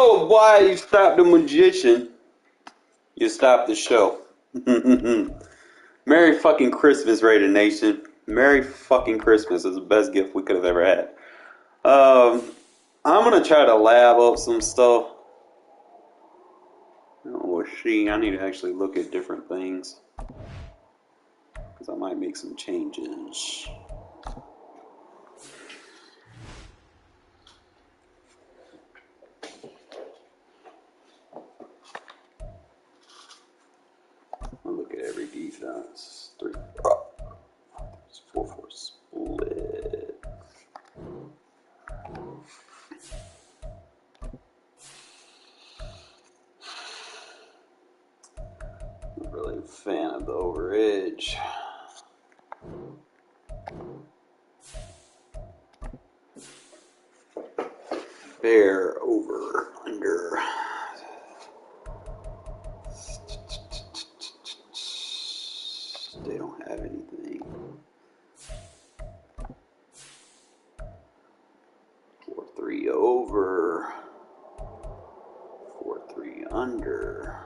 Oh boy, you stopped the magician. You stopped the show. Merry fucking Christmas, Raider Nation. Merry fucking Christmas is the best gift we could have ever had. I'm gonna try to lab up some stuff. Oh, I need to actually look at different things. Because I might make some changes. I'll look at every defense. 3, 4, split. Not really a fan of the over edge. Bear over under. They don't have anything. 4-3 over. 4-3 under.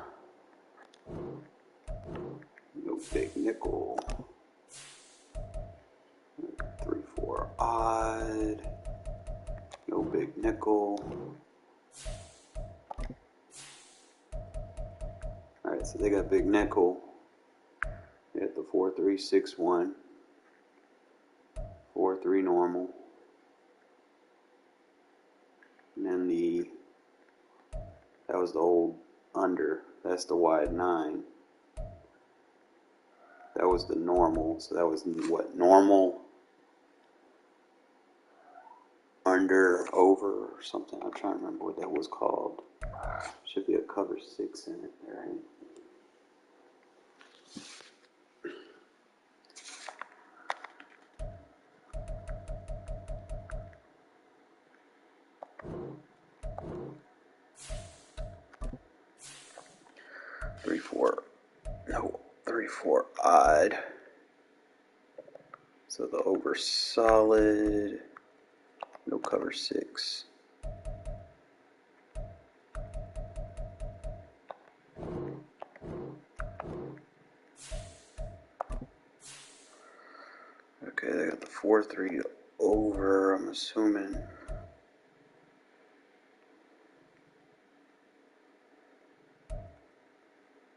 No big nickel. 3-4 odd. No big nickel. Alright, so they got big nickel. They got the 4-3-6-1. 4-3 normal. And then that was the old under. That's the wide 9. That was the normal. So that was what? Normal, under, over, or something. I'm trying to remember what that was called. Should be a cover 6 in it, right? 3-4. No, 3-4 odd. So the over solid. No cover 6. Okay, they got the 4-3 over, I'm assuming.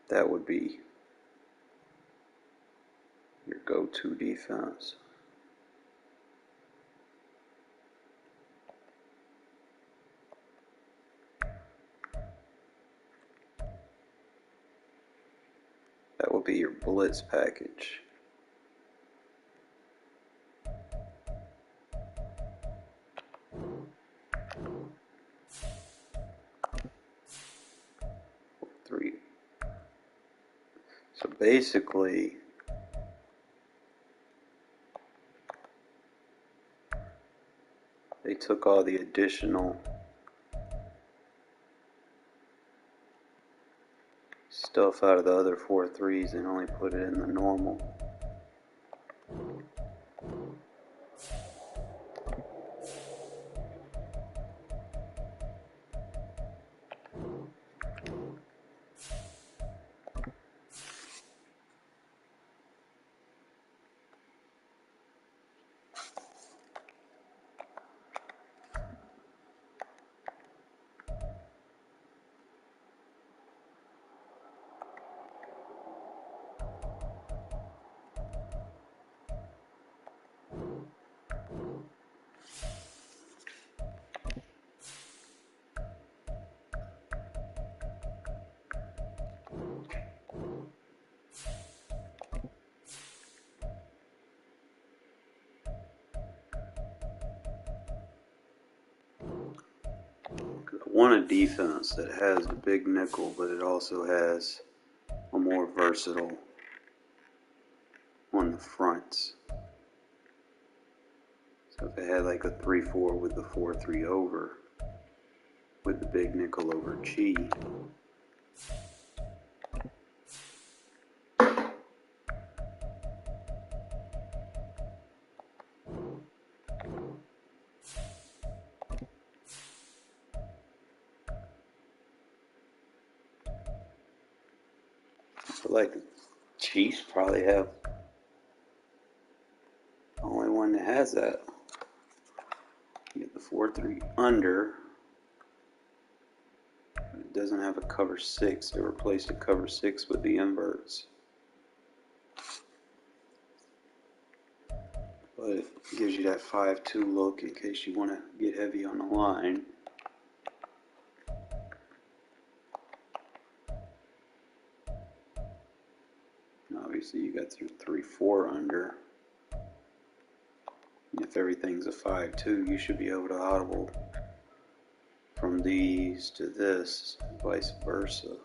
That would be your go-to defense. That would be your blitz package. So basically, they took all the additional stuff out of the other 4-3s and only put it in the normal. I want a defense that has the big nickel, but it also has a more versatile on the fronts. So if it had like a 3-4 with the 4-3 over, with the big nickel over Chi. feel like the Chiefs probably have the only one that has that. You get the 4-3 under. It doesn't have a cover 6. They replaced a cover 6 with the inverts. But it gives you that 5-2 look in case you want to get heavy on the line. And obviously you got your 3-4 under. And if everything's a 5-2, you should be able to audible from these to this, vice versa.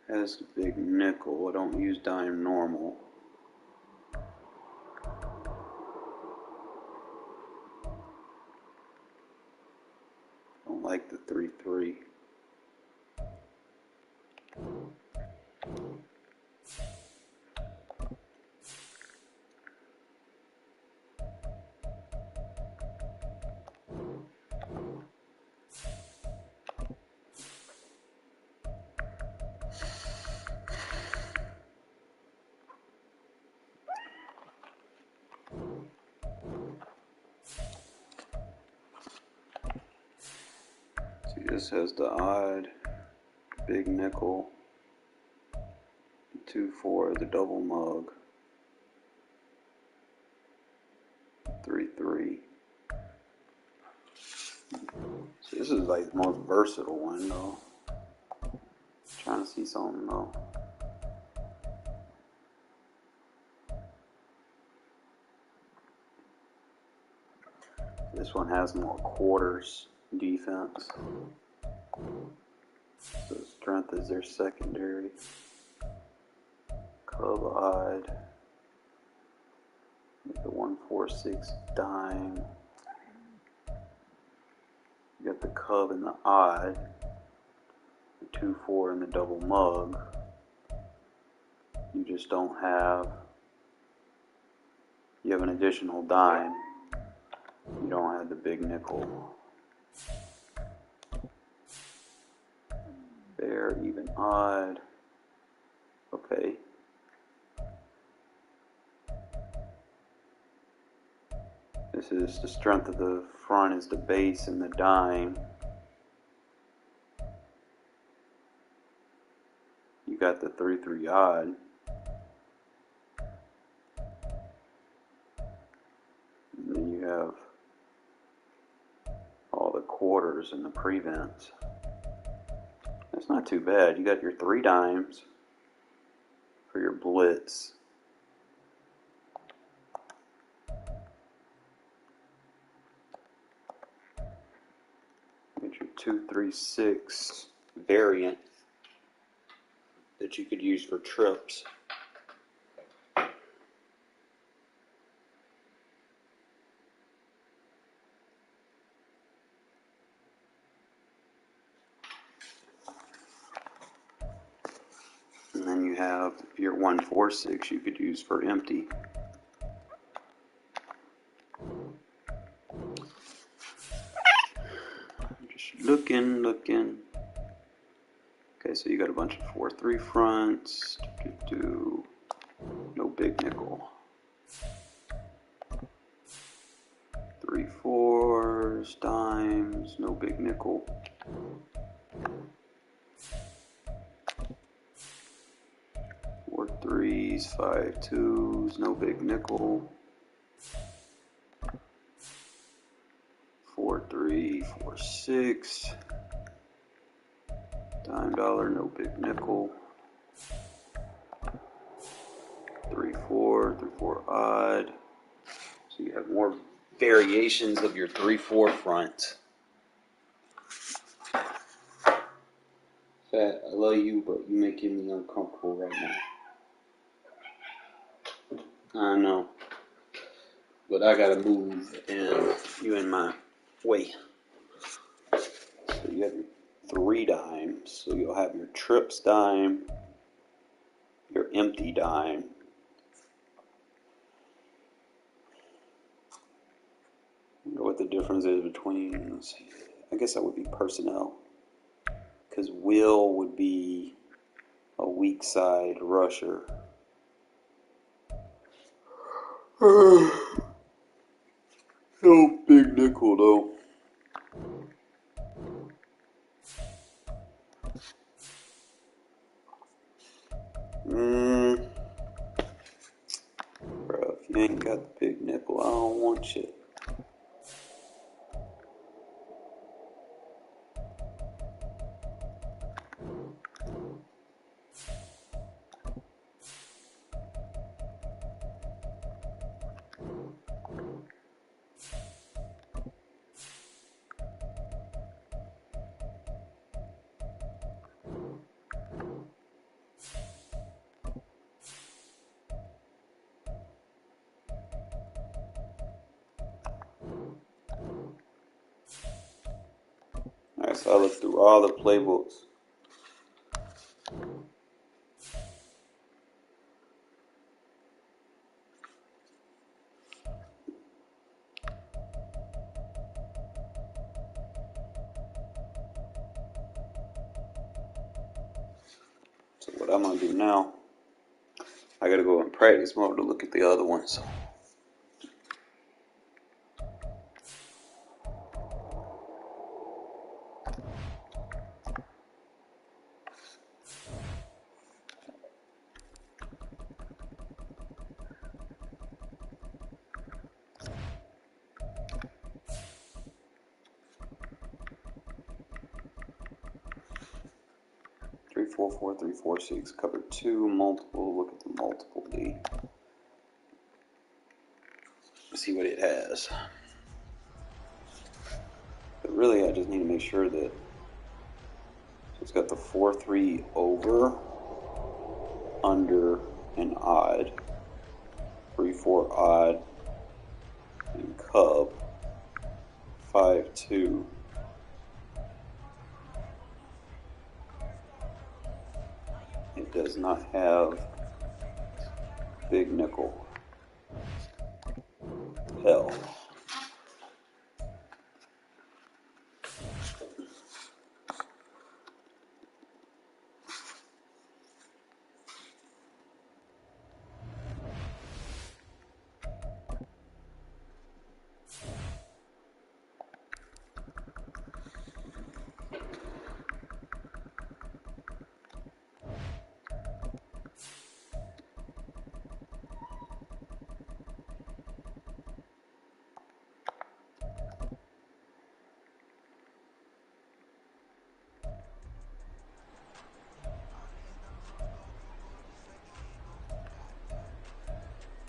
Has a big nickel. I don't use dime normal. Don't like the 3-3. See, this has the odd, big nickel, 2-4, the double mug, 3-3. So this is like the most versatile one though. Trying to see something though. This one has more quarters defense. So strength is their secondary. Cub odd. With the 1-4-6 dime. You got the cub and the odd. The 2-4 and the double mug. You just don't have. You have an additional dime. You don't have the big nickel. Fair, even, odd. Okay. This is the strength of the front is the base and the dime. You got the 3-3 odd. And then you have all the quarters and the prevents. That's not too bad. You got your 3 dimes for your blitz. You got your 2-3-6 variant that you could use for trips. And then you have your 1-4-6 you could use for empty. Just looking. Okay, so you got a bunch of 4-3 fronts. No big nickel. 3-4s, dimes, no big nickel. 4-3s, 5-2s, no big nickel. 4-3, 4-6. Dime dollar, no big nickel. 3-4, 3-4 odd. So you have more variations of your 3-4 front. Fat, I love you, but you're making me uncomfortable right now. I know. But I gotta move, and you in my way. So you have your 3 dimes. So you'll have your trips dime, your empty dime. I wonder what the difference is between, let's see, I guess that would be personnel. Because will would be a a weak side rusher. No big nickel though. Bro, if you ain't got the big nickel, I don't want you. Alright, so I looked through all the playbooks. So what I'm gonna do now, I gotta go in practice mode to look at the other ones. Three, 4, 4, 3, 4, 6. Cover 2, multiple. Look at the multiple D. See what it has. But really, I just need to make sure that it's got the 4, 3 over, under, and odd. 3, 4 odd, and cub. 5, 2. It does not have big nickel. Hell.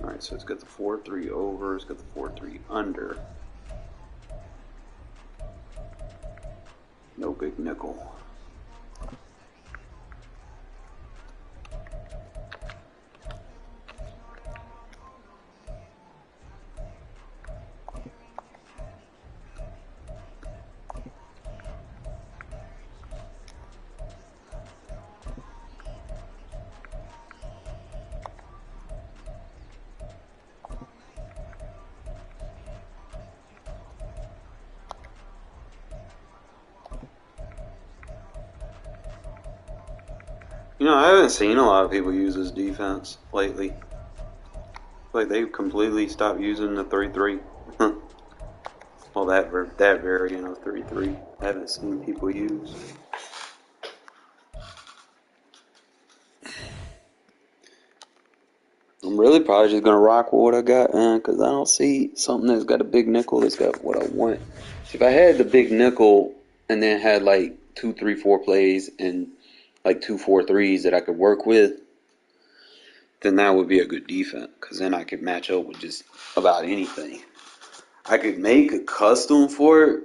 Alright, so it's got the 4, 3 over, it's got the 4, 3 under. No big nickel. You know, I haven't seen a lot of people use this defense lately. Like they've completely stopped using the 3-3. Well, that variant of 3-3, I haven't seen people use. I'm really probably just gonna rock with what I got, man, because I don't see something that's got a big nickel that's got what I want. If I had the big nickel and then had like 2, 3, 4 plays and like 2, 4 threes that I could work with, then that would be a good defense, because then I could match up with just about anything. I could make a custom for it,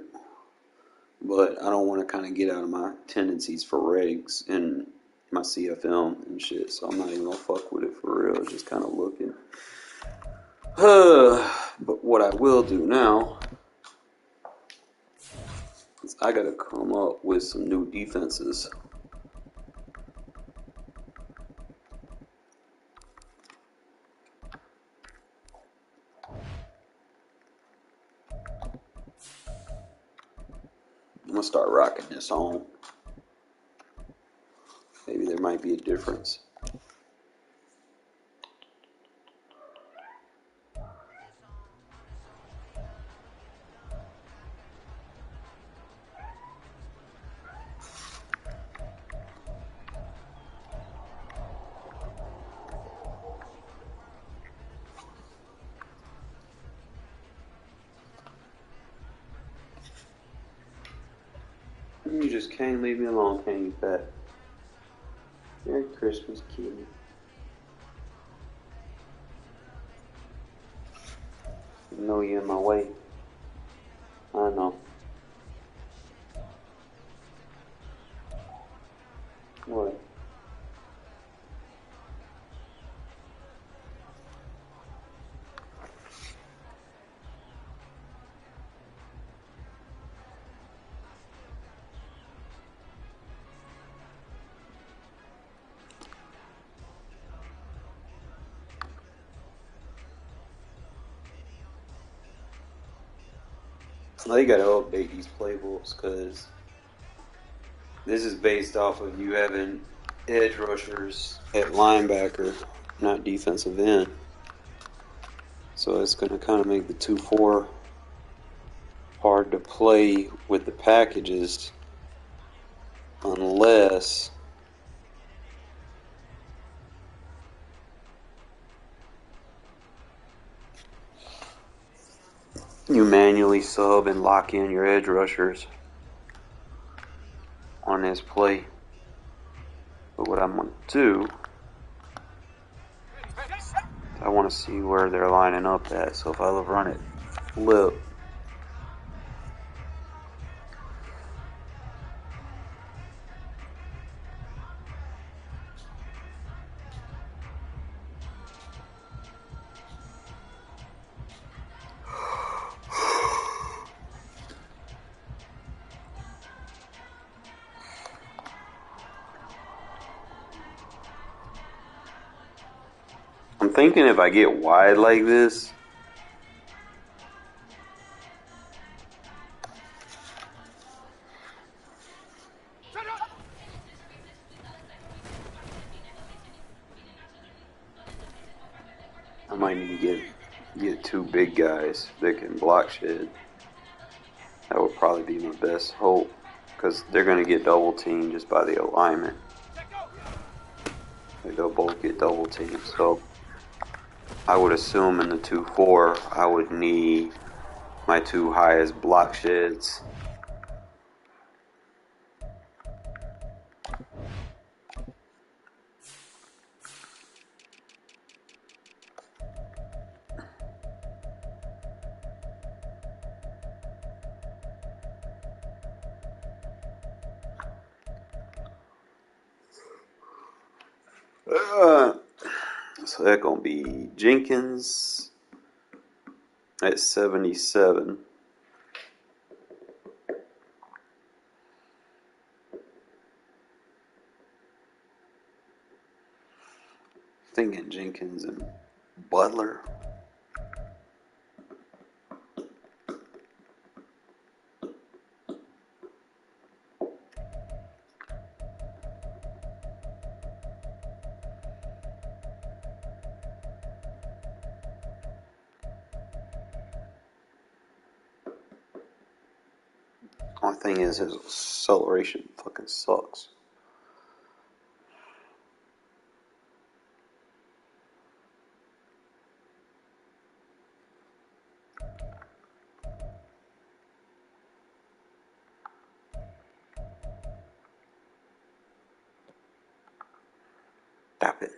but I don't want to kind of get out of my tendencies for regs and my CFM and shit, so I'm not even gonna fuck with it for real, just kind of looking. But what I will do now is I gotta come up with some new defenses. I'm gonna start rocking this on. Maybe there might be a difference. You just can't leave me alone, can you, Pat? Merry Christmas, kitty. I know you're in my way. I know. What? They gotta update these playbooks because this is based off of you having edge rushers at linebacker, not defensive end. So it's gonna kind of make the 2-4 hard to play with the packages unless you manually sub and lock in your edge rushers on this play. But what I'm going to do, I want to see where they're lining up at. So if I run it flip, I'm thinking if I get wide like this, I might need to get two big guys that can block shed. That would probably be my best hope because they're going to get double teamed just by the alignment. They'll both get double teamed. So I would assume in the 2-4 I would need my two highest block sheds. So that's going to be Jenkins at 77. Thinking Jenkins and Butler. Only thing is his acceleration fucking sucks. Stop it.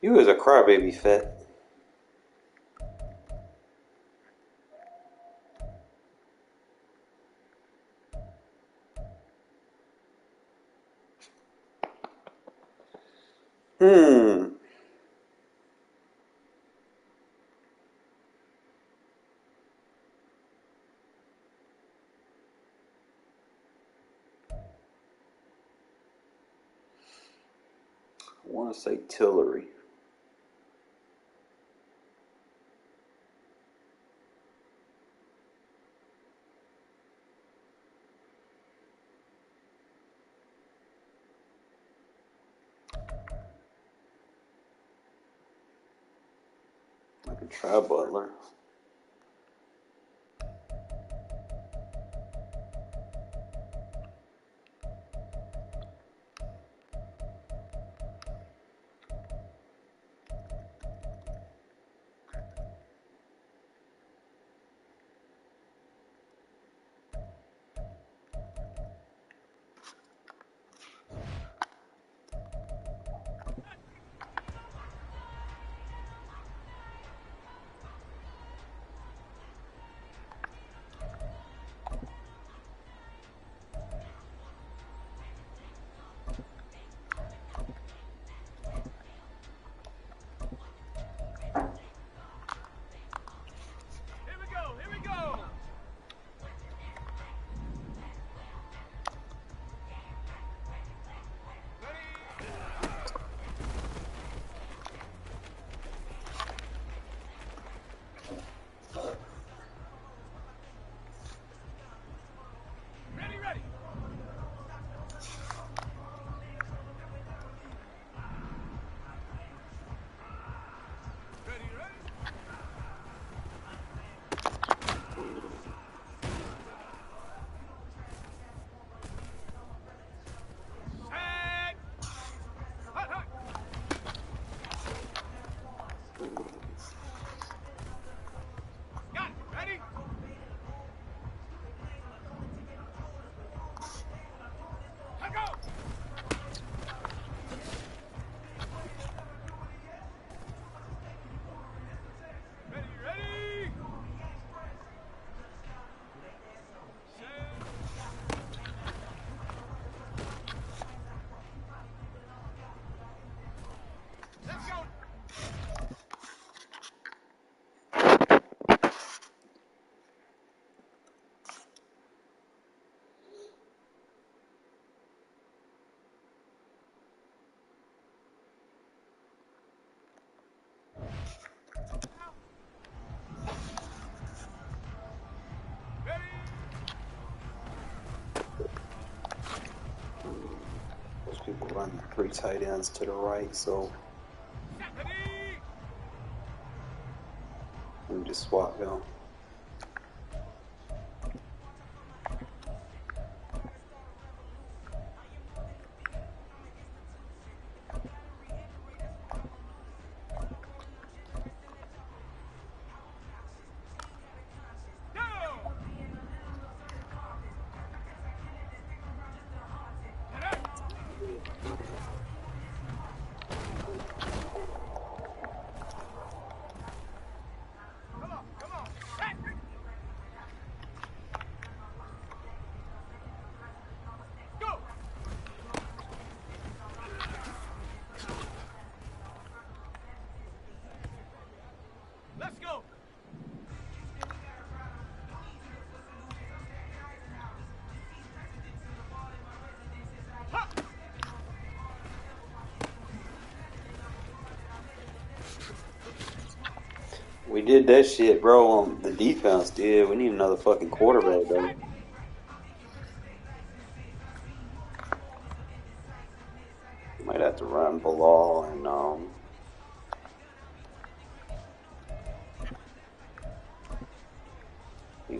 You is a crybaby, Fett. Hmm. I want to say Tillery. I could try Butler. Most people run 3 tight ends to the right, so let me just swap them. We did that shit, bro. The defense did. We need another fucking quarterback, though. Might have to run Bilal and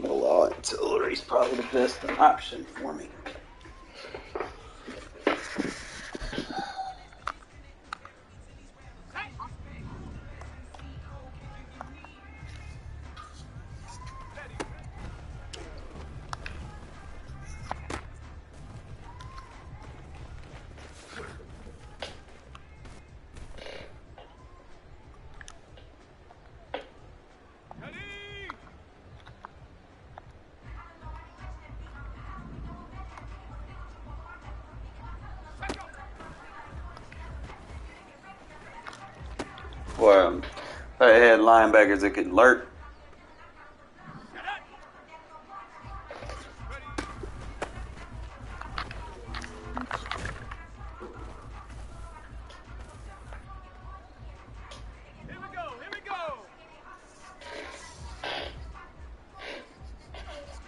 Bilal and Tillery's probably the best option for me. Or they had linebackers that could lurk.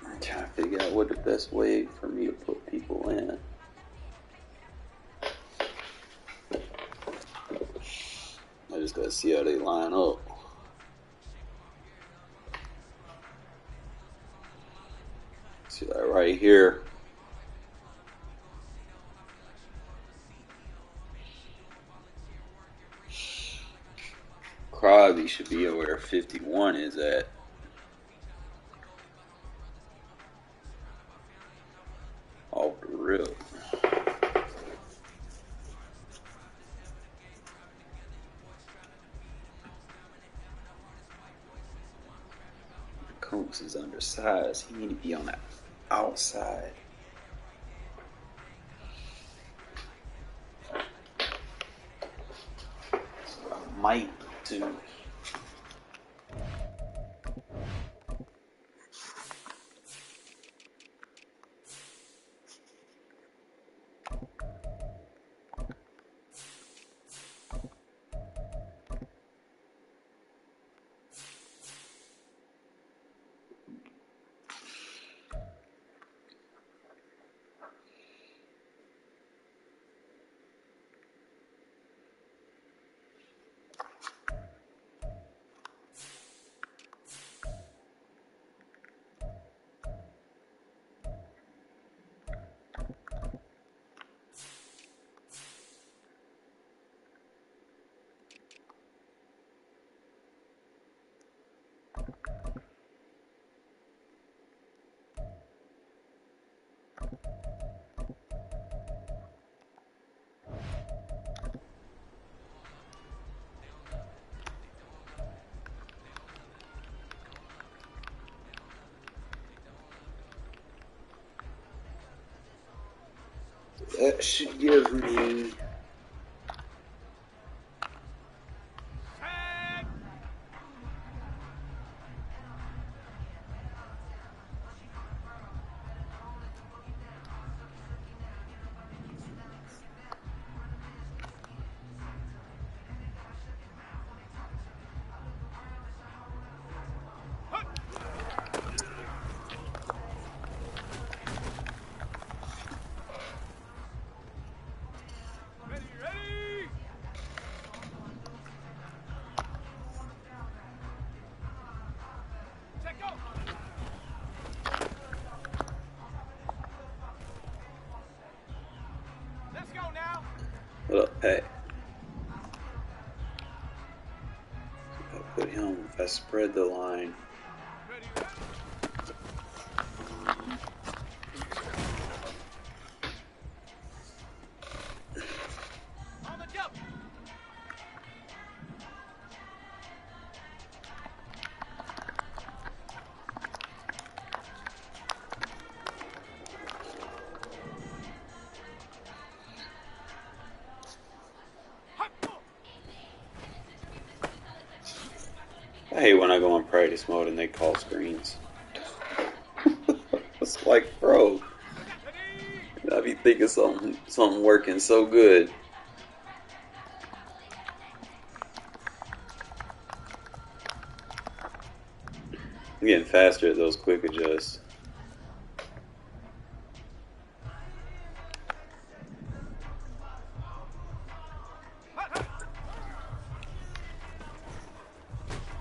I'm trying to figure out what the best way for me to put people in. I just gotta see how they line up. See, like right here. Crosby should be where 51 is at. Off the rip. Coates is undersized. He need to be on the outside. So I might do. That should give me. What up, Pat? If I put him, if I spread the line. I hate when I go in practice mode and they call screens. It's like, bro, I be thinking something working so good. I'm getting faster at those quick adjusts.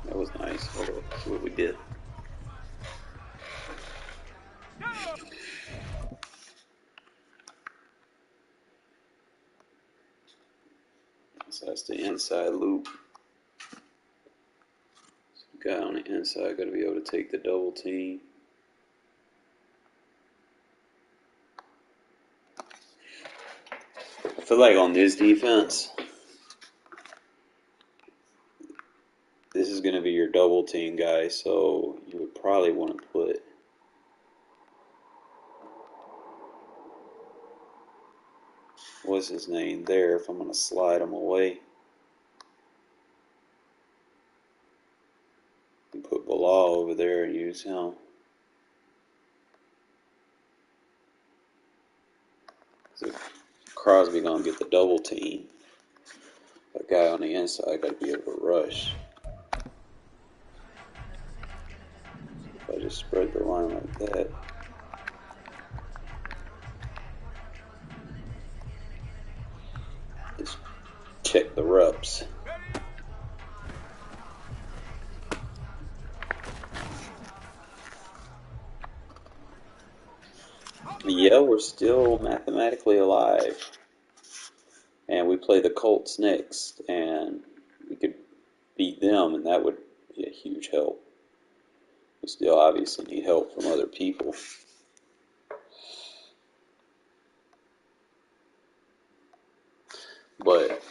That was nice. What we did. So that's the inside loop. So the guy on the inside got to be able to take the double team. I feel like on this defense, this is going to be your double team guy, so you would probably want to put what's his name there if I'm going to slide him away. law over there and use him. So Crosby gonna get the double team. That guy on the inside gotta be able to rush. If I just spread the line like that. Just check the reps. Yeah, we're still mathematically alive. And we play the Colts next, and we could beat them, and that would be a huge help. We still obviously need help from other people. But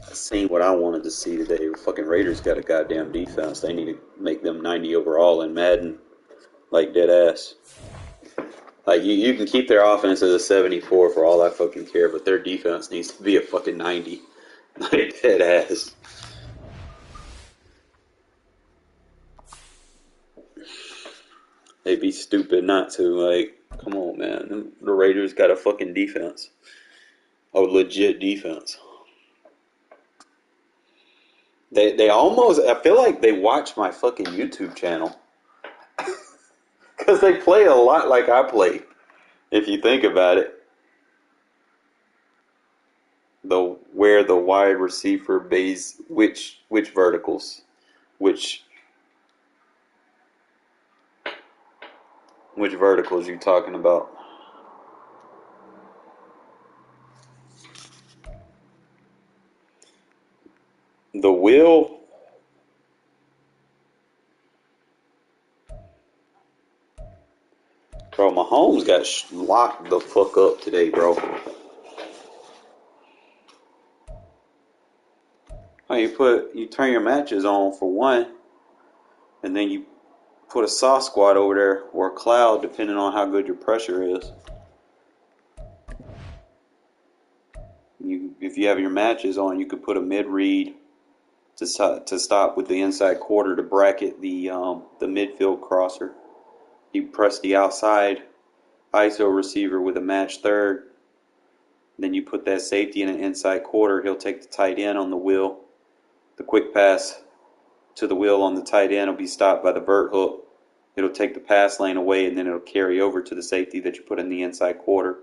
I seen what I wanted to see today. The fucking Raiders got a goddamn defense. They need to make them 90 overall in Madden, like dead ass. Like you can keep their offense as a 74 for all I fucking care, but their defense needs to be a fucking 90, like dead ass. They'd be stupid not to. Like, come on, man. The Raiders got a fucking defense, a legit defense. They almost. I feel like they watch my fucking YouTube channel. Because they play a lot like I play, if you think about it. Where the wide receiver base, which verticals, which verticals you talking about? The wheel. Bro, Mahomes got locked the fuck up today, bro. You turn your matches on for one, and then you put a soft squad over there or a cloud, depending on how good your pressure is. If you have your matches on, you could put a mid read to stop with the inside quarter to bracket the midfield crosser. You press the outside ISO receiver with a match third. Then you put that safety in an inside quarter. He'll take the tight end on the wheel. The quick pass to the wheel on the tight end will be stopped by the vert hook. It'll take the pass lane away, and then it'll carry over to the safety that you put in the inside quarter.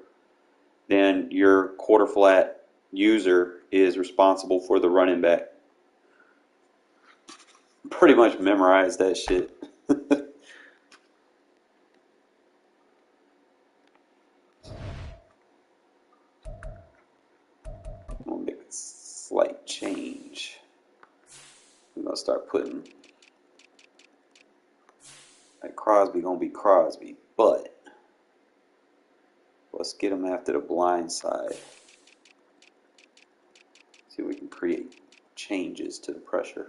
Then your quarter flat user is responsible for the running back. Pretty much memorize that shit. I'm gonna make a slight change. I'm gonna start putting like Crosby gonna be Crosby, but let's get him after the blind side. See if we can create changes to the pressure.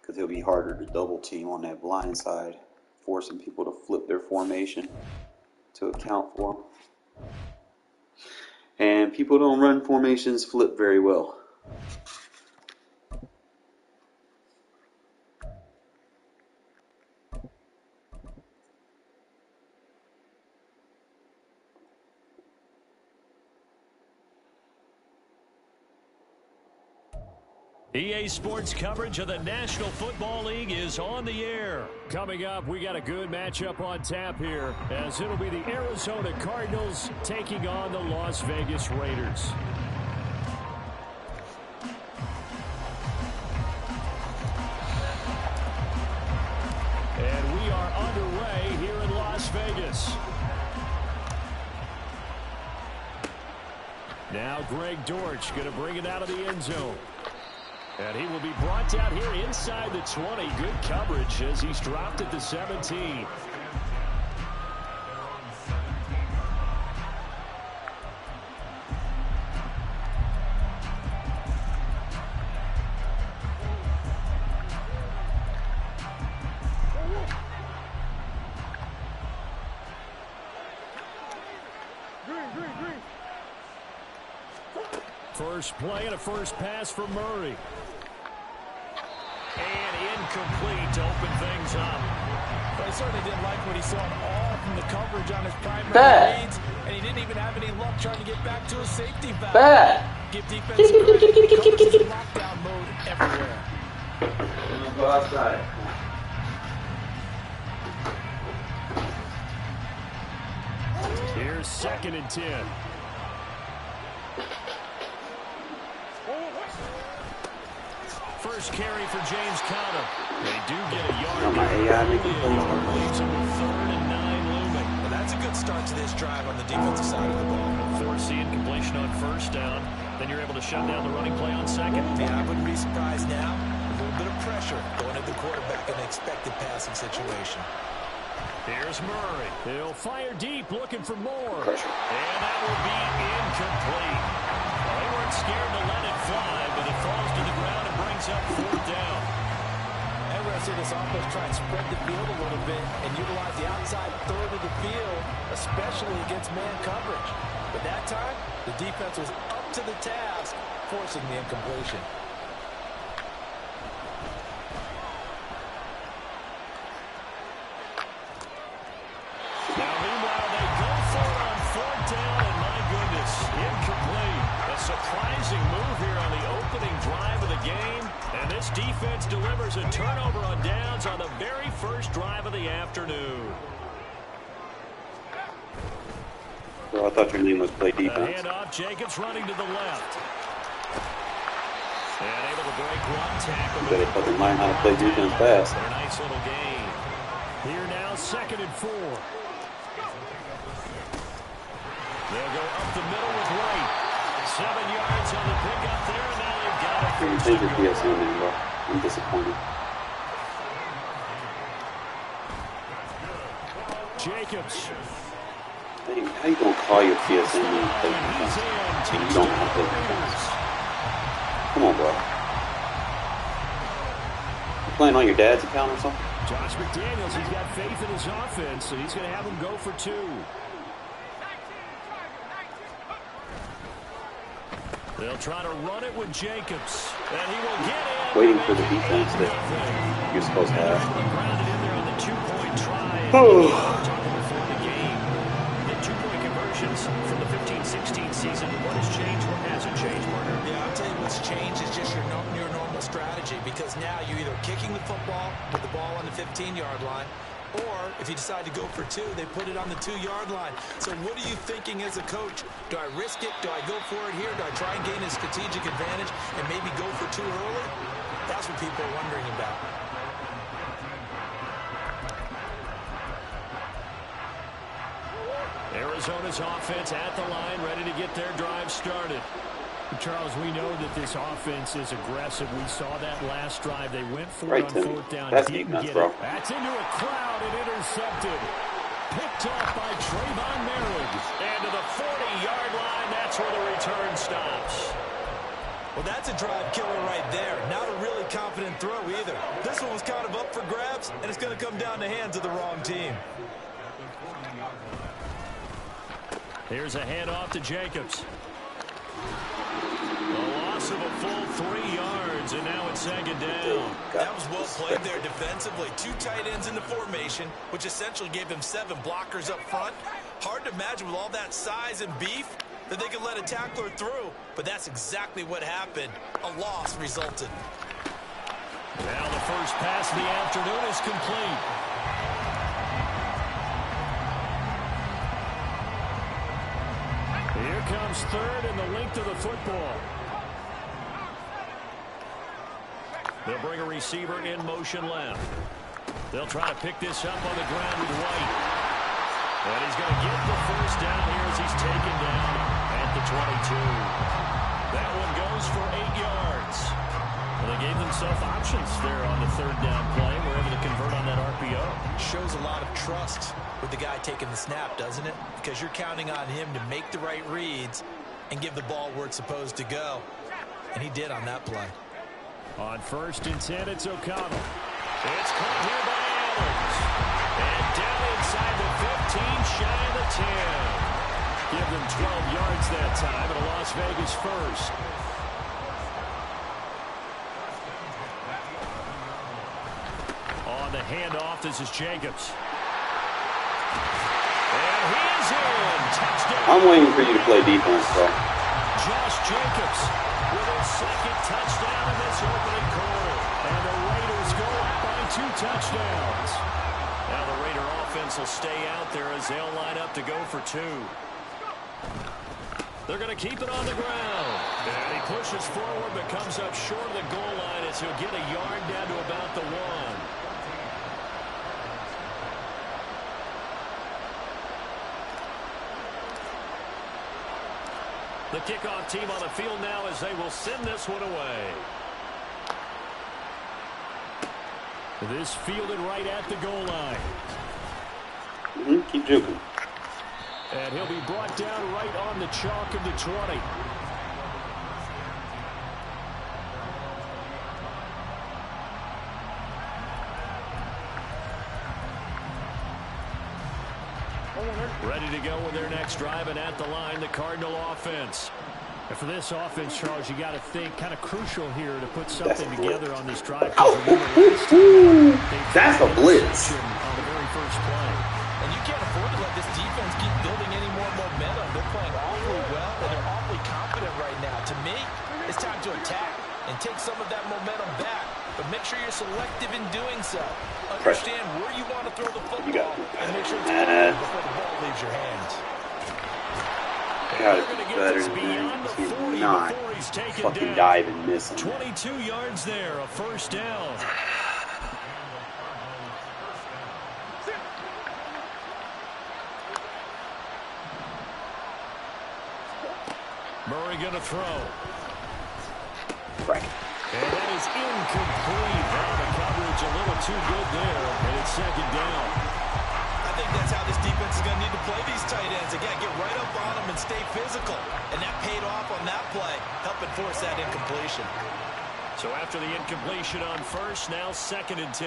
Because it'll be harder to double team on that blind side, forcing people to flip their formation to account for them. And people don't run formations flip very well. EA Sports coverage of the National Football League is on the air. Coming up, we got a good matchup on tap here, as it'll be the Arizona Cardinals taking on the Las Vegas Raiders. And we are underway here in Las Vegas. Now Greg Dortch going to bring it out of the end zone. And he will be brought down here inside the 20. Good coverage as he's dropped at the 17. First play and a first pass for Murray. And incomplete to open things up. But he certainly didn't like what he saw all from the coverage on his primary reads, and he didn't even have any luck trying to get back to his safety valve. Give defense credit. Coverage is in lockdown mode everywhere. Go outside. Here's 2nd and 10. First carry for James Conner. They do get a yard. Leaves him with 3rd and 9 looming. Well, that's a good start to this drive on the defensive side of the ball. Force the incompletion on first down. Then you're able to shut down the running play on 2nd. Yeah, I wouldn't be surprised now. A little bit of pressure going at the quarterback in an expected passing situation. Here's Murray. He'll fire deep, looking for more. Pressure. And that will be incomplete. Well, they weren't scared to let it fly, but it falls to the ground and brings up 4th down. Interesting, this offense try and spread the field a little bit and utilize the outside third of the field, especially against man coverage. But that time, the defense was up to the task, forcing the incompletion. Now, meanwhile, they go for it on 4th down, and my goodness, incomplete. A surprising move here on the opening drive of the game, and this defense delivers a turnover on downs on the very first drive of the afternoon. Well, I thought your name was play defense. Hand off, Jacobs running to the left. And able to break one tackle. You better fucking learn how to play defense fast. A nice little gain. Here now, 2nd and 4. They'll go up the middle with White. 7 yards on the pickup there, and now they've got it. You take your PSN in, bro. I'm disappointed. Jacobs. Hey, how you gonna call your PSN when you play defense? And you don't know how to play defense. Come on, bro. You playing on your dad's account or something? Josh McDaniels, he's got faith in his offense, so he's going to have him go for 2. They'll try to run it with Jacobs, and he will get in. Waiting for the defense that you're supposed to have. Grounded in there on the 2-point try. Talking before the game. The 2-point conversions from the 15-16 season. What has changed? What hasn't changed, partner? Yeah, I'll tell you what's changed is just your normal strategy, because now you're either kicking the football with the ball on the 15-yard line, or if you decide to go for 2, they put it on the 2-yard line. So what are you thinking as a coach? Do I risk it? Do I go for it here? Do I try and gain a strategic advantage and maybe go for 2 early? That's what people are wondering about. Arizona's offense at the line, ready to get their drive started. Charles, we know that this offense is aggressive. We saw that last drive. They went for it on 4th down. That's didn't defense, get bro. it. That's into a crowd and intercepted. Picked off by Trayvon Merritt. And to the 40-yard line, that's where the return stops. Well, that's a drive killer right there. Not a really confident throw either. This one was kind of up for grabs, and it's going to come down the hands of the wrong team. Here's a handoff to Jacobs. A loss of a full 3 yards, and now it's 2nd down. That was well played there defensively. 2 tight ends in the formation, which essentially gave him 7 blockers up front. Hard to imagine with all that size and beef that they could let a tackler through, but that's exactly what happened. A loss resulted. Now the first pass of the afternoon is complete. Here comes 3rd and the length of the football. They'll bring a receiver in motion left. They'll try to pick this up on the ground with White. And he's going to get the first down here as he's taken down at the 22. That one goes for 8 yards. Well, gave themselves options there on the third down play. We're able to convert on that RPO. Shows a lot of trust with the guy taking the snap, doesn't it? Because you're counting on him to make the right reads and give the ball where it's supposed to go. And he did on that play. On 1st and 10, it's O'Connell. It's caught here by Adams. And down inside the 15, shy of the 10. Give them 12 yards that time, and a Las Vegas first. On the handoff, this is Jacobs. And he is in. Touchdown. I'm waiting for you to play defense, bro. Josh Jacobs with his second touchdown in this opening quarter. And the Raiders go up by 2 touchdowns. Now the Raider offense will stay out there as they'll line up to go for 2. They're going to keep it on the ground. And he pushes forward but comes up short of the goal line as he'll get a yard down to about the 1. The kickoff team on the field now as they will send this one away. This fielded right at the goal line. Keep juking. And he'll be brought down right on the chalk of the 20. Ready to go with their next drive, and at the line, the Cardinal offense. And for this offense, Charles, you got to think kind of crucial here to put something together on this drive. That's a blitz. On the very first play. And you can't afford to let this defense keep building any more momentum. They're playing awfully well, and they're awfully confident right now. To me, it's time to attack and take some of that momentum back. But make sure you're selective in doing so. Understand where you want to throw the football and make sure it's good before the ball leaves your hands. Gotta be better than he's not fucking dive and miss him. 22 yards there, a first down. Murray gonna throw. Right. And that is incomplete. Now the coverage a little too good there, and it's second down. I think that's how this defense is going to need to play these tight ends. Again, get right up on them and stay physical. And that paid off on that play, helping force that incompletion. So after the incompletion on first, now 2nd and 10.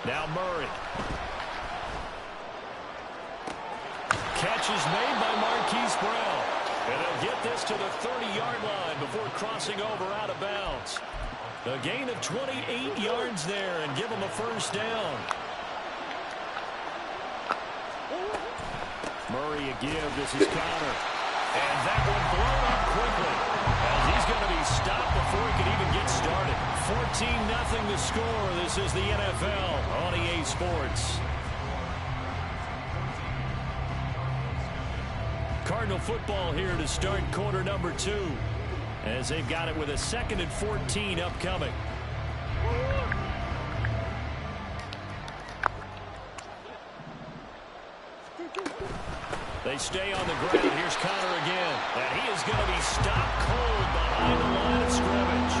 Now Murray. Catch is made by Marquise Brown. And they'll get this to the 30-yard line before crossing over out of bounds. A gain of 28 yards there and give them a first down. Murray a give. This is Connor. And that one blown up quickly as he's going to be stopped before he can even get started. 14-0 the score. This is the NFL on EA Sports. Cardinal football here to start quarter number 2 as they've got it with a 2nd and 14 upcoming. They stay on the ground. Here's Connor again. And he is going to be stopped cold behind the line of scrimmage.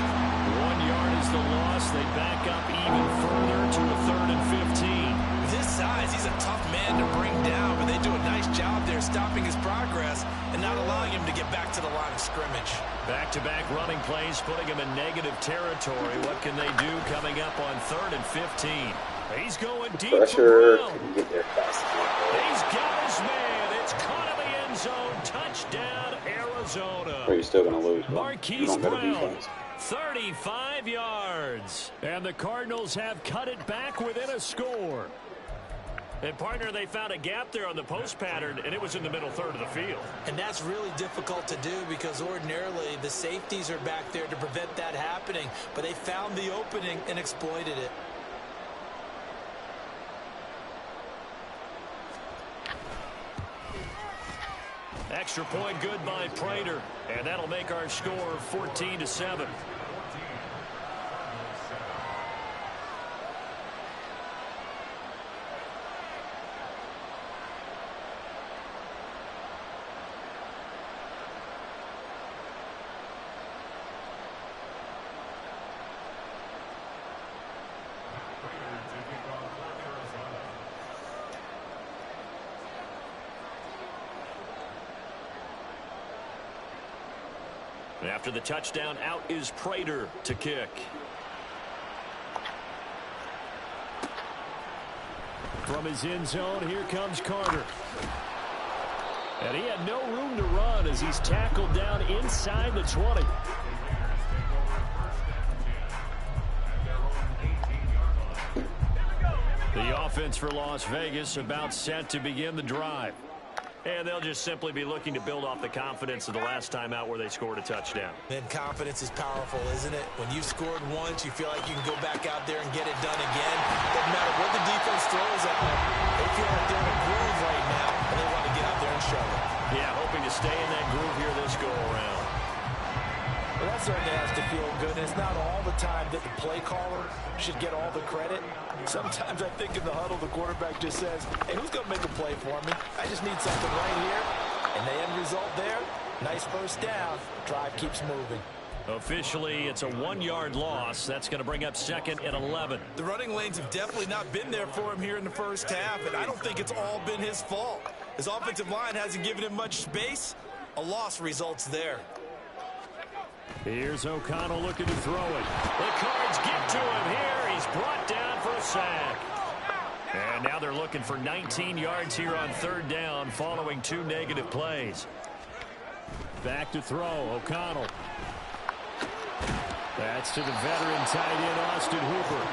1 yard is the loss. They back up even further to a 3rd and 15. This size, he's a tough man to bring down, but they do a nice job there stopping his progress and not allowing him to get back to the line of scrimmage. Back-to-back running plays, putting him in negative territory. What can they do coming up on 3rd and 15? He's going deep Pressure. for Brown. Couldn't get there fast enough. He's got his man. It's caught in the end zone. Touchdown, Arizona. But you're still going to lose. Bro. Marquise Brown, 35 yards. And the Cardinals have cut it back within a score. And, partner, they found a gap there on the post pattern, and it was in the middle third of the field. And that's really difficult to do because ordinarily the safeties are back there to prevent that happening. But they found the opening and exploited it. Extra point good by Prater, and that'll make our score 14-7. After the touchdown, out is Prater to kick. From his end zone, here comes Carter. And he had no room to run as he's tackled down inside the 20. The offense for Las Vegas about set to begin the drive. And they'll just simply be looking to build off the confidence of the last time out where they scored a touchdown. And confidence is powerful, isn't it? When you've scored once, you feel like you can go back out there and get it done again. Doesn't matter what the defense throws at them. They feel like they're in a groove right now, and they want to get out there and show it. Yeah, hoping to stay in that groove here this go-around. Well, that certainly has to feel good. And it's not all the time that the play caller should get all the credit. Sometimes I think in the huddle, the quarterback just says, hey, who's going to make a play for me? I just need something right here. And the end result there, nice first down. Drive keeps moving. Officially, it's a 1-yard loss. That's going to bring up 2nd and 11. The running lanes have definitely not been there for him here in the first half, and I don't think it's all been his fault. His offensive line hasn't given him much space. A loss results there. Here's O'Connell looking to throw it. The Cards get to him here. He's brought down for a sack. And now they're looking for 19 yards here on 3rd down following 2 negative plays. Back to throw, O'Connell. That's to the veteran tight end, Austin Hooper.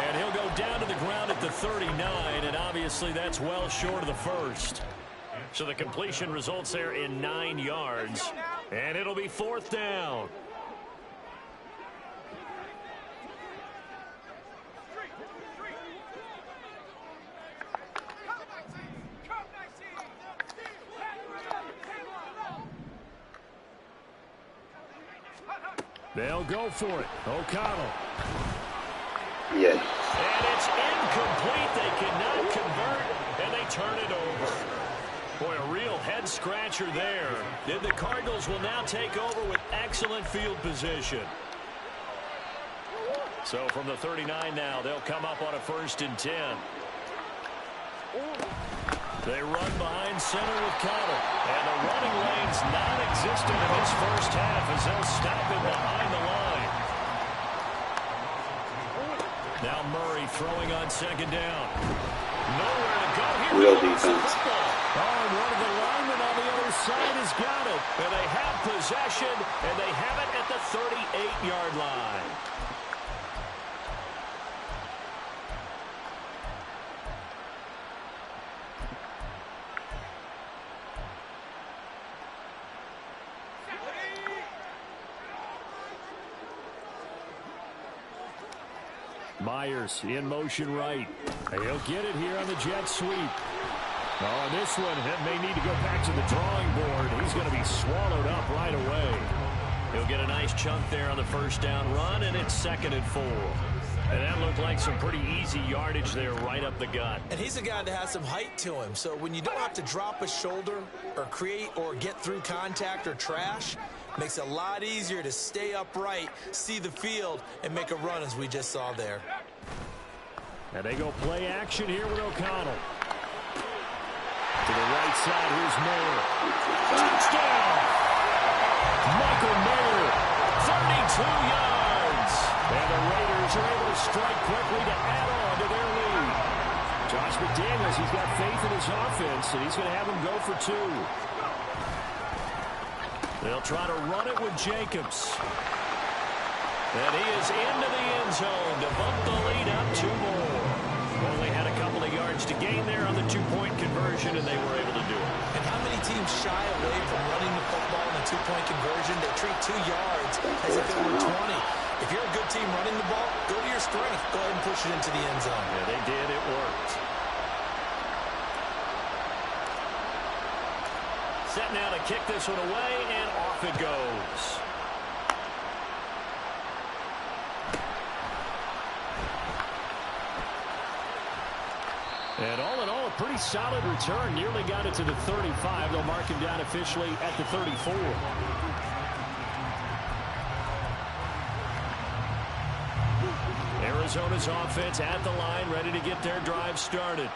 And he'll go down to the ground at the 39, and obviously that's well short of the first. So the completion results there in 9 yards, and it'll be 4th down. They'll go for it. O'Connell. Yeah. And it's incomplete. They cannot convert, and they turn it over. Boy, a real head-scratcher there. The Cardinals will now take over with excellent field position. So from the 39 now, they'll come up on a 1st and 10. They run behind center with Connell. And the running lane's non-existent in this first half as they'll stop him behind the line. Now Murray throwing on 2nd down. Nowhere to go here. Real defense. Oh, and one of the linemen on the other side has got it. And they have possession, and they have it at the 38-yard line. Myers in motion right. He'll get it here on the jet sweep. Oh, and this one may need to go back to the drawing board. He's going to be swallowed up right away. He'll get a nice chunk there on the 1st down run, and it's 2nd and 4. And that looked like some pretty easy yardage there right up the gut. And he's a guy that has some height to him. So when you don't have to drop a shoulder or create or get through contact or trash, makes it a lot easier to stay upright, see the field, and make a run as we just saw there. And they go play action here with O'Connell. To the right side, here's Mayer. Touchdown! Michael Mayer, 32 yards. And the Raiders are able to strike quickly to add on to their lead. Josh McDaniels, he's got faith in his offense, and he's going to have him go for 2. They'll try to run it with Jacobs. And he is into the end zone to bump the lead up 2 more. Only had a couple of yards to gain there on the 2-point conversion, and they were able to do it. And how many teams shy away from running the football in a 2-point conversion? They treat 2 yards as if it were 20. If you're a good team running the ball, go to your strength. Go ahead and push it into the end zone. Yeah, they did. It worked. Set now to kick this one away, and off it goes. And all in all, a pretty solid return. Nearly got it to the 35. They'll mark him down officially at the 34. Arizona's offense at the line, ready to get their drive started.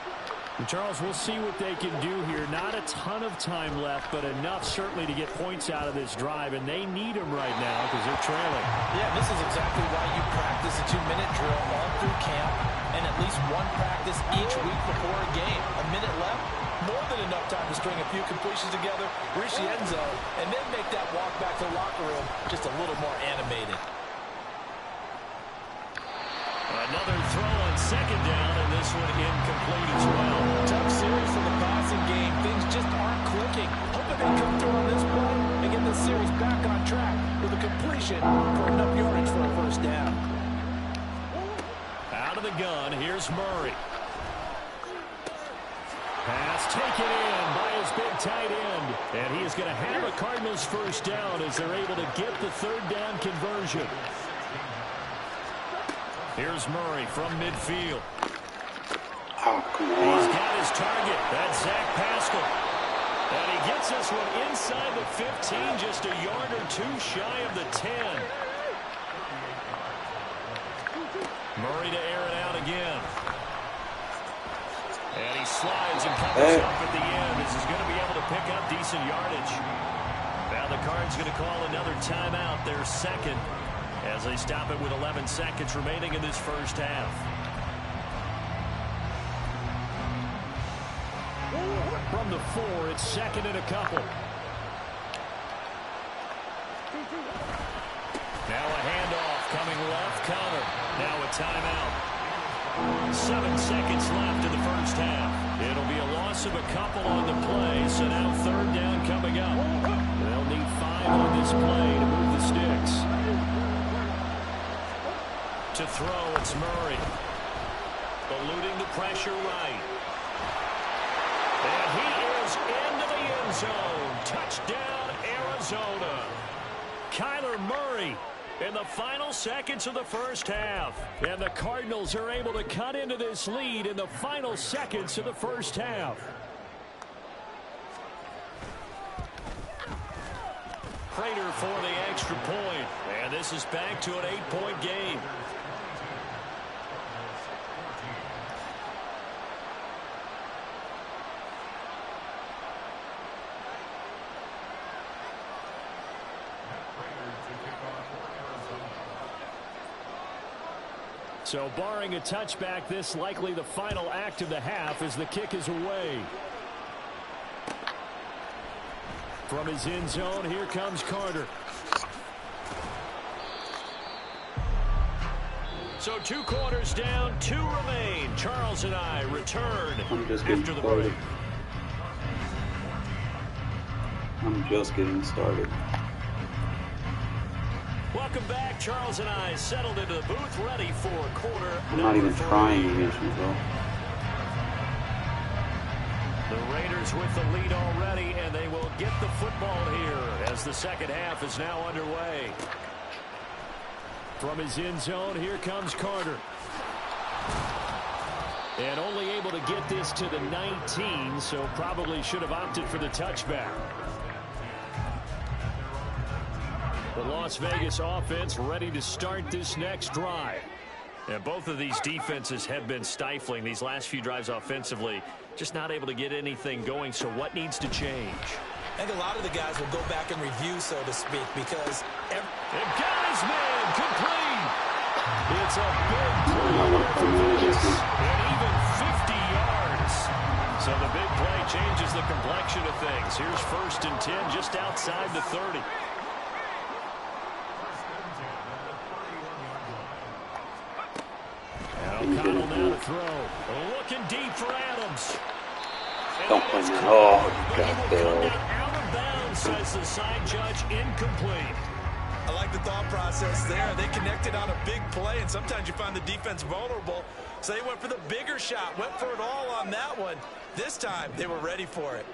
Charles, we'll see what they can do here. Not a ton of time left, but enough certainly to get points out of this drive, and they need them right now because they're trailing. Yeah, this is exactly why you practice a 2-minute drill all through camp and at least one practice each week before a game. A minute left, more than enough time to string a few completions together, reach the end zone, and then make that walk back to the locker room just a little more animated. Another throw on second down, and this one incomplete as well. Tough series for the passing game. Things just aren't clicking. Hoping they come through on this play and get this series back on track with a completion for enough yardage for a first down. Out of the gun, here's Murray. Pass taken in by his big tight end. And he is going to have a Cardinals first down as they're able to get the third down conversion. Here's Murray from midfield. Oh, come on. He's got his target. That's Zach Pascal. And he gets this one inside the 15, just a yard or two shy of the 10. Murray to air it out again. And he slides and comes up at the end. This is going to be able to pick up decent yardage. Now the Cards going to call another timeout, their second, as they stop it with 11 seconds remaining in this first half. From the 4, it's second and a couple. Now a handoff coming left, Connor. Now a timeout. 7 seconds left in the first half. It'll be a loss of a couple on the play, so now third down coming up. They'll need 5 on this play to move the sticks. To throw, it's Murray. Eluding the pressure right. And he is into the end zone. Touchdown, Arizona. Kyler Murray in the final seconds of the first half. And the Cardinals are able to cut into this lead in the final seconds of the first half. Prater for the extra point. And this is back to an 8-point game. So barring a touchback, this likely the final act of the half as the kick is away. From his end zone, here comes Carter. So 2 quarters down, 2 remain. Charles and I return after the break. I'm just getting started. Welcome back. Charles and I settled into the booth, ready for quarter I'm not even 3. trying against you, bro. The Raiders with the lead already, and they will get the football here as the second half is now underway. From his end zone, here comes Carter. And only able to get this to the 19, so probably should have opted for the touchback. The Las Vegas offense ready to start this next drive. And both of these defenses have been stifling these last few drives offensively. Just not able to get anything going, so what needs to change? I think a lot of the guys will go back and review, so to speak, because... They've got his man complete. It's a big play for Vegas. And even 50 yards. So the big play changes the complexion of things. Here's 1st and 10 just outside the 30. O'Connell now to throw. Looking deep for Adams. Don't play now. Oh, you got Bill. Out of bounds, says the side judge, incomplete. I like the thought process there. They connected on a big play, and sometimes you find the defense vulnerable. So they went for the bigger shot, went for it all on that one. This time, they were ready for it.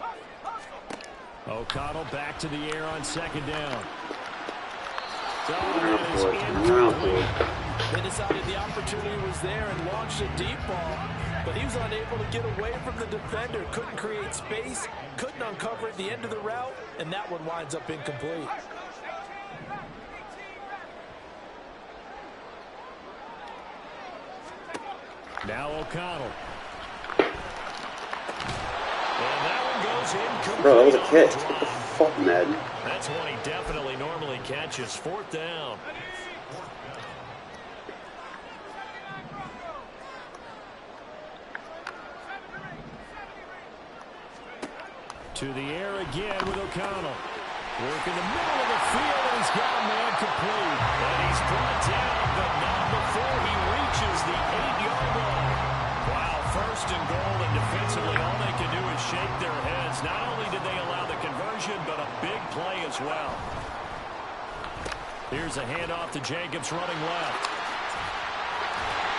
O'Connell back to the air on second down. They decided the opportunity was there and launched a deep ball, but he was unable to get away from the defender, couldn't create space, couldn't uncover at the end of the route, and that one winds up incomplete. Now O'Connell. goes incomplete. Bro, that was a catch. What the fuck, Madden? That's one he definitely normally catches. 4th down. To the air again with O'Connell. Working the middle of the field, and he's got a man complete. And he's brought down, but not before he reaches the 8-yard line. Wow, 1st and goal, and defensively all they can do is shake their heads. Not only did they allow the conversion, but a big play as well. Here's a handoff to Jacobs running left.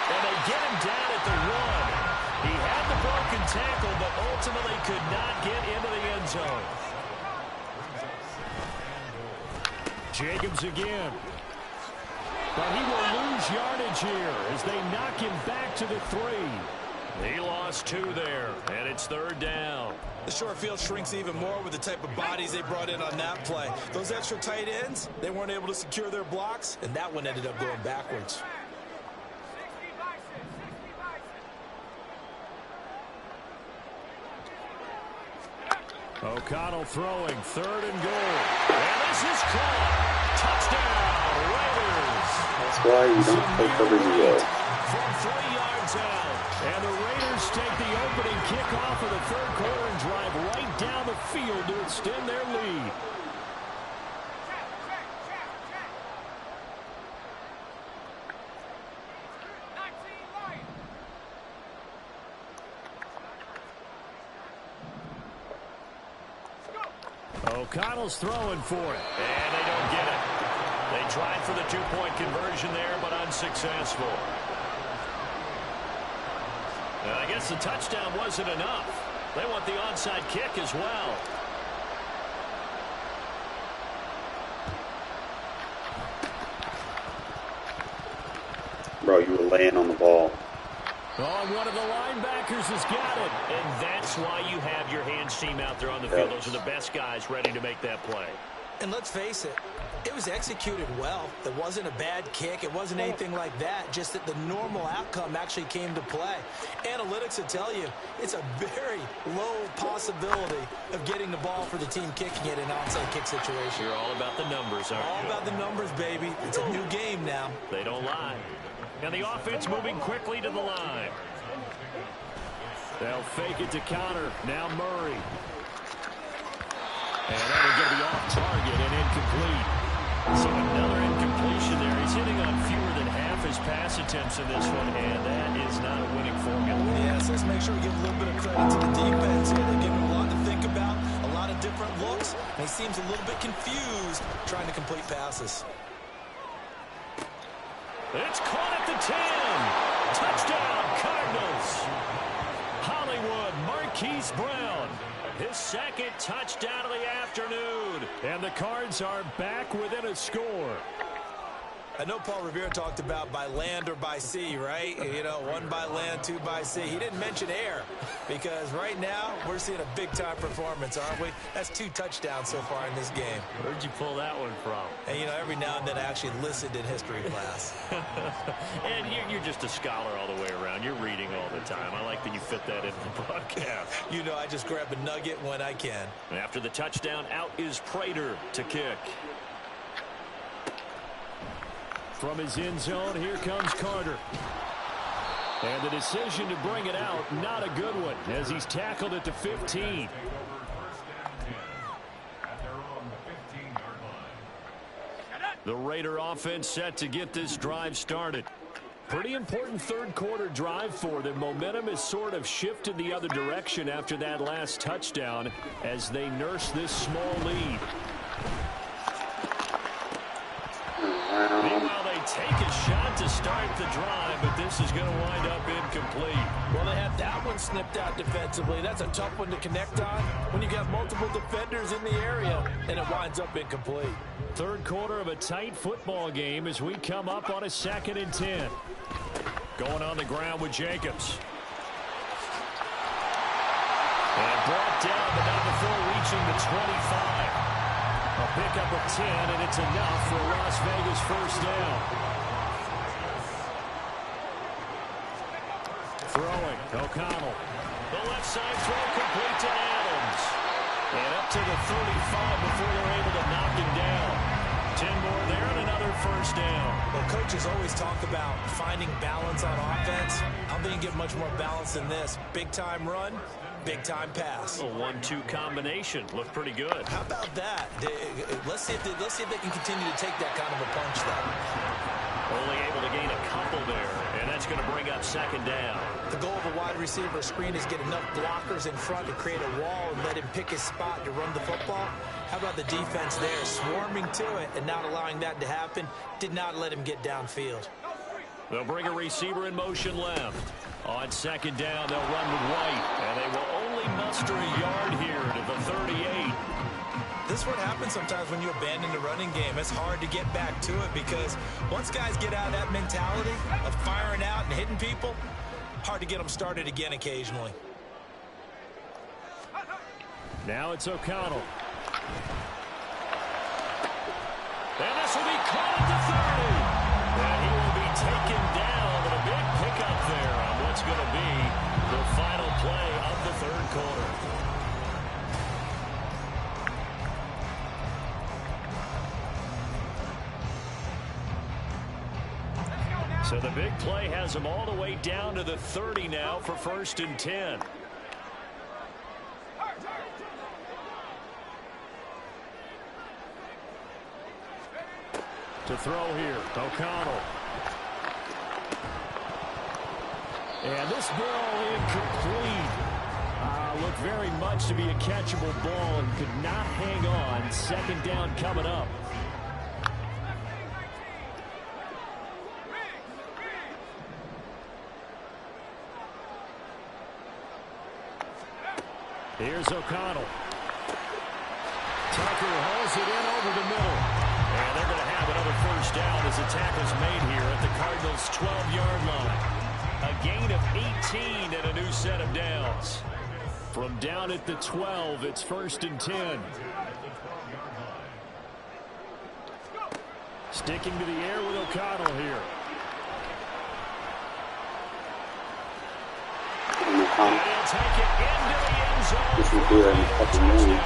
And they get him down at the 1. He had the broken tackle, but ultimately could not get into the end zone. Jacobs again. But he will lose yardage here as they knock him back to the 3. He lost 2 there, and it's 3rd down. The short field shrinks even more with the type of bodies they brought in on that play. Those extra tight ends, they weren't able to secure their blocks, and that one ended up going backwards. O'Connell throwing, 3rd and goal. And this is caught. Touchdown, Raiders. That's why you don't play cover 0. From 3 yards out. And the Raiders take the opening kickoff of the 3rd quarter and drive right down the field to extend their lead. O'Connell's throwing for it, and they don't get it. They tried for the 2-point conversion there, but unsuccessful. And I guess the touchdown wasn't enough. They want the onside kick as well. Bro, you were laying on the ball. Oh, one of the linebackers has got it. And that's why you have your hands team out there on the field. Those are the best guys ready to make that play. And let's face it, it was executed well. It wasn't a bad kick. It wasn't anything like that. Just that the normal outcome actually came to play. Analytics will tell you it's a very low possibility of getting the ball for the team kicking it in an onside kick situation. You're all about the numbers, aren't you? All about the numbers, baby. It's a new game now. They don't lie. And the offense moving quickly to the line. They'll fake it to counter. Now Murray. And that will get the off target and incomplete. So another incompletion there. He's hitting on fewer than half his pass attempts in this one, and that is not a winning formula. Yes, let's make sure we give a little bit of credit to the defense here. They give him a lot to think about, a lot of different looks, and he seems a little bit confused trying to complete passes. It's caught at the 10. Touchdown, Cardinals. Hollywood Marquise Brown. His 2nd touchdown of the afternoon. And the Cards are back within a score. I know Paul Revere talked about by land or by sea, right? You know, 1 by land, 2 by sea. He didn't mention air because right now we're seeing a big-time performance, aren't we? That's 2 touchdowns so far in this game. Where'd you pull that one from? And, you know, every now and then I actually listened in history class. And you're just a scholar all the way around. You're reading all the time. I like that you fit that in the broadcast. You know, I just grab a nugget when I can. And after the touchdown, out is Prater to kick. From his end zone, here comes Carter. And the decision to bring it out, not a good one, as he's tackled at the 15. The Raider offense set to get this drive started. Pretty important 3rd quarter drive for them. Momentum has sort of shifted the other direction after that last touchdown as they nurse this small lead. Meanwhile, they take a shot to start the drive, but this is going to wind up incomplete. Well, they had that one snipped out defensively. That's a tough one to connect on when you got multiple defenders in the area, and it winds up incomplete. 3rd quarter of a tight football game as we come up on a 2nd and 10. Going on the ground with Jacobs. And brought down, but not before reaching the 25. A pickup of 10, and it's enough for a Las Vegas 1st down. Throwing, O'Connell. The left side throw complete to Adams. And up to the 35 before they're able to knock him down. 10 more there and another first down. Well, coaches always talk about finding balance on offense. I don't think you get much more balance than this. Big-time run, big-time pass. A 1-2 combination. Looked pretty good. How about that? Let's see if they can continue to take that kind of a punch, though. Only able to gain a couple there, and that's going to bring up second down. The goal of a wide receiver screen is get enough blockers in front to create a wall and let him pick his spot to run the football. How about the defense there, swarming to it and not allowing that to happen? Did not let him get downfield. They'll bring a receiver in motion left. On second down, they'll run with White, and they will only muster a yard here to the 38. This is what happens sometimes when you abandon the running game. It's hard to get back to it because once guys get out of that mentality of firing out and hitting people, hard to get them started again occasionally. Now it's O'Connell. And this will be caught at the 30. And he will be taken down, but a big pickup there on what's going to be the final play of the third quarter. So the big play has them all the way down to the 30 now for 1st and 10. To throw here, O'Connell. And this ball incomplete. Looked very much to be a catchable ball and could not hang on. Second down coming up. Here's O'Connell. Tucker hauls it in over the middle. And they're going to have another first down as the tackle's made here at the Cardinals' 12-yard line. A gain of 18 and a new set of downs. From down at the 12, it's 1st and 10. Sticking to the air with O'Connell here. And he'll take it into the end zone. This will do that in a couple minutes.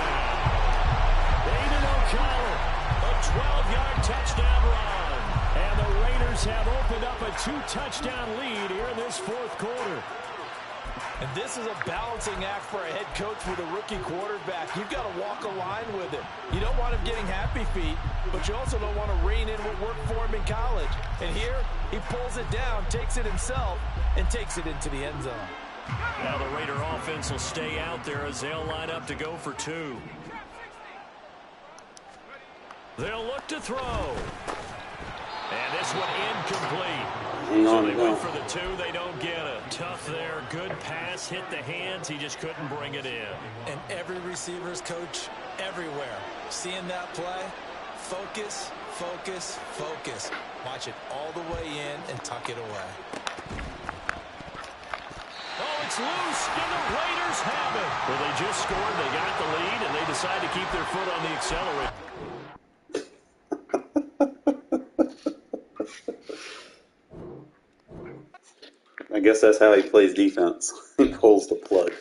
Aiden O'Connell, a 12-yard touchdown run. And the Raiders have opened up a 2-touchdown lead here in this fourth quarter. And this is a balancing act for a head coach with a rookie quarterback. You've got to walk a line with him. You don't want him getting happy feet, but you also don't want to rein in what worked for him in college. And here, he pulls it down, takes it himself, and takes it into the end zone. Now the Raider offense will stay out there as they'll line up to go for 2. They'll look to throw. And this one incomplete. So they went for the 2. They don't get it. Tough there. Good pass. Hit the hands. He just couldn't bring it in. And every receiver's coach everywhere. Seeing that play, focus, focus, focus. Watch it all the way in and tuck it away. Oh, it's loose, and the Raiders have it. Well, they just scored, they got the lead, and they decide to keep their foot on the accelerator. I guess that's how he plays defense. He pulls the plug.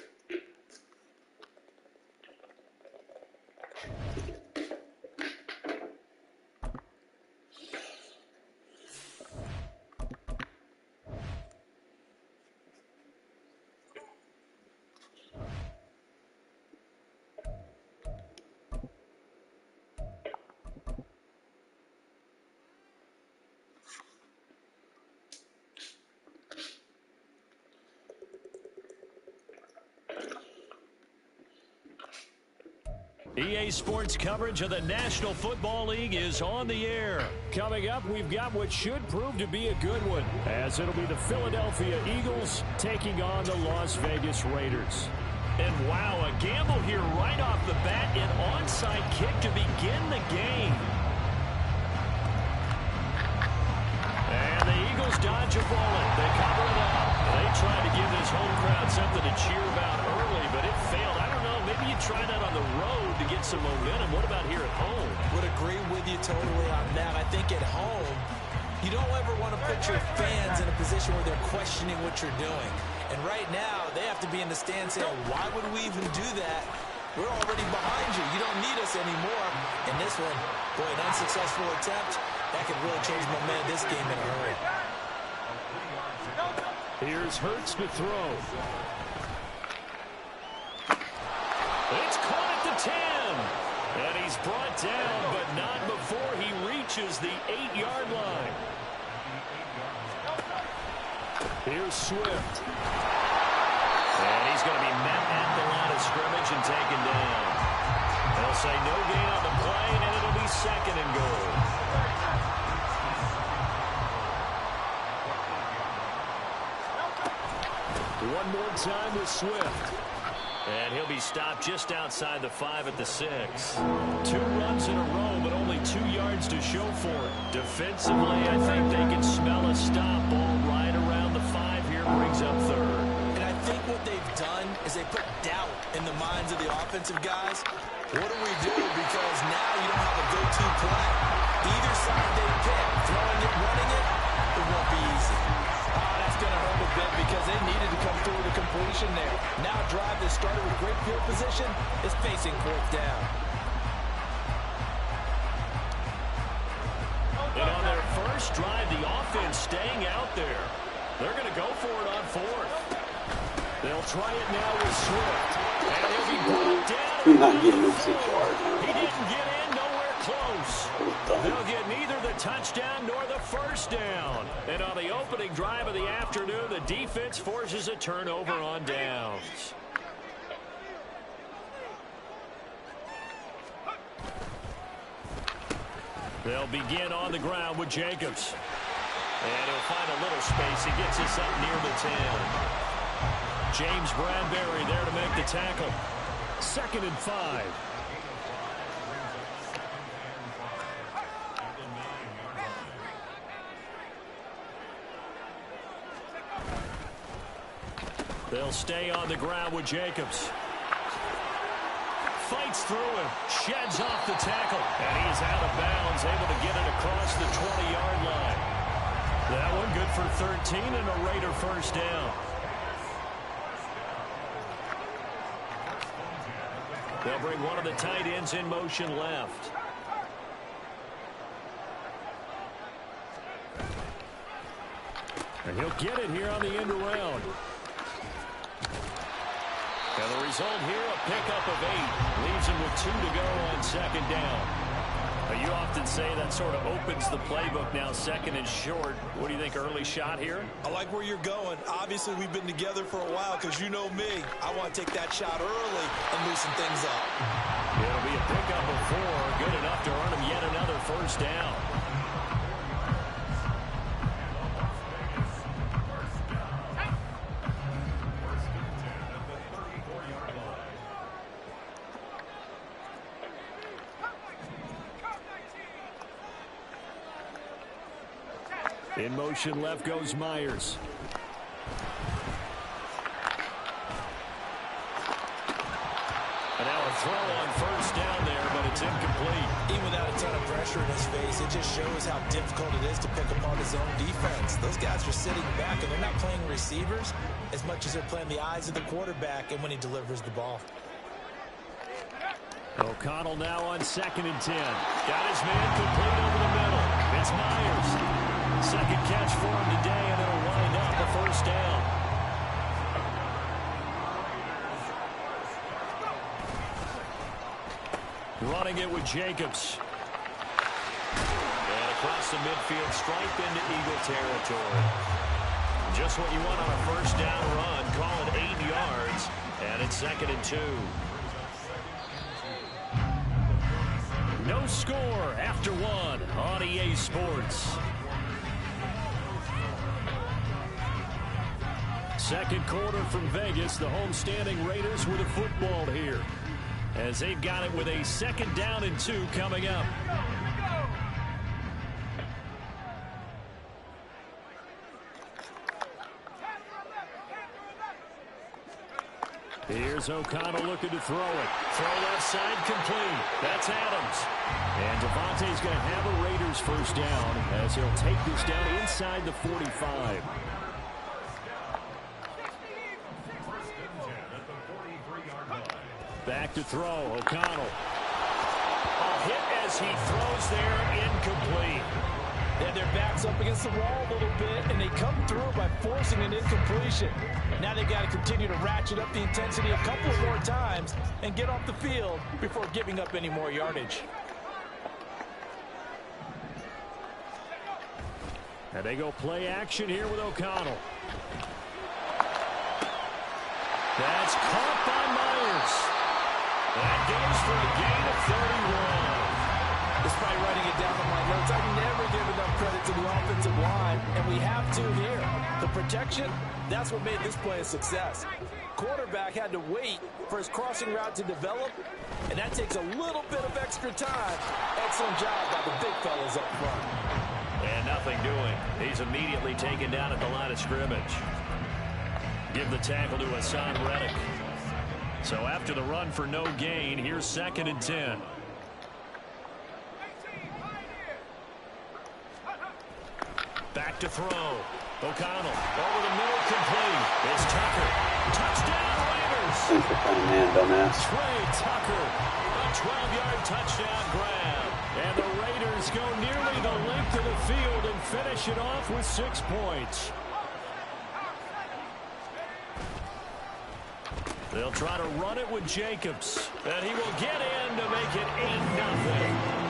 EA Sports coverage of the National Football League is on the air. Coming up, we've got what should prove to be a good one, as it'll be the Philadelphia Eagles taking on the Las Vegas Raiders. And wow, a gamble here right off the bat, an onside kick to begin the game. And the Eagles dodge a bullet. They cover it up. They tried to give this home crowd something to cheer about early, but it failed. I don't know, maybe you try that on the road to get some momentum. What about here at home? Would agree with you totally on that. I think at home, you don't ever want to put your fans in a position where they're questioning what you're doing. And right now, they have to be in the stand saying, why would we even do that? We're already behind you. You don't need us anymore. And this one, boy, an unsuccessful attempt, that could really change the momentum of this game in a hurry. Here's Hurts to throw. It's caught at the 10. And he's brought down, but not before he reaches the 8-yard line. Here's Swift. And he's going to be met at the line of scrimmage and taken down. They'll say no gain on the play, and it'll be second and goal. One more time with Swift. And he'll be stopped just outside the 5 at the 6. 2 runs in a row, but only 2 yards to show for it. Defensively, I think they can smell a stop. Ball right around the 5 here, brings up third. And I think what they've done is they put doubt in the minds of the offensive guys. What do we do? Because now you don't have a go-to play. Either side they pick, throwing it, running it, it won't be easy. That's going to hurt a bit because they needed to come through with a completion there. Now a drive that started with great field position is facing fourth down. And on their first drive, the offense staying out there. They're going to go for it on fourth. They'll try it now with Swift. And he'll be brought down. He's not getting no 6 yards. He didn't get in, nowhere close. They'll get neither the touchdown nor the first down. And on the opening drive of the afternoon, the defense forces a turnover on downs. They'll begin on the ground with Jacobs. And he'll find a little space. He gets us up near the 10. James Bradbury there to make the tackle. 2nd and 5. They'll stay on the ground with Jacobs. Fights through him, sheds off the tackle, and he's out of bounds, able to get it across the 20-yard line. That one good for 13 and a Raider first down. They'll bring one of the tight ends in motion left. And he'll get it here on the end around. And the result here, a pickup of 8. Leaves him with 2 to go on 2nd down. You often say that sort of opens the playbook now, 2nd and short. What do you think, early shot here? I like where you're going. Obviously, we've been together for a while because you know me. I want to take that shot early and loosen things up. It'll be a pickup of 4. Good enough to earn him yet another first down. In motion left goes Myers. And now a throw on first down there, but it's incomplete. Even without a ton of pressure in his face, it just shows how difficult it is to pick apart his own defense. Those guys are sitting back, and they're not playing receivers as much as they're playing the eyes of the quarterback and when he delivers the ball. O'Connell now on 2nd and 10. Got his man complete over the middle. It's Myers. Second catch for him today, and it'll wind up a first down. Running it with Jacobs. And across the midfield, stripe into Eagle territory. Just what you want on a first down run. Call it 8 yards, and it's 2nd and 2. No score after 1 on EA Sports. Second quarter from Vegas. The homestanding Raiders with a football here, as they've got it with a 2nd down and 2 coming up. Here's O'Connell looking to throw it. Throw left side complete. That's Adams. And Devontae's going to have a Raiders first down as he'll take this down inside the 45. Back to throw. O'Connell. A hit as he throws there, incomplete. And their back's up against the wall a little bit, and they come through by forcing an incompletion. Now they've got to continue to ratchet up the intensity a couple of more times and get off the field before giving up any more yardage. And they go play action here with O'Connell. That's caught by Myers. That goes for a gain of 31. Despite writing it down on my notes, I never give enough credit to the offensive line, and we have to here. The protection, that's what made this play a success. Quarterback had to wait for his crossing route to develop, and that takes a little bit of extra time. Excellent job by the big fellas up front. And nothing doing. He's immediately taken down at the line of scrimmage. Give the tackle to Hassan Reddick. So after the run for no gain, here's 2nd and 10. Back to throw. O'Connell over the middle, complete. It's Tucker. Touchdown, Raiders. Think the kind of man, dumbass. Trey Tucker, a 12-yard touchdown grab. And the Raiders go nearly the length of the field and finish it off with 6 points. They'll try to run it with Jacobs. And he will get in to make it 8-0.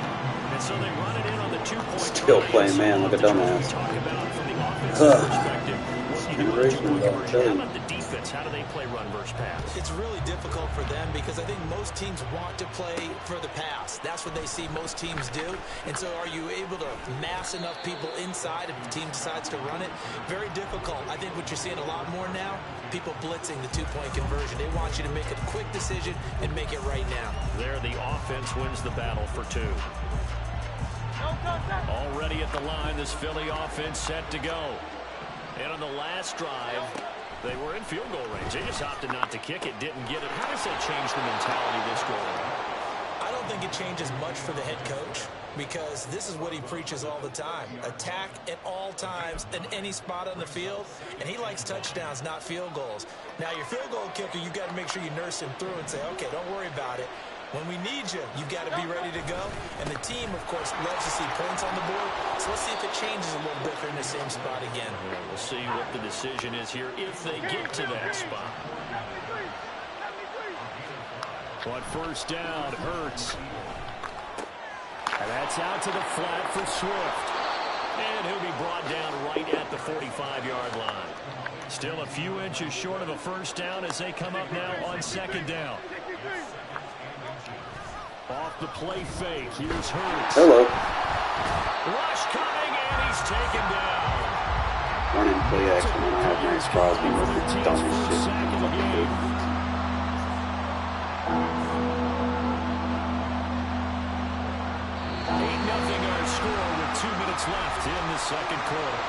And so they run it in on the 2-point. Still playing man like a dumbass. Talk about from the offensive perspective. How about the defense? How do they play run versus pass? It's really difficult for them because I think most teams want to play for the pass. That's what they see most teams do. And so are you able to mass enough people inside if the team decides to run it? Very difficult. I think what you're seeing a lot more now, people blitzing the 2-point conversion. They want you to make a quick decision and make it right now. There, the offense wins the battle for 2. Already at the line, this Philly offense set to go. And on the last drive, they were in field goal range. They just opted not to kick it, didn't get it. How does that change the mentality this goal? I don't think it changes much for the head coach because this is what he preaches all the time. Attack at all times in any spot on the field, and he likes touchdowns, not field goals. Now, your field goal kicker, you've got to make sure you nurse him through and say, okay, don't worry about it. When we need you, you got to be ready to go. And the team, of course, loves to see points on the board. So let's see if it changes a little bit if they're in the same spot again. We'll see what the decision is here if they get to that spot. But first down, Hurts. And that's out to the flat for Swift. And he'll be brought down right at the 45-yard line. Still a few inches short of a first down as they come up now on 2nd down. Off the play fake, here's Hurts. Hello. Rush coming, and he's taken down. Running play action when I have Max Crosby with the dumbest shit. Fucking dude. 8-0 our score with 2 minutes left in the 2nd quarter.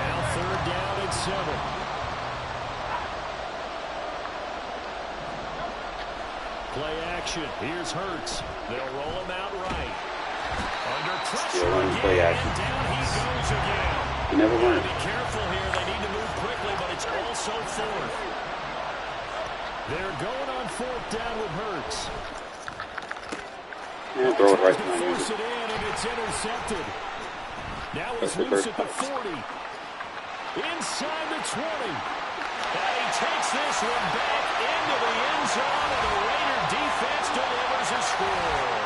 Now 3rd down and 7. Play action. Here's Hurts. They'll roll him out right. Under pressure again. Play action. Down he goes again. You never learn. Be careful here. They need to move quickly, but it's also 4th. They're going on 4th down with Hurts. Yeah, throw it right to my Force music. it in, and it's intercepted. Now he's loose at the 40. Inside the 20. And he takes this one back into the end zone, and the Raider defense delivers a score.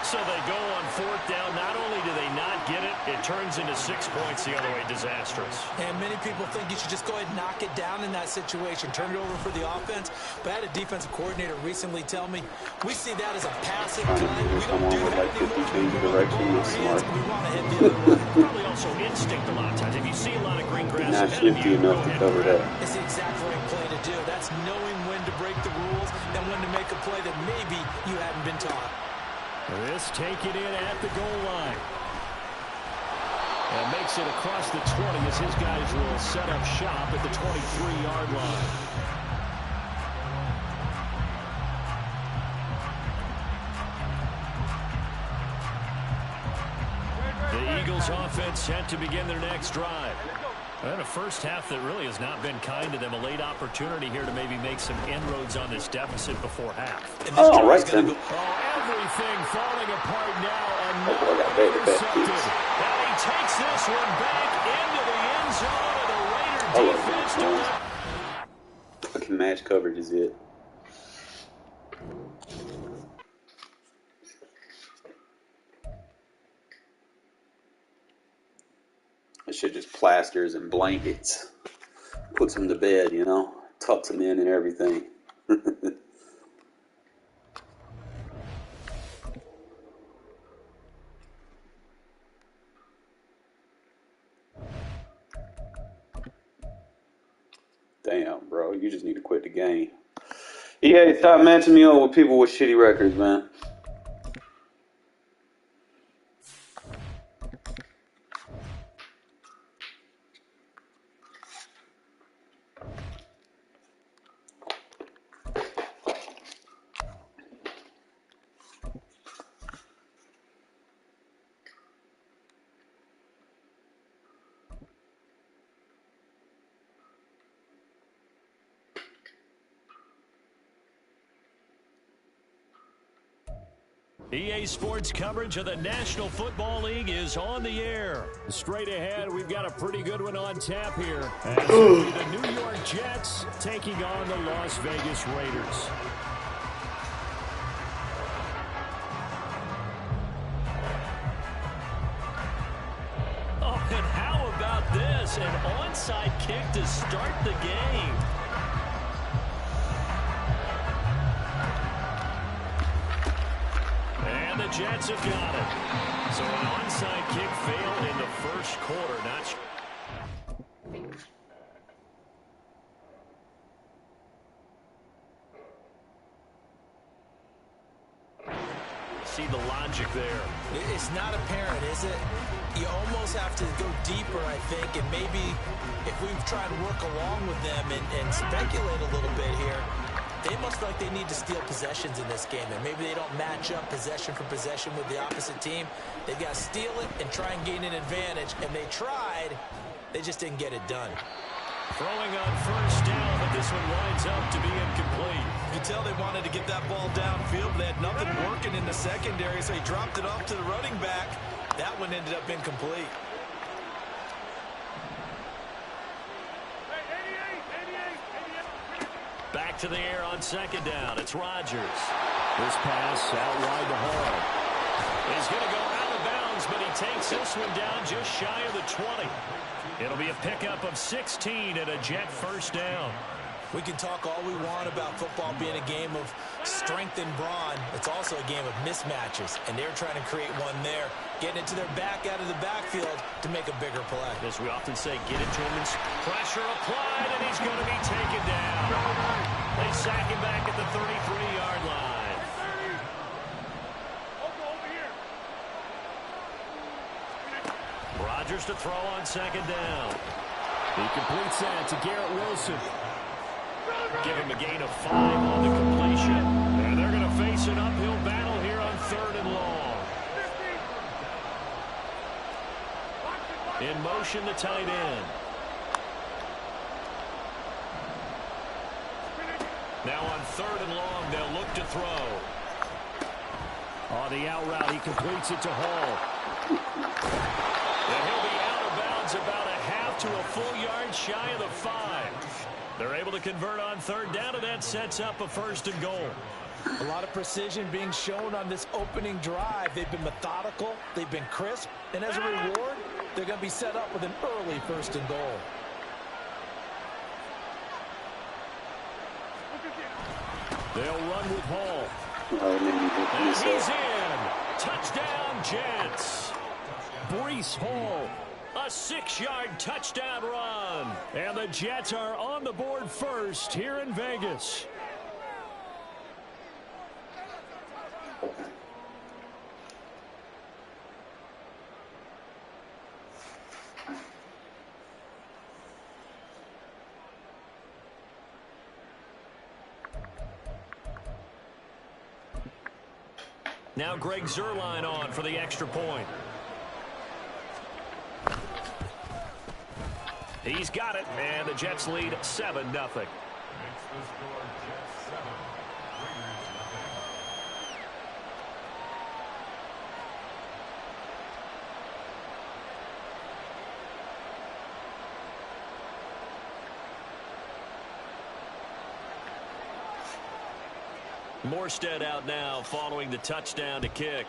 So they go on 4th down. Not only do they not get it, it turns into 6 points the other way. Disastrous. And many people think you should just go ahead and knock it down in that situation. Turn it over for the offense. But I had a defensive coordinator recently tell me, we see that as a passive play. We don't do that like 50 change of direction. That's smart. We want to head the other way. Probably also instinct a lot of times. If you see a lot of green grass Not ahead of shifty you, enough to cover that. It's the exact right play to do. That's knowing when to break the rules and when to make a play that maybe you hadn't been taught. This taken in at the goal line. And makes it across the 20 as his guys will set up shop at the 23-yard line. The Eagles offense set to begin their next drive. And a first half that really has not been kind to them. A late opportunity here to maybe make some inroads on this deficit before half. Oh, right then. Everything falling apart now. And boy, got very intercepted. And he takes this one back into the end zone. And the Raider defense doing it. Fucking match coverage is it. This shit just plasters and blankets. Puts them to bed, you know. Tucks them in and everything. Damn, bro. You just need to quit the game. EA, stop matching me up with people with shitty records, man. EA Sports coverage of the National Football League is on the air. Straight ahead, we've got a pretty good one on tap here. As it'll be the New York Jets taking on the Las Vegas Raiders. Oh, and how about this? An onside kick to start the game. And the Jets have got it. So an onside kick failed in the first quarter. Not see the logic there. It's not apparent, is it? You almost have to go deeper, I think, and maybe if we try to work along with them and speculate a little bit here, they must feel like they need to steal possessions in this game, and maybe they don't match up possession for possession with the opposite team. They've got to steal it and try and gain an advantage, and they tried. They just didn't get it done. Throwing on first down, but this one winds up to be incomplete. You can tell they wanted to get that ball downfield, but they had nothing working in the secondary, so he dropped it off to the running back. That one ended up incomplete. Back to the air on second down. It's Rodgers. This pass out wide to Hall. He's going to go out of bounds, but he takes this one down just shy of the 20. It'll be a pickup of 16 and a Jet first down. We can talk all we want about football being a game of strength and brawn. It's also a game of mismatches, and they're trying to create one there, getting it to their back out of the backfield to make a bigger play. As we often say, get it to him. Pressure applied, and he's going to be taken down. They sack him back at the 33-yard line. Rodgers to throw on second down. He completes that to Garrett Wilson. Give him a gain of 5 on the completion. And they're going to face an uphill battle here on third and long. In motion, the tight end. Now on third and long, they'll look to throw. On the out route, he completes it to Hall. And he'll be out of bounds about a half to a full yard shy of the 5. They're able to convert on third down, and that sets up a first and goal. A lot of precision being shown on this opening drive. They've been methodical, they've been crisp, and as a reward, they're going to be set up with an early first and goal. They'll run with Hall. And he's in. Touchdown, Jets. Breece Hall. A 6-yard touchdown run. And the Jets are on the board first here in Vegas. Now Greg Zuerlein on for the extra point. He's got it, and the Jets lead 7-0. Morstead out now following the touchdown to kick.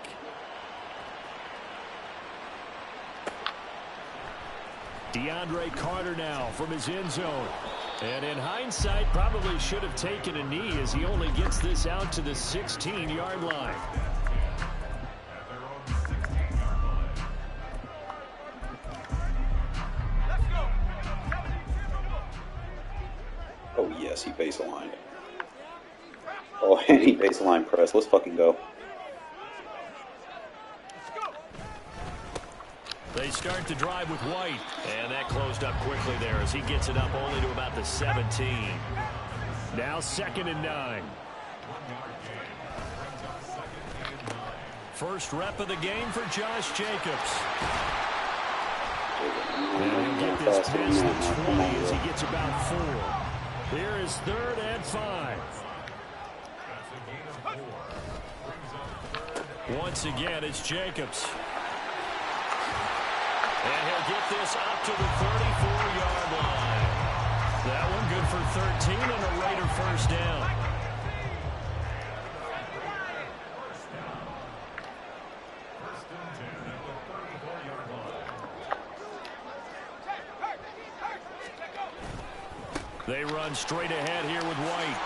DeAndre Carter now from his end zone. And in hindsight, probably should have taken a knee as he only gets this out to the 16-yard line. Oh, yes, he baselined. Oh, and he baseline press. Let's fucking go. They start the drive with White, and that closed up quickly there as he gets it up only to about the 17. Now 2nd and 9. First rep of the game for Josh Jacobs. And he'll get this past the 20 as he gets about 4. Here is 3rd and 5. Once again, it's Jacobs. And he'll get this up to the 34-yard line. That one good for 13 and a Raider first down. They run straight ahead here with White.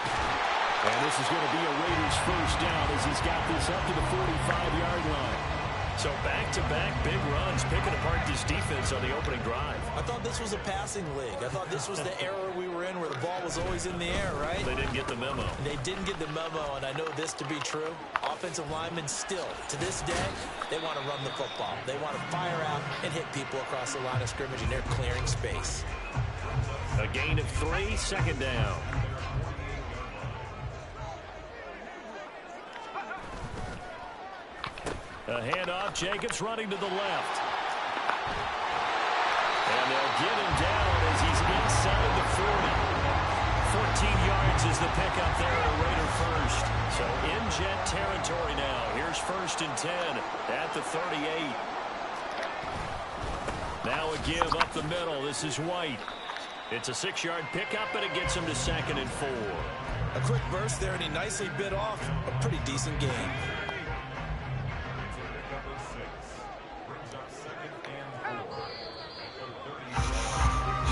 And this is going to be a Raiders first down as he's got this up to the 45-yard line. So back-to-back big runs, picking apart this defense on the opening drive. I thought this was a passing league. I thought this was the era we were in where the ball was always in the air, right? They didn't get the memo. They didn't get the memo, and I know this to be true. Offensive linemen still, to this day, they want to run the football. They want to fire out and hit people across the line of scrimmage, and they're clearing space. A gain of 3, 2nd down. A handoff, Jacobs running to the left. And they'll get him down as he's inside the 40. 14 yards is the pickup there at a Raider first. So in Jet territory now. Here's 1st and 10 at the 38. Now a give up the middle. This is White. It's a 6-yard pickup, and it gets him to 2nd and 4. A quick burst there, and he nicely bit off a pretty decent game.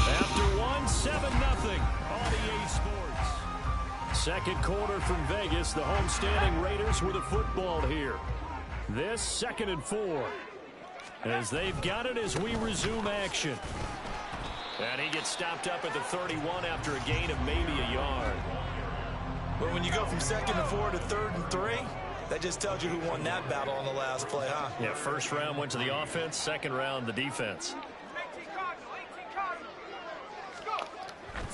After 7-0 on EA Sports. Second quarter from Vegas. The homestanding Raiders with a football here. This 2nd and 4. As they've got it as we resume action. And he gets stopped up at the 31 after a gain of maybe a yard. But when you go from 2nd and 4 to 3rd and 3, that just tells you who won that battle on the last play, huh? Yeah, first round went to the offense, 2nd round the defense.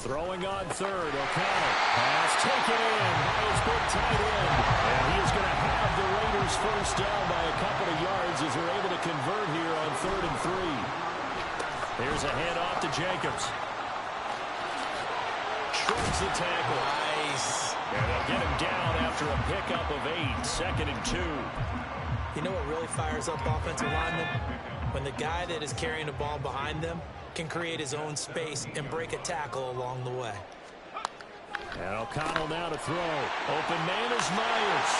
Throwing on 3rd, O'Connell. Pass taken in by his big tight end. And he is going to have the Raiders first down by a couple of yards as they're able to convert here on 3rd and 3. Here's a handoff to Jacobs. Shrugs the tackle. Nice. And they'll get him down after a pickup of 8, 2nd and 2. You know what really fires up offensive linemen? When the guy that is carrying the ball behind them can create his own space and break a tackle along the way. And O'Connell now to throw. Open man is Myers.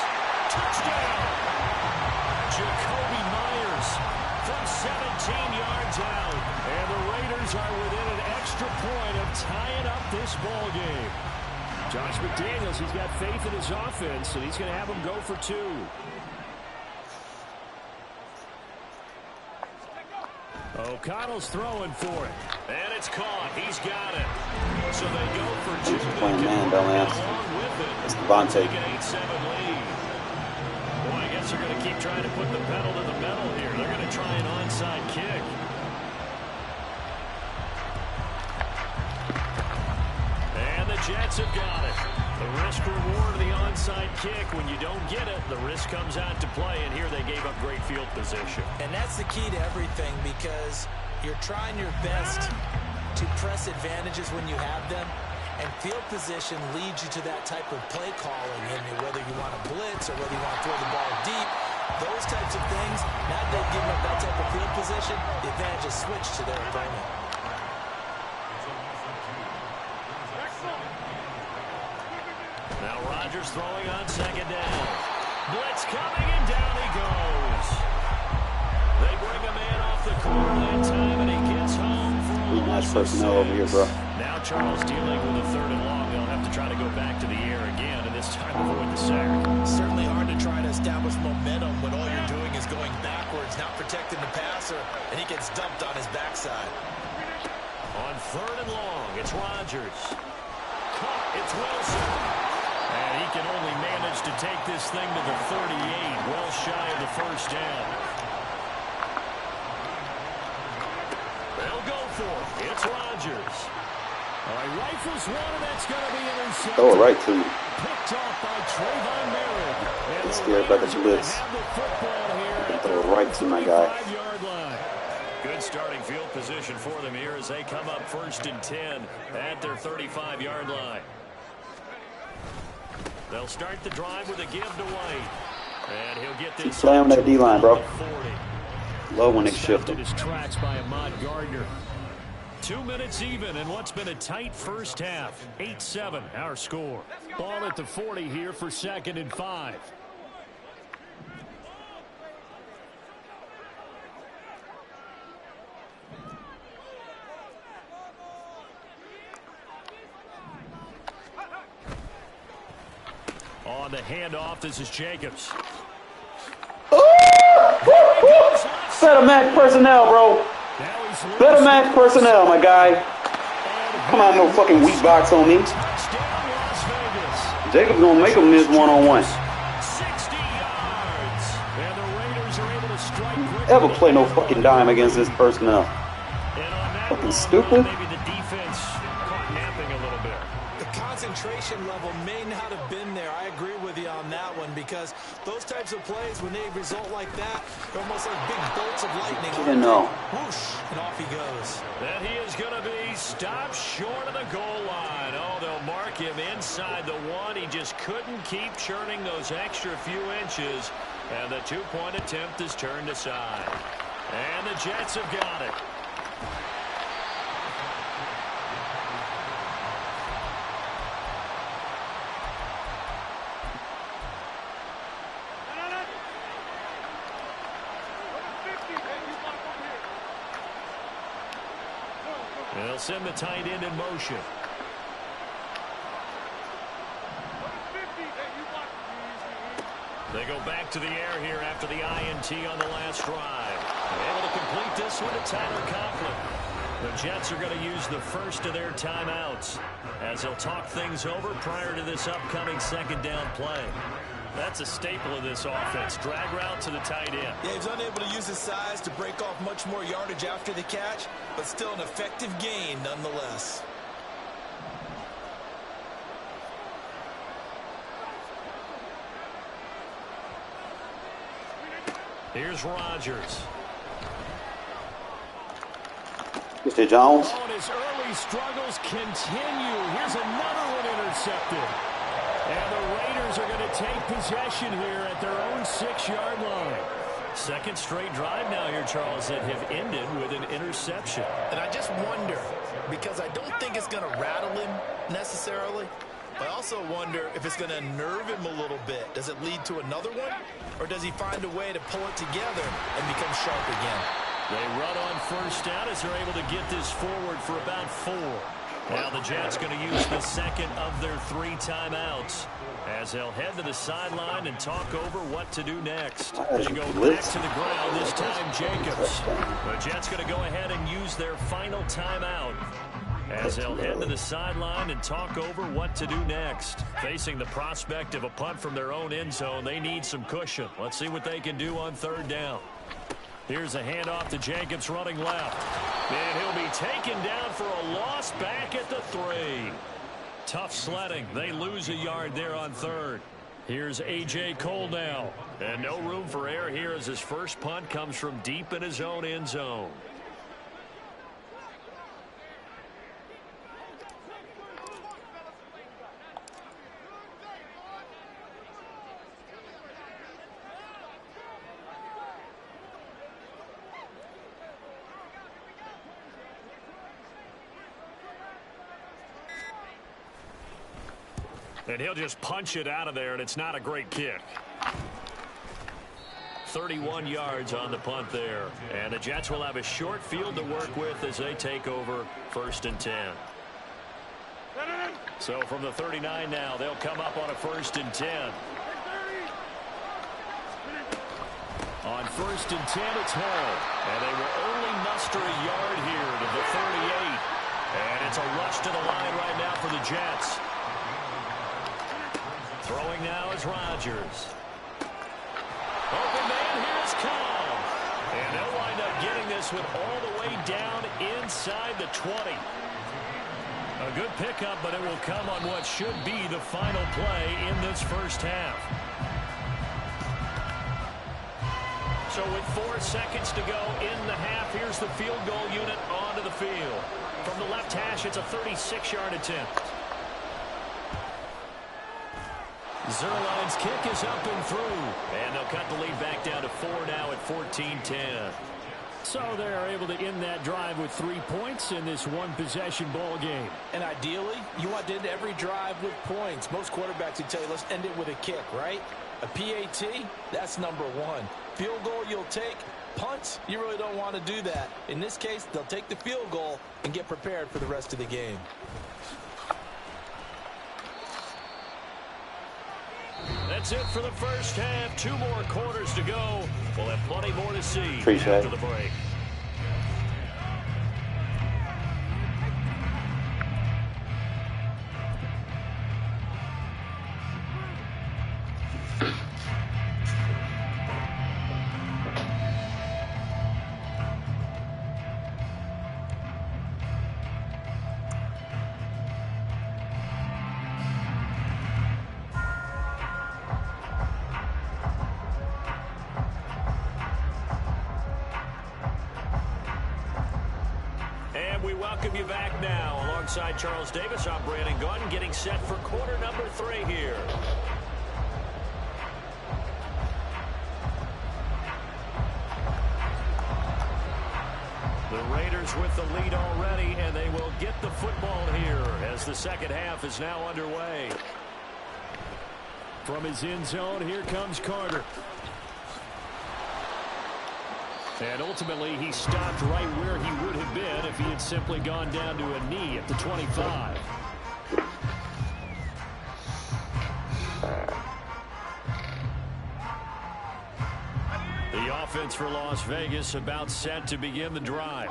Touchdown! Jacoby Myers from 17 yards out. And the Raiders are within an extra point of tying up this ball game. Josh McDaniels, he's got faith in his offense, and he's going to have them go for 2. O'Connell's throwing for it. And it's caught. He's got it. So they go for 2. Playing man, dumbass. It's Devontae. An 8-7 lead. Boy, I guess they're going to keep trying to put the pedal to the metal here. They're going to try an onside kick. And the Jets have got it. The risk-reward of the onside kick. When you don't get it, the risk comes out to play, and here they gave up great field position. And that's the key to everything, because you're trying your best to press advantages when you have them. And field position leads you to that type of play calling, and whether you want to blitz or whether you want to throw the ball deep, those types of things, now that they've given up that type of field position, the advantage is switched to their opponent. Now Rodgers throwing on second down. Blitz coming, and down he goes. They bring a man off the corner that time, and he gets home for a nice loss of personnel over here, bro. Now Charles dealing with a 3rd and long. They'll have to try to go back to the air again, and this time avoid the sack. Certainly hard to try to establish momentum when all you're doing is going backwards, not protecting the passer, and he gets dumped on his backside. On 3rd and long, it's Rodgers. Caught, it's Wilson. And he can only manage to take this thing to the 38, well shy of the first down. They'll go for it. It's Rodgers. All right, rifles one, and that's going to be intercepted. Throw it right to you. Picked off by Trayvon Merritt. I'm scared by the blitz. Throw it right to my guy. Good starting field position for them here as they come up 1st and 10 at their 35-yard line. They'll start the drive with a give to White. And he'll get this. Play on that D-line, bro. Love when they shift him. His tracks by Ahmad Gardner. 2 minutes even in what's been a tight first half. 8-7 our score. Ball at the 40 here for 2nd and 5. On the handoff, this is Jacobs. Better match personnel, bro. Better match personnel, my guy. Come on, no fucking weak box on me. Jacobs gonna make him miss one-on-one. 60 yards. And the Raiders are able to strike quickly. Ever play no fucking dime against this personnel? Fucking stupid. Maybe the defense caught napping a little bit. The concentration level may not have been there. I agree with you on that one, because those types of plays, when they result like that, they're almost like big bolts of lightning. You know. Whoosh, and off he goes. That he is going to be stopped short of the goal line. Oh, they'll mark him inside the 1. He just couldn't keep churning those extra few inches, and the 2-point attempt is turned aside. And the Jets have got it. They'll send the tight end in motion. They go back to the air here after the INT on the last drive. They're able to complete this one to Tyler Conklin. The Jets are going to use the first of their timeouts as they'll talk things over prior to this upcoming 2nd down play. That's a staple of this offense. Drag route to the tight end. Yeah, he's unable to use his size to break off much more yardage after the catch, but still an effective gain nonetheless. Here's Rodgers. Mr. Jones. Oh, and his early struggles continue. Here's another one intercepted. And the Raiders are going to take possession here at their own 6-yard line. 2nd straight drive now here, Charles, that have ended with an interception. And I just wonder, because I don't think it's going to rattle him necessarily, I also wonder if it's going to nerve him a little bit. Does it lead to another one? Or does he find a way to pull it together and become sharp again? They run on 1st down as they're able to get this forward for about 4. Now the Jets going to use the 2nd of their 3 timeouts as they'll head to the sideline and talk over what to do next. They go back to the ground, this time Jacobs. The Jets going to go ahead and use their final timeout as they'll head to the sideline and talk over what to do next. Facing the prospect of a punt from their own end zone, they need some cushion. Let's see what they can do on 3rd down. Here's a handoff to Jacobs running left. And he'll be taken down for a loss back at the 3. Tough sledding. They lose a yard there on 3rd. Here's A.J. Cole now. And no room for error here as his first punt comes from deep in his own end zone. And he'll just punch it out of there, and it's not a great kick. 31 yards on the punt there. And the Jets will have a short field to work with as they take over 1st and 10. So from the 39 now, they'll come up on a 1st and 10. On 1st and 10, it's Hall. And they will only muster a yard here to the 38. And it's a rush to the line right now for the Jets. Throwing now is Rodgers. Open man, here's Cobb. And they'll wind up getting this one all the way down inside the 20. A good pickup, but it will come on what should be the final play in this first half. So with 4 seconds to go in the half, here's the field goal unit onto the field. From the left hash, it's a 36-yard attempt. Zerline's kick is up and through. And they'll cut the lead back down to 4 now at 14-10. So they're able to end that drive with 3 points in this one-possession ball game. And ideally, you want to end every drive with points. Most quarterbacks would tell you, let's end it with a kick, right? A PAT, that's number 1. Field goal you'll take. Punts, you really don't want to do that. In this case, they'll take the field goal and get prepared for the rest of the game. That's it for the first half. 2 more quarters to go. We'll have plenty more to see Appreciate after the break. We welcome you back now. Alongside Charles Davis, I'm Brandon Gordon, getting set for quarter number 3 here. The Raiders with the lead already, and they will get the football here as the second half is now underway. From his end zone, here comes Carter. And ultimately, he stopped right where he would have been if he had simply gone down to a knee at the 25. The offense for Las Vegas about set to begin the drive.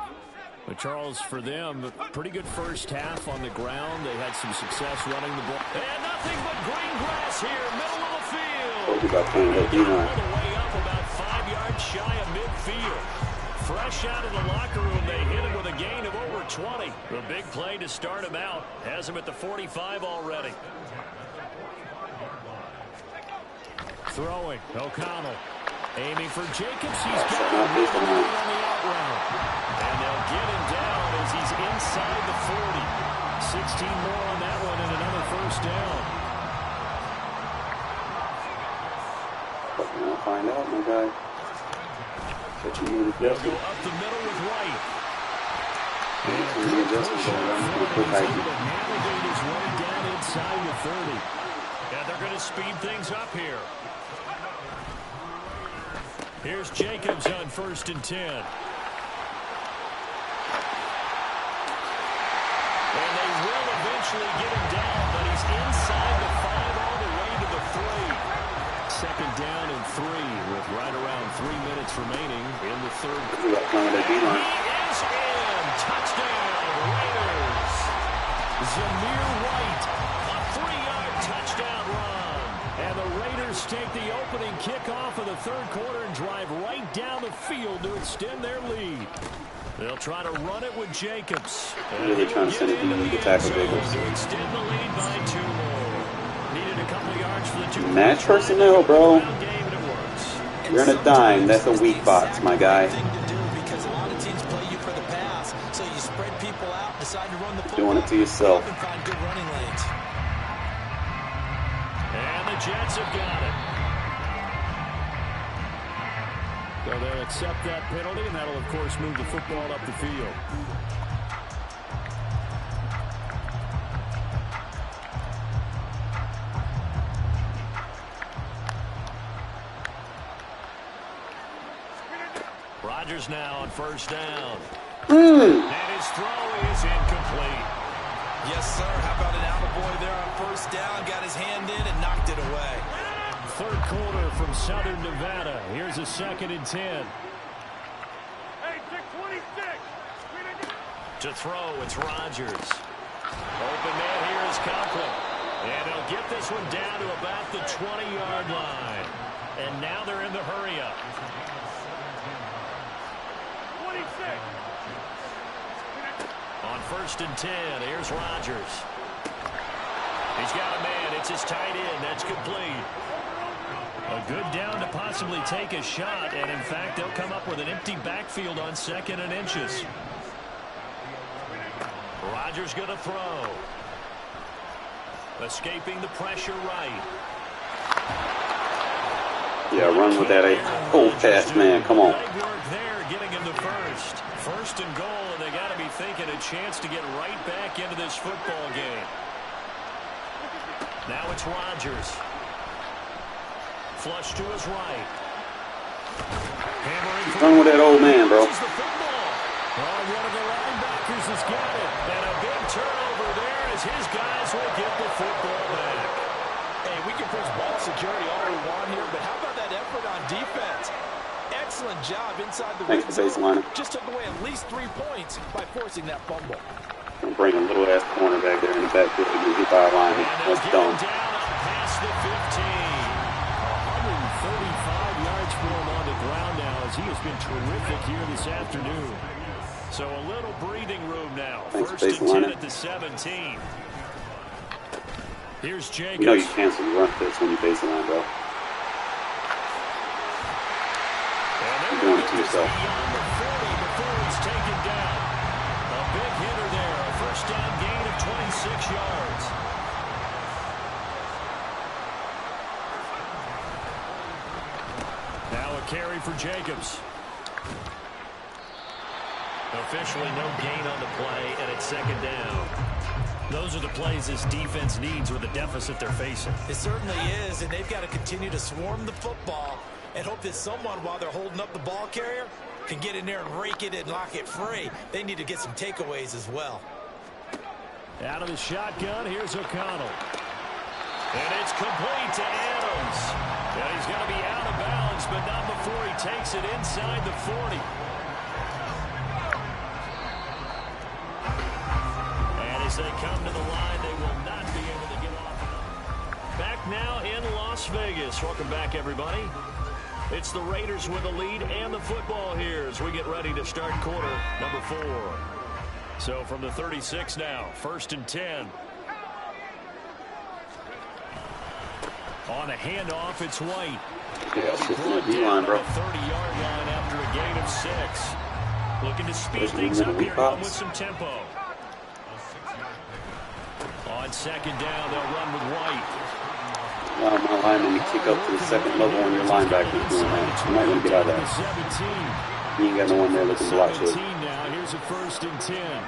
But Charles, for them, a pretty good first half on the ground. They had some success running the ball. And nothing but green grass here, middle of the field. All the way up about 5 yards shy of midfield. Fresh out of the locker room, they hit him with a gain of over 20. The big play to start him out has him at the 45 already. Throwing, O'Connell. Aiming for Jacobs. He's got him on the out route. And they'll get him down as he's inside the 40. 16 more on that one and another first down. I'll find out, my guy. They'll go up the middle with White. And push navigate his way down inside the 30. And they're going to speed things up here. Here's Jacobs on 1st and 10. And they will eventually get him down, but he's inside the 5 all the way to the 3. Second down and 3 with right around 3 minutes remaining in the third. He is in. Touchdown, Raiders. Zamir White, a 3-yard touchdown run. And the Raiders take the opening kickoff of the third quarter and drive right down the field to extend their lead. They'll try to run it with Jacobs. They're trying to send it into the tackle Jacobs. To extend the lead by 2 more. Needed a couple yards for the 2. Match personnel, bro. You're in a dime. That's a weak box, my guy. Because a lot of teams play you for the pass, so you spread people out, decide to run the football. Doing it to yourself. And find good running lanes. And the Jets have got it. So they'll accept that penalty, and that'll, of course, move the football up the field. Rodgers now on first down. And his throw is incomplete. Yes, sir. How about an attaboy there on first down? Got his hand in and knocked it away. Third quarter from Southern Nevada. Here's a 2nd and 10. Hey, 626. To throw, it's Rodgers. Open man here is Conklin. And he'll get this one down to about the 20-yard line. And now they're in the hurry-up. 26. On 1st and 10, here's Rodgers. He's got a man. It's his tight end. That's complete. A good down to possibly take a shot. And, in fact, they'll come up with an empty backfield on 2nd and inches. Rodgers going to throw. Escaping the pressure right. Yeah, run with that old pass, man. Come on. Legwork there, getting him the first. First and goal, and they got to be thinking a chance to get right back into this football game. Now it's Rodgers. Flush to his right. Run with that old man, bro. One of the linebackers has got it. And a big turnover there as his guys will get the football back. Hey, we can push ball security all we want here, but how about that effort on defense? Excellent job inside the red zone. Just took away at least 3 points by forcing that fumble. Gonna bring a little ass corner back there in the backfield to get hit by a lineman. That's dumb. Down past the 15. 135 yards for him on the ground now as he has been terrific here this afternoon. So a little breathing room now. First and 10 at the 17. Here's Jacobs. You know you cancel the run this when you base the line, bro. You're doing it to yourself. Beyond the 40 before he's taken down. A big hitter there. A first down gain of 26 yards. Now a carry for Jacobs. Officially no gain on the play, and it's 2nd down. Those are the plays this defense needs with the deficit they're facing. It certainly is, and they've got to continue to swarm the football and hope that someone, while they're holding up the ball carrier, can get in there and rake it and lock it free. They need to get some takeaways as well. Out of the shotgun, here's O'Connell. And it's complete to Adams. And he's going to be out of bounds, but not before he takes it inside the 40. As they come to the line, they will not be able to get off. Back now in Las Vegas. Welcome back, everybody. It's the Raiders with the lead and the football here as we get ready to start quarter number 4. So from the 36 now, 1st and 10. On a handoff, it's White. Yeah, it's just in the line, bro. 30-yard line after a gain of 6. Looking to speed things up here with some tempo. On 2nd down, they'll run with White. Wow, my lineman, you kick up to the 2nd level on your linebacker doing that. You're not going to get out of that. You ain't got no one there looking to watch it. Now, here's a 1st and 10.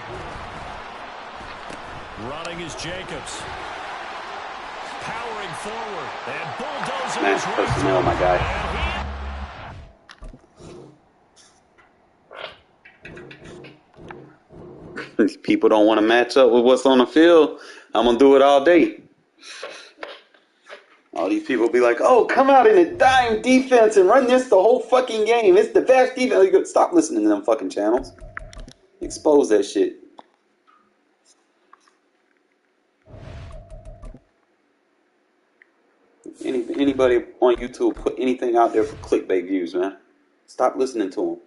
Running is Jacobs. Powering forward. And bulldozing Max personnel, my guy. These people don't want to match up with what's on the field. I'm going to do it all day. All these people be like, oh, come out in a dime defense and run this the whole fucking game. It's the best defense. Stop listening to them fucking channels. Expose that shit. Anybody on YouTube put anything out there for clickbait views, man. Stop listening to them.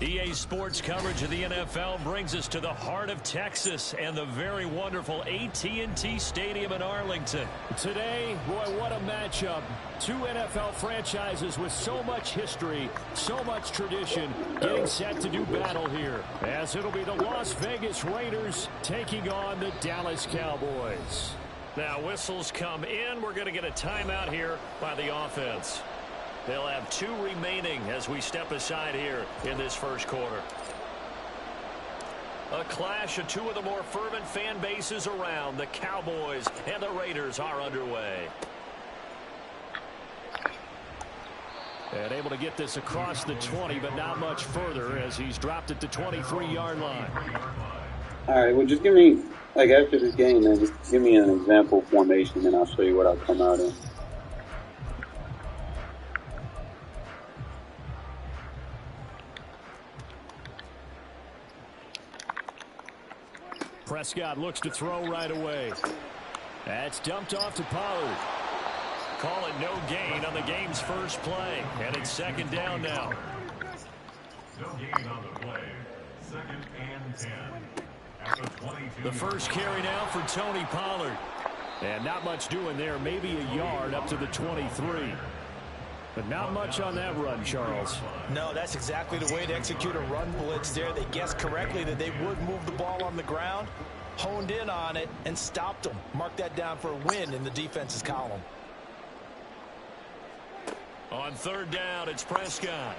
EA Sports coverage of the NFL brings us to the heart of Texas and the very wonderful AT&T Stadium in Arlington. Today, boy, what a matchup. 2 NFL franchises with so much history, so much tradition, getting set to do battle here. As it'll be the Las Vegas Raiders taking on the Dallas Cowboys. Now whistles come in. We're going to get a timeout here by the offense. They'll have 2 remaining as we step aside here in this first quarter. A clash of 2 of the more fervent fan bases around. The Cowboys and the Raiders are underway. And able to get this across the 20, but not much further as he's dropped at the 23-yard line. All right, well, just give me, like, after this game, man, just give me an example formation, and I'll show you what I'll come out in. Prescott looks to throw right away. That's dumped off to Pollard. Call it no gain on the game's first play. And it's second down now. No gain on the play. 2nd and 10. At the 22. The first carry now for Tony Pollard. And not much doing there. Maybe a yard up to the 23. But not much on that run, Charles. No, that's exactly the way to execute a run blitz there. They guessed correctly that they would move the ball on the ground, honed in on it, and stopped them. Mark that down for a win in the defense's column. On 3rd down, it's Prescott.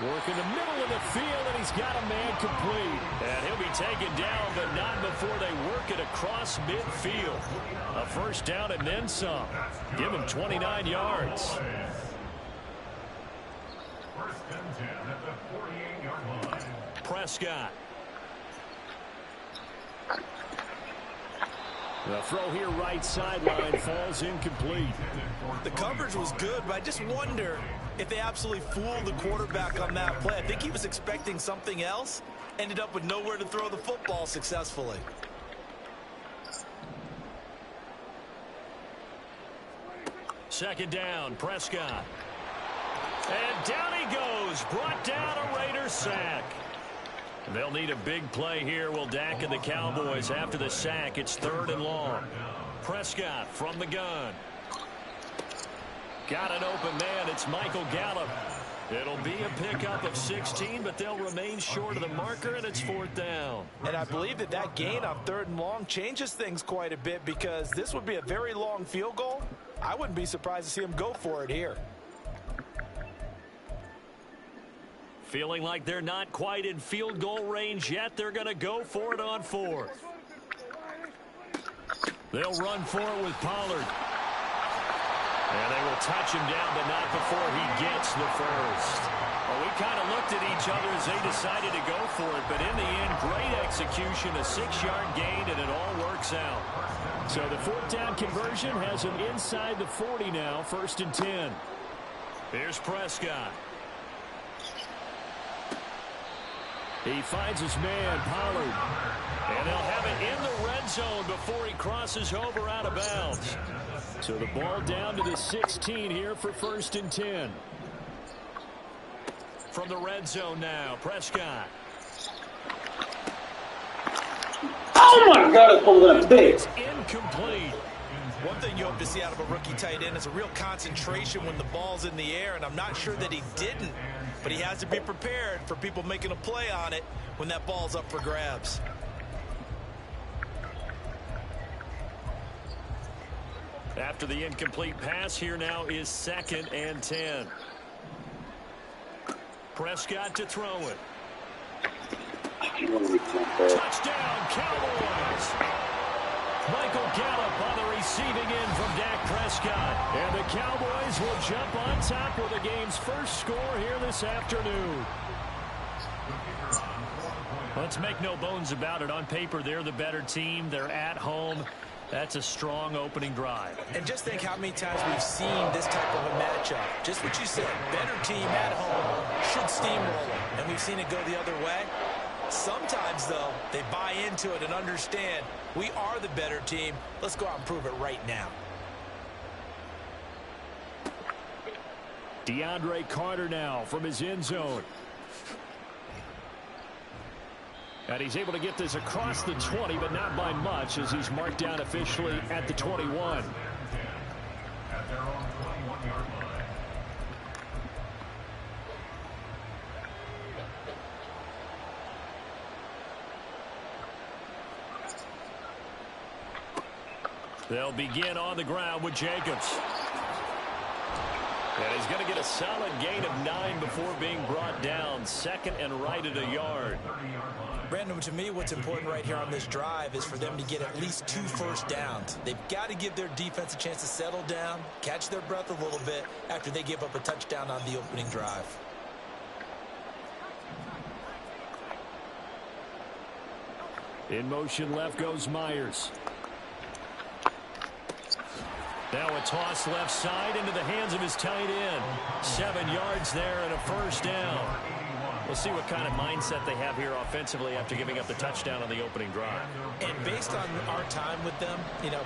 Working the middle of the field, and he's got a man complete. And he'll be taken down, but not before they work it across midfield. A first down and then some. Give him 29 yards. 1st and 10 at the 48-yard line. Prescott. The throw here right sideline falls incomplete. The coverage was good, but I just wonder if they absolutely fooled the quarterback on that play. I think he was expecting something else. Ended up with nowhere to throw the football successfully. Second down, Prescott. And down he goes. Brought down a Raider sack. They'll need a big play here. Will Dak and the Cowboys after the sack. It's 3rd and long. Prescott from the gun. Got an open man. It's Michael Gallup. It'll be a pickup of 16, but they'll remain short of the marker, and it's 4th down. And I believe that gain on 3rd and long changes things quite a bit because this would be a very long field goal. I wouldn't be surprised to see him go for it here. Feeling like they're not quite in field goal range yet. They're going to go for it on 4th. They'll run for it with Pollard. And they will touch him down, but not before he gets the first. Well, we kind of looked at each other as they decided to go for it, but in the end, great execution, a 6-yard gain, and it all works out. So the 4th down conversion has him inside the 40 now, 1st and 10. Here's Prescott. He finds his man, Pollard. And they'll have it in the red zone before he crosses over out of bounds. So the ball down to the 16 here for 1st and 10. From the red zone now, Prescott. Oh, my God, it's over that big. It's incomplete. One thing you hope to see out of a rookie tight end is a real concentration when the ball's in the air, and I'm not sure that he didn't. But he has to be prepared for people making a play on it when that ball's up for grabs. After the incomplete pass, here now is 2nd and 10. Prescott to throw it. Touchdown, Cowboys! Michael Gallup on the receiving end from Dak Prescott. And the Cowboys will jump on top with the game's first score here this afternoon. Let's make no bones about it. On paper, they're the better team. They're at home. That's a strong opening drive. And just think how many times we've seen this type of a matchup. Just what you said, better team at home should steamroll them. And we've seen it go the other way. Sometimes, though, they buy into it and understand we are the better team. Let's go out and prove it right now. DeAndre Carter now from his end zone. And he's able to get this across the 20, but not by much as he's marked down officially at the 21. At their own 21-yard line. They'll begin on the ground with Jacobs. And he's going to get a solid gain of 9 before being brought down. Second and right at a yard. Brandon, to me, what's important right here on this drive is for them to get at least 2 first downs. They've got to give their defense a chance to settle down, catch their breath a little bit after they give up a touchdown on the opening drive. In motion left goes Myers. Now a toss left side into the hands of his tight end. 7 yards there and a first down. We'll see what kind of mindset they have here offensively after giving up the touchdown on the opening drive. And based on our time with them,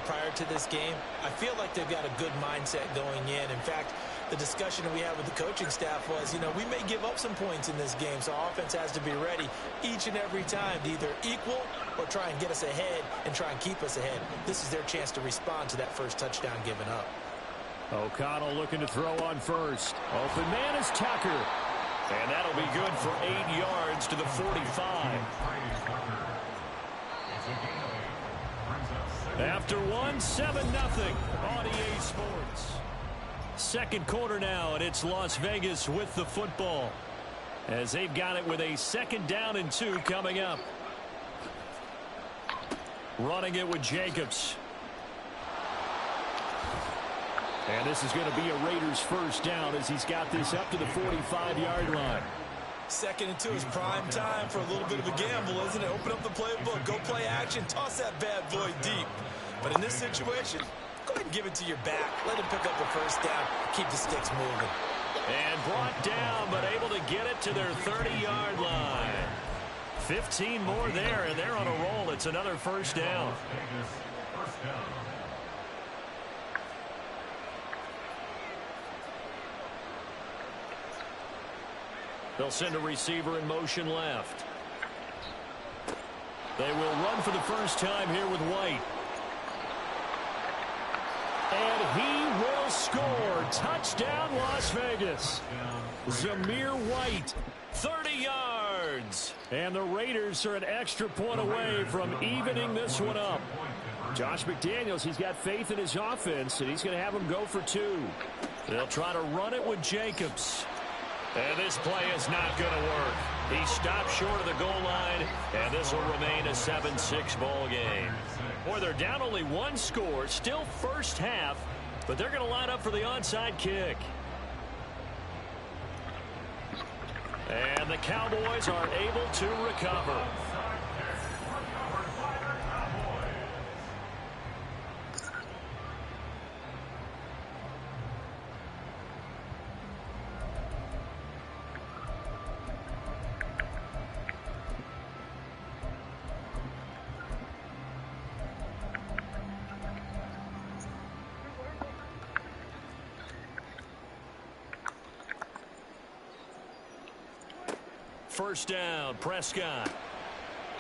prior to this game, I feel like they've got a good mindset going in. In fact, the discussion that we had with the coaching staff was, we may give up some points in this game, so our offense has to be ready each and every time to either equal or try and get us ahead and try and keep us ahead. This is their chance to respond to that first touchdown given up. O'Connell looking to throw on first. Open man is Tucker. And that'll be good for 8 yards to the 45. After 1, 7-0 on EA Sports. Second quarter now, and it's Las Vegas with the football, as they've got it with a 2nd down and 2 coming up. Running it with Jacobs. And this is going to be a Raiders first down as he's got this up to the 45-yard line. 2nd and 2 is prime time for a little bit of a gamble, isn't it? Open up the playbook, go play action, toss that bad boy deep. But in this situation, go ahead and give it to your back. Let him pick up the first down, keep the sticks moving. And brought down, but able to get it to their 30-yard line. 15 more there, and they're on a roll. It's another first down. They'll send a receiver in motion left. They will run for the first time here with White. And he will score. Touchdown, Las Vegas. Zamir White, 30 yards. And the Raiders are an extra point away from evening this one up. Josh McDaniels, he's got faith in his offense, and he's going to have them go for 2. They'll try to run it with Jacobs. And this play is not going to work. He stopped short of the goal line, and this will remain a 7-6 ball game. Boy, they're down only 1 score, still first half, but they're going to line up for the onside kick. And the Cowboys are able to recover. First down, Prescott.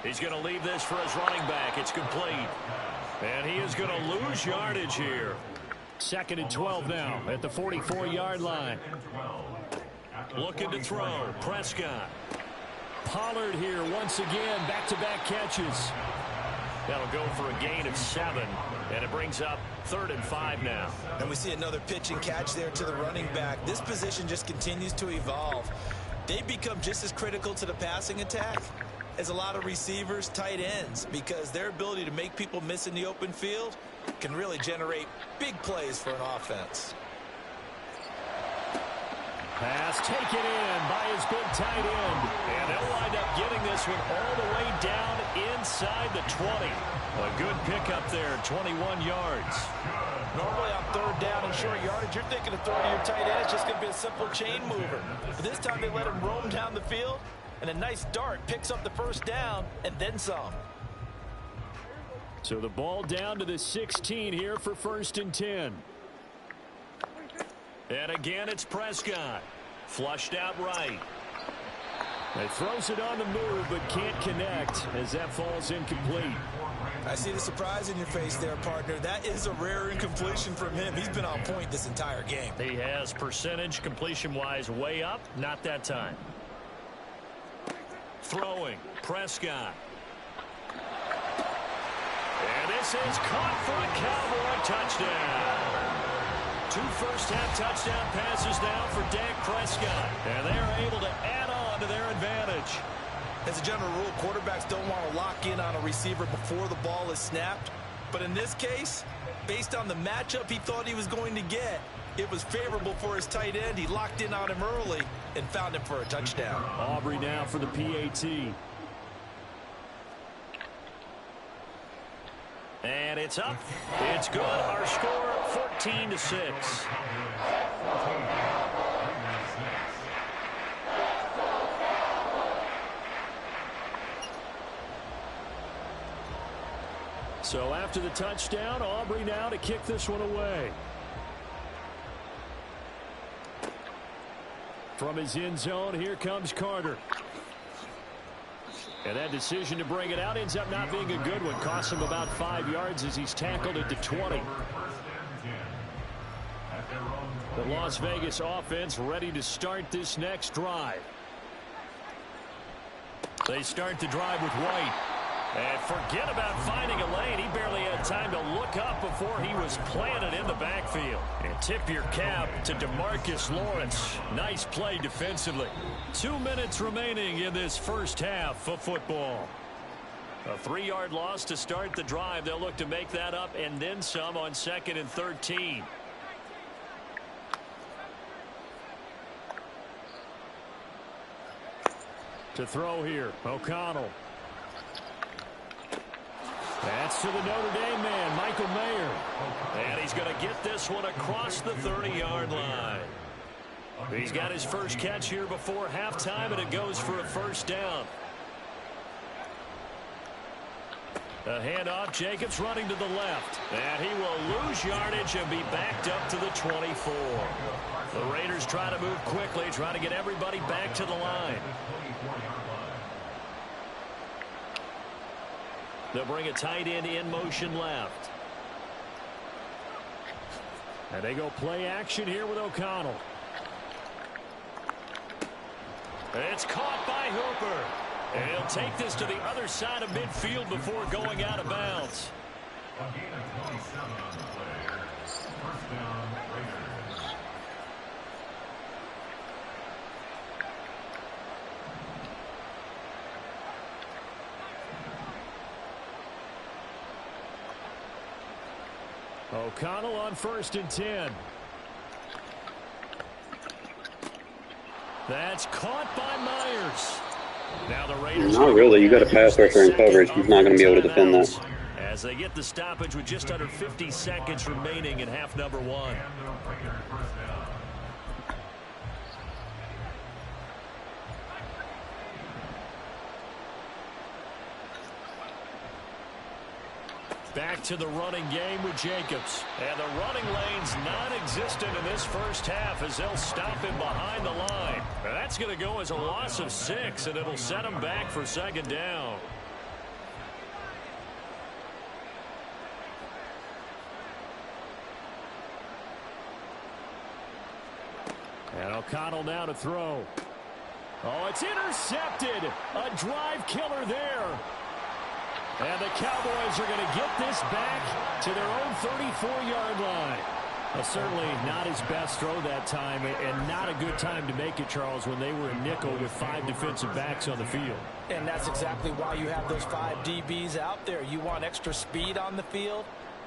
He's going to leave this for his running back. It's complete. And he is going to lose yardage here. 2nd and 12 now at the 44-yard line. Looking to throw, Prescott. Pollard here once again, back-to-back catches. That'll go for a gain of 7, and it brings up 3rd and 5 now. And we see another pitch and catch there to the running back. This position just continues to evolve. They become just as critical to the passing attack as a lot of receivers, tight ends, because their ability to make people miss in the open field can really generate big plays for an offense. Pass taken in by his big tight end. And they'll wind up getting this one all the way down inside the 20. A good pickup there, 21 yards. Normally on 3rd down and short yardage, you're thinking of throwing to your tight end. It's just going to be a simple chain mover. But this time they let him roam down the field, and a nice dart picks up the first down and then some. So the ball down to the 16 here for 1st and 10. And again, it's Prescott. Flushed out right. He throws it on the move, but can't connect as that falls incomplete. I see the surprise in your face there, partner. That is a rare incompletion from him. He's been on point this entire game. He has percentage completion-wise way up. Not that time. Throwing, Prescott. And This is caught for a Cowboy touchdown. 2 first-half touchdown passes now for Dak Prescott. And they are able to add on to their advantage. As a general rule, quarterbacks don't want to lock in on a receiver before the ball is snapped. But in this case, based on the matchup he thought he was going to get, it was favorable for his tight end. He locked in on him early and found him for a touchdown. Aubrey now for the PAT. And it's up. It's good. Our score 14-6. So after the touchdown, Aubrey now to kick this one away. From his end zone, here comes Carter. And that decision to bring it out ends up not being a good one. Costs him about 5 yards as he's tackled into 20. The Las Vegas offense ready to start this next drive. They start the drive with White. And forget about finding a lane. He barely had time to look up before he was planted in the backfield. And tip your cap to DeMarcus Lawrence. Nice play defensively. 2 minutes remaining in this first half of football. A 3-yard loss to start the drive. They'll look to make that up and then some on 2nd and 13. To throw here, O'Connell. That's to the Notre Dame man, Michael Mayer. And he's going to get this one across the 30-yard line. He's got his first catch here before halftime, and it goes for a first down. A handoff, Jacobs running to the left. And he will lose yardage and be backed up to the 24. The Raiders try to move quickly, try to get everybody back to the line. They'll bring a tight end in motion left. And they go play action here with O'Connell. It's caught by Hooper. And he'll take this to the other side of midfield before going out of bounds. A gain of 27 on the play. First down, Raiders. O'Connell on 1st and 10. That's caught by Myers. Now the Raiders. Not really. You got a pass rusher in coverage. He's not going to be able to defend that. As they get the stoppage with just under 50 seconds remaining in half number 1. Back to the running game with Jacobs. And the running lane's non-existent in this first half as they'll stop him behind the line. That's going to go as a loss of 6, and it'll set him back for 2nd down. And O'Connell now to throw. Oh, it's intercepted. A drive killer there. And the Cowboys are going to get this back to their own 34-yard line. Well, certainly not his best throw that time, and not a good time to make it, Charles, when they were in nickel with 5 defensive backs on the field. And that's exactly why you have those 5 DBs out there. You want extra speed on the field,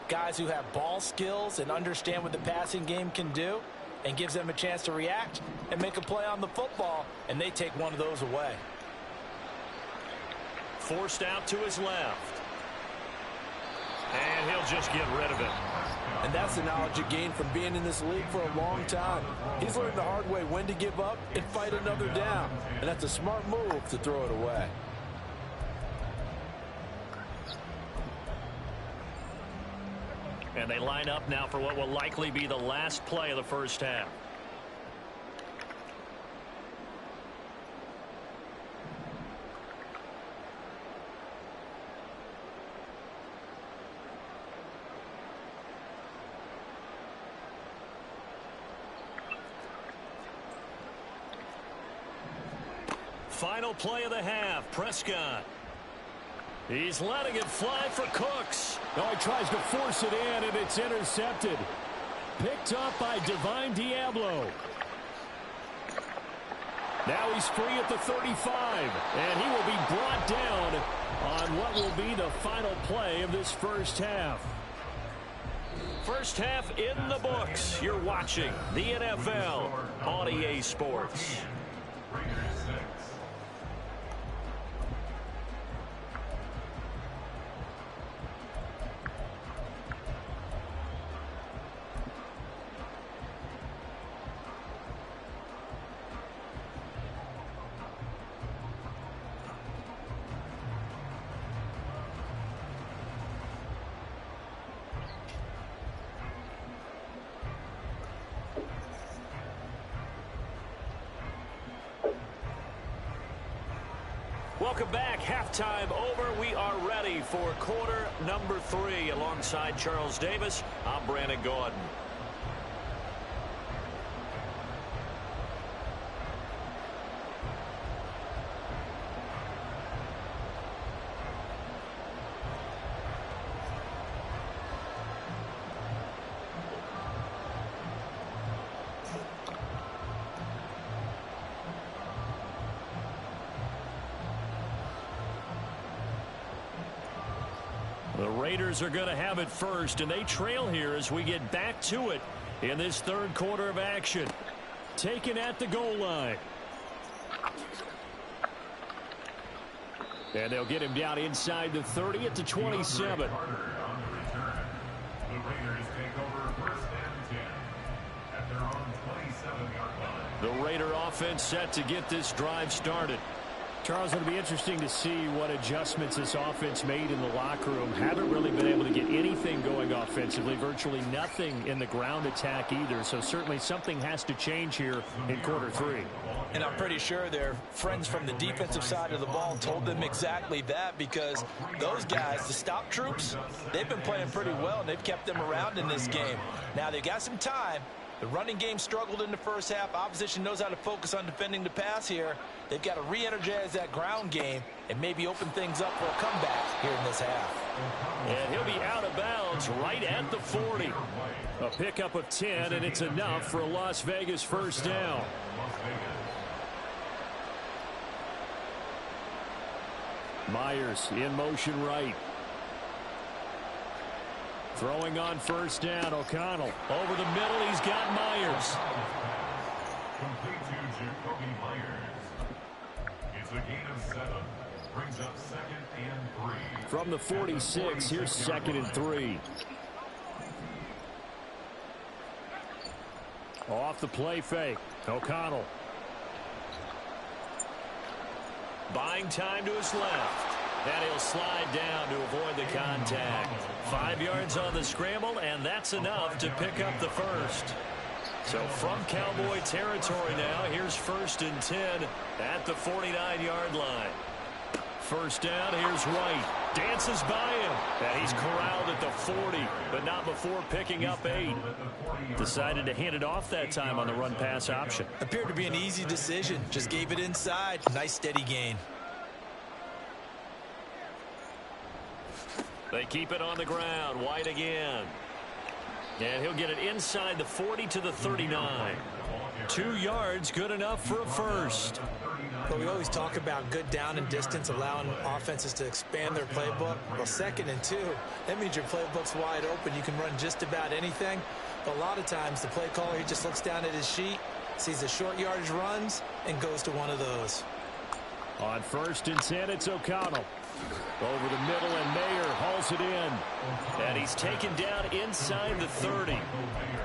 guys who have ball skills and understand what the passing game can do, and gives them a chance to react and make a play on the football, and they take one of those away. Forced out to his left. And he'll just get rid of it. And that's the knowledge you gain from being in this league for a long time. He's learned the hard way when to give up and fight another down. And that's a smart move to throw it away. And they line up now for what will likely be the last play of the first half. Final play of the half. Prescott. He's letting it fly for Cooks. Oh, he tries to force it in, and it's intercepted. Picked up by Divine Diablo. Now he's free at the 35, and he will be brought down on what will be the final play of this first half. First half in the books. You're watching the NFL on EA Sports. Raiders 6. Welcome back. Halftime over. We are ready for quarter number 3. Alongside Charles Davis, I'm Brandon Gordon. The Raiders are going to have it first, and they trail here as we get back to it in this third quarter of action. Taken at the goal line. And they'll get him down inside the 30 at the 27. The Raiders take over first and 10 at their own 27-yard line. The Raider offense set to get this drive started. Charles, it'll be interesting to see what adjustments this offense made in the locker room. Haven't really been able to get anything going offensively. Virtually nothing in the ground attack either. So certainly something has to change here in quarter 3. And I'm pretty sure their friends from the defensive side of the ball told them exactly that, because those guys, the stop troops, they've been playing pretty well, and they've kept them around in this game. Now, they've got some time. The running game struggled in the first half. Opposition knows how to focus on defending the pass here. They've got to re-energize that ground game and maybe open things up for a comeback here in this half. And he'll be out of bounds right at the 40. A pickup of 10, and it's enough for a Las Vegas first down. Myers in motion right. Throwing on first down, O'Connell. Over the middle, he's got Myers. Complete to Jacoby Myers. It's a gain of 7. Brings up 2nd and 3. From the 46, here's 2nd and 3. Off the play fake, O'Connell. Buying time to his left. And he'll slide down to avoid the contact. 5 yards on the scramble, and that's enough to pick up the first. So from Cowboy territory now, here's 1st and 10 at the 49-yard line. First down, here's White. Dances by him, and he's corralled at the 40, but not before picking up 8. Decided to hand it off that time on the run-pass option. Appeared to be an easy decision. Just gave it inside. Nice steady gain. They keep it on the ground. White again. And he'll get it inside the 40 to the 39. 2 yards, good enough for a first. But we always talk about good down and distance, allowing offenses to expand their playbook. Well, 2nd and 2, that means your playbook's wide open. You can run just about anything. But a lot of times, the play caller, he just looks down at his sheet, sees the short yardage runs, and goes to one of those. On 1st and 10, it's O'Connell. Over the middle, and Mayer hauls it in. And he's taken down inside the 30.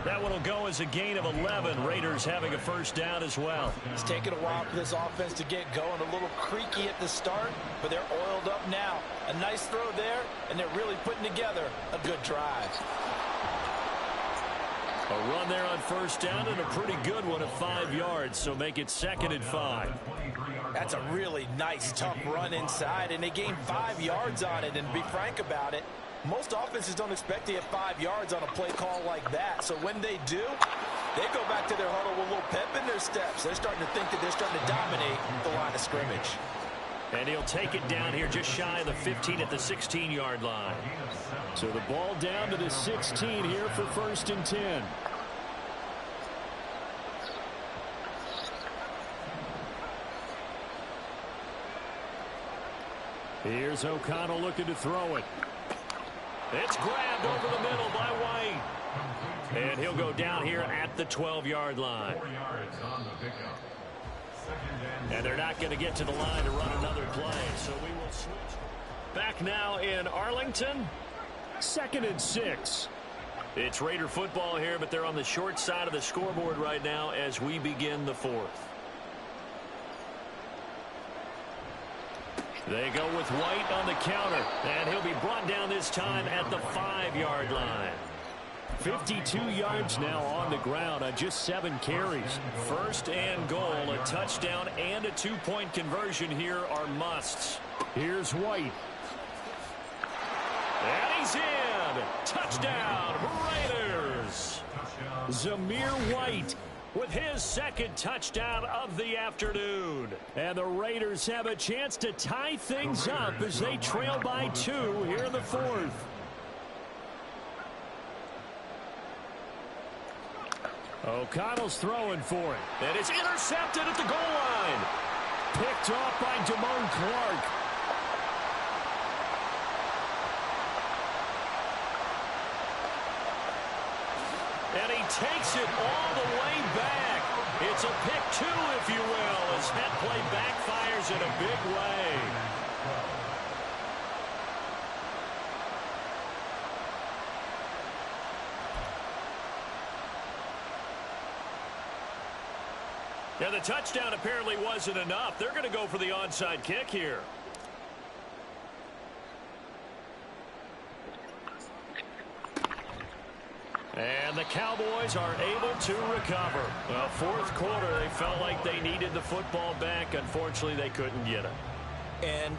That one will go as a gain of 11. Raiders having a first down as well. It's taken a while for this offense to get going. A little creaky at the start, but they're oiled up now. A nice throw there, and they're really putting together a good drive. A run there on first down, and a pretty good one of 5 yards, so make it 2nd and 5. That's a really nice, tough run inside, and they gained 5 yards on it. And to be frank about it, most offenses don't expect to get 5 yards on a play call like that. So when they do, they go back to their huddle with a little pep in their steps. They're starting to think that they're starting to dominate the line of scrimmage. And he'll take it down here just shy of the 15 at the 16-yard line. So the ball down to the 16 here for 1st and 10. Here's O'Connell looking to throw it. It's grabbed over the middle by White. And he'll go down here at the 12-yard line. And they're not going to get to the line to run another play, so we will switch. Back now in Arlington. 2nd and 6. It's Raider football here, but they're on the short side of the scoreboard right now as we begin the 4th. They go with White on the counter, and he'll be brought down this time at the 5-yard line. 52 yards now on the ground on just 7 carries. 1st and goal, a touchdown and a 2-point conversion here are musts. Here's White. And he's in. Touchdown, Raiders. Zamir White with his 2nd touchdown of the afternoon. And the Raiders have a chance to tie things up as they trail by 2 here in the 4th. O'Connell's throwing for it. And it's intercepted at the goal line. Picked off by Damone Clark. And he takes it all the way back. It's a pick 2, if you will, as that play backfires in a big way. Yeah, the touchdown apparently wasn't enough. They're going to go for the onside kick here. And the Cowboys are able to recover. Well, 4th quarter, they felt like they needed the football back. Unfortunately, they couldn't get it. And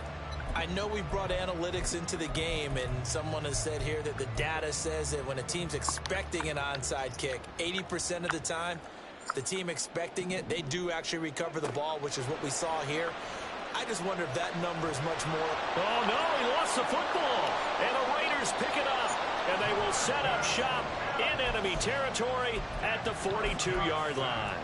I know we brought analytics into the game, and someone has said here that the data says that when a team's expecting an onside kick, 80% of the time, the team expecting it, they do actually recover the ball, which is what we saw here. I just wonder if that number is much more. Oh, no, he lost the football. And the Raiders pick it up, and they will set up shop in enemy territory at the 42-yard line.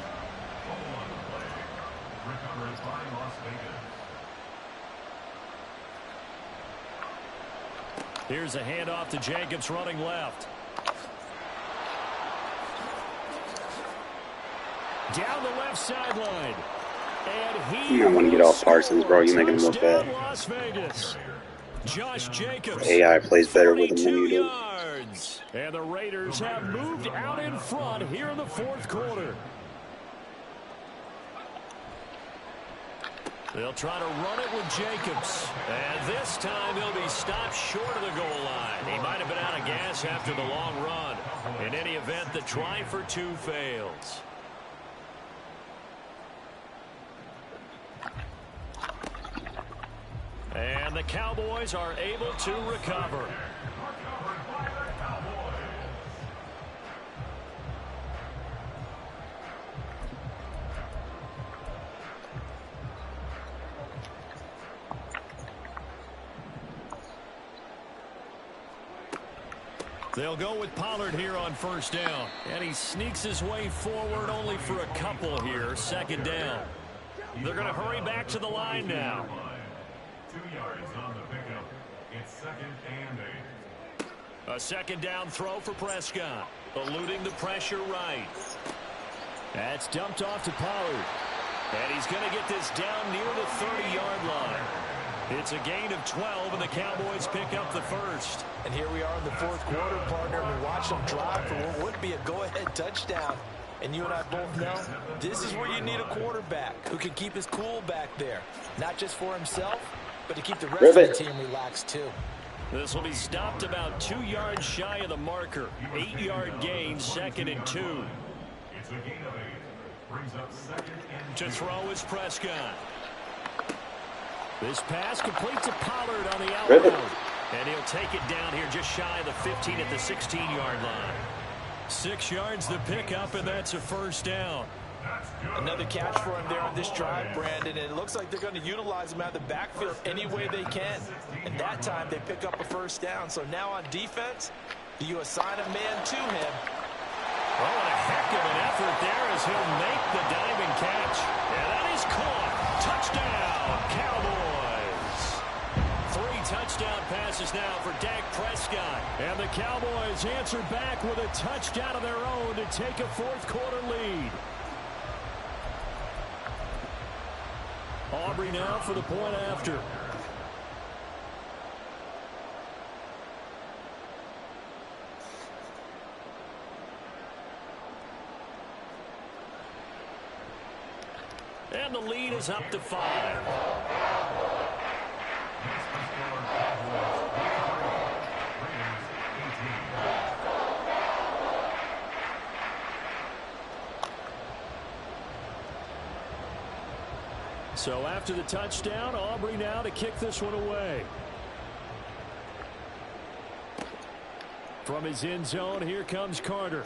Here's a handoff to Jacobs running left. Down the left sideline. And he I want to get off Parsons, bro. You're making him look bad. Las Vegas. Josh Jacobs. AI plays better with him than you do. Yards. And the Raiders have moved out in front here in the 4th quarter. They'll try to run it with Jacobs. And this time he'll be stopped short of the goal line. He might have been out of gas after the long run. In any event, the try for 2 fails. And the Cowboys are able to recover. They'll go with Pollard here on 1st down. And he sneaks his way forward only for a couple here. 2nd down. They're going to hurry back to the line now. 2 yards on the pickup. It's 2nd and 8. A 2nd down throw for Prescott. Eluding the pressure right. That's dumped off to Pollard. And he's going to get this down near the 30-yard line. It's a gain of 12, and the Cowboys pick up the 1st. And here we are in the 4th quarter, partner. We watch them drive for what would be a go-ahead touchdown. And you and I both know this is where you need a quarterback who can keep his cool back there. Not just for himself, but to keep the rest of the team relaxed, too. This will be stopped about 2 yards shy of the marker. 8-yard gain, 2nd and 2. It's a gain of 8. Brings up 2nd and 2. To throw is Prescott. This pass complete to Pollard on the outroad. And he'll take it down here just shy of the 15 at the 16-yard line. 6 yards the pickup, and that's a 1st down. Another catch for him there on this drive, Brandon, and it looks like they're going to utilize him out of the backfield any way they can. And that time they pick up a first down. So now on defense, you assign a man to him. Oh, and a heck of an effort there as he'll make the diving catch. And that is caught. Touchdown, Cowboys. 3 touchdown passes now for Dak Prescott. And the Cowboys answer back with a touchdown of their own to take a fourth-quarter lead. Aubrey now for the point after. And the lead is up to 5. So after the touchdown, Aubrey now to kick this one away. From his end zone, here comes Carter.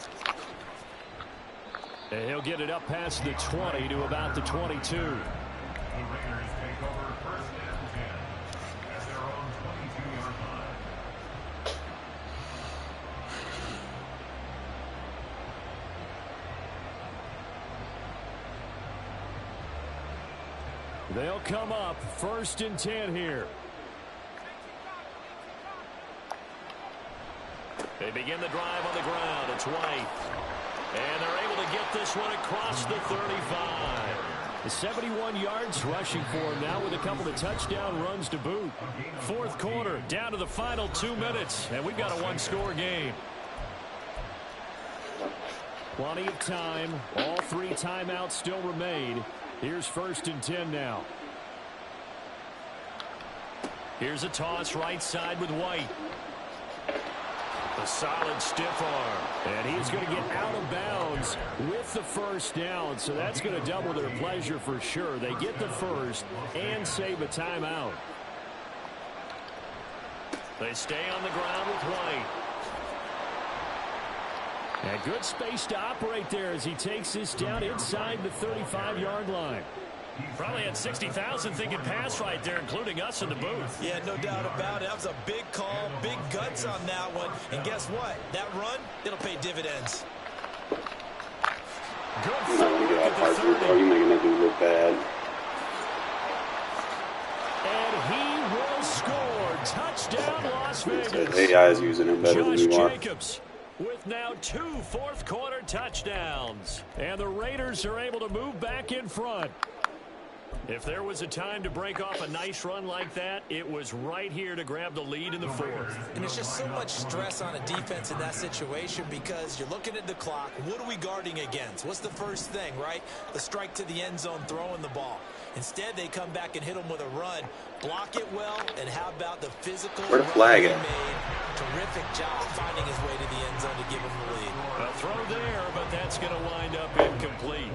And he'll get it up past the 20 to about the 22. The Raiders take over first and 10 at their own 22-yard line. They'll come up first and 10 here. They begin the drive on the ground. It's White. And they're able to get this one across the 35. 71 yards rushing for him now with a couple of touchdown runs to boot. Fourth quarter, down to the final 2 minutes, and we've got a one-score game. Plenty of time. All 3 timeouts still remain. Here's first and 10 now. Here's a toss right side with White. A solid stiff arm. And he's going to get out of bounds with the first down. So that's going to double their pleasure for sure. They get the first and save a timeout. They stay on the ground with White. And good space to operate there as he takes this down inside the 35-yard line. Probably had 60,000 thinking pass right there, including us in the booth. Yeah, no doubt about it. That was a big call, big guts on that one. And guess what? That run, it'll pay dividends. You're not going to get off hard through, bro. You're making that dude look bad. And he will score. Touchdown, Las Vegas. AI is using him better than you are. Jacobs with now 2 fourth-quarter touchdowns. And the Raiders are able to move back in front. If there was a time to break off a nice run like that, it was right here to grab the lead in the fourth. And there's just so much stress on a defense in that situation because you're looking at the clock. What are we guarding against? What's the first thing, right? The strike to the end zone, throwing the ball. Instead, they come back and hit them with a run. Block it well, and how about the physical Where the flag at? Terrific job finding his way to the end zone to give him the lead. A throw there, but that's going to wind up incomplete.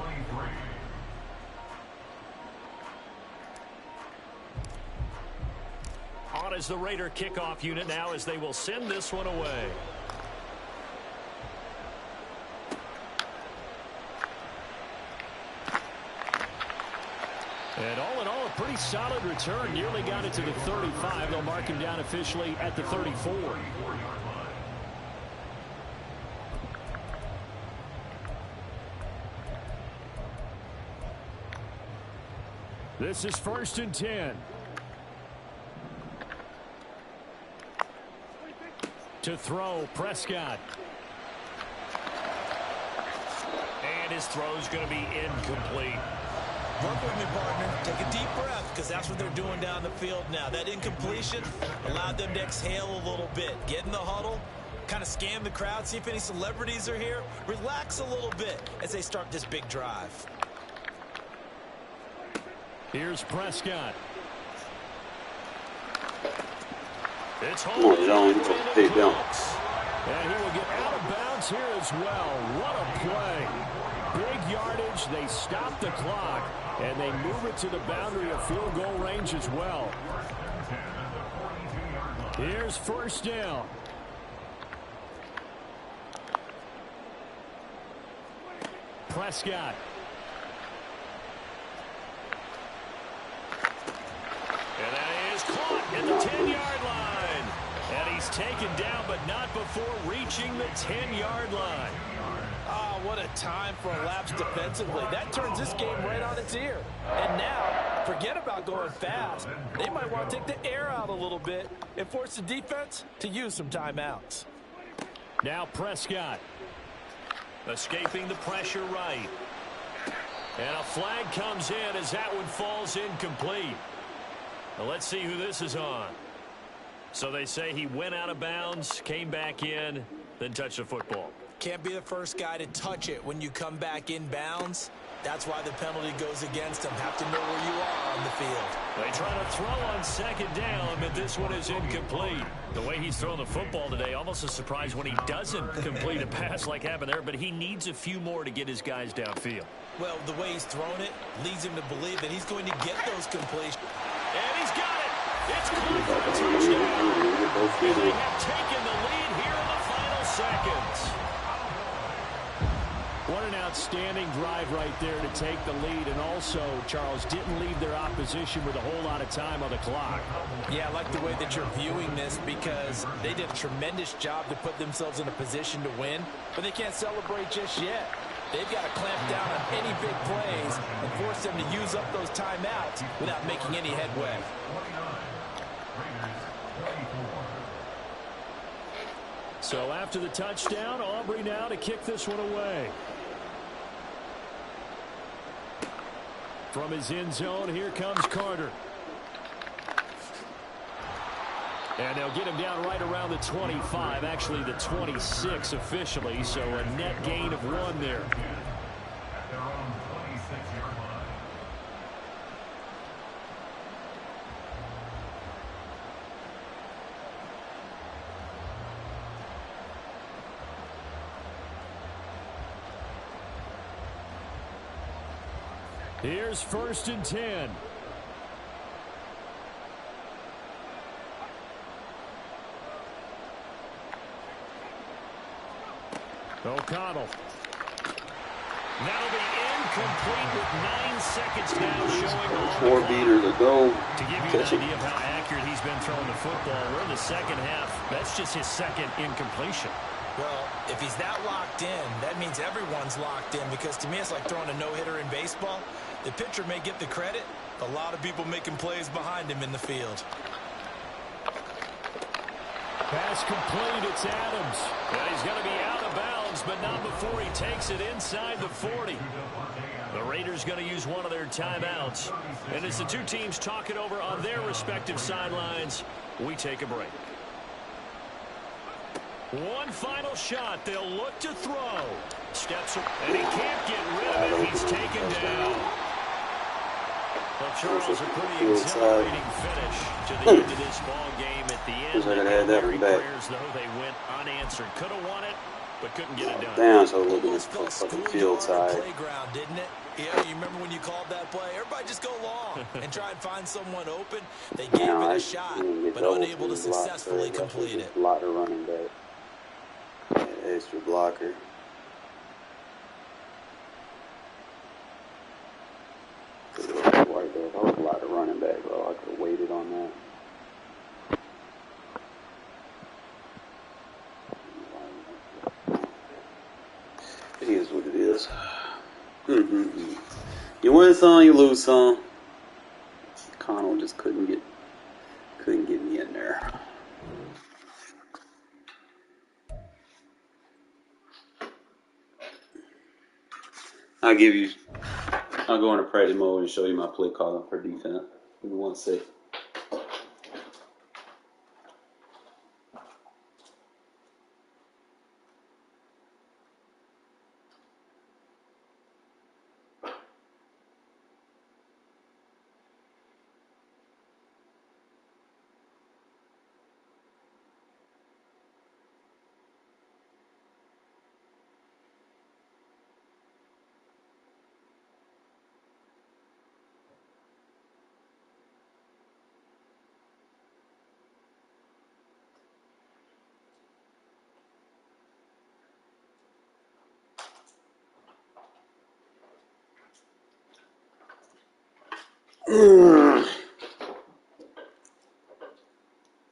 On is the Raider kickoff unit now as they will send this one away. And all in all, a pretty solid return. Nearly got it to the 35. They'll mark him down officially at the 34. This is first and 10. To throw, Prescott. And his throw's going to be incomplete. Work with me, partner. Take a deep breath because that's what they're doing down the field now. That incompletion allowed them to exhale a little bit. Get in the huddle, kind of scan the crowd, see if any celebrities are here. Relax a little bit as they start this big drive. Here's Prescott. It's Come on, John. Hey, down. And he will get out of bounds here as well. What a play. Big yardage. They stop the clock, and they move it to the boundary of field goal range as well. Here's first down. Prescott. at the 10-yard line. And he's taken down, but not before reaching the 10-yard line. Oh, what a time for a lapse defensively. That turns this game right on its ear. And now, forget about going fast. They might want to take the air out a little bit and force the defense to use some timeouts. Now Prescott. Escaping the pressure right. And a flag comes in as that one falls incomplete. Now let's see who this is on. So they say he went out of bounds, came back in, then touched the football. Can't be the first guy to touch it when you come back in bounds. That's why the penalty goes against him. Have to know where you are on the field. They try to throw on second down, but this one is incomplete. The way he's throwing the football today, almost a surprise when he doesn't complete a pass like happened there, but he needs a few more to get his guys downfield. Well, the way he's thrown it leads him to believe that he's going to get those completions. And he's got it. It's caught for a touchdown. And they have taken the lead here in the final seconds. What an outstanding drive right there to take the lead. And also, Charles, didn't leave their opposition with a whole lot of time on the clock. Yeah, I like the way that you're viewing this because they did a tremendous job to put themselves in a position to win, but they can't celebrate just yet. They've got to clamp down on any big plays and force them to use up those timeouts without making any headway. So after the touchdown, Aubrey now to kick this one away. From his end zone, here comes Carter. And they'll get him down right around the 25, actually the 26 officially, so a net gain of 1 there. At their own 26-yard line. Here's 1st and 10. O'Connell. That'll be incomplete with 9 seconds now showing on 4 beater to go. To give you an idea of how accurate he's been throwing the football, we're in the second half. That's just his second incompletion. Well, if he's that locked in, that means everyone's locked in because to me it's like throwing a no-hitter in baseball. The pitcher may get the credit, a lot of people making plays behind him in the field. Pass complete, it's Adams. And he's going to be out of bounds, but not before he takes it inside the 40. The Raiders going to use one of their timeouts. And as the two teams talk it over on their respective sidelines, we take a break. One final shot. They'll look to throw. Steps up, and he can't get rid of it. He's taken down. Well, Charles, a pretty exhilarating finish to the end of this ball game. At the end, the prayers, though, they went unanswered. Could have won it, but couldn't get it done. Damn, so look at this fucking field side. Playground, didn't it? Yeah, you remember when you called that play? Everybody just go long and try and find someone open. They gave it a shot, but unable to successfully complete it. Blocker running back. Extra blocker. Right there. If I was a lot of running back, bro, I could have waited on that. It is what it is. You win some, you lose some. Connell just couldn't get me in there. I'll go into practice mode and show you my play calling for defense. Give me 1 sec.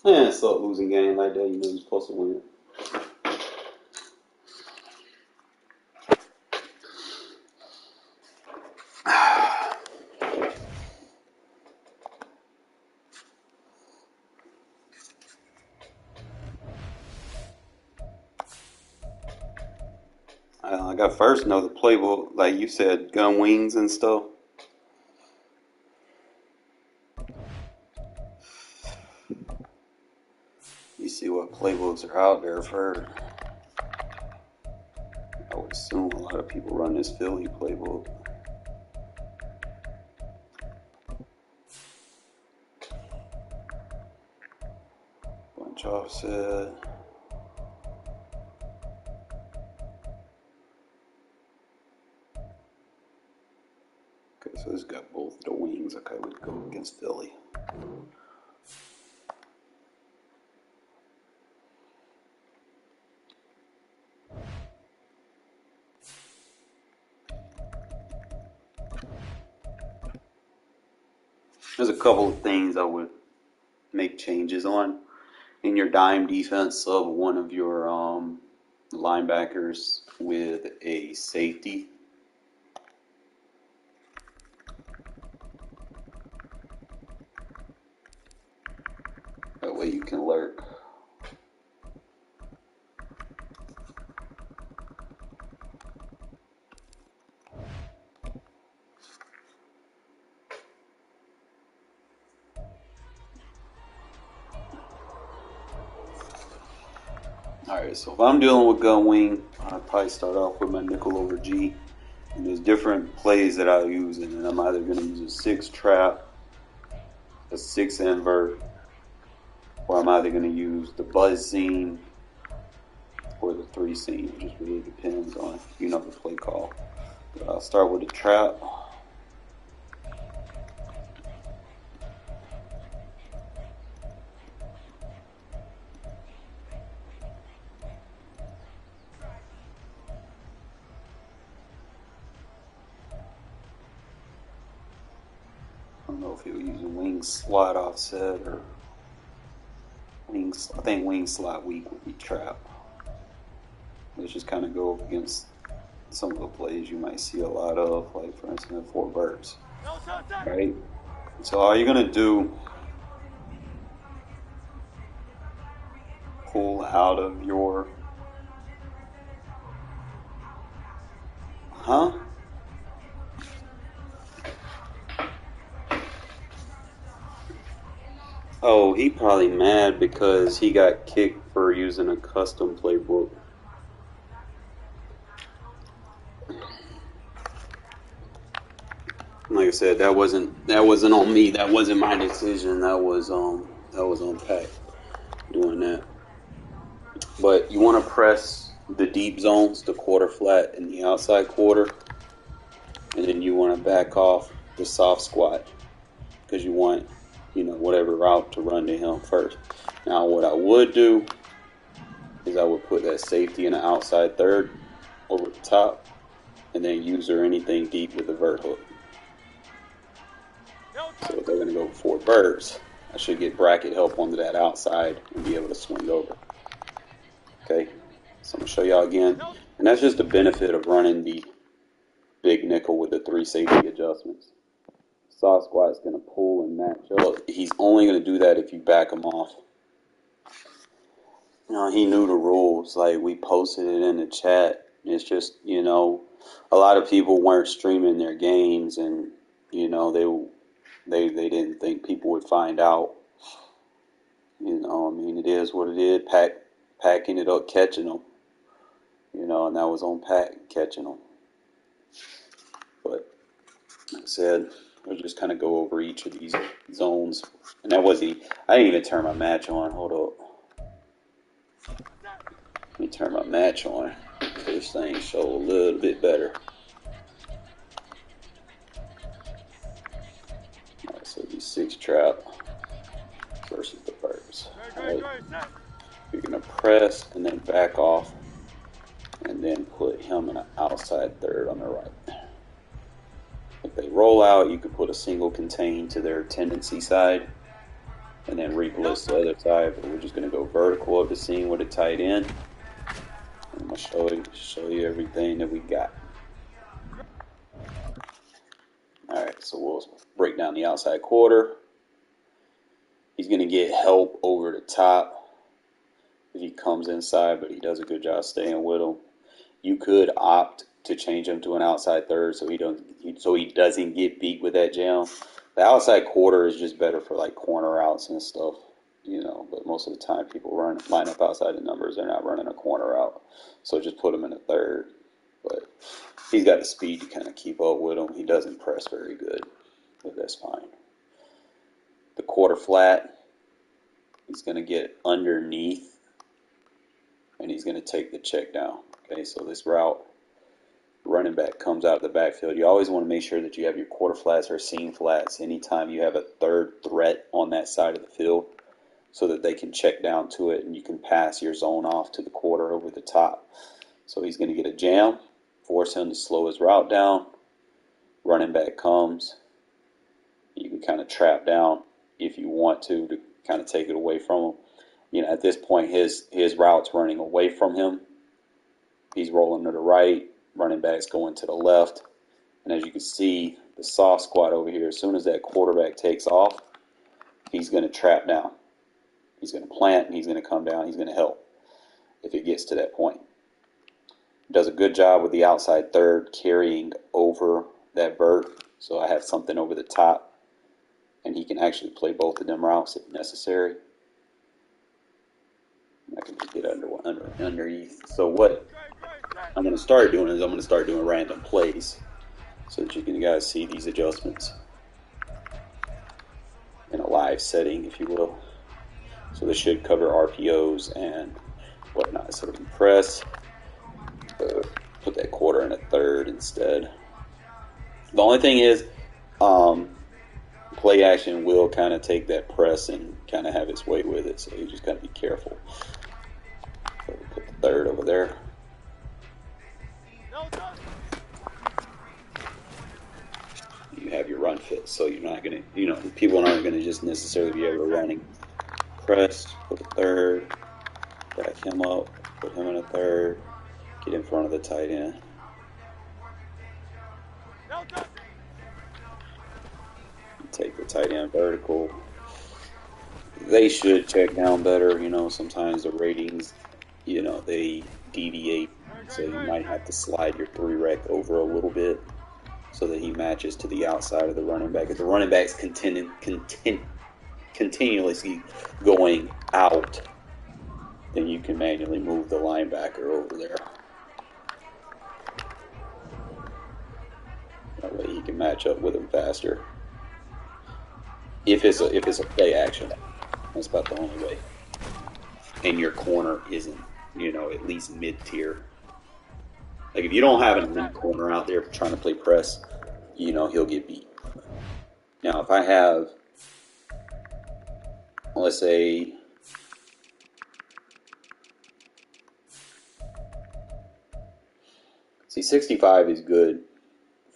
Yeah, so losing game like that, you know you're supposed to win. I got first know the playbook, like you said, gun wings and stuff. You see what playbooks are out there for. I would assume a lot of people run this Philly playbook. Bunch offset. Okay, so this got both the wings. Okay, we go against Philly. There's a couple of things I would make changes on. In your dime defense, sub one of your linebackers with a safety. That way you can lurk. Alright, so if I'm dealing with gun wing, I'll probably start off with my nickel over G. And there's different plays that I'll use, and I'm either going to use a 6 trap, a 6 invert, or I'm either going to use the buzz seam or the 3 seam. It just really depends on, you know, the play call. But I'll start with the trap. I don't know if he was using wing slot offset or wings. I think wing slot weak would be trap. Let's just kind of go against some of the plays you might see a lot of, like for instance, 4 birds. Right? So all you're gonna do, pull out of your, Oh, he probably mad because he got kicked for using a custom playbook. Like I said, that wasn't on me. That wasn't my decision. That was on Pat doing that. But you want to press the deep zones, the quarter flat and the outside quarter, and then you want to back off the soft squat because you want, you know, whatever route to run to him first. Now, what I would do is I would put that safety in the outside third over the top, and then use or anything deep with the vert hook. So if they're going to go 4 birds, I should get bracket help onto that outside and be able to swing over. Okay, so I'm going to show y'all again. And that's just the benefit of running the big nickel with the 3 safety adjustments. Soft squat is going to pull and match up. He's only going to do that if you back him off. You know, he knew the rules. Like, we posted it in the chat. It's just, you know, a lot of people weren't streaming their games, and, you know, they didn't think people would find out. You know, I mean, it is what it is. Pack ended up catching them. You know, and that was on Pack catching them. But, like I said, we'll just kind of go over each of these zones. And that was I didn't even turn my match on. Hold up. Let me turn my match on. This thing show a little bit better. Alright, so these 6 trap versus the birds. Alright. You're going to press and then back off and then put him in an outside third on the right. If they roll out, you could put a single contain to their tendency side and then reblitz the other side. But we're just going to go vertical of the seam with a tight end. I'm going to show you everything that we got. All right, so we'll break down the outside quarter. He's going to get help over the top if he comes inside, but he does a good job staying with him. You could opt to change him to an outside third so he doesn't get beat with that jam. The outside quarter is just better for like corner routes and stuff, you know. But most of the time, people line up outside the numbers. They're not running a corner route, so just put him in a third. But he's got the speed to kind of keep up with him. He doesn't press very good, but that's fine. The quarter flat, he's going to get underneath, and he's going to take the check down. Okay, so this route, running back comes out of the backfield. You always want to make sure that you have your quarter flats or seam flats anytime you have a third threat on that side of the field so that they can check down to it and you can pass your zone off to the quarter over the top. So he's going to get a jam, force him to slow his route down. Running back comes. You can kind of trap down if you want to kind of take it away from him. You know, at this point, his route's running away from him. He's rolling to the right. Running back's going to the left. And as you can see, the soft squat over here, as soon as that quarterback takes off, he's going to trap down. He's going to plant, and he's going to come down. He's going to help if it gets to that point. Does a good job with the outside third carrying over that vert. So I have something over the top, and he can actually play both of them routes if necessary. I can just get underneath. So what I'm going to start doing is I'm going to start doing random plays so that you can guys see these adjustments in a live setting, if you will. So this should cover RPOs and whatnot. So we can press, put that quarter in a third instead. The only thing is, play action will kind of take that press and kind of have its way with it. So you just got to be careful. So we put the third over there. You have your run fit, so you're not going to, you know, people aren't going to just necessarily be able to running. Press, put the third, back him up, put him in a third, get in front of the tight end. Take the tight end vertical. They should check down better, you know, sometimes the ratings, you know, they deviate, so you might have to slide your 3-rec over a little bit so that he matches to the outside of the running back. If the running back's continuously going out, then you can manually move the linebacker over there. That way he can match up with him faster. If it's a play action, that's about the only way. And your corner isn't, you know, at least mid-tier. Like if you don't have an elite corner out there trying to play press, you know, he'll get beat. Now if I have, let's say, see 65 is good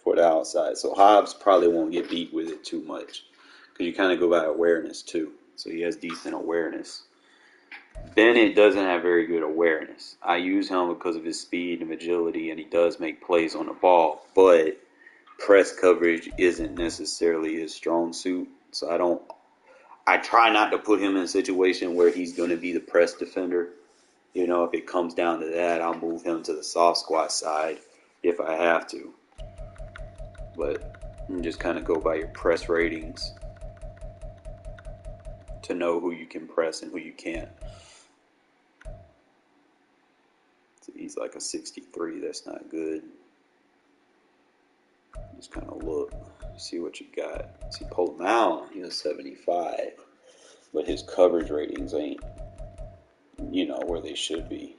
for the outside. So Hobbs probably won't get beat with it too much because you kind of go by awareness too. So he has decent awareness. Bennett doesn't have very good awareness. I use him because of his speed and agility, and he does make plays on the ball, but press coverage isn't necessarily his strong suit. So I try not to put him in a situation where he's going to be the press defender. You know, if it comes down to that, I'll move him to the soft squat side if I have to. But you just kind of go by your press ratings to know who you can press and who you can't. So he's like a 63. That's not good. Just kind of look, see what you got. See, pull him out. He's a 75, but his coverage ratings ain't, you know, where they should be.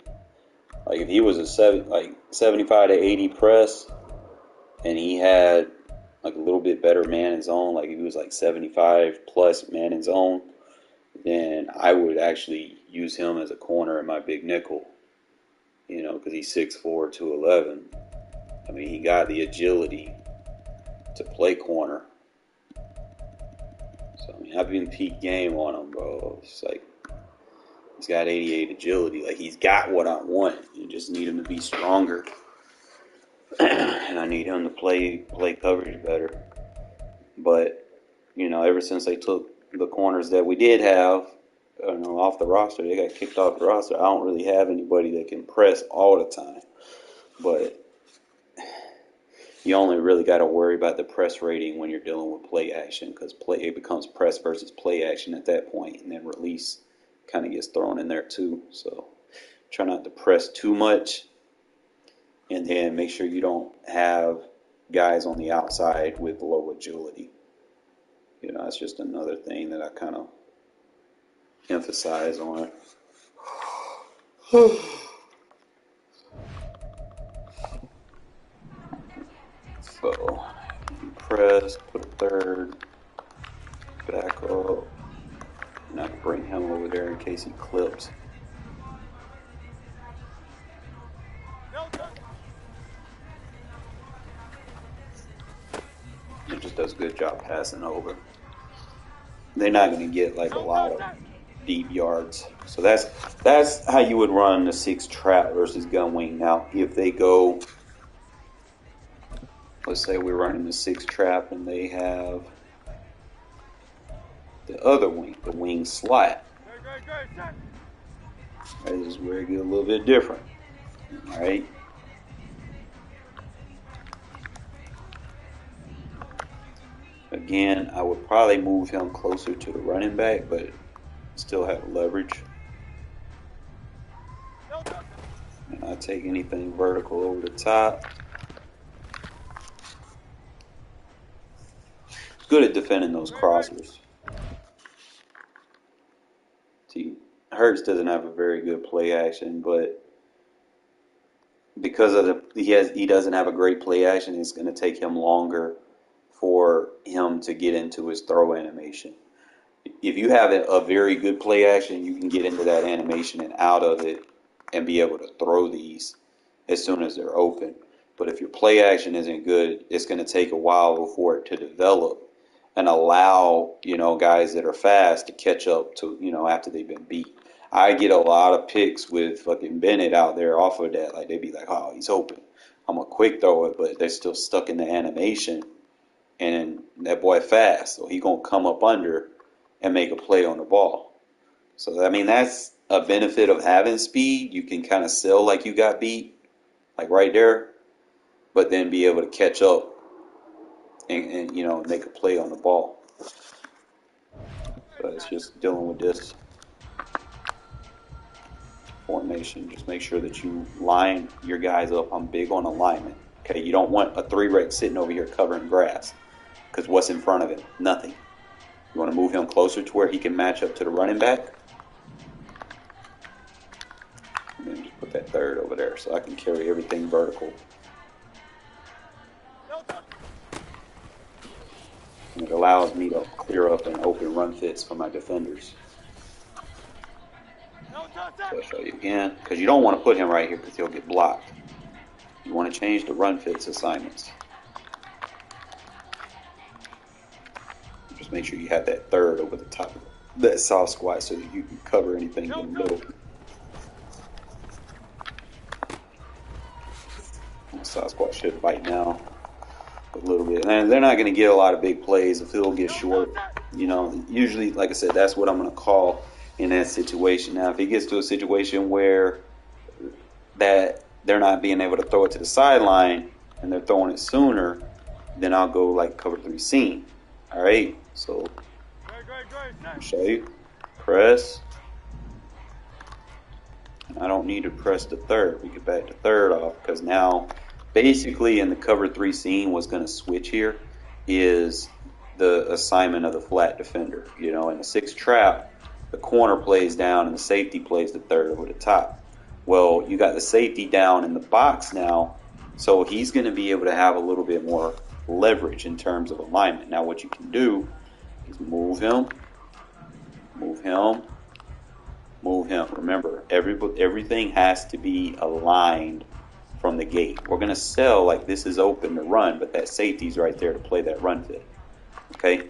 Like if he was a 75 to 80 press, and he had like a little bit better man in zone, like if he was like 75 plus man in zone, then I would actually use him as a corner in my big nickel. You know, because he's 6'4", 211. I mean, he got the agility to play corner. So, I mean, I've been peak game on him, bro. It's like he's got 88 agility. Like he's got what I want. You just need him to be stronger, and I need him to play coverage better. But ever since they took the corners that we did have, off the roster, they got kicked off the roster. I don't really have anybody that can press all the time, but you only really got to worry about the press rating when you're dealing with play action, because it becomes press versus play action at that point, and then release kind of gets thrown in there too. So try not to press too much, and then make sure you don't have guys on the outside with low agility. That's just another thing that I kind of emphasize on. So press, put a third, back up, and I can bring him over there in case he clips. He just does a good job passing over. They're not going to get like a lot of deep yards. So that's how you would run the 6 trap versus gun wing. Now, if they go, let's say we're running the 6 trap and they have the other wing, the wing slot. Right, this is where it gets a little bit different. All right. Again, I would probably move him closer to the running back, but still have leverage. And I take anything vertical over the top. Good at defending those crossers. See, Hurts doesn't have a very good play action, but because of he doesn't have a great play action, it's going to take him longer for him to get into his throw animation. If you have a very good play action, you can get into that animation and out of it and be able to throw these as soon as they're open. But if your play action isn't good, it's going to take a while before it to develop and allow, guys that are fast to catch up to, after they've been beat. I get a lot of picks with fucking Bennett out there off of that. Like, they'd be like, oh, he's open. I'm going to quick throw it, but they're still stuck in the animation. And that boy fast, so he going to come up under and make a play on the ball. So, I mean, that's a benefit of having speed. You can kind of sell like you got beat, like right there, but then be able to catch up and make a play on the ball. So it's just dealing with this formation. Just make sure that you line your guys up. I'm big on alignment. Okay, you don't want a 3-rec sitting over here covering grass, because what's in front of him? Nothing. You want to move him closer to where he can match up to the running back. And then just put that third over there so I can carry everything vertical. And it allows me to clear up and open run fits for my defenders. So I'll show you again, because you don't want to put him right here because he'll get blocked. You want to change the run fits assignments. Just make sure you have that third over the top of that soft squat so that you can cover anything in the middle. The soft squat should bite now a little bit. And they're not going to get a lot of big plays if it'll get short. Usually, like I said, that's what I'm going to call in that situation. Now, if it gets to a situation where that they're not being able to throw it to the sideline and they're throwing it sooner, then I'll go like cover 3 seam. All right, so I'll show you. Press. I don't need to press the third. We get back to third off because now basically in the cover 3 seam what's going to switch here is the assignment of the flat defender. In the 6 trap, the corner plays down and the safety plays the third over the top. Well, you got the safety down in the box now, so he's going to be able to have a little bit more leverage in terms of alignment. Now, what you can do is move him. Remember, everything has to be aligned from the gate. We're going to sell like this is open to run, but that safety's right there to play that run fit. Okay?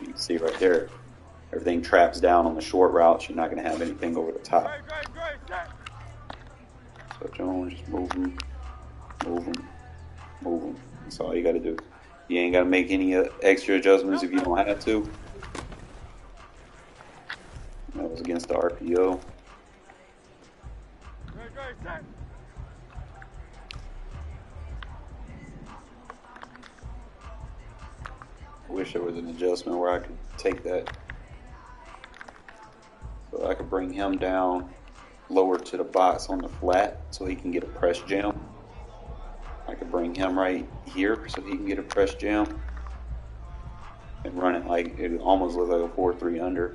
You can see right there, everything traps down on the short routes. You're not going to have anything over the top. So Jones, just move him, move him, move him. That's all you got to do. You ain't got to make any extra adjustments if you don't have to. That was against the RPO. I wish there was an adjustment where I could take that. So I could bring him down lower to the box on the flat so he can get a press jam. I could bring him right here so he can get a press jam and run it like it almost looks like a 4-3 under.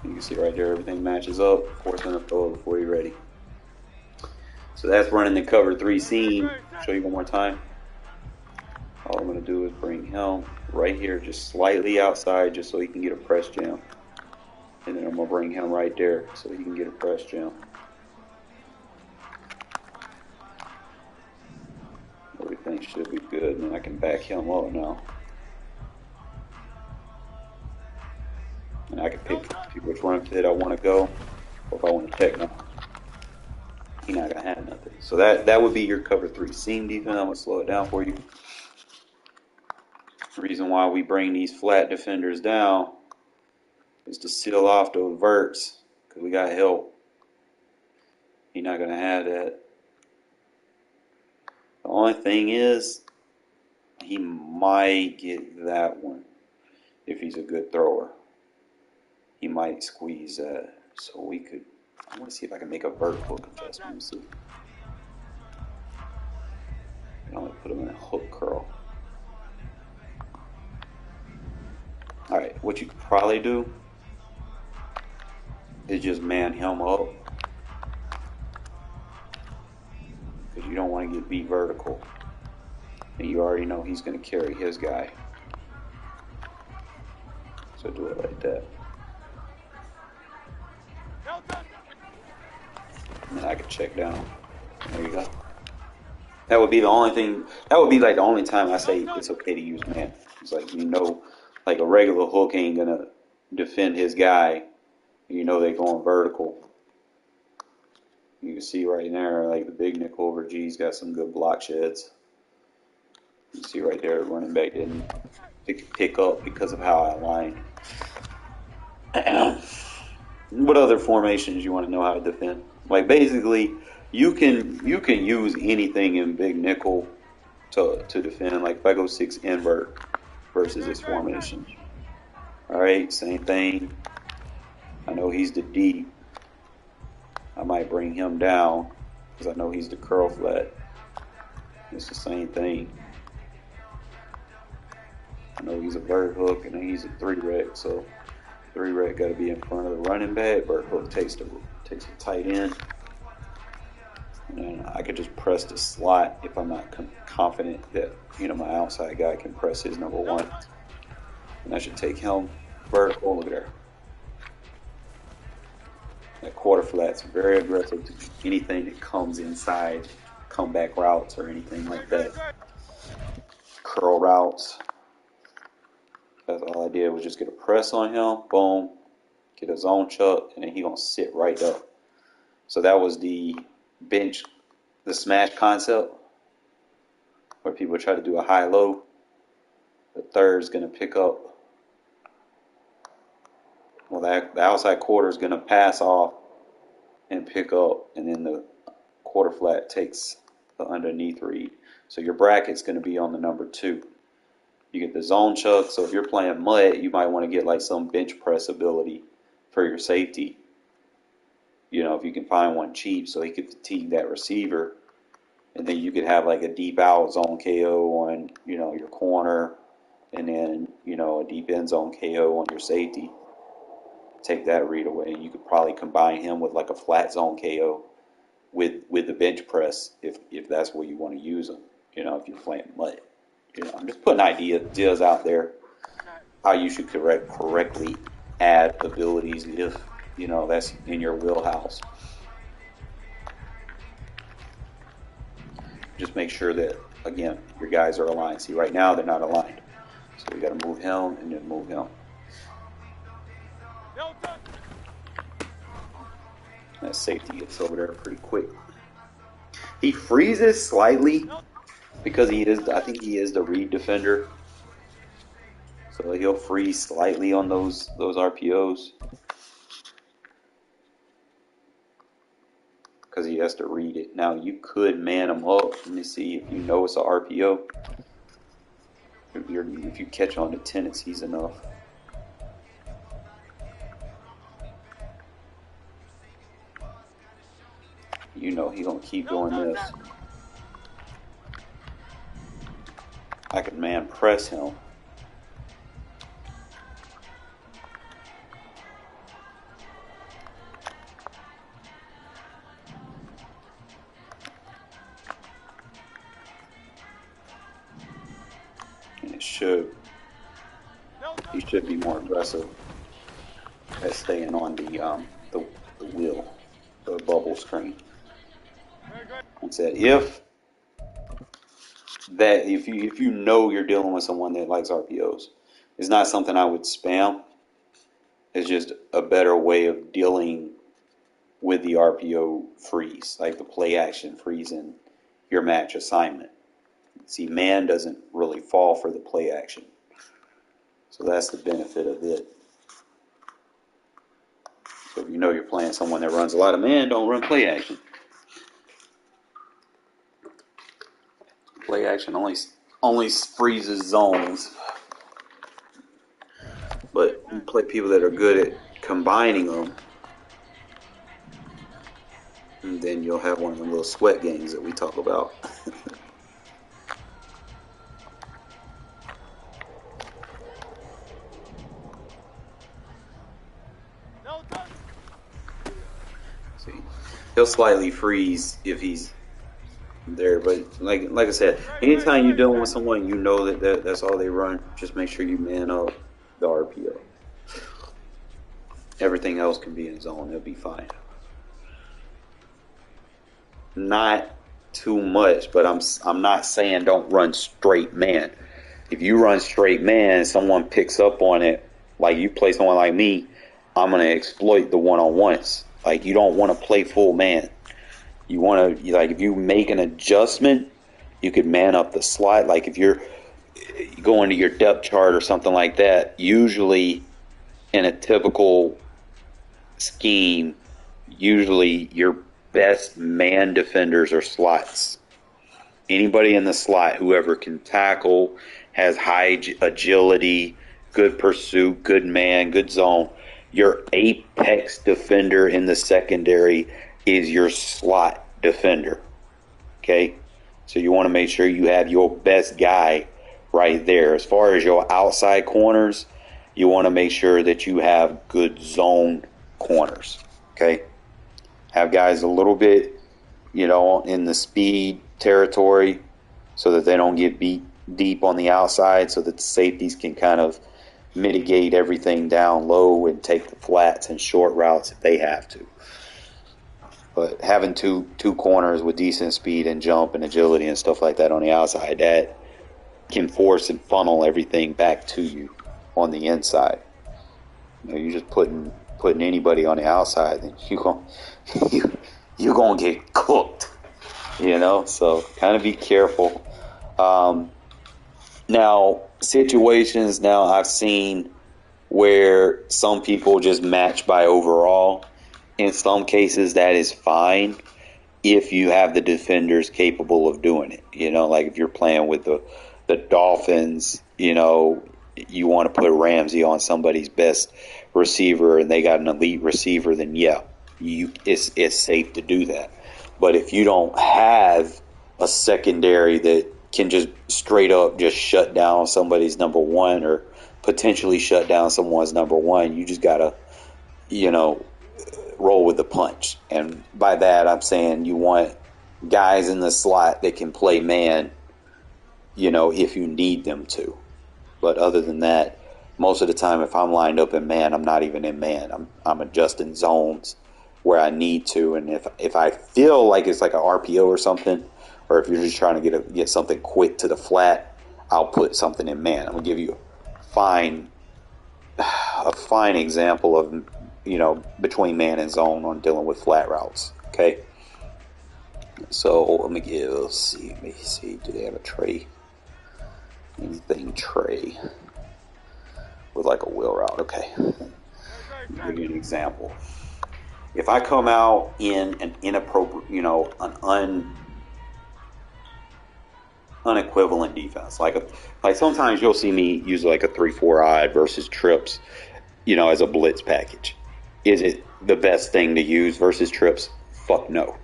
You can see right there everything matches up. Force him to throw it before you're ready. So that's running the cover 3 seam. Show you one more time. All I'm going to do is bring him right here just slightly outside just so he can get a press jam. And then I'm going to bring him right there so he can get a press jam. Everything should be good, and I can back him up now. And I can pick which run fit I want to go, or if I want to tech now. He's not going to have nothing. So that would be your cover 3 seam defense. I'm going to slow it down for you. The reason why we bring these flat defenders down is to seal off those verts, because we got help. He's not going to have that. The only thing is, he might get that one if he's a good thrower. He might squeeze that. So we could, I want to see if I can make a vert hook adjustment. Let me see. I can only put him in a hook curl. Alright, what you could probably do is just man him up. Because you don't want to get beat vertical. And you already know he's going to carry his guy. So do it like that. And then I can check down. There you go. That would be the only thing, that would be like the only time I say it's okay to use man. It's like, you know, like a regular hook ain't going to defend his guy. You know they're going vertical. You can see right there, like the big nickel over G's got some good block sheds. You can see right there, the running back didn't pick up because of how I aligned. What other formations you want to know how to defend? Like basically, you can use anything in big nickel to defend. Like if I go 6 invert versus this formation. All right, same thing. I know he's the deep. I might bring him down because I know he's the curl flat. It's the same thing. I know he's a vert hook and then he's a 3-rec, so 3-rec got to be in front of the running back. Vert hook takes the tight end. And then I could just press the slot if I'm not confident that, you know, my outside guy can press his number 1. And I should take him vertical. Look at there. That quarter flat's very aggressive to anything that comes inside comeback routes or anything like that. Curl routes. That's all I did was just get a press on him, boom, get a zone chuck, and then he gonna sit right up. So that was the bench, the smash concept, where people try to do a high-low. The third's gonna pick up. Well, the outside quarter is gonna pass off and pick up, and then the quarter flat takes the underneath read. So your bracket's gonna be on the number 2. You get the zone chuck, so if you're playing mud, you might want to get like some bench press ability for your safety. You know, if you can find one cheap so he could fatigue that receiver. And then you could have like a deep out zone KO on, you know, your corner. And then, you know, a deep end zone KO on your safety. Take that read away. And you could probably combine him with like a flat zone KO with the bench press if that's where you want to use him. You know, if you're playing mud. You know, I'm just putting ideas out there how you should correctly add abilities if, you know, that's in your wheelhouse. just make sure that, again, your guys are aligned. See, right now they're not aligned. So we got to move him and then move him. That safety gets over there pretty quick. He freezes slightly because I think he is the read defender. So he'll freeze slightly on those RPOs. Because he has to read it. Now you could man him up. Let me see if you know it's an RPO. If you catch on to tendencies enough. You know he gonna keep doing this. I can man press him. And he should be more aggressive at staying on the wheel, the bubble screen. I said if you know you're dealing with someone that likes RPOs, it's not something I would spam. It's just a better way of dealing with the RPO freeze, like the play action freeze in your match assignment. See, man doesn't really fall for the play action. So that's the benefit of it. So if you know you're playing someone that runs a lot of man, don't run play action. Play action only freezes zones. But you play people that are good at combining them, and then you'll have one of the little sweat games that we talk about. See, he'll slightly freeze if he's there, but like I said, anytime you're dealing with someone you know that's all they run, just make sure you man up the RPO. Everything else can be in zone; it'll be fine. Not too much, but I'm not saying don't run straight man. If you run straight man, someone picks up on it. Like you play someone like me, I'm gonna exploit the one-on-ones. Like you don't want to play full man. You want to, like, if you make an adjustment, you could man up the slot. Like if you're going to your depth chart or something like that, usually in a typical scheme, usually your best man defenders are slots. Anybody in the slot, whoever can tackle, has high agility, good pursuit, good man, good zone. Your apex defender in the secondary is your slot defender. Okay? So you want to make sure you have your best guy right there. As far as your outside corners, you want to make sure that you have good zone corners. Okay? Have guys a little bit, in the speed territory so that they don't get beat deep on the outside, so that the safeties can kind of mitigate everything down low and take the flats and short routes if they have to. But having two corners with decent speed and jump and agility and stuff like that on the outside, that can force and funnel everything back to you on the inside. You're just putting anybody on the outside, then you're gonna get cooked. So kind of be careful. Now situations I've seen where some people just match by overall. In some cases, that is fine if you have the defenders capable of doing it. Like if you're playing with the Dolphins, you want to put Ramsey on somebody's best receiver and they got an elite receiver, then it's safe to do that. But if you don't have a secondary that can just straight up just shut down somebody's number one or potentially shut down someone's number one, you just got to, roll with the punch. And by that, I'm saying you want guys in the slot that can play man, if you need them to. But other than that, most of the time, if I'm lined up in man, I'm not even in man. I'm adjusting zones where I need to. And if I feel like it's like an RPO or something, Or if you're just trying to get something quick to the flat, I'll put something in man. I'm going to give you a fine example of, between man and zone on dealing with flat routes. Okay. So let me see. Do they have a tray? Anything tray with like a wheel route? Okay. I'll give you an example. If I come out in an inappropriate, an unequivalent defense, like sometimes you'll see me use like a 3-4 odd versus trips, as a blitz package. Is it the best thing to use versus trips? Fuck no.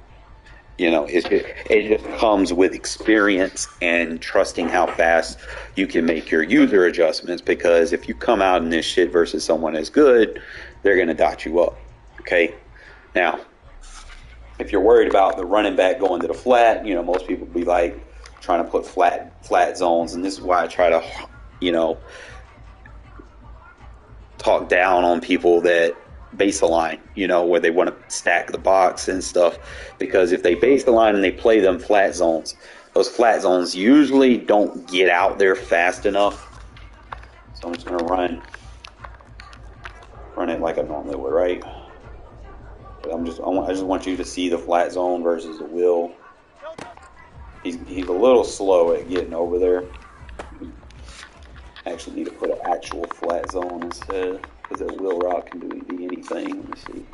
It just comes with experience and trusting how fast you can make your user adjustments, because if you come out in this shit versus someone as good, they're going to dot you up. Okay? Now, if you're worried about the running back going to the flat, most people be like trying to put flat zones, and this is why I try to, talk down on people that base the line, where they want to stack the box and stuff, because if they base the line and they play them flat zones, those flat zones usually don't get out there fast enough. So I'm just going to run it like I normally would, right? But I just want you to see the flat zone versus the wheel. He's a little slow at getting over there. Actually need to put an actual flat zone instead, because that wheel route can be anything. Let me see.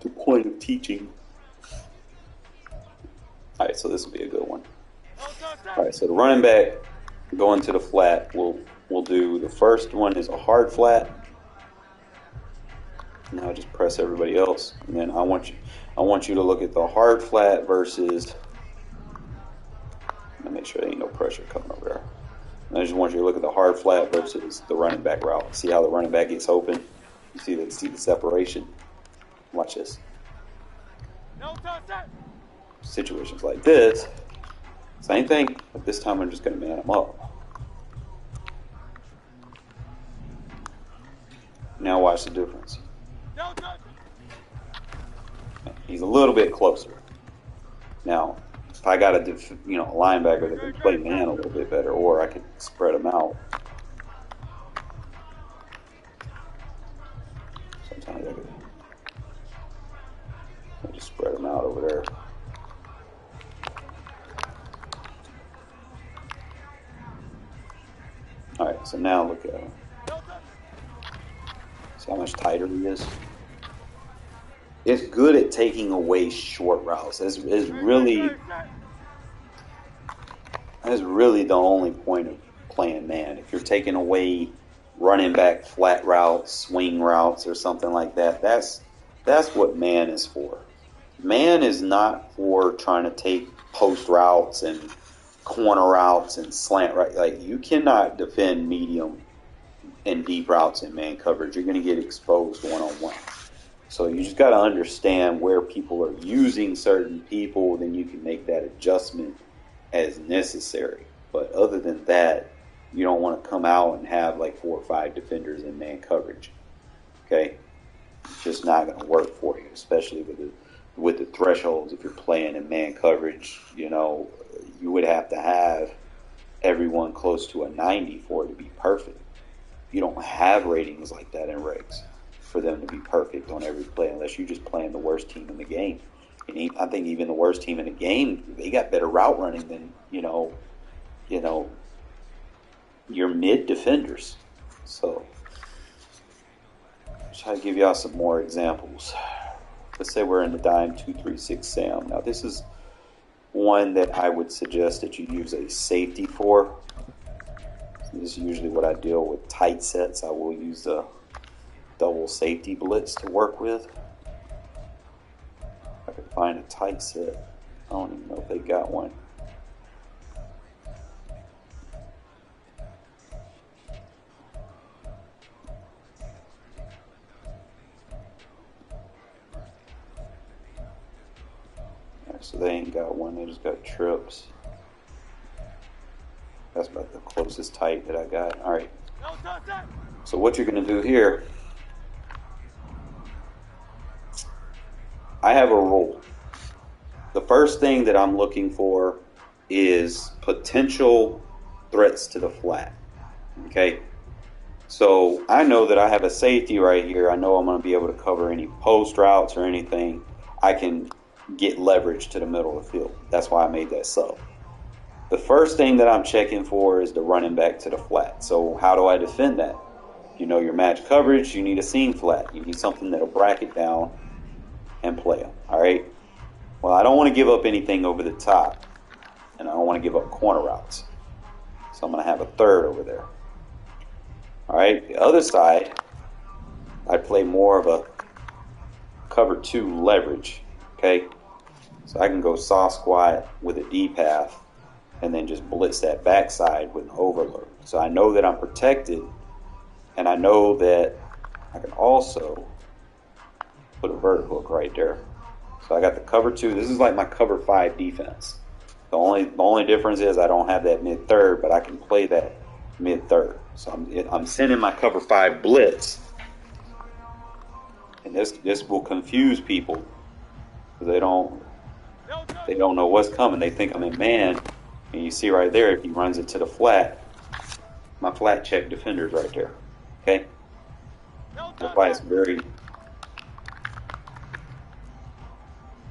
The point of teaching. Alright, so this will be a good one. Alright, so the running back going to the flat, we'll do the first one is a hard flat. Now just press everybody else, and then I want you to look at the hard flat versus. Let me make sure there ain't no pressure coming over there. And I just want you to look at the hard flat versus the running back route. See how the running back gets open? You see the separation. Watch this. Situations like this, same thing, but this time I'm just going to man them up. Now watch the difference. He's a little bit closer. Now, if I got a linebacker that can play man a little bit better, or I could spread them out. Sometimes I just spread them out over there. All right, so now look at him. See how much tighter he is? It's good at taking away short routes. That's really the only point of playing man. If you're taking away running back flat routes, swing routes, or something like that, that's what man is for. Man is not for trying to take post routes and corner routes and slant right. Like, you cannot defend medium and deep routes in man coverage. You're going to get exposed one-on-one. So you just got to understand where people are using certain people, then you can make that adjustment as necessary. But other than that, you don't want to come out and have like 4 or 5 defenders in man coverage. Okay? It's just not going to work for you, especially with the thresholds. If you're playing in man coverage, you would have to have everyone close to a 90 for it to be perfect. You don't have ratings like that in regs for them to be perfect on every play, unless you're just playing the worst team in the game. And I think even the worst team in the game, they got better route running than your mid defenders. So I'll try to give y'all some more examples. Let's say we're in the dime 2-3-6 Sam. Now this is one that I would suggest that you use a safety for. This is usually what I deal with tight sets. I will use the double safety blitz to work with. If I could find a tight set. I don't even know if they got one. So they ain't got one, they just got trips. That's about the closest tight that I got. Alright. So what you're going to do here I have a rule. The first thing that I'm looking for is potential threats to the flat. Okay? So I know that I have a safety right here. I know I'm going to be able to cover any post routes or anything. I can get leverage to the middle of the field. That's why I made that sub. The first thing that I'm checking for is the running back to the flat. So how do I defend that? You know your match coverage, you need a seam flat. You need something that'll bracket down and play them. All right? Well, I don't want to give up anything over the top, and I don't want to give up corner routes. So I'm going to have a third over there. All right, the other side, I play more of a cover 2 leverage, okay? So I can go soft squat with a D path and then just blitz that backside with an overload. So I know that I'm protected, and I know that I can also put a vert hook right there. So I got the cover 2. This is like my cover 5 defense. The only difference is I don't have that mid third, but I can play that mid third. So I'm sending my cover 5 blitz, and this will confuse people because they don't know what's coming. They think I'm in man, and you see right there if he runs it to the flat, my flat check defender's right there. Okay, that's why it's very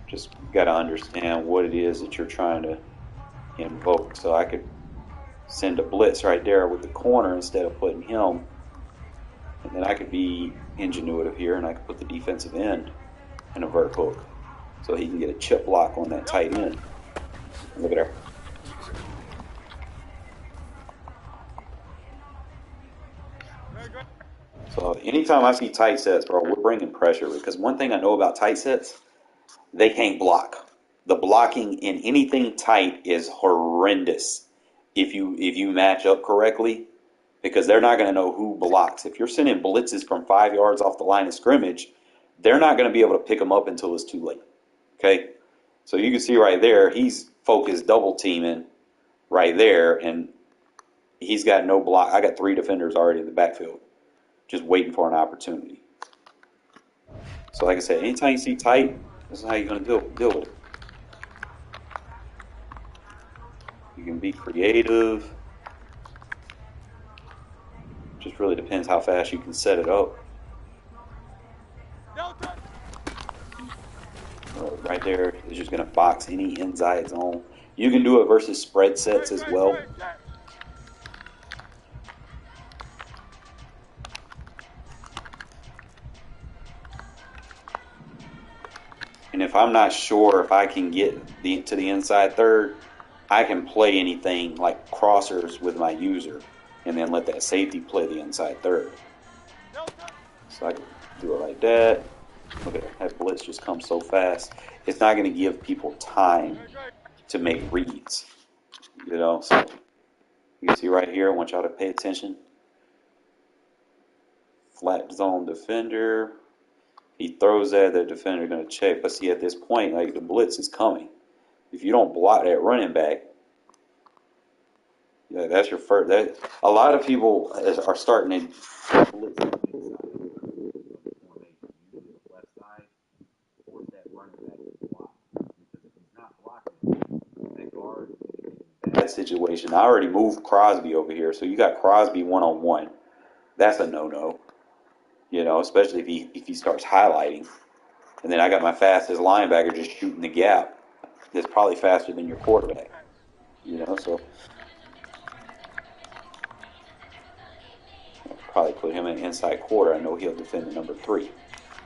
just got to understand what it is that you're trying to invoke. So I could send a blitz right there with the corner instead of putting him. And then I could be ingenuitive here, and I could put the defensive end in a vert hook so he can get a chip block on that tight end. Look at her. So anytime I see tight sets, bro, we're bringing pressure, because one thing I know about tight sets, they can't block. The blocking in anything tight is horrendous if you match up correctly, because they're not going to know who blocks. If you're sending blitzes from 5 yards off the line of scrimmage, they're not going to be able to pick them up until it's too late. Okay? So you can see right there, he's focused double teaming right there, and he's got no block. I got 3 defenders already in the backfield just waiting for an opportunity. So like I said, anytime you see tight, this is how you're going to deal with it. You can be creative. Just really depends how fast you can set it up. Right there is just going to box any inside zone. You can do it versus spread sets as well. And if I'm not sure if I can get to the inside third, I can play anything like crossers with my user and then let that safety play the inside third. So I can do it like that. Look at that blitz just comes so fast. It's not going to give people time to make reads. You know, so you can see right here, I want y'all to pay attention. Flat zone defender. He throws that, the defender going to check. But see, at this point, like, the blitz is coming. If you don't block that running back, yeah, that's your first. That a lot of people are starting to blitz left side, force that running back to block. Because if he's not blocking, that guard is in that situation. I already moved Crosby over here, so you got Crosby one-on-one. That's a no-no. You know, especially if he starts highlighting. And then I got my fastest linebacker just shooting the gap. That's probably faster than your quarterback. You know, so I'll probably put him in the inside quarter. I know he'll defend the number 3.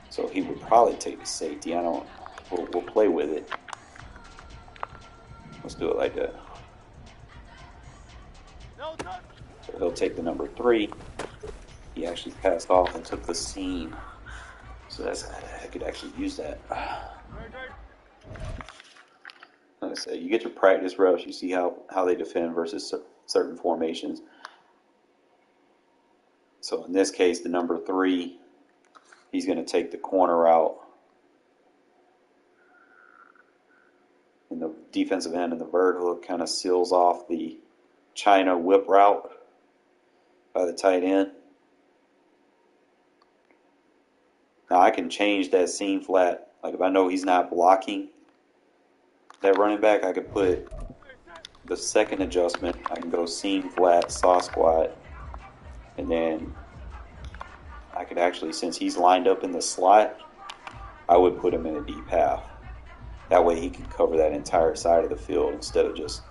So he would probably take the safety. We'll play with it. Let's do it like that. So he'll take the number 3. He actually passed off and took the seam. So I could actually use that. Like I said, you get your practice reps, you see how they defend versus certain formations. So in this case, the number 3, he's going to take the corner out. And the defensive end and the vert hook kind of seals off the China whip route by the tight end. Now I can change that seam flat Like if I know he's not blocking that running back, I could put the second adjustment. I can go seam flat, saw squat, and then I could actually, since he's lined up in the slot, I would put him in a deep half. That way he can cover that entire side of the field instead of just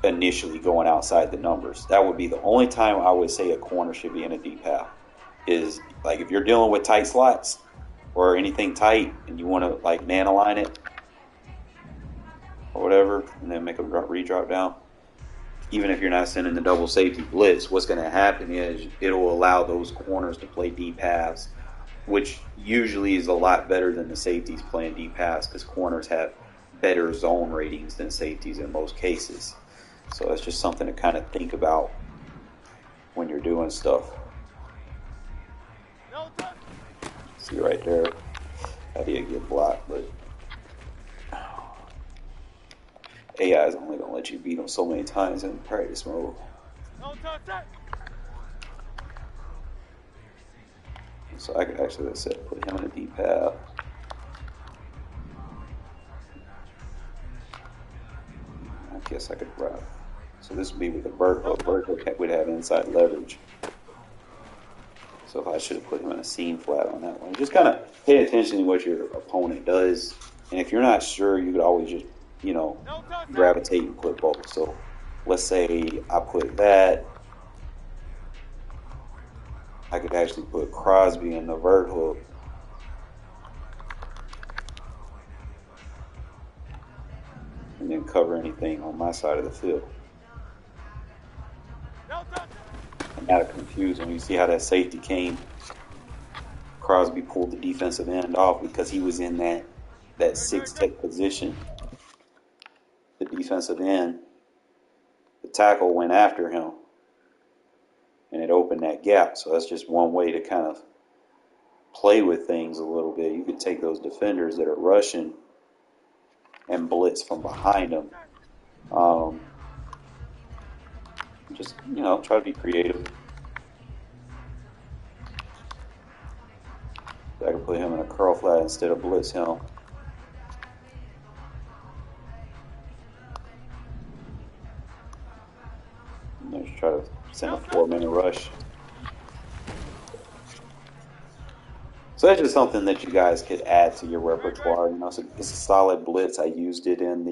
initially going outside the numbers. That would be the only time I would say a corner should be in a deep half. Is like if you're dealing with tight slots or anything tight and you want to like man align it or whatever and then make a redrop down. Even if you're not sending the double safety blitz, what's going to happen is it'll allow those corners to play deep halves, which usually is a lot better than the safeties playing deep halves because corners have better zone ratings than safeties in most cases. So that's just something to kind of think about when you're doing stuff. See right there, how do you get blocked? But AI is only going to let you beat them so many times in practice mode. So I could actually, let's say, put him in a deep half. I guess I could route. So this would be with a vert hook. Vert hook would have inside leverage. So if I should have put him in a seam flat on that one. Just kind of pay attention to what your opponent does. And if you're not sure, you could always just, gravitate and put both. So let's say I put that. I could actually put Crosby in the vert hook. And then cover anything on my side of the field. I'm not confused when you see how that safety came. Crosby pulled the defensive end off because he was in that six-tech position. The defensive end, the tackle went after him, and it opened that gap. So that's just one way to kind of play with things a little bit. You could take those defenders that are rushing and blitz from behind them. Just, try to be creative. I could put him in a curl flat instead of blitz him. And just try to send a 4-minute rush. So that's just something that you guys could add to your repertoire. So it's a solid blitz. I used it in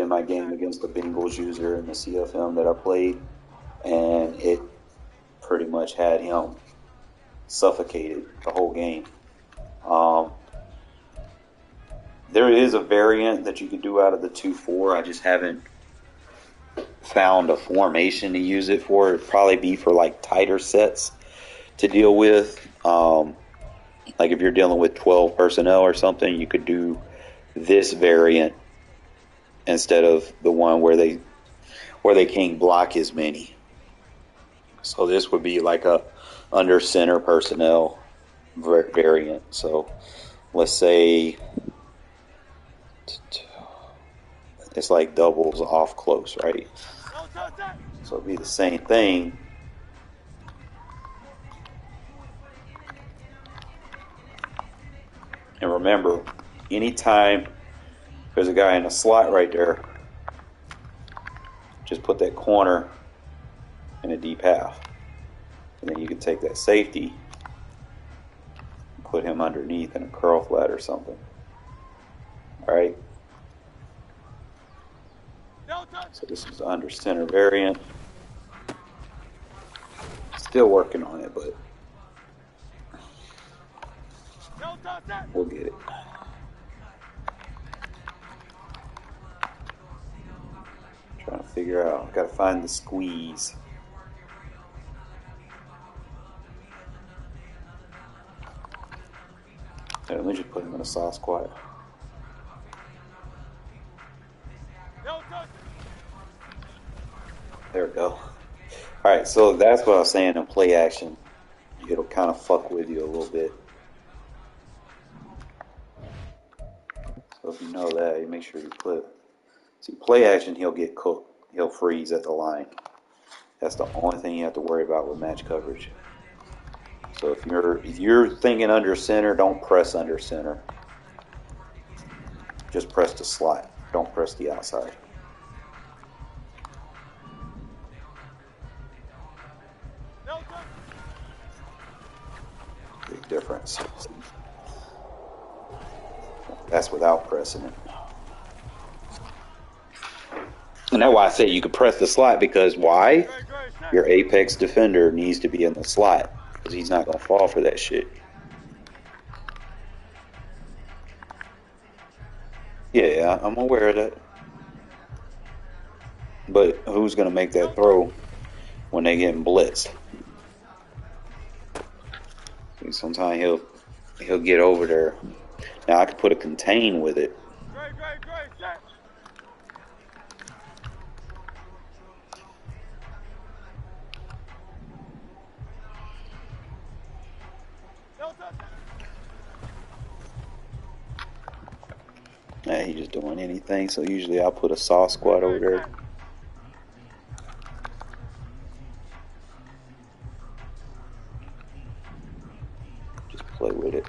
my game against the Bengals user in the CFM that I played, and it pretty much had him suffocated the whole game. There is a variant that you could do out of the 2-4. I just haven't found a formation to use it for. It'd probably be for like tighter sets to deal with. Like if you're dealing with 12 personnel or something, you could do this variant instead of the one where they can't block as many. So this would be like a under center personnel variant. So let's say it's like doubles off close, right? So it'd be the same thing. And remember, anytime there's a guy in a slot right there, just put that corner in a deep half. And then you can take that safety and put him underneath in a curl flat or something. All right? So this is the under center variant. Still working on it, but we'll get it. Trying to figure out. Got to find the squeeze. Hey, let me just put him in a soft squat. There we go. Alright, so that's what I was saying in play action. It'll kind of fuck with you a little bit. So if you know that, you make sure you put. See, play action, he'll get cooked. He'll freeze at the line. That's the only thing you have to worry about with match coverage. So if you're thinking under center, don't press under center. Just press the slot. Don't press the outside. Big difference. That's without pressing it. And that's why I say you could press the slot, because why? Your apex defender needs to be in the slot, because he's not going to fall for that shit. Yeah, I'm aware of that. But who's going to make that throw when they get blitzed? Sometimes he'll get over there. Now I could put a contain with it. Nah, he just doing anything. So usually I'll put a saw squad over there. Just play with it.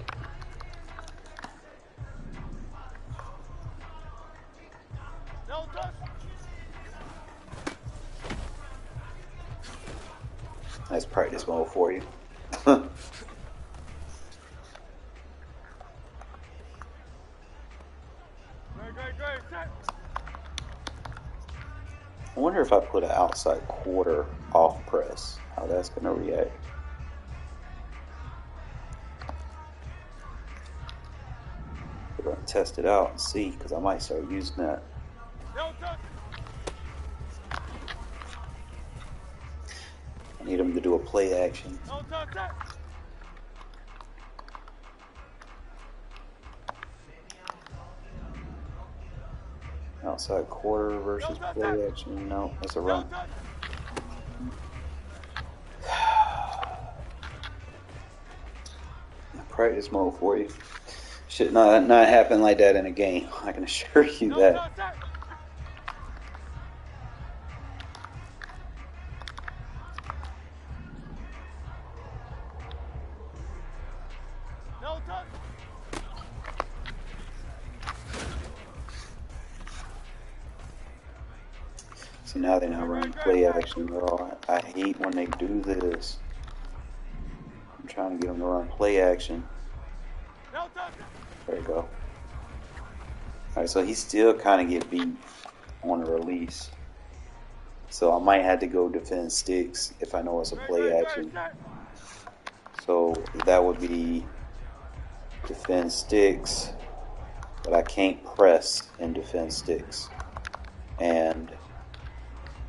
That's practice mode for you. I wonder if I put an outside quarter off press, how that's going to react. We're going to test it out and see, because I might start using that. I need him to do a play action. Outside quarter versus play action. No, that's a run. Practice mode for you. Should not happen like that in a game. I can assure you that. See, now they're not running play action at all. I hate when they do this. I'm trying to get them to run play action. There you go. Alright, so he still kind of get beat on the release. So I might have to go defend sticks if I know it's a play action. So that would be defend sticks, but I can't press and defend sticks. And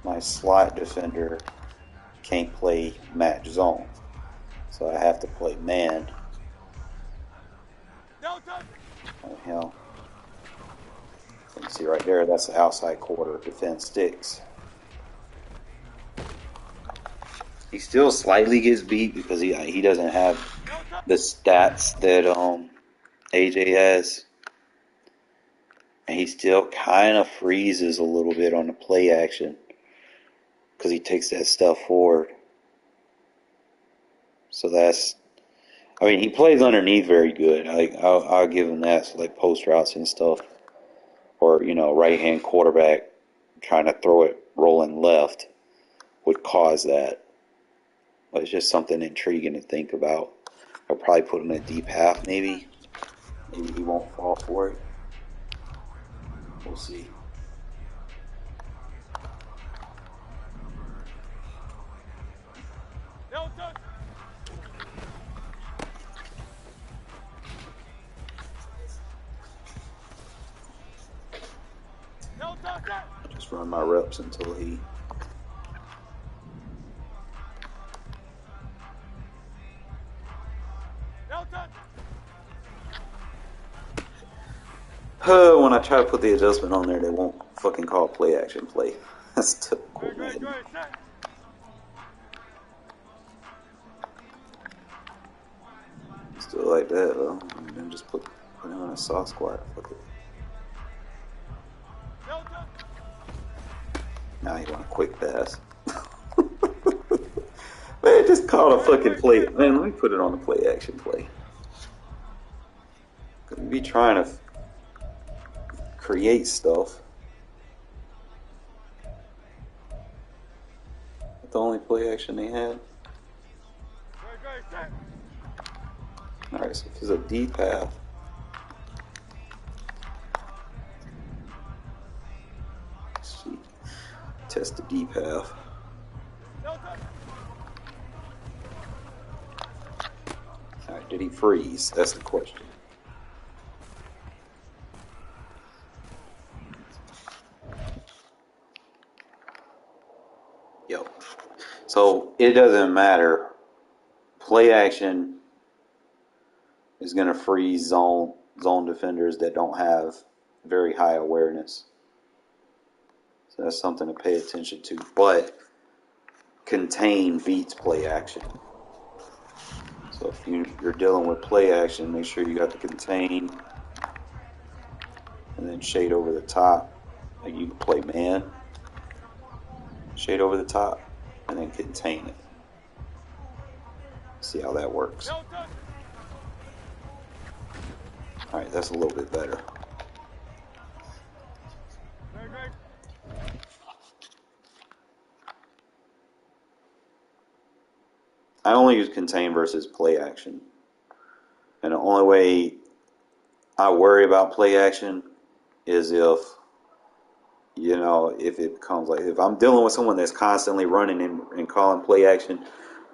my slot defender can't play match zone. So I have to play man. Oh, hell. You can see right there, that's the outside quarter, defend sticks. He still slightly gets beat because he doesn't have the stats that AJ has. And he still kind of freezes a little bit on the play action because he takes that stuff forward. So he plays underneath very good. I'll give him that. So like post routes and stuff. Or, right hand quarterback trying to throw it rolling left would cause that. But it's just something intriguing to think about. I'll probably put him in a deep half, maybe. Maybe he won't fall for it. We'll see. Just run my reps until he... When I try to put the adjustment on there, they won't fucking call play action play. That's typical, man. Still like that, though. And then just put it on a soft squat. Fuck it. Now you want a quick pass. Man, just call a fucking play. Man, let me put it on the play action play. Cause we be trying to create stuff. That's the only play action they had. Alright, so if it's a D path. Let's see. Test the D path. Alright, did he freeze? That's the question. Yo. So it doesn't matter. Play action is going to freeze zone defenders that don't have very high awareness. So that's something to pay attention to. But contain beats play action. So if you're dealing with play action, make sure you got the contain and then shade over the top. Like you can play man, shade over the top, and then contain it. See how that works. Alright, that's a little bit better. I only use contain versus play action. And the only way I worry about play action is if, if it becomes like, if I'm dealing with someone that's constantly running and calling play action,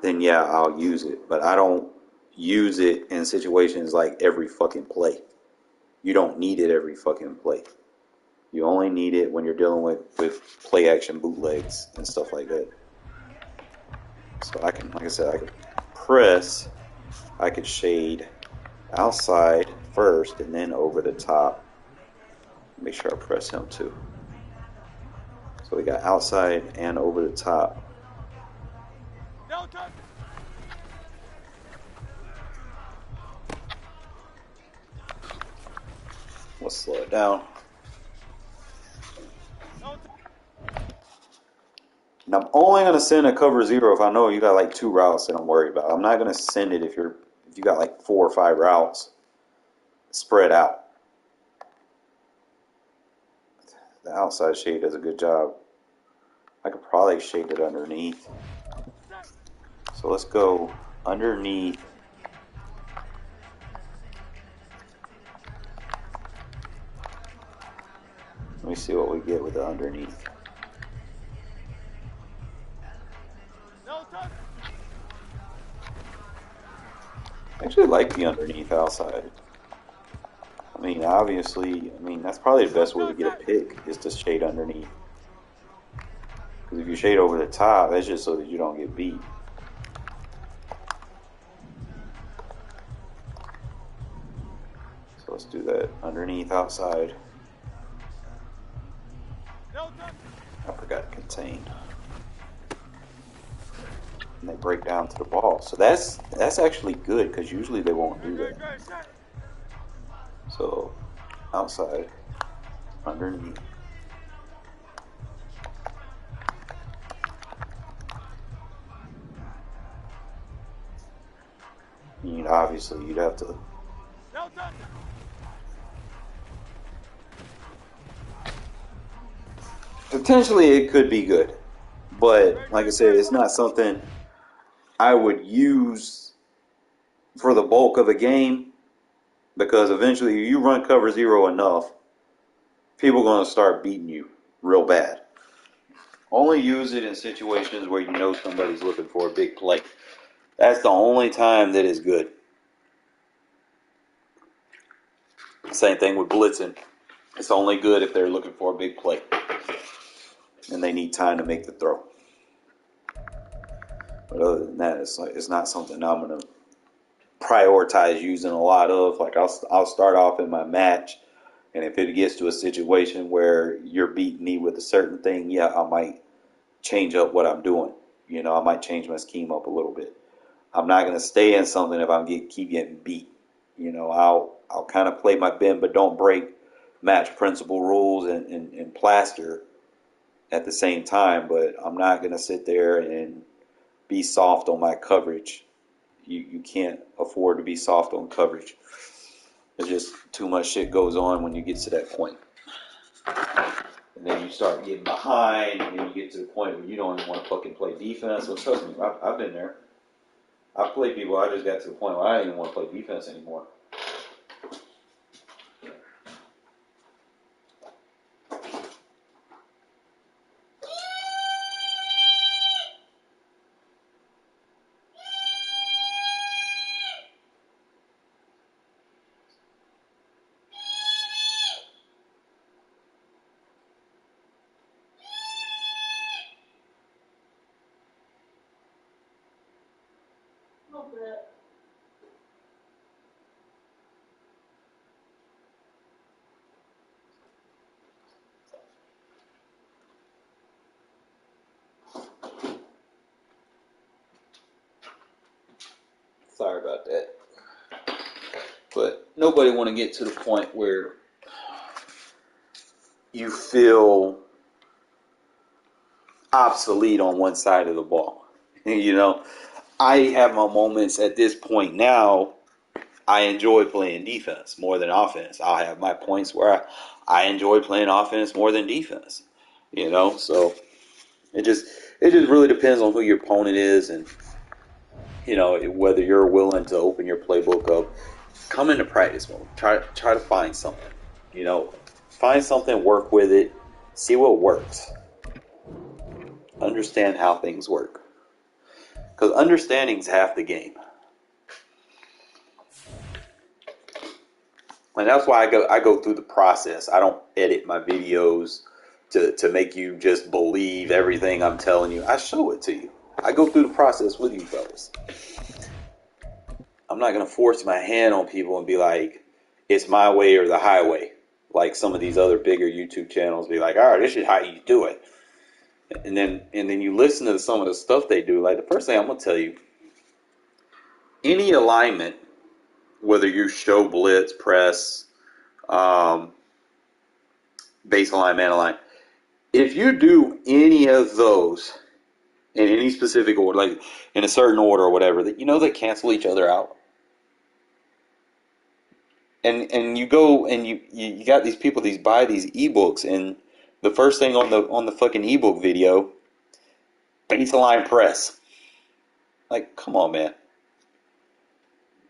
then yeah, I'll use it. But I don't use it in situations like every fucking play. You don't need it every fucking play. You only need it when you're dealing with play action bootlegs and stuff like that. So I can, like I said, I could press, I could shade outside first and then over the top. Make sure I press him too. So we got outside and over the top. Let's slow it down. And I'm only going to send a cover 0 if I know you got like 2 routes that I'm worried about. I'm not going to send it if you got like 4 or 5 routes spread out. The outside shade does a good job. I could probably shade it underneath. So let's go underneath. Let me see what we get with the underneath. I actually like the underneath outside. I mean, obviously, that's probably the best way to get a pick is to shade underneath. Because if you shade over the top, that's just so that you don't get beat. So let's do that underneath outside. I forgot to contain. And they break down to the ball. So that's actually good because usually they won't do that. So outside, underneath. Obviously you'd have to potentially it could be good. But like I said, it's not something I would use for the bulk of a game because eventually you run cover 0 enough, people are going to start beating you real bad. Only use it in situations where you know somebody's looking for a big play. That's the only time that is good. Same thing with blitzing. It's only good if they're looking for a big play and they need time to make the throw. But other than that, it's not something I'm going to prioritize using a lot of. Like I'll start off in my match, and if it gets to a situation where you're beating me with a certain thing, yeah, I might change up what I'm doing. I might change my scheme up a little bit. I'm not going to stay in something if I keep getting beat. I'll kind of play my bend but don't break match principle rules and plaster at the same time. But I'm not going to sit there and be soft on my coverage. You can't afford to be soft on coverage. There's just too much shit goes on when you get to that point. And then you start getting behind, and then you get to the point where you don't even want to fucking play defense. So trust me, I've been there. I've played people, I just got to the point where I didn't even want to play defense anymore. Sorry about that. But nobody want to get to the point where you feel obsolete on one side of the ball. You know, I have my moments at this point now. I enjoy playing defense more than offense. I'll have my points where I enjoy playing offense more than defense. You know, so it just really depends on who your opponent is, and you know, whether you're willing to open your playbook up. Come into practice mode. Try to find something. You know, find something, work with it, see what works. Understand how things work. Because understanding is half the game. And that's why I go through the process. I don't edit my videos to make you just believe everything I'm telling you. I show it to you. I go through the process with you fellas. I'm not going to force my hand on people and be like, it's my way or the highway. Like some of these other bigger YouTube channels be like, all right, this is how you do it. And then you listen to some of the stuff they do. Like the first thing I'm going to tell you, any alignment, whether you show blitz, press, baseline, man align, if you do any of those in any specific order, like in a certain order or whatever, that you know they cancel each other out. And you go and you got these people buy these ebooks, and the first thing on the fucking ebook video, baseline press. Like, come on, man.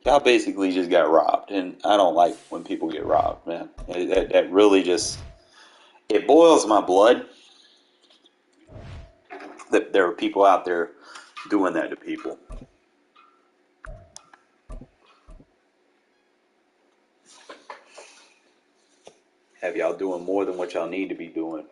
Y'all basically just got robbed, and I don't like when people get robbed, man. That really just, it boils my blood that there are people out there doing that to people. Have y'all doing more than what y'all need to be doing.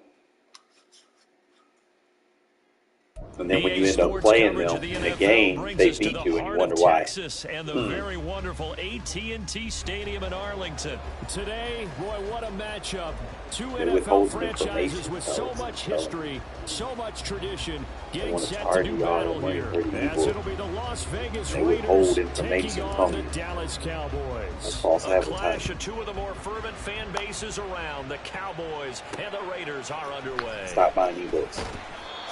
And then when you end up playing them in a game, they beat you and you wonder why. Texas and the very wonderful AT&T Stadium in Arlington. Today, boy, what a matchup. Two NFL franchises with so much history, so much tradition, getting set to do battle here. As it'll be the Las Vegas Raiders taking on the Dallas Cowboys. A clash of two of the more fervent fan bases around. The Cowboys and the Raiders are underway. Stop buying ebooks.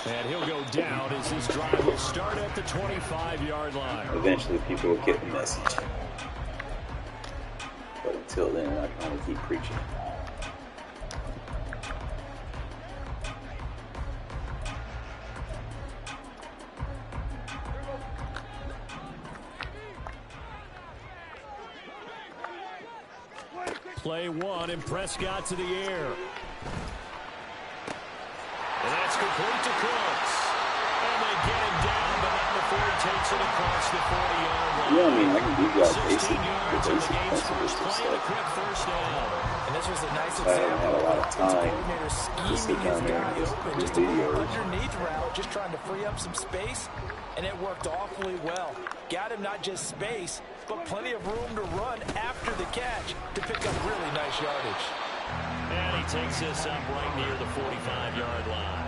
And he'll go down as this drive will start at the 25-yard line. Eventually people will get the message. But until then, I can only keep preaching. Play one, and Prescott to the air. And that's complete to Cooks. And they get him down, but not before he takes it across the 40-yard line. Yeah, I mean, I can do that 16 yards in the game, so he's playing a quick first down. And this was a nice I haven't had a lot of time coordinator to sit down there and just do just a videos. underneath route, just trying to free up some space, and it worked awfully well. Got him not just space, but plenty of room to run after the catch to pick up really nice yardage. And he takes this up right near the 45-yard line.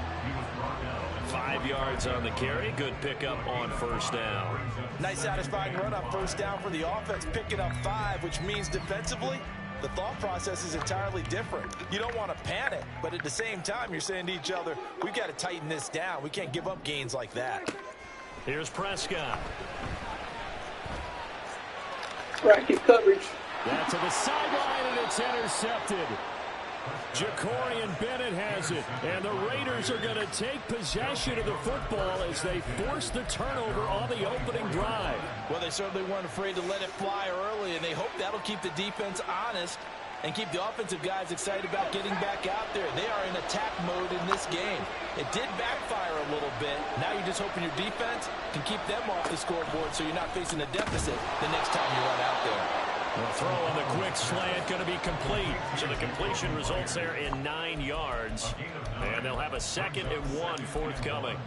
5 yards on the carry. Good pickup on first down. Nice satisfying run on first down for the offense, picking up 5, which means defensively, the thought process is entirely different. You don't want to panic, but at the same time, you're saying to each other, we've got to tighten this down. We can't give up gains like that. Here's Prescott. Bracket coverage. That to the sideline, and it's intercepted. Jacorian Bennett has it, and the Raiders are going to take possession of the football as they force the turnover on the opening drive. Well, they certainly weren't afraid to let it fly early, and they hope that'll keep the defense honest and keep the offensive guys excited about getting back out there. They are in attack mode in this game. It did backfire a little bit. Now you're just hoping your defense can keep them off the scoreboard so you're not facing a deficit the next time you run out there. The throw on the quick slant going to be complete. So the completion results there in 9 yards. And they'll have a 2nd and 1 forthcoming.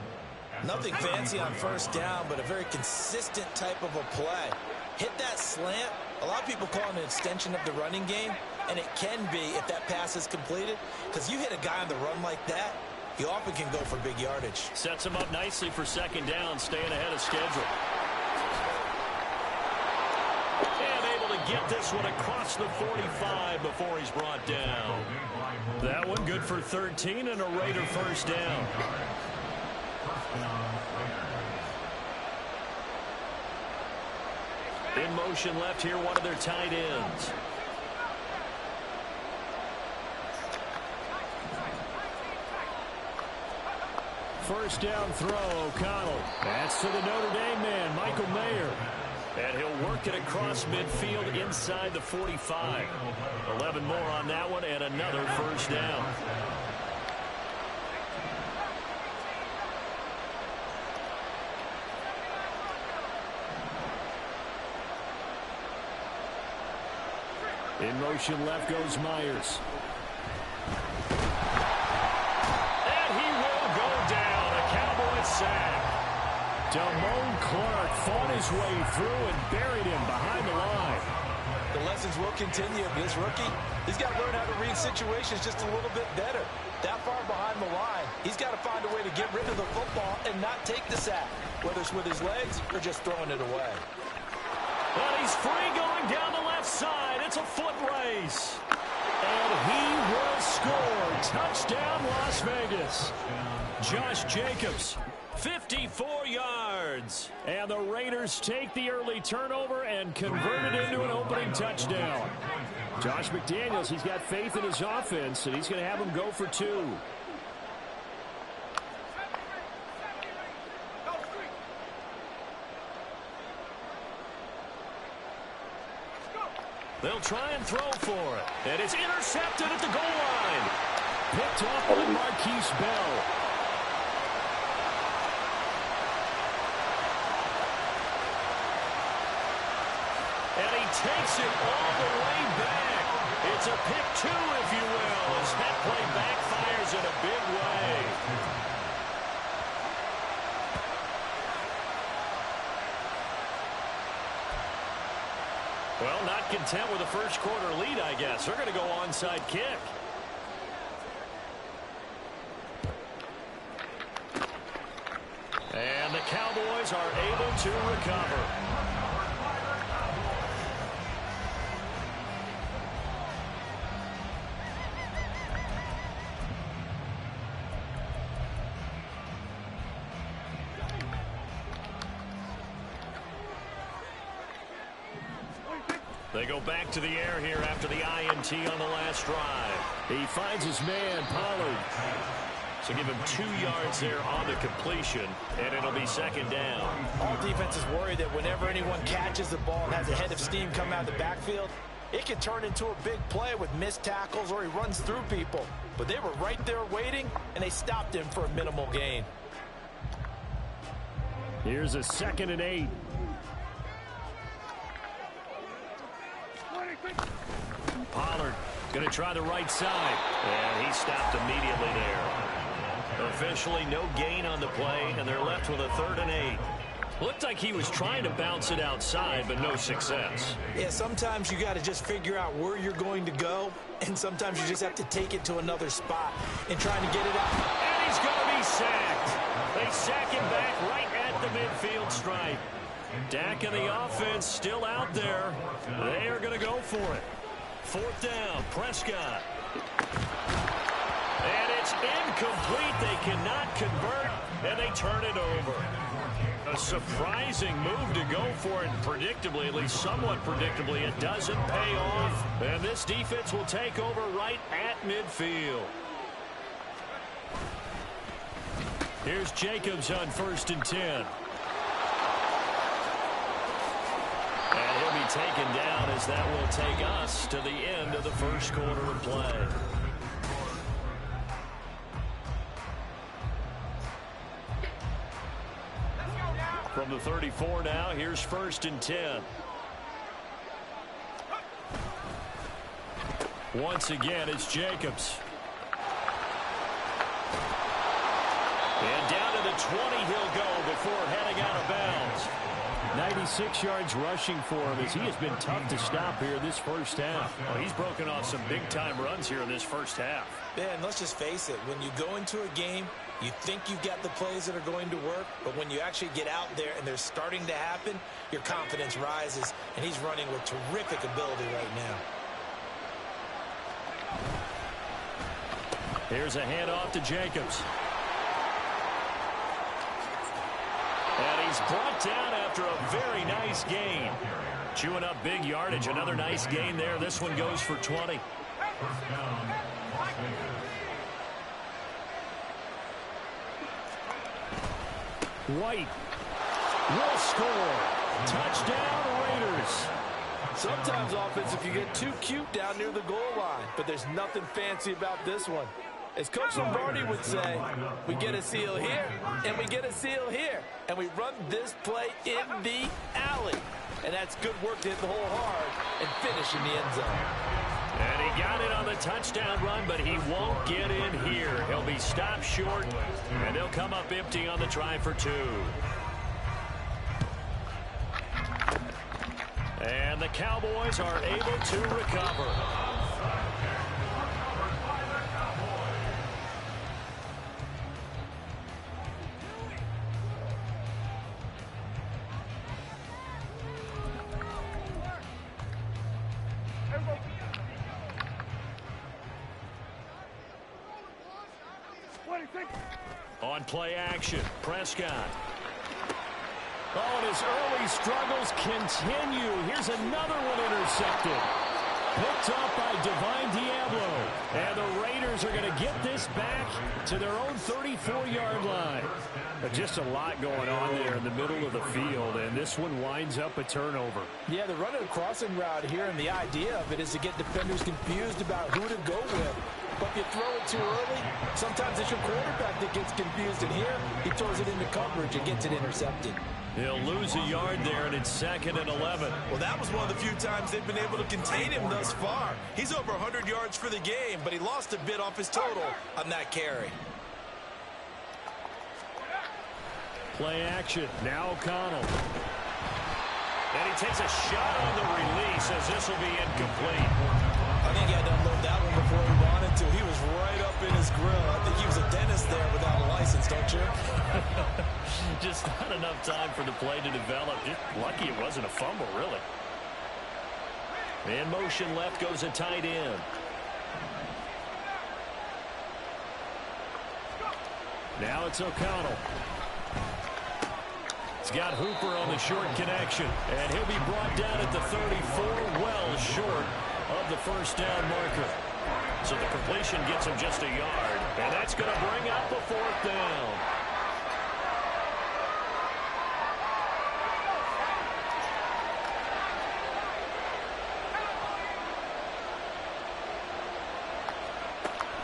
Nothing fancy on first down, but a very consistent type of a play. Hit that slant. A lot of people call it an extension of the running game, and it can be if that pass is completed, because you hit a guy on the run like that, he often can go for big yardage. Sets him up nicely for 2nd down, staying ahead of schedule. And able to get this one across the 45 before he's brought down. That one good for 13 and a Raider first down. In motion left here, one of their tight ends. First down throw, O'Connell. That's to the Notre Dame man, Michael Mayer. And he'll work it across midfield inside the 45. 11 more on that one and another first down. In motion left goes Myers. And he will go down. A Cowboy sack. Damone Clark fought his way through and buried him behind the line. The lessons will continue. This rookie, he's got to learn how to read situations just a little bit better. That far behind the line, he's got to find a way to get rid of the football and not take the sack, whether it's with his legs or just throwing it away. And he's free going down the left side. It's a foot race. And he will score. Touchdown, Las Vegas. Josh Jacobs, 54 yards. And the Raiders take the early turnover and convert it into an opening touchdown. Josh McDaniels, he's got faith in his offense, and he's going to have him go for 2. They'll try and throw for it. And it's intercepted at the goal line. Picked off by Marquise Bell. And he takes it all the way back. It's a pick 2, if you will, as that play backfires in a big way. Well, not content with a first quarter lead, I guess. They're going to go onside kick. And the Cowboys are able to recover. They go back to the air here after the INT on the last drive. He finds his man, Pollard. So give him 2 yards there on the completion, and it'll be 2nd down. All defense is worried that whenever anyone catches the ball and has a head of steam come out of the backfield, it can turn into a big play with missed tackles or he runs through people. But they were right there waiting, and they stopped him for a minimal gain. Here's a 2nd and 8. Pollard going to try the right side. And he stopped immediately there. Officially no gain on the play, and they're left with a 3rd and 8. Looked like he was trying to bounce it outside, but no success. Yeah, sometimes you got to just figure out where you're going to go, and sometimes you just have to take it to another spot in trying to get it out. And he's going to be sacked. They sack him back right at the midfield stripe. Dak and the offense still out there. They are going to go for it. 4th down, Prescott. And it's incomplete. They cannot convert, and they turn it over. A surprising move to go for it. Predictably, at least somewhat predictably, it doesn't pay off. And this defense will take over right at midfield. Here's Jacobs on 1st and 10. And he'll be taken down as that will take us to the end of the first quarter of play. From the 34 now, here's 1st and 10. Once again, it's Jacobs. And down to the 20 he'll go before heading out of bounds. 96 yards rushing for him as he has been tough to stop here this first half. Oh, he's broken off some big-time runs here in this first half. Yeah, and let's just face it, when you go into a game, you think you've got the plays that are going to work, but when you actually get out there and they're starting to happen, your confidence rises, and he's running with terrific ability right now. Here's a handoff to Jacobs. And he's brought down after a very nice gain. Chewing up big yardage. Another nice gain there. This one goes for 20. White will score. Touchdown, Raiders. Sometimes offense, if you get too cute down near the goal line, but there's nothing fancy about this one. As Coach Lombardi would say, we get a seal here, and we get a seal here, and we run this play in the alley. And that's good work to hit the hole hard and finish in the end zone. And he got it on the touchdown run, but he won't get in here. He'll be stopped short, and they'll come up empty on the try for 2. And the Cowboys are able to recover. On play action, Prescott. Oh, and his early struggles continue. Here's another one intercepted. Picked up by Divine Diablo. And the Raiders are going to get this back to their own 34-yard line. But just a lot going on there in the middle of the field, and this one winds up a turnover. Yeah, they're running a crossing route here, and the idea of it is to get defenders confused about who to go with. But if you throw it too early, sometimes it's your quarterback that gets confused, and here he throws it into coverage and gets it intercepted. He'll lose a yard there, and it's 2nd and 11. Well, that was one of the few times they've been able to contain him thus far. He's over 100 yards for the game, but he lost a bit off his total on that carry. Play action. Now O'Connell. And he takes a shot on the release as this will be incomplete. I think he had to unload that one before he wanted to. He was right up in his grill. I think he was a dentist there without a license, don't you? Just not enough time for the play to develop. Just lucky it wasn't a fumble, really. In motion left goes a tight end. Now it's O'Connell. He's got Hooper on the short connection, and he'll be brought down at the 34, well short of the first down marker. So the completion gets him just a yard, and that's going to bring up a 4th down.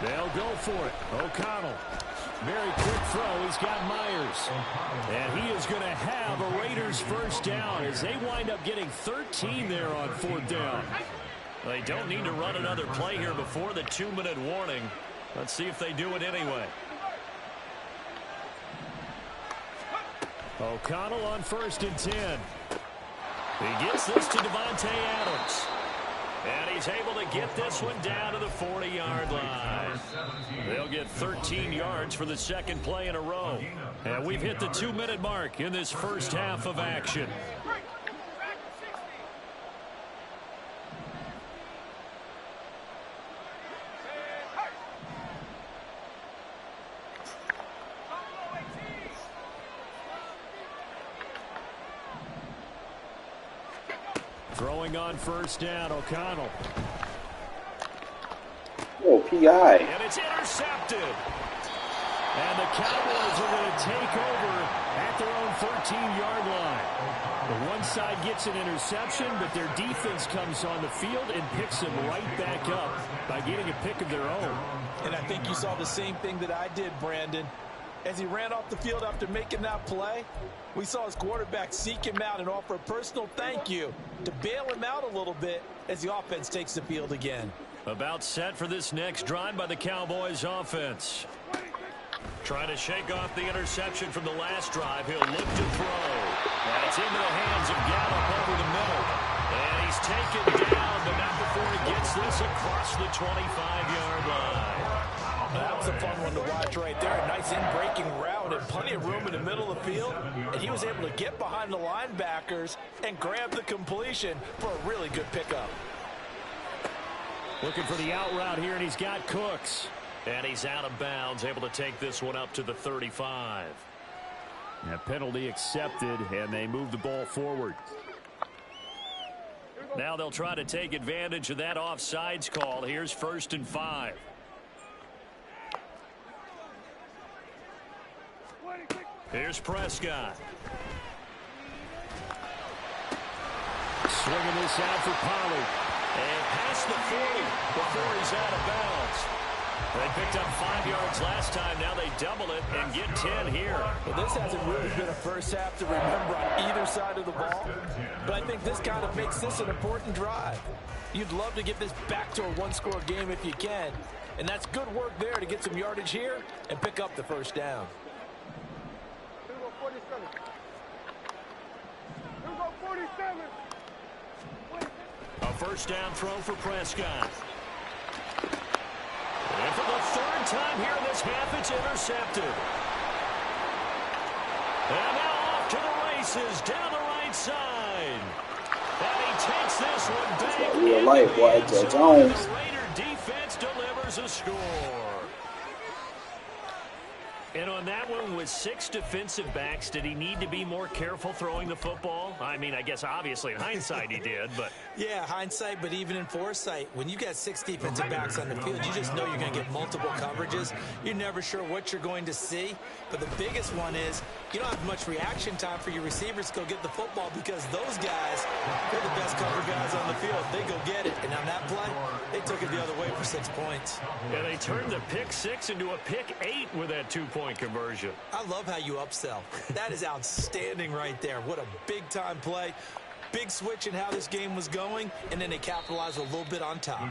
They'll go for it. O'Connell. Very quick throw. He's got Myers. And he is going to have a Raiders first down as they wind up getting 13 there on 4th down. They don't need to run another play here before the 2-minute warning. Let's see if they do it anyway. O'Connell on 1st and 10. He gets this to Devontae Adams. And he's able to get this one down to the 40-yard line. They'll get 13 yards for the second play in a row. And we've hit the 2-minute mark in this first half of action. Throwing on first down, O'Connell. Oh, PI. And it's intercepted. And the Cowboys are going to take over at their own 13-yard line. The one side gets an interception, but their defense comes on the field and picks them right back up by getting a pick of their own. And I think you saw the same thing that I did, Brandon. As he ran off the field after making that play, we saw his quarterback seek him out and offer a personal thank you to bail him out a little bit as the offense takes the field again. About set for this next drive by the Cowboys offense. Trying to shake off the interception from the last drive. He'll look to throw. That's into the hands of Gallup over the middle. And he's taken down, but not before he gets this across the 25-yard line. That was a fun one to watch right there. A nice in-breaking route and plenty of room in the middle of the field. And he was able to get behind the linebackers and grab the completion for a really good pickup. Looking for the out route here, and he's got Cooks. And he's out of bounds, able to take this one up to the 35. That penalty accepted, and they move the ball forward. Now they'll try to take advantage of that offsides call. Here's 1st and 5. Here's Prescott. Swinging this out for Pollard. And past the 40 before he's out of bounds. They picked up 5 yards last time. Now they double it and get 10 here. Well, this hasn't really been a first half to remember on either side of the ball. But I think this kind of makes this an important drive. You'd love to get this back to a one-score game if you can. And that's good work there to get some yardage here and pick up the first down. A first down throw for Prescott. And for the 3rd time here in this half, it's intercepted. And now off to the races down the right side. And he takes this one back. Real life, boy. It's Jones. The Raider defense delivers a score. And on that one, with 6 defensive backs, did he need to be more careful throwing the football? I mean, I guess obviously in hindsight he did, but... Yeah, hindsight, but even in foresight, when you got 6 defensive backs on the field, you just know you're going to get multiple coverages. You're never sure what you're going to see. But the biggest one is you don't have much reaction time for your receivers to go get the football because those guys, they're the best cover guys on the field. They go get it. And on that play, they took it the other way for 6 points. And they turned the pick 6 into a pick 8 with that 2-point conversion. I love how you upsell. That is outstanding right there. What a big-time play. Big switch in how this game was going, and then they capitalize a little bit on top.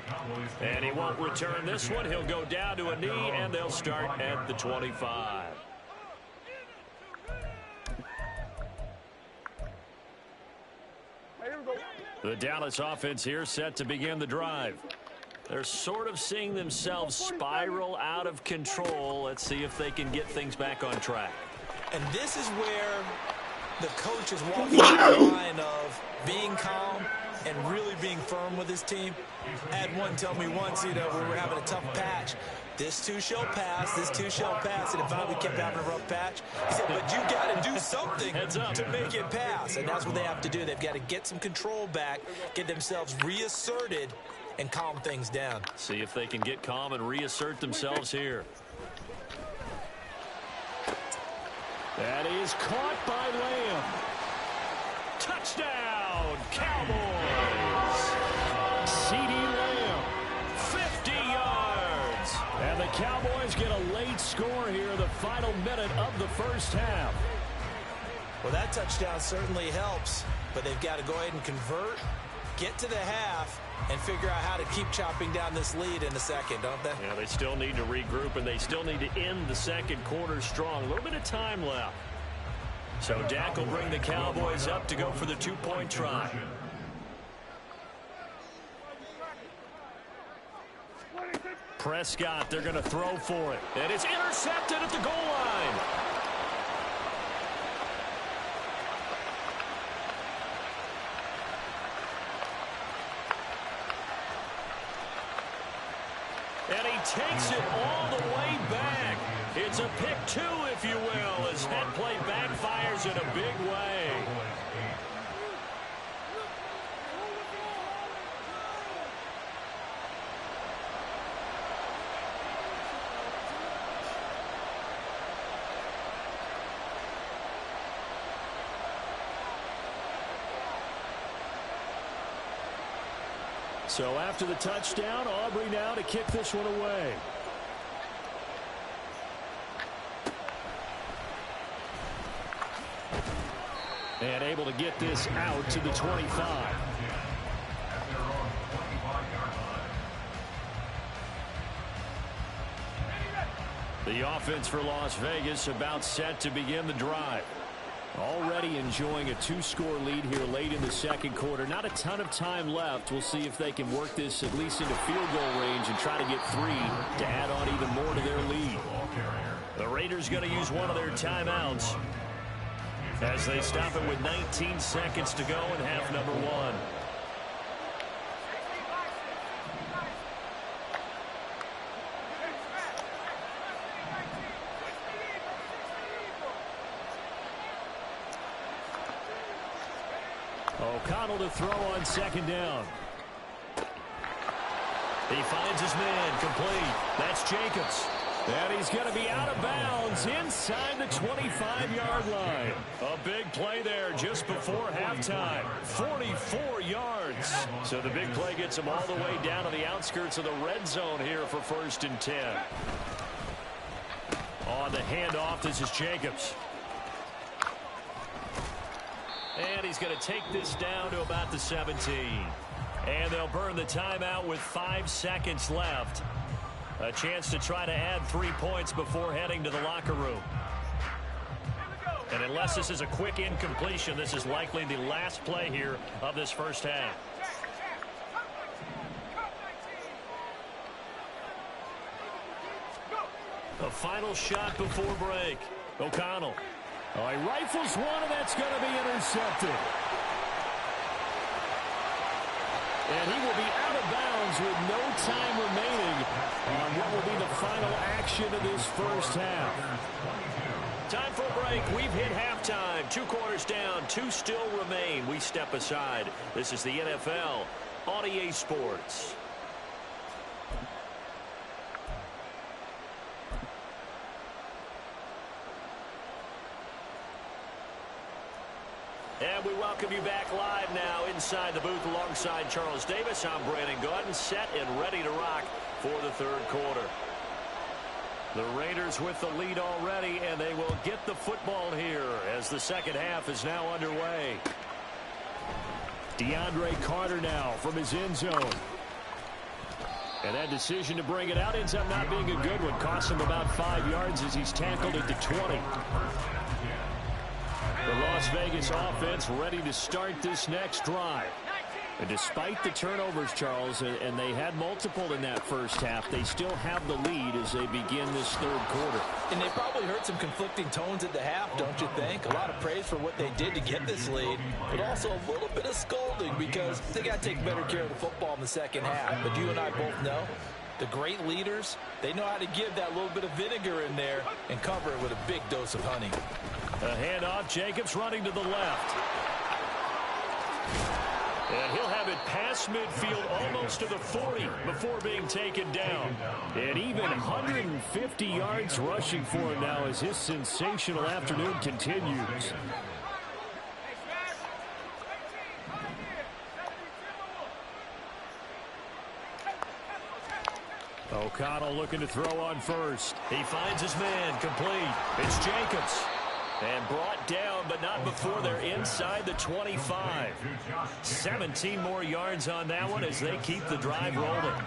And he won't return this one. He'll go down to a knee, and they'll start at the 25. The Dallas offense here set to begin the drive. They're sort of seeing themselves spiral out of control. Let's see if they can get things back on track. And this is where the coach is walking the line of being calm and really being firm with his team. I had one tell me once, you know, we were having a tough patch. This too shall pass, this too shall pass. And if we kept having a rough patch, he said, but you got to do something to make it pass. And that's what they have to do. They've got to get some control back, get themselves reasserted, and calm things down. See if they can get calm and reassert themselves here. That is caught by Lamb. Touchdown, Cowboys. C.D. Lamb, 50 yards. And the Cowboys get a late score here, the final minute of the first half. Well, that touchdown certainly helps, but they've got to go ahead and convert, get to the half, and figure out how to keep chopping down this lead in the second, don't they? Yeah, they still need to regroup, and they still need to end the second quarter strong. A little bit of time left. So Dak will bring the Cowboys up to go for the 2-point try. Prescott, they're going to throw for it. And it's intercepted at the goal line. And he takes it all the way back. It's a pick 2, if you will, as that play backfires in a big way. So after the touchdown, Aubrey now to kick this one away. And able to get this out to the 25. The offense for Las Vegas about set to begin the drive. Already enjoying a 2-score lead here late in the second quarter. Not a ton of time left. We'll see if they can work this at least into field goal range and try to get 3 to add on even more to their lead. The Raiders going to use one of their timeouts as they stop it with 19 seconds to go in half number 1. O'Connell to throw on second down. He finds his man complete. That's Jacobs. And he's going to be out of bounds inside the 25-yard line. A big play there just before halftime. 44 yards. So the big play gets him all the way down to the outskirts of the red zone here for 1st and 10. On the handoff, this is Jacobs. And he's going to take this down to about the 17. And they'll burn the timeout with 5 seconds left. A chance to try to add 3 points before heading to the locker room. And unless this is a quick incompletion, this is likely the last play here of this first half. A final shot before break. O'Connell. Oh, he rifles one, and that's going to be intercepted. And he will be out of bounds with no time remaining on what will be the final action of this first half. Time for a break. We've hit halftime. 2 quarters down. 2 still remain. We step aside. This is the NFL on EA Sports. And we welcome you back live now inside the booth alongside Charles Davis. I'm Brandon Gordon, set and ready to rock for the 3rd quarter. The Raiders with the lead already, and they will get the football here as the second half is now underway. DeAndre Carter now from his end zone. And that decision to bring it out ends up not being a good one. Costs him about 5 yards as he's tackled at the 20. The Las Vegas offense ready to start this next drive. And despite the turnovers, Charles, and they had multiple in that first half, they still have the lead as they begin this 3rd quarter. And they probably heard some conflicting tones at the half, don't you think? A lot of praise for what they did to get this lead, but also a little bit of scolding because they got to take better care of the football in the second half. But you and I both know the great leaders, they know how to give that little bit of vinegar in there and cover it with a big dose of honey. A handoff, Jacobs running to the left. And he'll have it past midfield almost to the 40 before being taken down. And even 150 yards rushing for him now as his sensational afternoon continues. O'Connell looking to throw on first. He finds his man complete. It's Jacobs. And brought down, but not before they're inside the 25. 17 more yards on that one as they keep the drive rolling.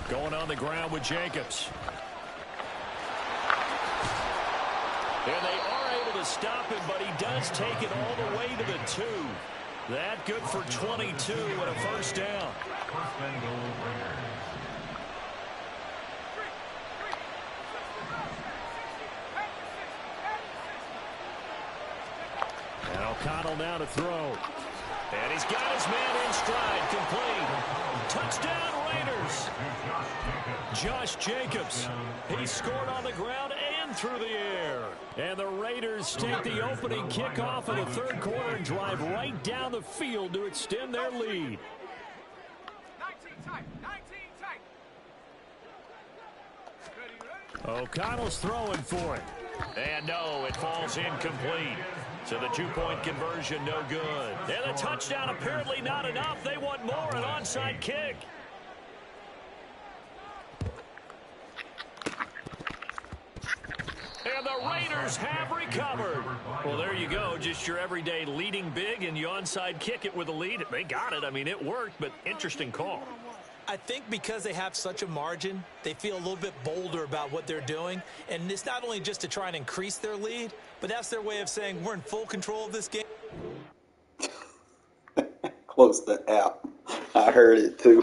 Going on the ground with Jacobs. And they are able to stop him, but he does take it all the way to the 2. That good for 22 and a first down. And O'Connell now to throw. And he's got his man in stride, complete. Touchdown, Raiders. Josh Jacobs. He scored on the ground and through the air. And the Raiders take the opening kickoff of the 3rd quarter and drive right down the field to extend their lead. 19 tight. O'Connell's throwing for it. And no, it falls incomplete. So the two-point conversion, no good. And the touchdown apparently not enough. They want more, an onside kick. And the Raiders have recovered. Well, there you go. Just your everyday leading big, and you onside kick it with a lead. They got it. I mean, it worked, but interesting call. I think because they have such a margin, they feel a little bit bolder about what they're doing. And it's not only just to try and increase their lead, but that's their way of saying we're in full control of this game. Close the app. I heard it too.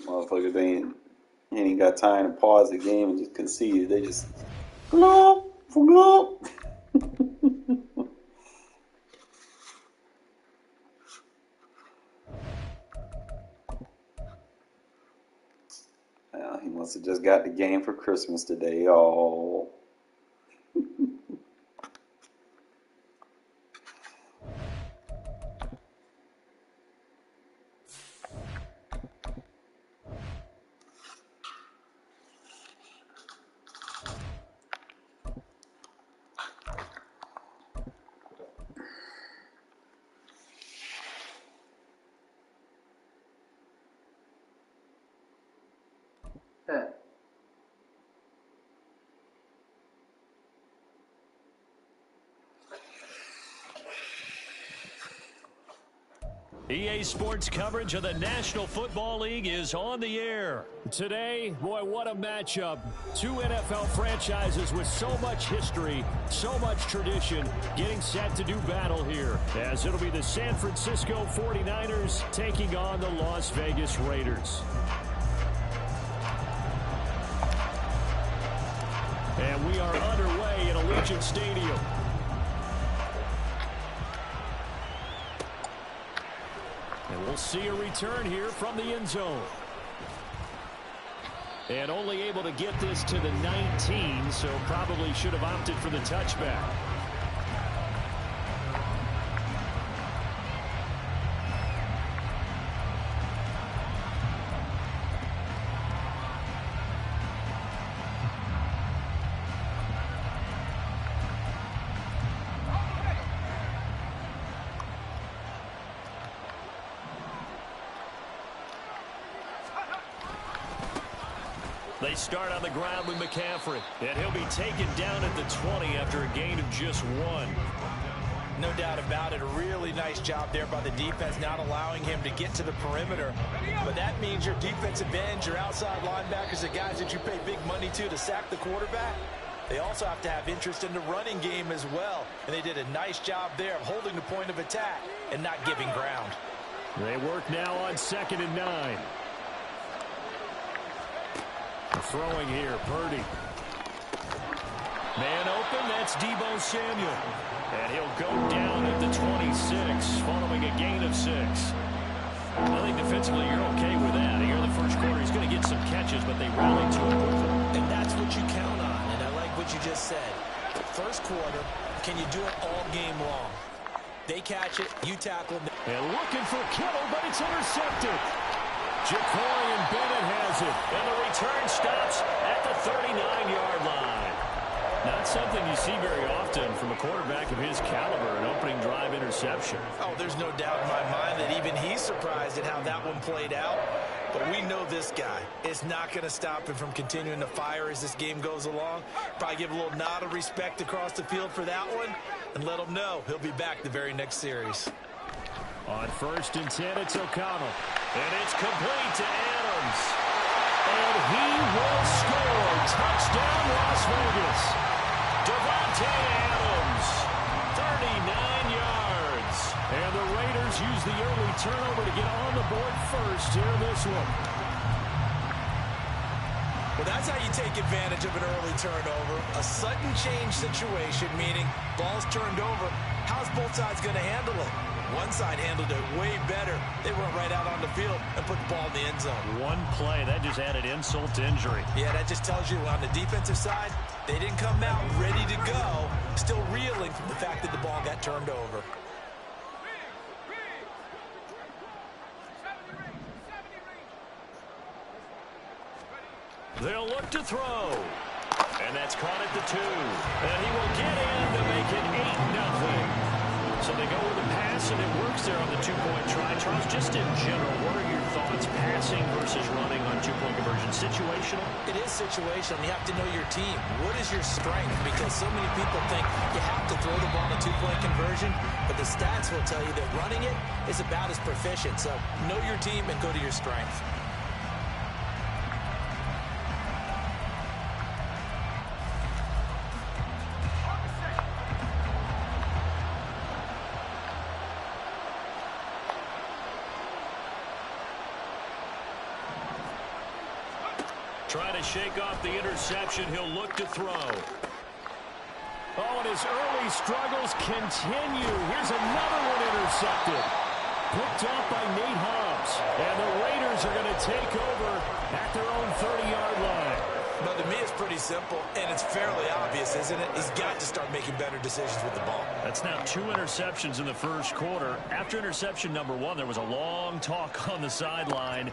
Motherfuckers, they ain't got time to pause the game and just concede. They just glop, glop. Well, he must have just got the game for Christmas today. Oh. EA Sports coverage of the National Football League is on the air. Today, boy, what a matchup. Two NFL franchises with so much history, so much tradition, getting set to do battle here, as it'll be the San Francisco 49ers taking on the Las Vegas Raiders. And we are underway at Allegiant Stadium. And we'll see a return here from the end zone. And only able to get this to the 19, so probably should have opted for the touchback. They start on the ground with McCaffrey, and he'll be taken down at the 20 after a gain of just 1. No doubt about it. A really nice job there by the defense, not allowing him to get to the perimeter. But that means your defensive ends, your outside linebackers, the guys that you pay big money to sack the quarterback, they also have to have interest in the running game as well. And they did a nice job there of holding the point of attack and not giving ground. They work now on 2nd and 9. Throwing here, Purdy. Man open, that's Deebo Samuel. And he'll go down at the 26, following a gain of 6. I think defensively you're okay with that. Here in the first quarter, he's going to get some catches, but they rallied to it quickly. And that's what you count on, and I like what you just said. First quarter, can you do it all game long? They catch it, you tackle them. And looking for Kittle, but it's intercepted. Jacory and Bennett has it. And the return stops at the 39-yard line. Not something you see very often from a quarterback of his caliber, an opening drive interception. Oh, there's no doubt in my mind that even he's surprised at how that one played out. But we know this guy is not going to stop him from continuing to fire as this game goes along. Probably give a little nod of respect across the field for that one and let him know he'll be back the very next series. On 1st and 10, it's O'Connell. And it's complete to Adams. And he will score. Touchdown, Las Vegas. Davante Adams, 39 yards. And the Raiders use the early turnover to get on the board first here in this one. Well, that's how you take advantage of an early turnover. A sudden change situation, meaning ball's turned over. How's both sides going to handle it? One side handled it way better. They went right out on the field and put the ball in the end zone. One play, that just added insult to injury. Yeah, that just tells you on the defensive side, they didn't come out ready to go. still reeling from the fact that the ball got turned over. They'll look to throw. And that's caught at the 2. And he will get in to make it 8-0. So they go with a pass, and it works there on the two-point try. Charles, just in general, what are your thoughts passing versus running on two-point conversion? Situational? It is situational. You have to know your team. What is your strength? Because so many people think you have to throw the ball in a two-point conversion, but the stats will tell you that running it is about as proficient. So know your team and go to your strength. Trying to shake off the interception. He'll look to throw. Oh, and his early struggles continue. Here's another one intercepted. Picked off by Nate Hobbs. And the Raiders are going to take over at their own 30-yard line. But to me, it's pretty simple, and it's fairly obvious, isn't it? He's got to start making better decisions with the ball. That's now 2 interceptions in the first quarter. After interception number 1, there was a long talk on the sideline.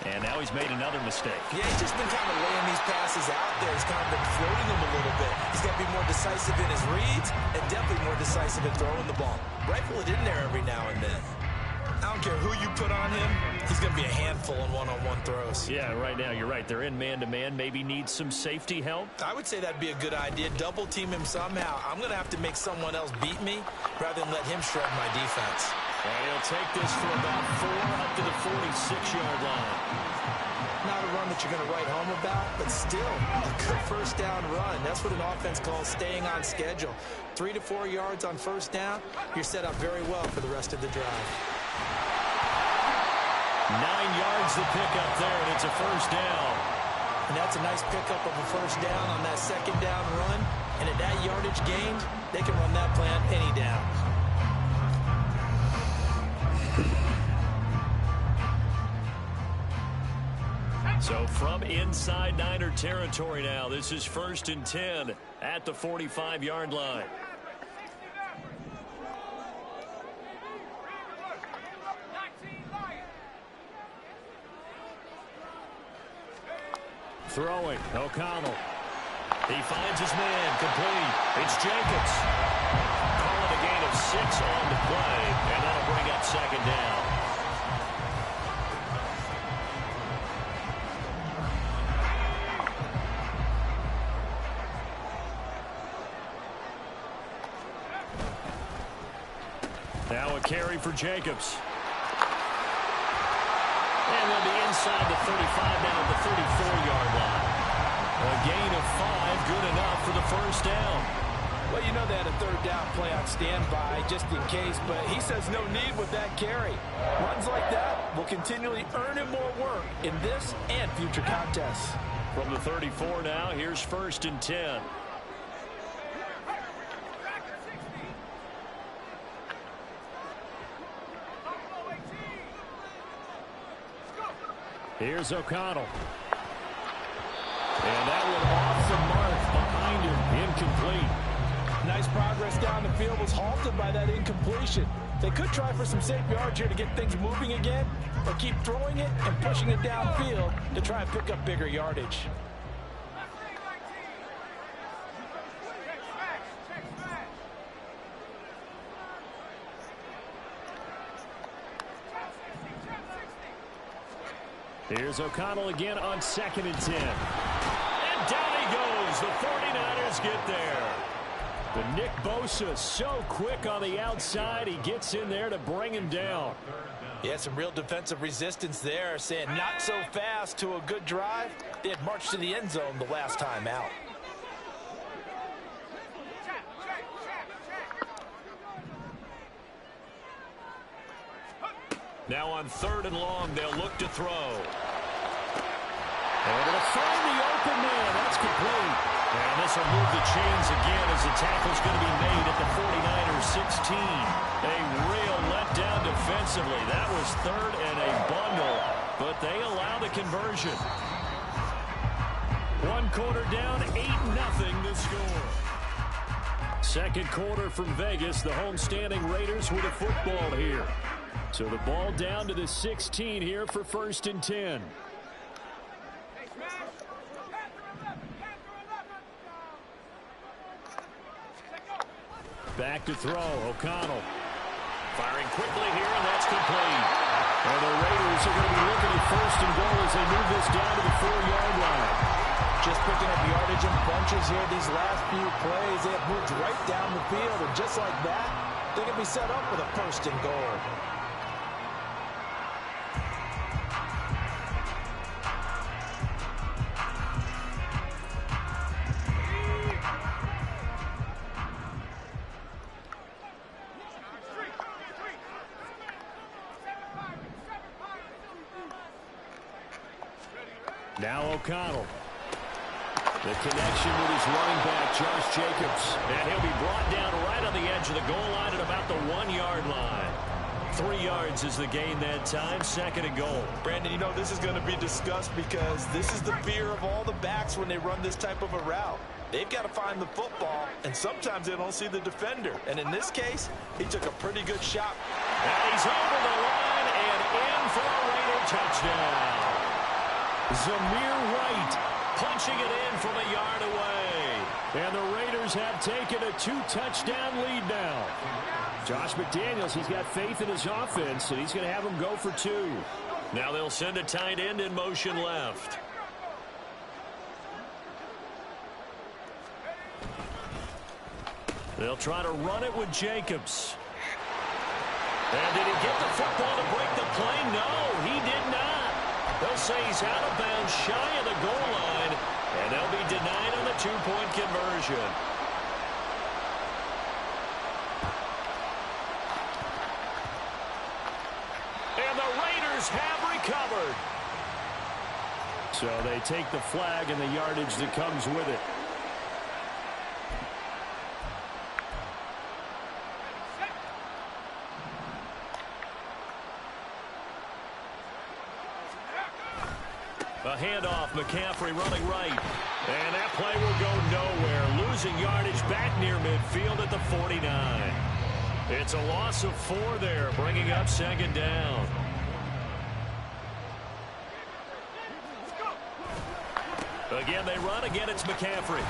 And now he's made another mistake. Yeah, he's just been kind of laying these passes out there. He's kind of been floating them a little bit. He's got to be more decisive in his reads and definitely more decisive in throwing the ball. Rifle it in there every now and then. I don't care who you put on him. He's going to be a handful in one-on-one throws. Yeah, right now you're right. They're in man-to-man. Maybe needs some safety help. I would say that'd be a good idea. Double team him somehow. I'm going to have to make someone else beat me rather than let him shred my defense. And he'll take this for about 4 up to the 46-yard line. Not a run that you're going to write home about, but still a good first down run. That's what an offense calls staying on schedule. 3 to 4 yards on first down, you're set up very well for the rest of the drive. 9 yards to pick up there, and it's a first down. And that's a nice pickup of a first down on that second down run. And at that yardage gained, they can run that play on any down. So from inside Niner territory now, this is 1st and 10 at the 45-yard line. Throwing, O'Connell. He finds his man, complete. It's Jacobs. Call it a gain of 6 on the play, and that'll bring up second down. Now a carry for Jacobs. And they'll be inside the 35, down at the 34-yard line. A gain of 5, good enough for the first down. Well, you know they had a third down play on standby just in case, but he says no need with that carry. Runs like that will continually earn him more work in this and future contests. From the 34 now, here's 1st and 10. Here's O'Connell. And that one off the mark behind him, incomplete. Nice progress down the field, was halted by that incompletion. They could try for some safe yards here to get things moving again, or keep throwing it and pushing it downfield to try and pick up bigger yardage. Here's O'Connell again on 2nd and 10. And down he goes. The 49ers get there. But Nick Bosa so quick on the outside. He gets in there to bring him down. Yeah, some real defensive resistance there, saying not so fast to a good drive. They had marched to the end zone the last time out. Now on 3rd and long, they'll look to throw. And it'll find the open man. That's complete. And this will move the chains again as the tackle's going to be made at the 49ers 16. A real letdown defensively. That was 3rd and a bundle, but they allow the conversion. 1 quarter down, 8-0 to score. Second quarter from Vegas. The homestanding Raiders with a football here. So the ball down to the 16 here for 1st and 10. Back to throw. O'Connell firing quickly here, and that's complete. And the Raiders are going to be looking at 1st and goal as they move this down to the 4-yard line. Just picking up yardage in bunches here these last few plays. They have moved right down the field, and just like that, they can be set up with a 1st and goal. Now O'Connell. The connection with his running back, Josh Jacobs. And he'll be brought down right on the edge of the goal line at about the 1-yard line. 3 yards is the gain that time. 2nd and goal. Brandon, you know this is going to be discussed because this is the fear of all the backs when they run this type of a route. They've got to find the football, and sometimes they don't see the defender. And in this case, he took a pretty good shot. And he's over the line and in for a Raider touchdown. Zamir White punching it in from a yard away. And the Raiders have taken a 2-touchdown lead now. Josh McDaniels, he's got faith in his offense, and he's going to have them go for 2. Now they'll send a tight end in motion left. They'll try to run it with Jacobs. And did he get the football to break the play? No, he did not. They'll say he's out of bounds shy of the goal line, and they'll be denied on the 2-point conversion. And the Raiders have recovered. So they take the flag and the yardage that comes with it. A handoff, McCaffrey running right. And that play will go nowhere. Losing yardage back near midfield at the 49. It's a loss of 4 there, bringing up 2nd down. Again, they run. Again, it's McCaffrey.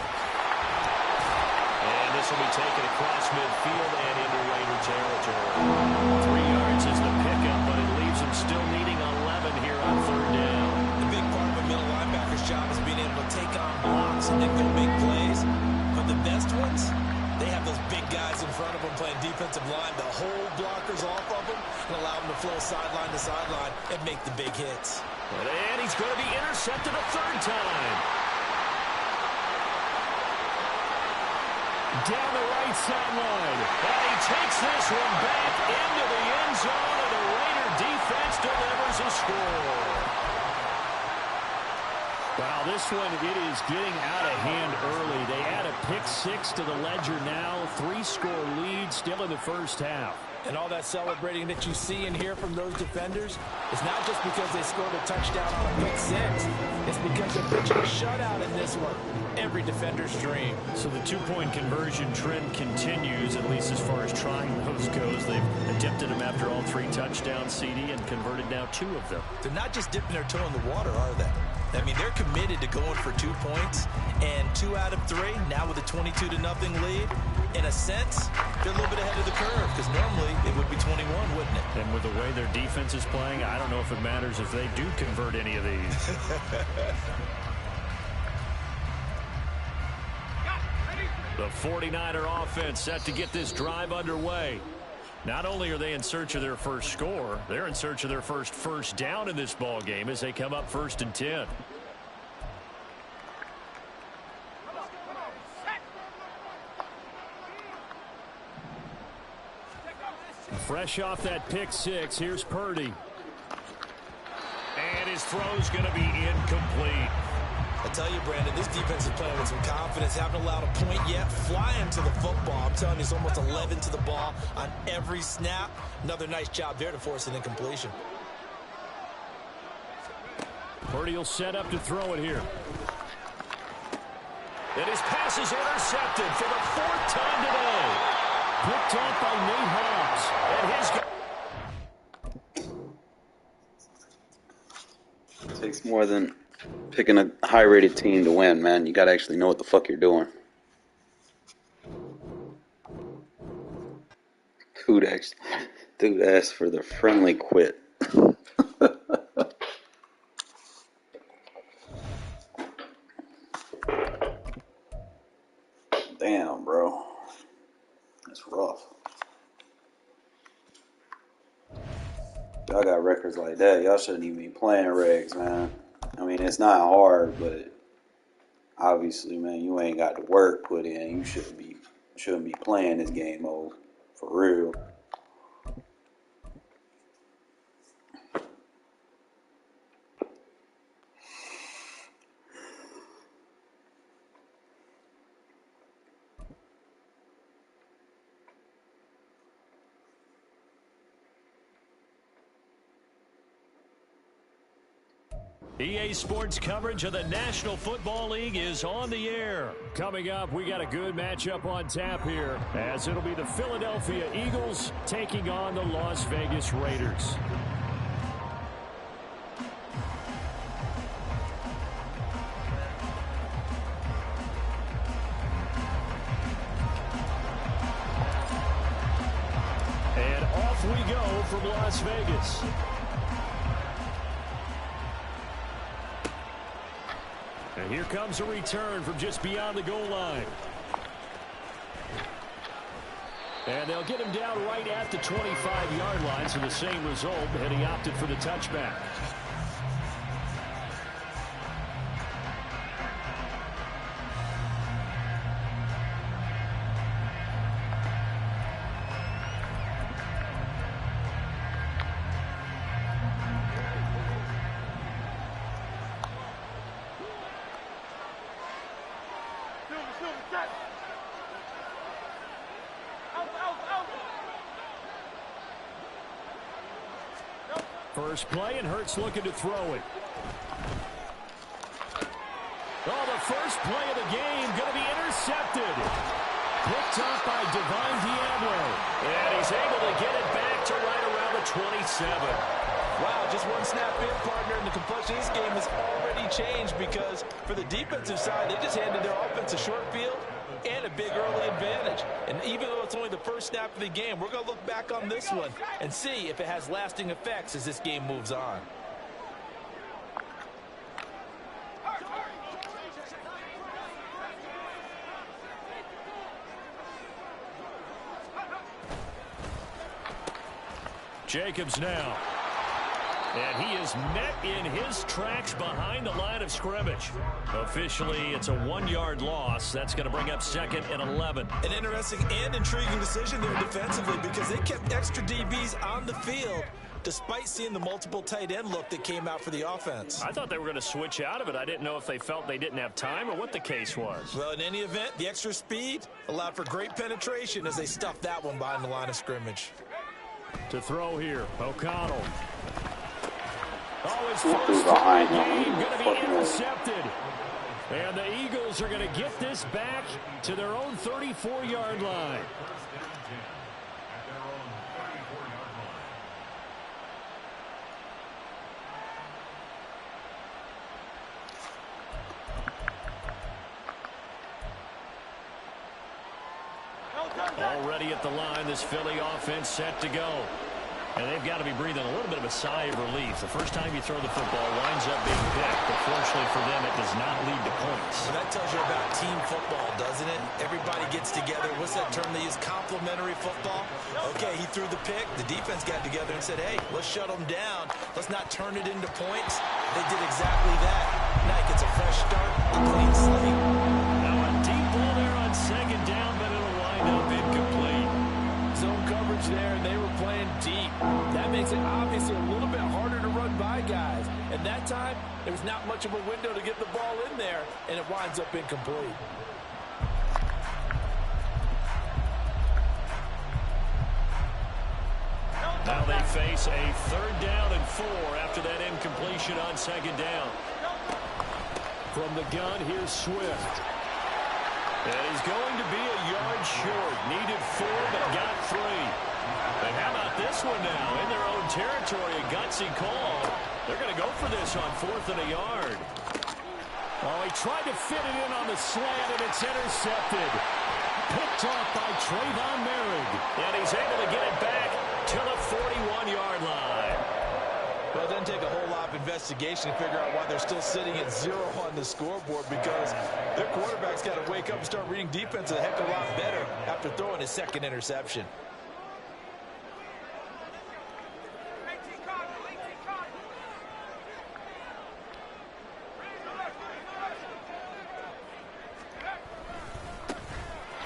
And this will be taken across midfield and into Raider territory. 3 yards is the pickup, but it leaves them still needing 11 here on 3rd down. The big part of a middle linebacker's job is being able to take on blocks and then go make plays. But the best ones, they have those big guys in front of them playing defensive line to hold blockers off of them and allow them to flow sideline to sideline and make the big hits. And he's going to be intercepted a 3rd time. Down the right sideline. And he takes this one back into the end zone, and the Raider defense delivers a score. Wow, this one, it is getting out of hand early. They add a pick 6 to the ledger now. 3-score lead still in the 1st half. And all that celebrating that you see and hear from those defenders is not just because they scored a touchdown on a pick 6. It's because they're pitching a shutout in this one. Every defender's dream. So the 2-point conversion trend continues, at least as far as trying those goes. They've attempted them after all 3 touchdowns, CD, and converted now 2 of them. They're not just dipping their toe in the water, are they? I mean, they're committed to going for 2 points, and 2 out of 3, now with a 22-0 lead. In a sense, they're a little bit ahead of the curve, because normally it would be 21, wouldn't it? And with the way their defense is playing, I don't know if it matters if they do convert any of these. The 49er offense set to get this drive underway. Not only are they in search of their first score, they're in search of their first down in this ball game as they come up 1st and 10. Fresh off that pick 6, here's Purdy. And his throw's going to be incomplete. I tell you, Brandon, this defense is playing with some confidence. Haven't allowed a point yet. Flying to the football. I'm telling you, it's almost 11 to the ball on every snap. Another nice job there to force an incompletion. Purdy will set up to throw it here. And his pass is intercepted for the 4th time today. picked off by Nate Hobbs. And It takes more than picking a high-rated team to win, man. You got to actually know what the fuck you're doing. Dude asked for the friendly quit. Damn, bro. That's rough. Y'all got records like that. Y'all shouldn't even be playing regs, man. I mean, it's not hard, but obviously, man, you ain't got the work put in. You shouldn't be playing this game mode for real. EA Sports coverage of the National Football League is on the air. Coming up, we got a good matchup on tap here, as it'll be the Philadelphia Eagles taking on the Las Vegas Raiders. And off we go from Las Vegas. And here comes a return from just beyond the goal line. And they'll get him down right at the 25-yard line, so the same result, and he opted for the touchback. First play, and Hurts looking to throw it. Oh, the first play of the game going to be intercepted. Picked up by Divine Diablo. And he's able to get it back to right around the 27. Wow, just one snap in, partner, and the complexion of this game has already changed because for the defensive side, they just handed their offense a short field and a big early advantage. And even though it's only the first snap of the game, we're going to look back on this one and see if it has lasting effects as this game moves on. Jacobs now. And he is met in his tracks behind the line of scrimmage. Officially, it's a 1-yard loss. That's going to bring up 2nd and 11. An interesting and intriguing decision there defensively because they kept extra DBs on the field despite seeing the multiple tight end look that came out for the offense. I thought they were going to switch out of it. I didn't know if they felt they didn't have time or what the case was. Well, in any event, the extra speed allowed for great penetration as they stuffed that one behind the line of scrimmage. To throw here, O'Connell. Oh, his What first is behind game him? going to be intercepted. And the Eagles are going to get this back to their own 34-yard line. Already at the line, this Philly offense set to go. And they've got to be breathing a little bit of a sigh of relief. The first time you throw the football winds up being picked, but fortunately for them, it does not lead to points. Well, that tells you about team football, doesn't it? Everybody gets together. What's that term they use? Complementary football? Okay, he threw the pick. The defense got together and said, hey, let's shut them down. Let's not turn it into points. They did exactly that. Now he gets a fresh start, a clean slate. Now a deep ball there on 2nd down, but it'll wind up incomplete. Zone coverage there, and they were playing deep. That makes it obviously a little bit harder to run by guys. And that time, there was not much of a window to get the ball in there, and it winds up incomplete. Now they face a 3rd down and 4 after that incompletion on 2nd down. From the gun, here's Swift. And he's going to be a yard short. Needed 4, but got And how about this one now? In their own territory, a gutsy call. They're going to go for this on 4th and a yard. Oh, he tried to fit it in on the slant, and it's intercepted. Picked off by Trayvon Merrick. And he's able to get it back to the 41-yard line. Well, it doesn't take a whole lot of investigation to figure out why they're still sitting at 0 on the scoreboard, because their quarterback's got to wake up and start reading defense a heck of a lot better after throwing his second interception.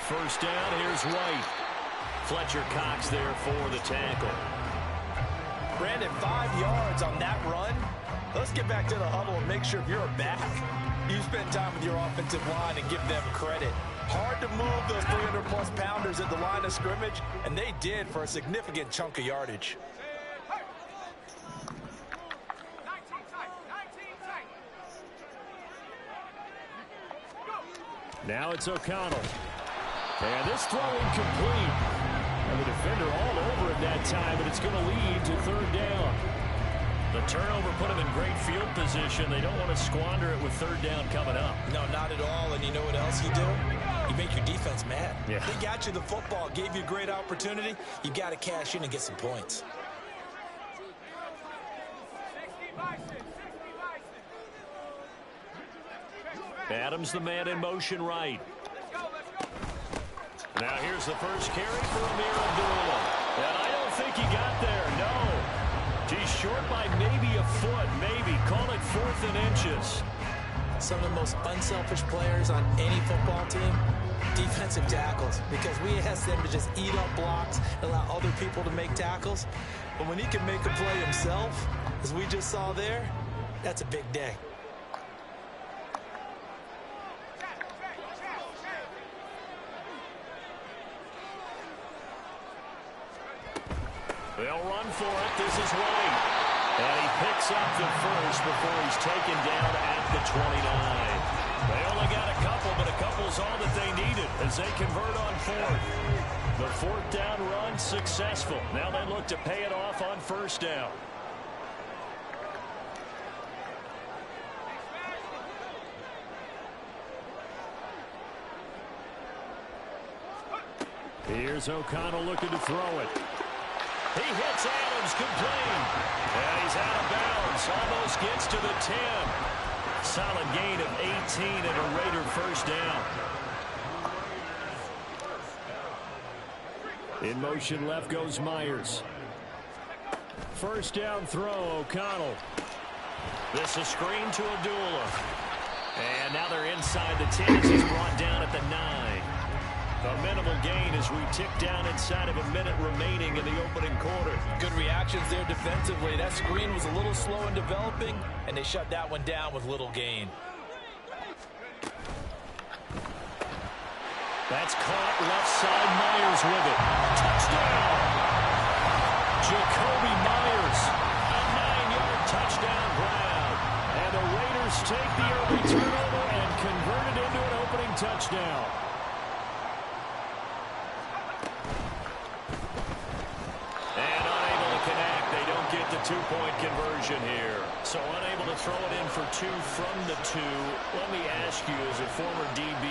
First down, here's White. Fletcher Cox there for the tackle. Brandon, 5 yards on that run. Let's get back to the huddle and make sure if you're a back, you spend time with your offensive line and give them credit. Hard to move those 300-plus pounders at the line of scrimmage, and they did for a significant chunk of yardage. Now it's O'Connell. And this throw incomplete. And the defender all over it that time, but it's going to lead to 3rd down. The turnover put them in great field position. They don't want to squander it with 3rd down coming up. No, not at all. And you know what else you do? You make your defense mad. Yeah. They got you the football, gave you a great opportunity. You got to cash in and get some points. Adams, the man in motion right. Now here's the first carry for Amir Abdullah. And I don't think he got there, no. He's short by maybe a foot, maybe. Call it 4th and inches. Some of the most unselfish players on any football team, defensive tackles, because we ask them to just eat up blocks and allow other people to make tackles. But when he can make a play himself, as we just saw there, that's a big day. They'll run for it. This is White. And he picks up the first before he's taken down at the 29. They only got a couple, but a couple's all that they needed as they convert on 4th. The 4th down run successful. Now they look to pay it off on 1st down. Here's O'Connell looking to throw it. He hits Adams, complete. And he's out of bounds. Almost gets to the 10. Solid gain of 18 and a Raider first down. In motion left goes Myers. First down throw, O'Connell. This is screen to Abdullah. And now they're inside the 10 as he's brought down at the 9. A minimal gain as we tick down inside of a minute remaining in the opening quarter. Good reactions there defensively. That screen was a little slow in developing, and they shut that one down with little gain. That's caught left side. Myers with it. Touchdown! Jacoby Myers. A 9-yard touchdown grab. And the Raiders take the early turnover and convert it into an opening touchdown. And unable to connect. They don't get the 2-point conversion here. So unable to throw it in for 2 from the 2. Let me ask you, as a former DB,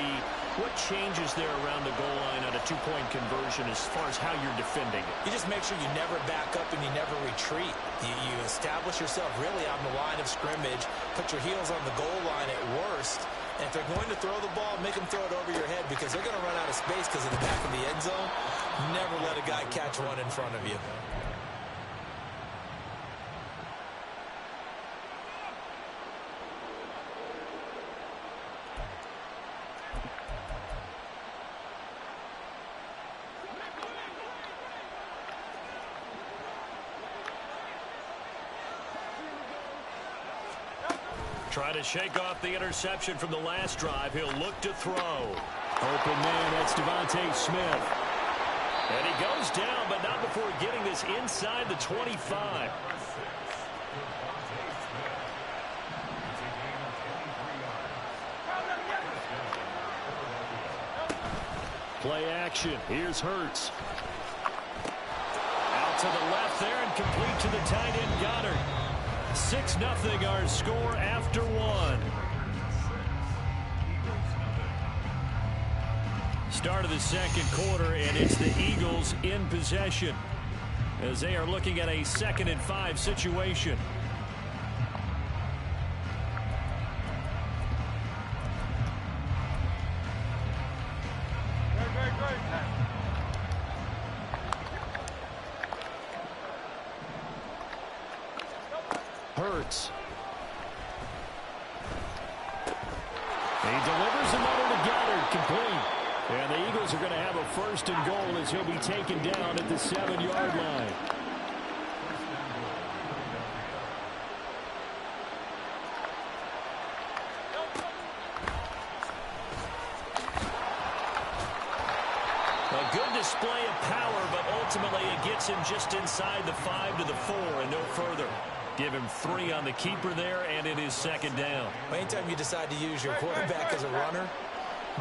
what changes there around the goal line on a 2-point conversion as far as how you're defending it? You just make sure you never back up and you never retreat. You establish yourself really on the line of scrimmage, put your heels on the goal line at worst, and if they're going to throw the ball, make them throw it over your head because they're going to run out of space because in the back of the end zone, never let a guy catch one in front of you. Try to shake off the interception from the last drive. He'll look to throw. Open man, that's Devontae Smith. And he goes down, but not before getting this inside the 25. Play action. Here's Hurts. to the left there and complete to the tight end Goddard. 6-0 our score after one. Start of the second quarter, and it's the Eagles in possession as they are looking at a 2nd and 5 situation. Hurts. He delivers another to Goddard, complete. And the Eagles are going to have a 1st and goal as he'll be taken down at the 7-yard line. A good display of power, but ultimately it gets him just inside the 5 to the 4 and no further. Give him 3 on the keeper there, and it is 2nd down. Anytime you decide to use your quarterback as a runner,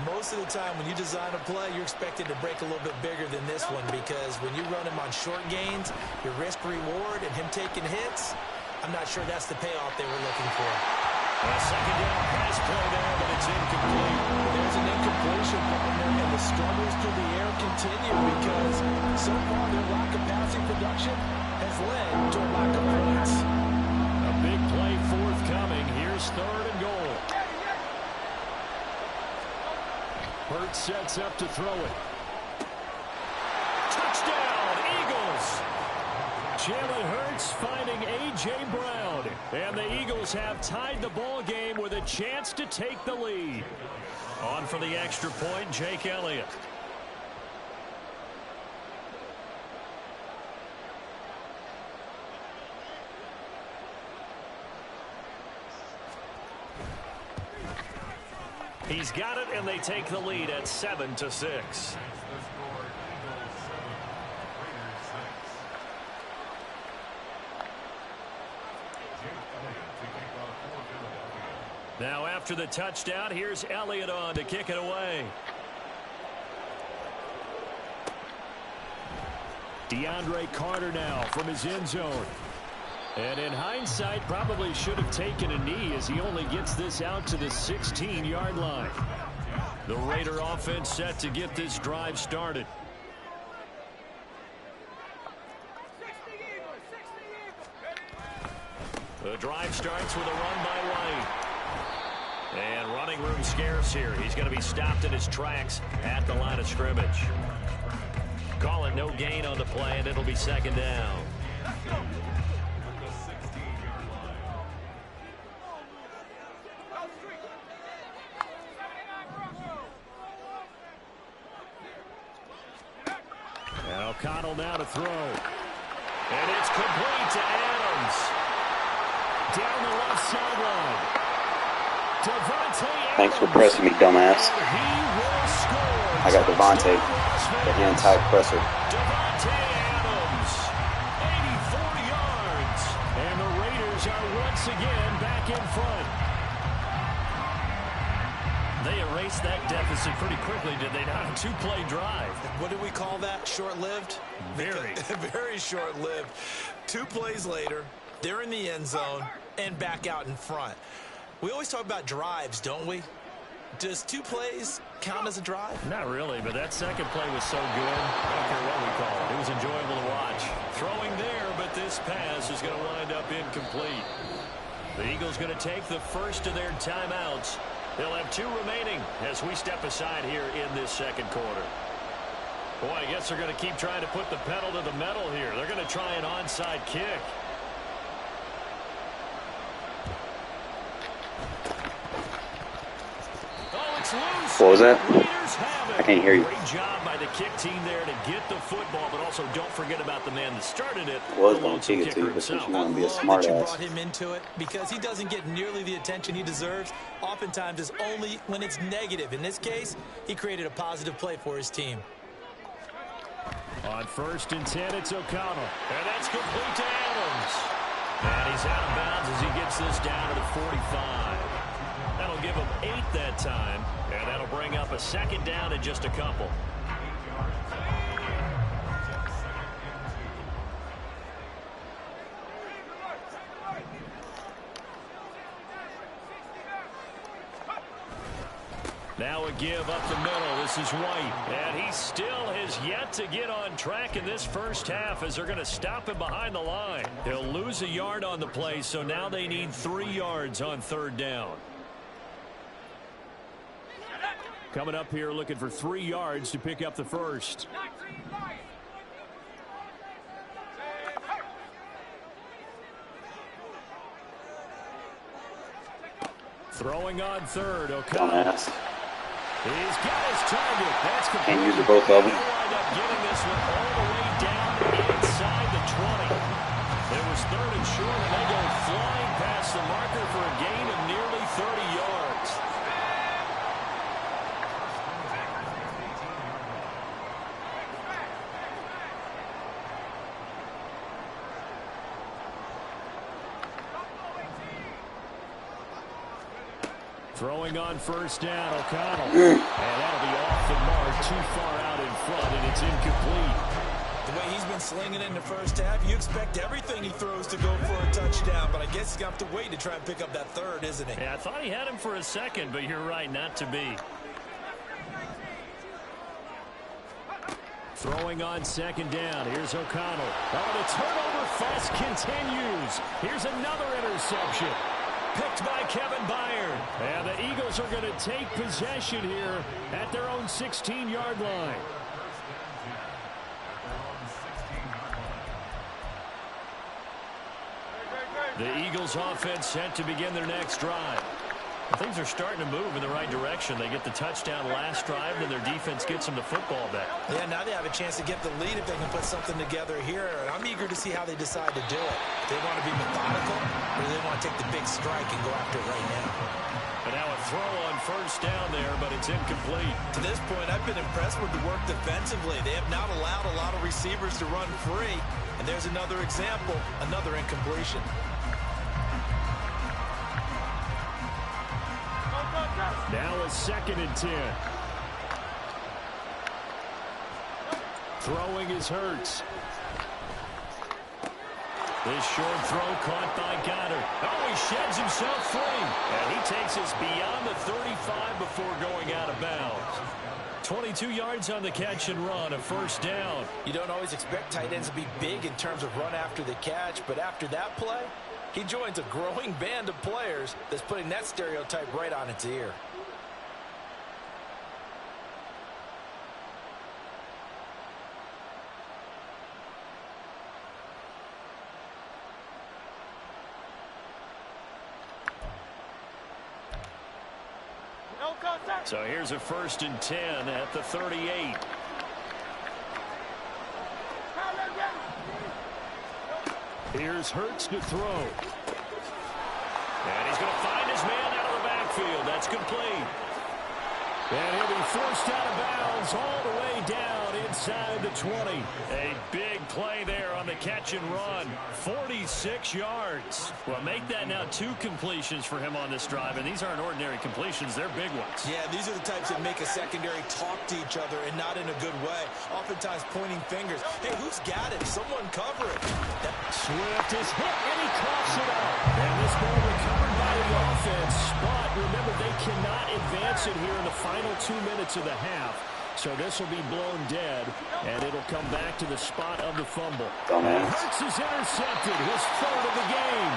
most of the time when you design a play, you're expected to break a little bit bigger than this one, because when you run him on short gains, your risk-reward and him taking hits, I'm not sure that's the payoff they were looking for. A 2nd down pass play there, but it's incomplete. There's an incompletion, partner, and the struggles through the air continue because so far their lack of passing production has led to a lack of points. A big play forthcoming. Here's 3rd and goal. Hurts sets up to throw it. Touchdown, Eagles! Jalen Hurts finding A.J. Brown. And the Eagles have tied the ball game with a chance to take the lead. On for the extra point, Jake Elliott. He's got it, and they take the lead at 7-6. Now after the touchdown, here's Elliott on to kick it away. DeAndre Carter now from his end zone. And in hindsight, probably should have taken a knee as he only gets this out to the 16-yard line. The Raider offense set to get this drive started. The drive starts with a run by White. And running room scarce here. He's going to be stopped in his tracks at the line of scrimmage. Call it no gain on the play, and it'll be 2nd down. And O'Connell now to throw. And it's complete to Adams. Down the left sideline. Thanks for pressing me, dumbass. I got Devontae, the anti-presser. Devontae Adams, 84 yards. And the Raiders are once again back in front. They erased that deficit pretty quickly, did they not? A 2-play drive. What do we call that? Short-lived? Very. Very short-lived. 2 plays later, they're in the end zone and back out in front. We always talk about drives, don't we? Does 2 plays count as a drive? Not really, but that second play was so good. I don't care what we call it. It was enjoyable to watch. Throwing there, but this pass is going to wind up incomplete. The Eagles going to take the first of their timeouts. They'll have 2 remaining as we step aside here in this second quarter. Boy, I guess they're going to keep trying to put the pedal to the metal here. They're going to try an onside kick. What was that? I can't hear you. Great job by the kick team there to get the football, but also don't forget about the man that started it. Was going to kick it to you, but since you want to be a smart that you ass. brought him into it because he doesn't get nearly the attention he deserves. Oftentimes it's only when it's negative. In this case, he created a positive play for his team. On 1st and 10, it's O'Connell. And that's complete to Adams. And he's out of bounds as he gets this down to the 45. That'll give him 8 that time, and that'll bring up a 2nd down in just a couple. Now a give up the middle. This is White. And he still has yet to get on track in this first half as they're going to stop him behind the line. He'll lose a yard on the play, so now they need 3 yards on third down. Coming up here looking for 3 yards to pick up the first. Throwing on third, O'Connell. Dumbass. He's got his target. That's complete. Can't use the both of them. He'll wind up getting this one all the way down inside the 20. It was third and short, and they go flying past the marker for a gain of nearly 30 yards. Throwing on first down, O'Connell. And that'll be off the mark, too far out in front, and it's incomplete. The way he's been slinging it in the first half, you expect everything he throws to go for a touchdown, but I guess he's going to have to wait to try and pick up that third, isn't he? Yeah, I thought he had him for a second, but you're right, not to be. Throwing on second down. Here's O'Connell. Oh, the turnover fuss continues. Here's another interception. Picked by Kevin Byard. And the Eagles are going to take possession here at their own 16-yard line. The Eagles offense set to begin their next drive. Things are starting to move in the right direction. They get the touchdown last drive, then their defense gets them the football back. Yeah, now they have a chance to get the lead if they can put something together here. And I'm eager to see how they decide to do it. They want to be methodical, or they want to take the big strike and go after it right now. But now a throw on first down there, but it's incomplete. To this point, I've been impressed with the work defensively. They have not allowed a lot of receivers to run free. And there's another example, another incompletion. Now a 2nd and 10. Throwing is Hurts. This short throw caught by Goddard. Oh, he sheds himself free. And he takes us beyond the 35 before going out of bounds. 22 yards on the catch and run, a first down. You don't always expect tight ends to be big in terms of run after the catch, but after that play, he joins a growing band of players that's putting that stereotype right on its ear. So here's a 1st and 10 at the 38. Here's Hurts to throw. And he's going to find his man out of the backfield. That's complete. And he'll be forced out of bounds all the way down inside the 20. A big play there on the catch and run. 46 yards. Well, make that now 2 completions for him on this drive. And these aren't ordinary completions. They're big ones. Yeah, these are the types that make a secondary talk to each other and not in a good way. Oftentimes pointing fingers. Hey, who's got it? Someone cover it. Swift is hit, and he coughs it up. And this ball recovered by the offense. But remember, they cannot advance it here in the final 2 minutes of the half. So this will be blown dead, and it'll come back to the spot of the fumble. Hurts is intercepted, his 3rd of the game.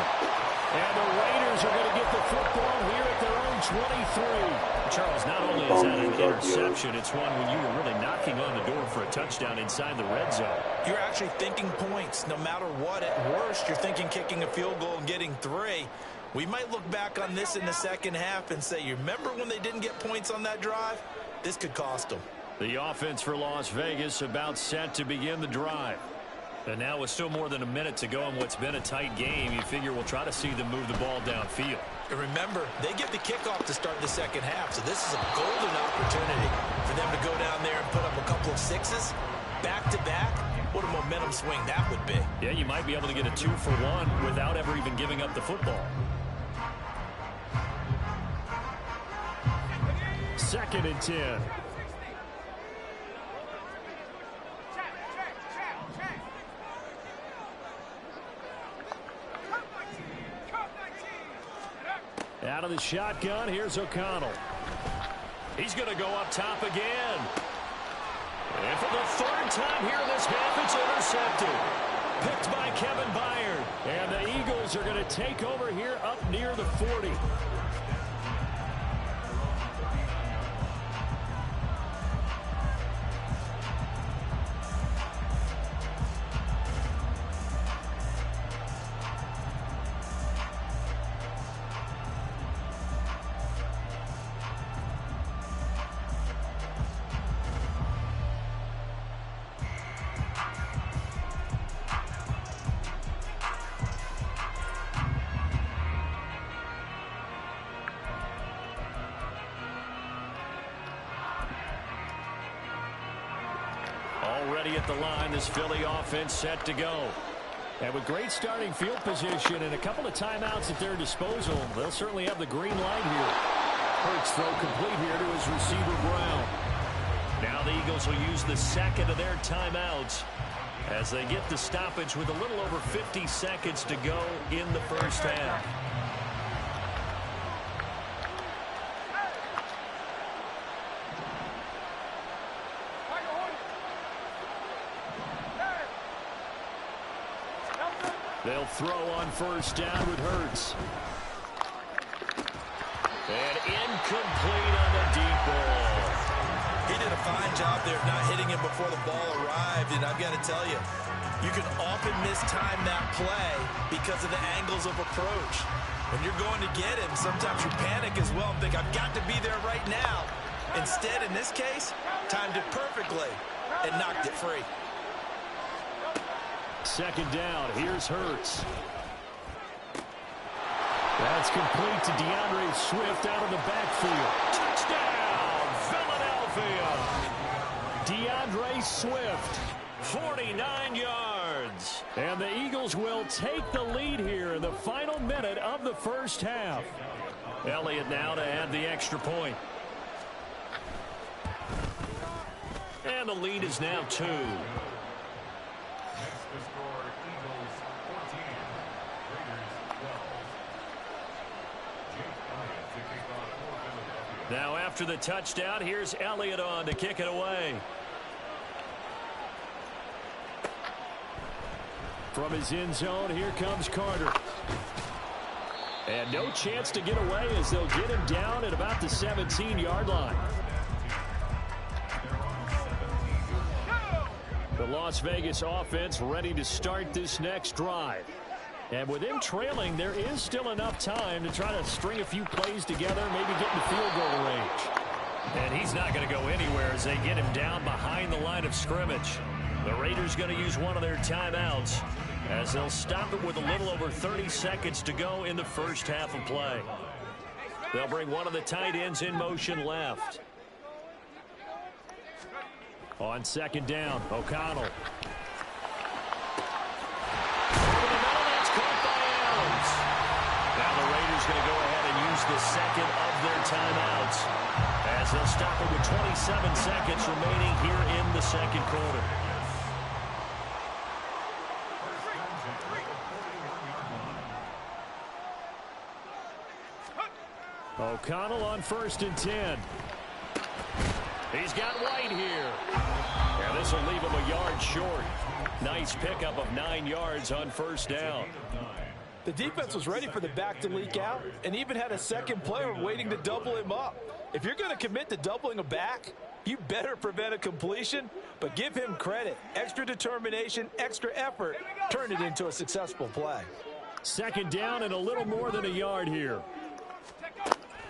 And the Raiders are going to get the football here at their own 23. Charles, not only is that an interception, it's one when you were really knocking on the door for a touchdown inside the red zone. You're actually thinking points. No matter what, at worst, you're thinking kicking a field goal and getting 3. We might look back on this in the second half and say, you remember when they didn't get points on that drive? This could cost them. The offense for Las Vegas about set to begin the drive. And now with still more than a minute to go in what's been a tight game, you figure we'll try to see them move the ball downfield. And remember, they get the kickoff to start the second half, so this is a golden opportunity for them to go down there and put up a couple of 6s back-to-back. What a momentum swing that would be. Yeah, you might be able to get a 2-for-1 without ever even giving up the football. 2nd and 10. Out of the shotgun, here's O'Connell. He's going to go up top again. And for the third time here in this half, it's intercepted. Picked by Kevin Byard. And the Eagles are going to take over here up near the 40. Already at the line, this Philly offense set to go. And with great starting field position and a couple of timeouts at their disposal, they'll certainly have the green light here. Hurts throw complete here to his receiver, Brown. Now the Eagles will use the second of their timeouts as they get the stoppage with a little over 50 seconds to go in the first half. They'll throw on first down with Hurts. And incomplete on the deep ball. He did a fine job there of not hitting him before the ball arrived, and I've got to tell you, you can often mistime that play because of the angles of approach. When you're going to get him, sometimes you panic as well and think, I've got to be there right now. Instead, in this case, timed it perfectly and knocked it free. Second down, here's Hurts. That's complete to DeAndre Swift out of the backfield. Touchdown, Philadelphia! DeAndre Swift, 49 yards. And the Eagles will take the lead here in the final minute of the first half. Elliott now to add the extra point. And the lead is now 2. Now after the touchdown, here's Elliott on to kick it away. From his end zone, here comes Carter. And no chance to get away as they'll get him down at about the 17-yard line. The Las Vegas offense ready to start this next drive. And with him trailing, there is still enough time to try to string a few plays together, maybe get in field goal range. And he's not going to go anywhere as they get him down behind the line of scrimmage. The Raiders going to use one of their timeouts as they'll stop it with a little over 30 seconds to go in the first half of play. They'll bring one of the tight ends in motion left. On second down, O'Connell. Now the Raiders going to go ahead and use the second of their timeouts as they'll stop it with 27 seconds remaining here in the second quarter. O'Connell on 1st and 10. He's got White here. And this will leave him a yard short. Nice pickup of 9 yards on first down. The defense was ready for the back to leak out and even had a second player waiting to double him up. If you're going to commit to doubling a back, you better prevent a completion, but give him credit. Extra determination, extra effort, turn it into a successful play. Second down and a little more than a yard here.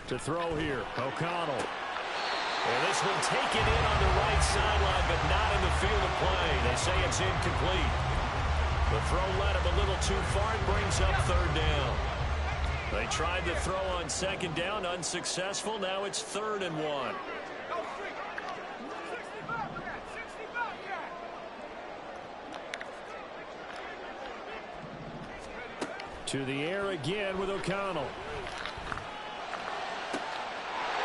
To throw here, O'Connell. And this one taken in on the right sideline, but not in the field of play. They say it's incomplete. The throw led him a little too far and brings up third down. They tried to throw on second down, unsuccessful. Now it's 3rd and 1. To the air again with O'Connell.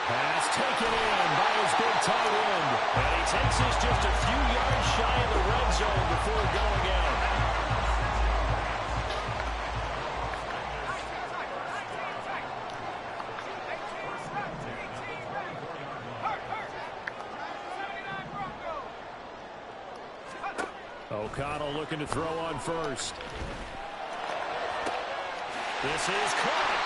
Pass taken in by his big tight end. And he takes this just a few yards shy of the red zone before going out. O'Connell looking to throw on first. This is caught.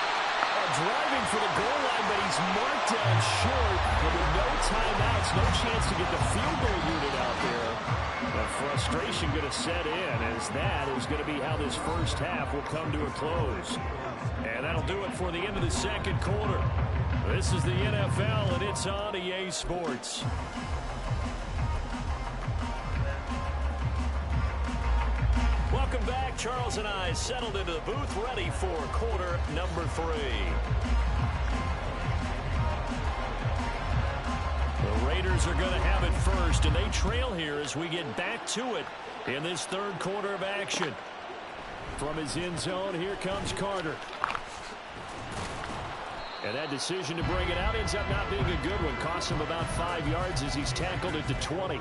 Driving for the goal line, but he's marked down short. But with no timeouts, no chance to get the field goal unit out there. The frustration going to set in, as that is going to be how this first half will come to a close. And that'll do it for the end of the second quarter. This is the NFL, and it's on EA Sports. Welcome back. Charles and I settled into the booth, ready for quarter number 3. The Raiders are going to have it first, and they trail here as we get back to it in this third quarter of action. From his end zone, here comes Carter. And that decision to bring it out ends up not being a good one. Costs him about 5 yards as he's tackled at the 20.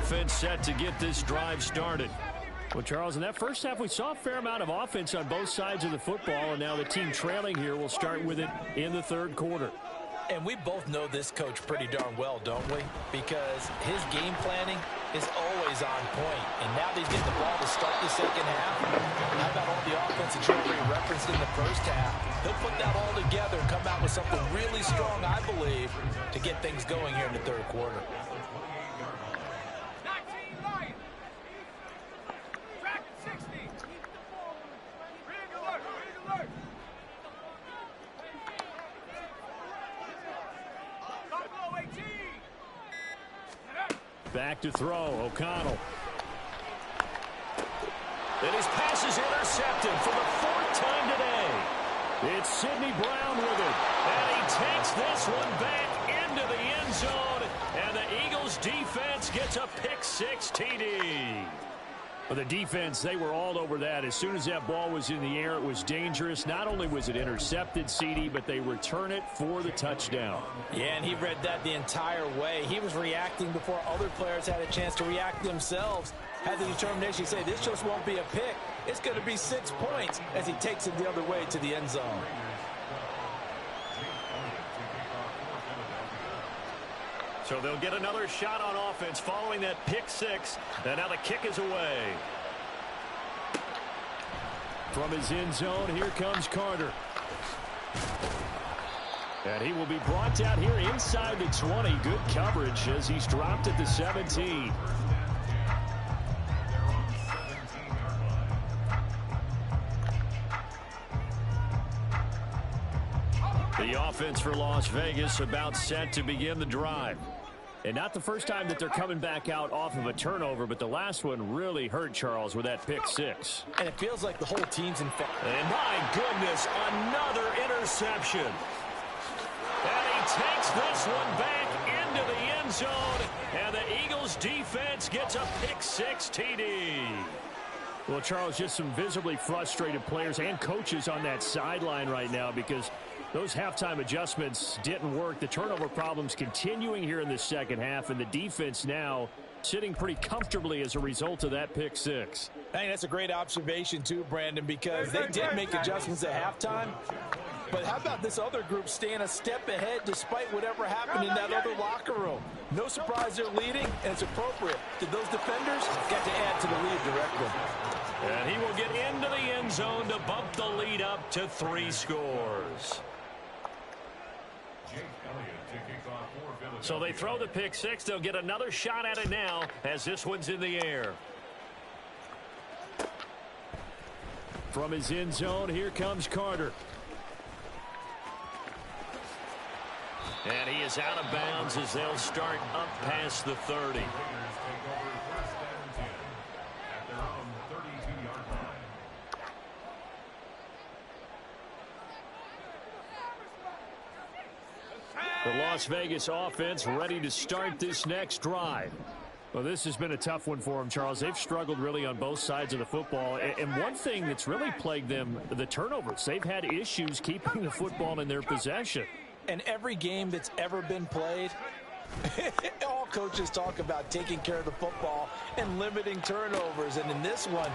Offense set to get this drive started. Well, Charles, in that first half, we saw a fair amount of offense on both sides of the football, and now the team trailing here will start with it in the third quarter. And we both know this coach pretty darn well, don't we? Because his game planning is always on point. And now that he's getting the ball to start the second half, how about all the offense that you already referenced in the first half? He'll put that all together and come out with something really strong, I believe, to get things going here in the third quarter. Back to throw, O'Connell. And his pass is intercepted for the 4th time today. It's Sidney Brown with it. And he takes this one back into the end zone. And the Eagles defense gets a pick-6 TD. Well, the defense, they were all over that. As soon as that ball was in the air, it was dangerous. Not only was it intercepted, CD, but they return it for the touchdown. Yeah, and he read that the entire way. He was reacting before other players had a chance to react themselves. Had the determination to say, this just won't be a pick. It's going to be 6 points as he takes it the other way to the end zone. So they'll get another shot on offense following that pick-6. And now the kick is away. From his end zone, here comes Carter. And he will be brought down here inside the 20. Good coverage as he's dropped at the 17. The offense for Las Vegas about set to begin the drive. And not the first time that they're coming back out off of a turnover, but the last one really hurt Charles with that pick-6. And it feels like the whole team's in fact. And my goodness, another interception. And he takes this one back into the end zone. And the Eagles defense gets a pick-6 TD. Well, Charles, just some visibly frustrated players and coaches on that sideline right now because those halftime adjustments didn't work. The turnover problems continuing here in the second half, and the defense now sitting pretty comfortably as a result of that pick-6. I think that's a great observation too, Brandon, because they did make adjustments at halftime. But how about this other group staying a step ahead despite whatever happened in that other locker room? No surprise they're leading, and it's appropriate. Did those defenders get to add to the lead directly? And he will get into the end zone to bump the lead up to 3 scores. So they throw the pick-6. They'll get another shot at it now as this one's in the air. From his end zone, here comes Carter. And he is out of bounds as they'll start up past the 30. The Las Vegas offense ready to start this next drive. Well, this has been a tough one for them, Charles. They've struggled really on both sides of the football. And one thing that's really plagued them, the turnovers. They've had issues keeping the football in their possession. And every game that's ever been played, all coaches talk about taking care of the football and limiting turnovers. And in this one,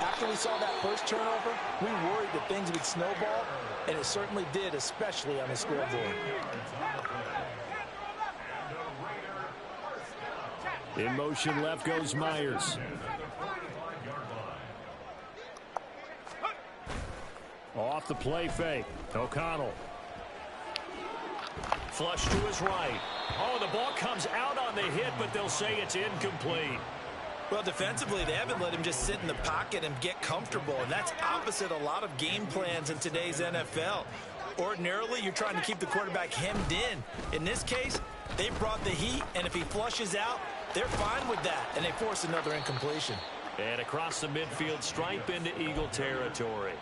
After we saw that first turnover, we worried that things would snowball, and it certainly did, especially on the scoreboard. In motion left goes Myers. Off the play fake. O'Connell. Flush to his right. Oh, the ball comes out on the hit, but they'll say it's incomplete. Well, defensively, they haven't let him just sit in the pocket and get comfortable, and that's opposite a lot of game plans in today's NFL. Ordinarily, you're trying to keep the quarterback hemmed in. In this case, they brought the heat, and if he flushes out, they're fine with that, and they force another incompletion. And across the midfield stripe into Eagle territory.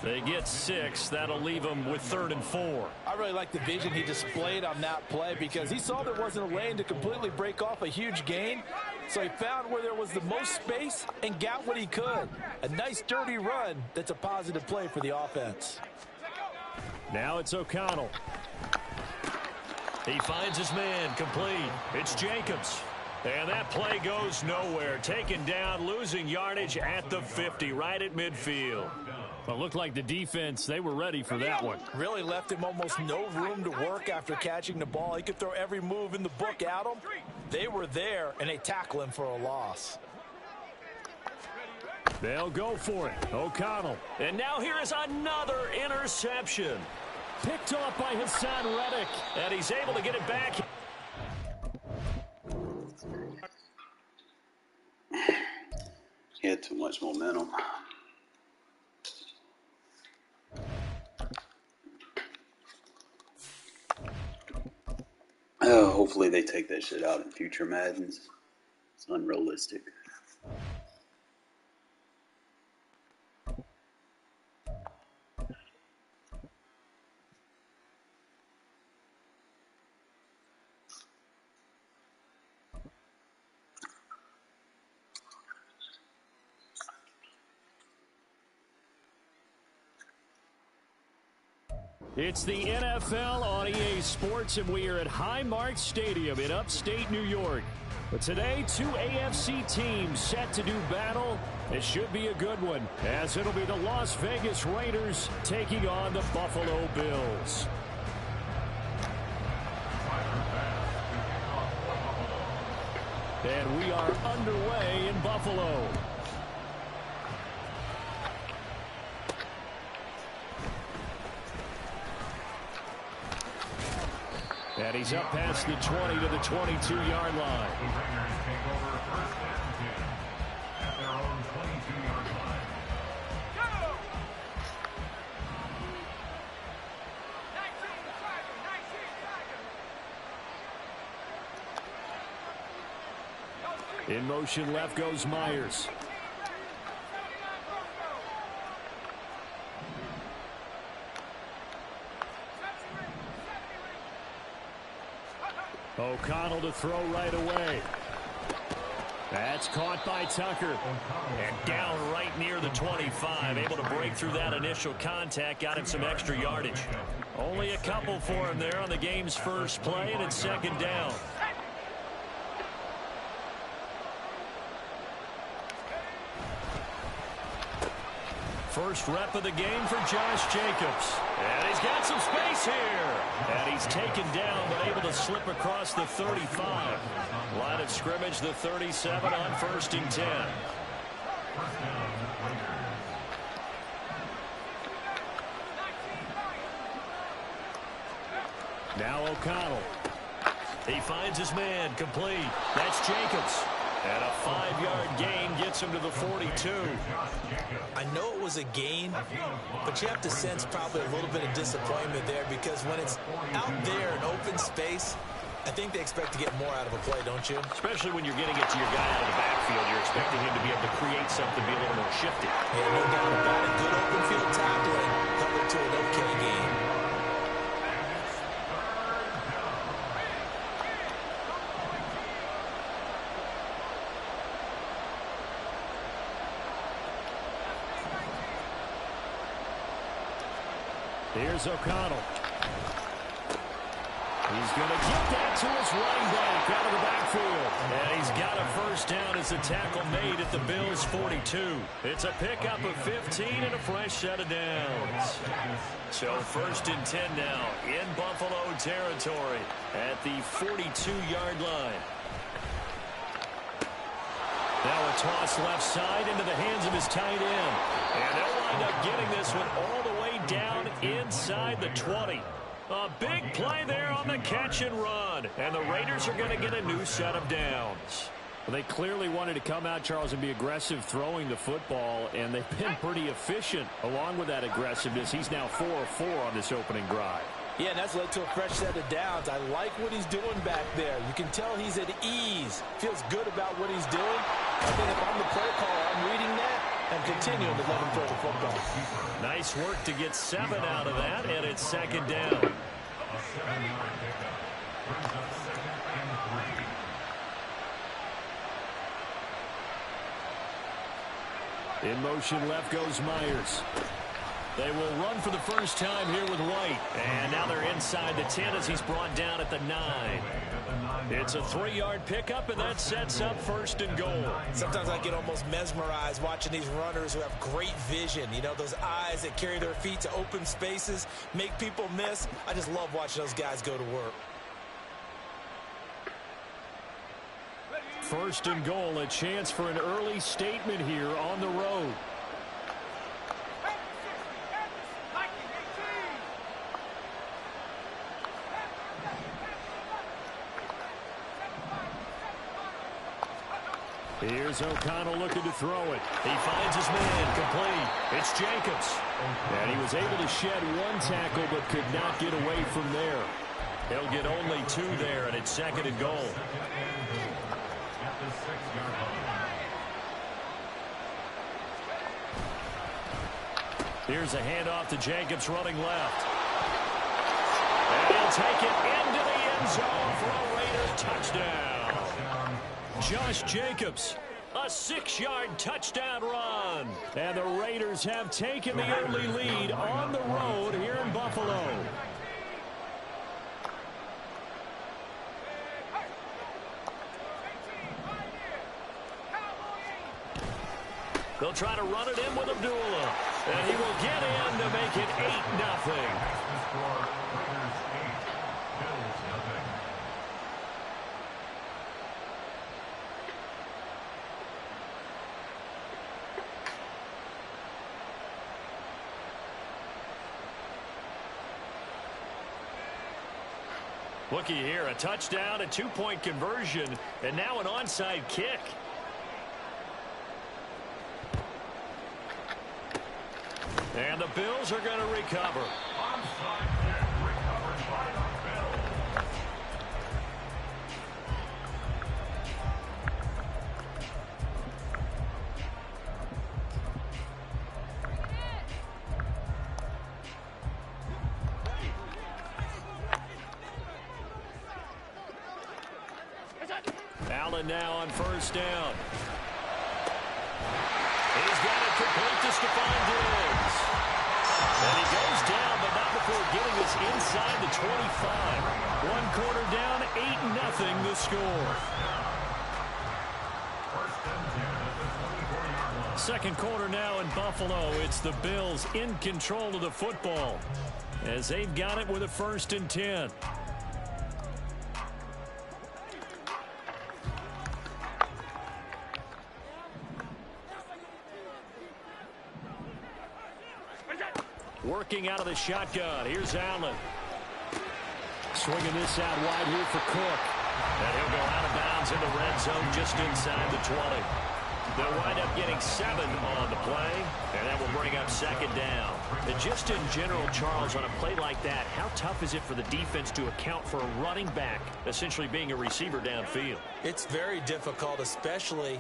They get 6. That'll leave them with 3rd and 4. I really like the vision he displayed on that play because he saw there wasn't a lane to completely break off a huge gain. So he found where there was the most space and got what he could. A nice, dirty run that's a positive play for the offense. Now it's O'Connell. He finds his man complete. It's Jacobs. And that play goes nowhere. Taken down, losing yardage at the 50, right at midfield. Well, it looked like the defense, they were ready for that one. Really left him almost no room to work after catching the ball. He could throw every move in the book at him. They were there, and they tackle him for a loss. They'll go for it. O'Connell. And now here is another interception. Picked off by Hassan Reddick. And he's able to get it back. He had too much momentum. Hopefully they take that shit out in future Maddens. It's unrealistic. It's the NFL on EA Sports, and we are at Highmark Stadium in upstate New York. But today, 2 AFC teams set to do battle. It should be a good one, as it'll be the Las Vegas Raiders taking on the Buffalo Bills. And we are underway in Buffalo. And he's up past the 20 to the 22-yard line. The Raiders take over 1st and 10 at their own 22-yard line. Go! 19 Tiger. In motion left goes Myers. O'Connell to throw right away. That's caught by Tucker. And down right near the 25. Able to break through that initial contact. Got him some extra yardage. Only a couple for him there on the game's first play, and it's 2nd down. First rep of the game for Josh Jacobs. And he's got some space here. And he's taken down, but able to slip across the 35. Line of scrimmage, the 37 on 1st and 10. Now O'Connell. He finds his man complete. That's Jacobs. And a 5-yard gain gets him to the 42. I know it was a gain, but you have to sense probably a little bit of disappointment there because when it's out there in open space, I think they expect to get more out of a play, don't you? Especially when you're getting it to your guy out of the backfield. You're expecting him to be able to create something, be a little more shifty. Yeah, no doubt about it. Good open field tackling held it to an okay gain. Here's O'Connell. He's going to get that to his running back out of the backfield. And he's got a first down as the tackle made at the Bills' 42. It's a pickup of 15 and a fresh set of downs. So 1st and 10 now in Buffalo territory at the 42-yard line. Now a toss left side into the hands of his tight end. And they'll wind up getting this one all the way down inside the 20. A big play there on the catch and run. And the Raiders are going to get a new set of downs. Well, they clearly wanted to come out, Charles, and be aggressive throwing the football, and they've been pretty efficient along with that aggressiveness. He's now 4 of 4 on this opening drive. Yeah, and that's led to a fresh set of downs. I like what he's doing back there. You can tell he's at ease. Feels good about what he's doing. I think if I'm the play caller, I'm reading that and continuing to let him throw the football. Nice work to get 7 out of that, and it's 2nd down. A 7-yard pickup brings up 2nd and 3. In motion left goes Myers. They will run for the first time here with White. And now they're inside the 10 as he's brought down at the 9. It's a 3-yard pickup, and that sets up 1st and goal. Sometimes I get almost mesmerized watching these runners who have great vision. You know, those eyes that carry their feet to open spaces, make people miss. I just love watching those guys go to work. 1st and goal, a chance for an early statement here on the road. Here's O'Connell looking to throw it. He finds his man complete. It's Jacobs. And he was able to shed 1 tackle but could not get away from there. He'll get only 2 there, and it's 2nd and goal. At the 6-yard line. Here's a handoff to Jacobs running left. And he'll take it into the end zone for a Raiders touchdown. Josh Jacobs, a 6-yard touchdown run. And the Raiders have taken the early lead on the road here in Buffalo. They'll try to run it in with Abdullah. And he will get in to make it 8-0. Looky here, a touchdown, a 2-point conversion, and now an onside kick. And the Bills are going to recover. Onside kick recovered by the Bills. Allen now on 1st down. He's got it complete to Stephon Diggs. And he goes down, but not before getting us inside the 25. 1 quarter down, 8-0 the score. 2nd quarter now in Buffalo. It's the Bills in control of the football as they've got it with a 1st and 10. Working out of the shotgun. Here's Allen. Swinging this out wide here for Cook. And he'll go out of bounds in the red zone just inside the 20. They'll wind up getting 7 on the play, and that will bring up 2nd down. And just in general, Charles, on a play like that, how tough is it for the defense to account for a running back essentially being a receiver downfield? It's very difficult, especially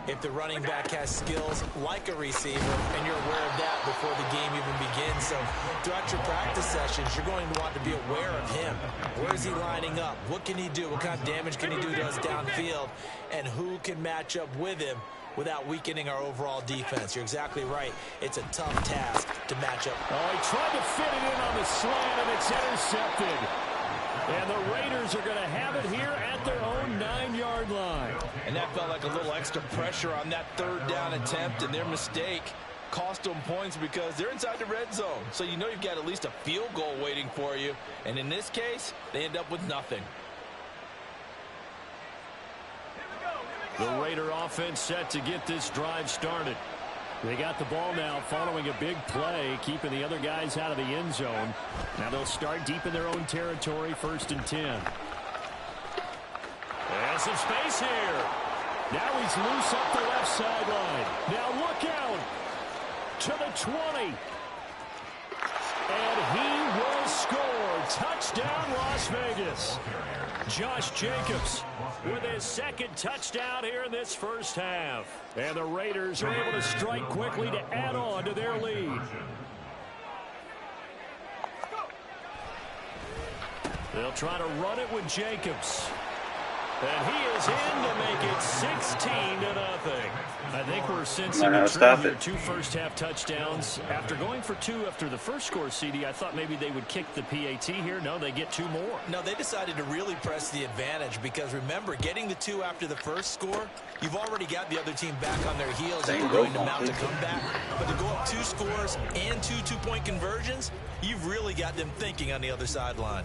if the running back has skills like a receiver, and you're aware of that before the game even begins. So throughout your practice sessions, you're going to want to be aware of him. Where is he lining up? What can he do? What kind of damage can he do to us downfield? And who can match up with him without weakening our overall defense? You're exactly right. It's a tough task to match up. Oh, he tried to fit it in on the slant, and it's intercepted. And the Raiders are going to have it here at their own 9-yard line. And that felt like a little extra pressure on that third down attempt, and their mistake cost them points because they're inside the red zone. So you know you've got at least a field goal waiting for you. And in this case, they end up with nothing. The Raider offense set to get this drive started. They got the ball now following a big play, keeping the other guys out of the end zone. Now they'll start deep in their own territory, 1st and 10. There's some space here. Now he's loose up the left sideline. Now look out to the 20. And he will score. Touchdown, Las Vegas. Josh Jacobs with his 2nd touchdown here in this first half. And the Raiders are able to strike quickly to add on to their lead. They'll try to run it with Jacobs. And he is in to make it 16-0. I think we're sensing a trend here. 2 first-half touchdowns. After going for 2 after the first score, CD, I thought maybe they would kick the PAT here. No, they get 2 more. No, they decided to really press the advantage because, remember, getting the 2 after the first score, you've already got the other team back on their heels if you're going to mount a comeback. But to go up 2 scores and 2 two-point conversions, you've really got them thinking on the other sideline.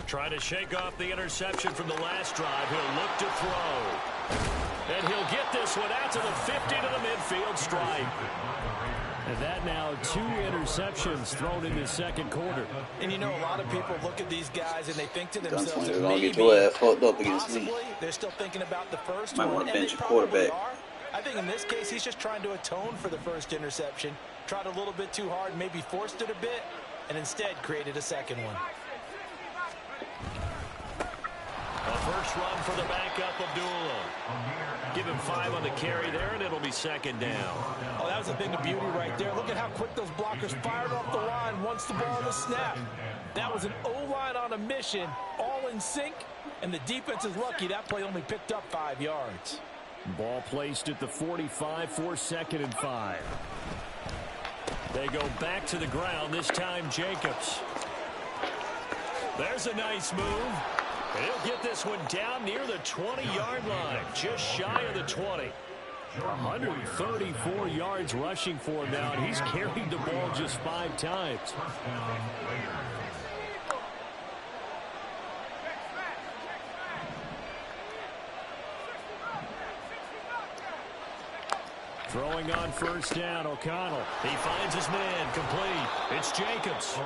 Trying to shake off the interception from the last drive. He'll look to throw. And he'll get this one out to the 50 to the midfield stripe. And that now 2 interceptions thrown in the second quarter. And you know, a lot of people look at these guys and they think to themselves that maybe possibly they're still thinking about the first one. Want to bench a quarterback. I think in this case, he's just trying to atone for the first interception. Tried a little bit too hard, maybe forced it a bit, and instead created a second one. A first run for the backup, Abdullah. Give him 5 on the carry there, and it'll be 2nd down. Oh, that was a thing of beauty right there. Look at how quick those blockers fired off the line once the ball was snapped. That was an O-line on a mission, all in sync, and the defense is lucky that play only picked up 5 yards. Ball placed at the 45 for 2nd and 5. They go back to the ground, this time Jacobs. There's a nice move. He'll get this one down near the 20-yard line, just shy of the 20. 134 yards rushing for him now, and he's carried the ball just 5 times. Throwing on first down, O'Connell. He finds his man, complete. It's Jacobs.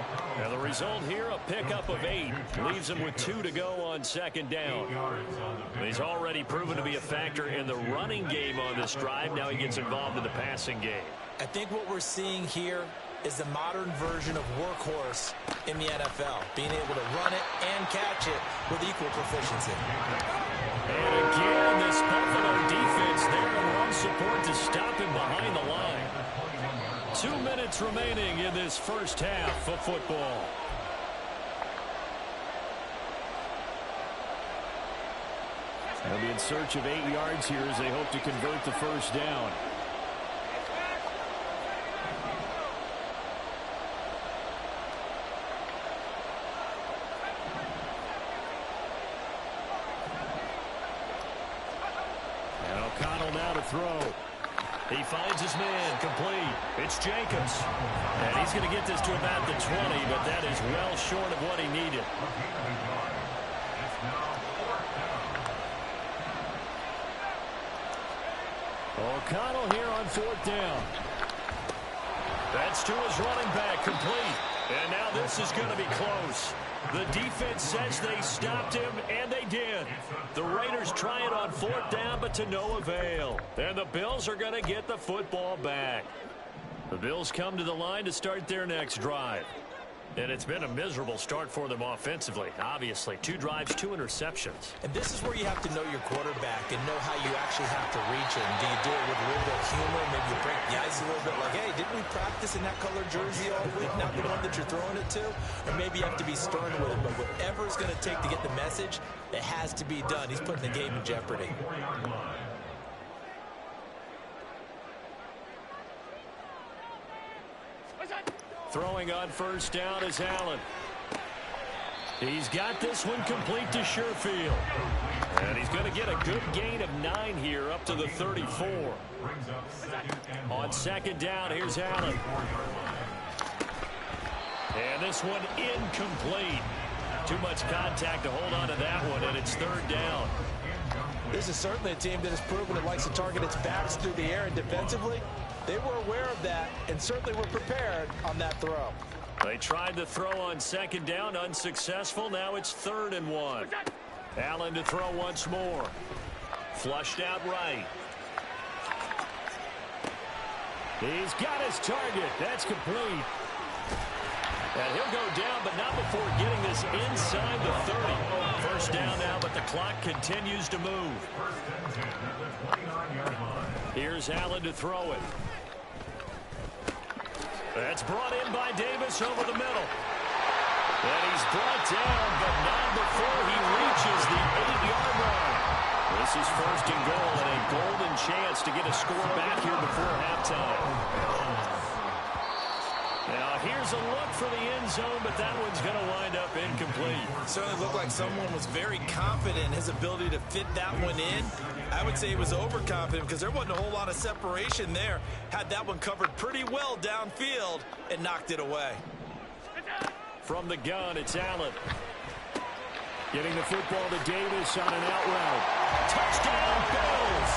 And the result here, a pickup of 8. Leaves him with 2 to go on 2nd down. He's already proven to be a factor in the running game on this drive. Now he gets involved in the passing game. I think what we're seeing here is the modern version of workhorse in the NFL. Being able to run it and catch it with equal proficiency. And again, this Buffalo defense there in run support to stop him behind the line. 2 minutes remaining in this first half of football. They'll be in search of 8 yards here as they hope to convert the first down. Throw. He finds his man, complete. It's Jacobs. And he's going to get this to about the 20, but that is well short of what he needed. O'Connell here on 4th down. That's to his running back, complete. And now this is going to be close. The defense says they stopped him, and they did. The Raiders try it on 4th down, but to no avail. And the Bills are going to get the football back. The Bills come to the line to start their next drive. And it's been a miserable start for them offensively. Obviously, 2 drives, 2 interceptions. And this is where you have to know your quarterback and know how you actually have to reach him. Do you do it with a little bit of humor? Maybe you break the ice a little bit like, hey, didn't we practice in that color jersey all week? Not the one that you're throwing it to? Or maybe you have to be stern with it. But whatever it's going to take to get the message, it has to be done. He's putting the game in jeopardy. Throwing on first down is Allen. He's got this one complete to Sherfield. And he's going to get a good gain of 9 here up to the 34. On second down, here's Allen. And this one incomplete. Too much contact to hold on to that one, and it's 3rd down. This is certainly a team that has proven it likes to target its backs through the air, and defensively, they were aware of that and certainly were prepared on that throw. They tried to throw on second down, unsuccessful. Now it's 3rd and 1. Allen to throw once more. Flushed out right. He's got his target. That's complete. And he'll go down, but not before getting this inside the 30. First down now, but the clock continues to move. Here's Allen to throw it. That's brought in by Davis over the middle. And he's brought down, but not before he reaches the 8-yard line. This is 1st and goal and a golden chance to get a score back here before halftime. Now here's a look for the end zone, but that one's going to wind up incomplete. Certainly looked like someone was very confident in his ability to fit that one in. I would say he was overconfident because there wasn't a whole lot of separation there. Had that one covered pretty well downfield and knocked it away. From the gun, it's Allen. Getting the football to Davis on an out route. Touchdown, Bills!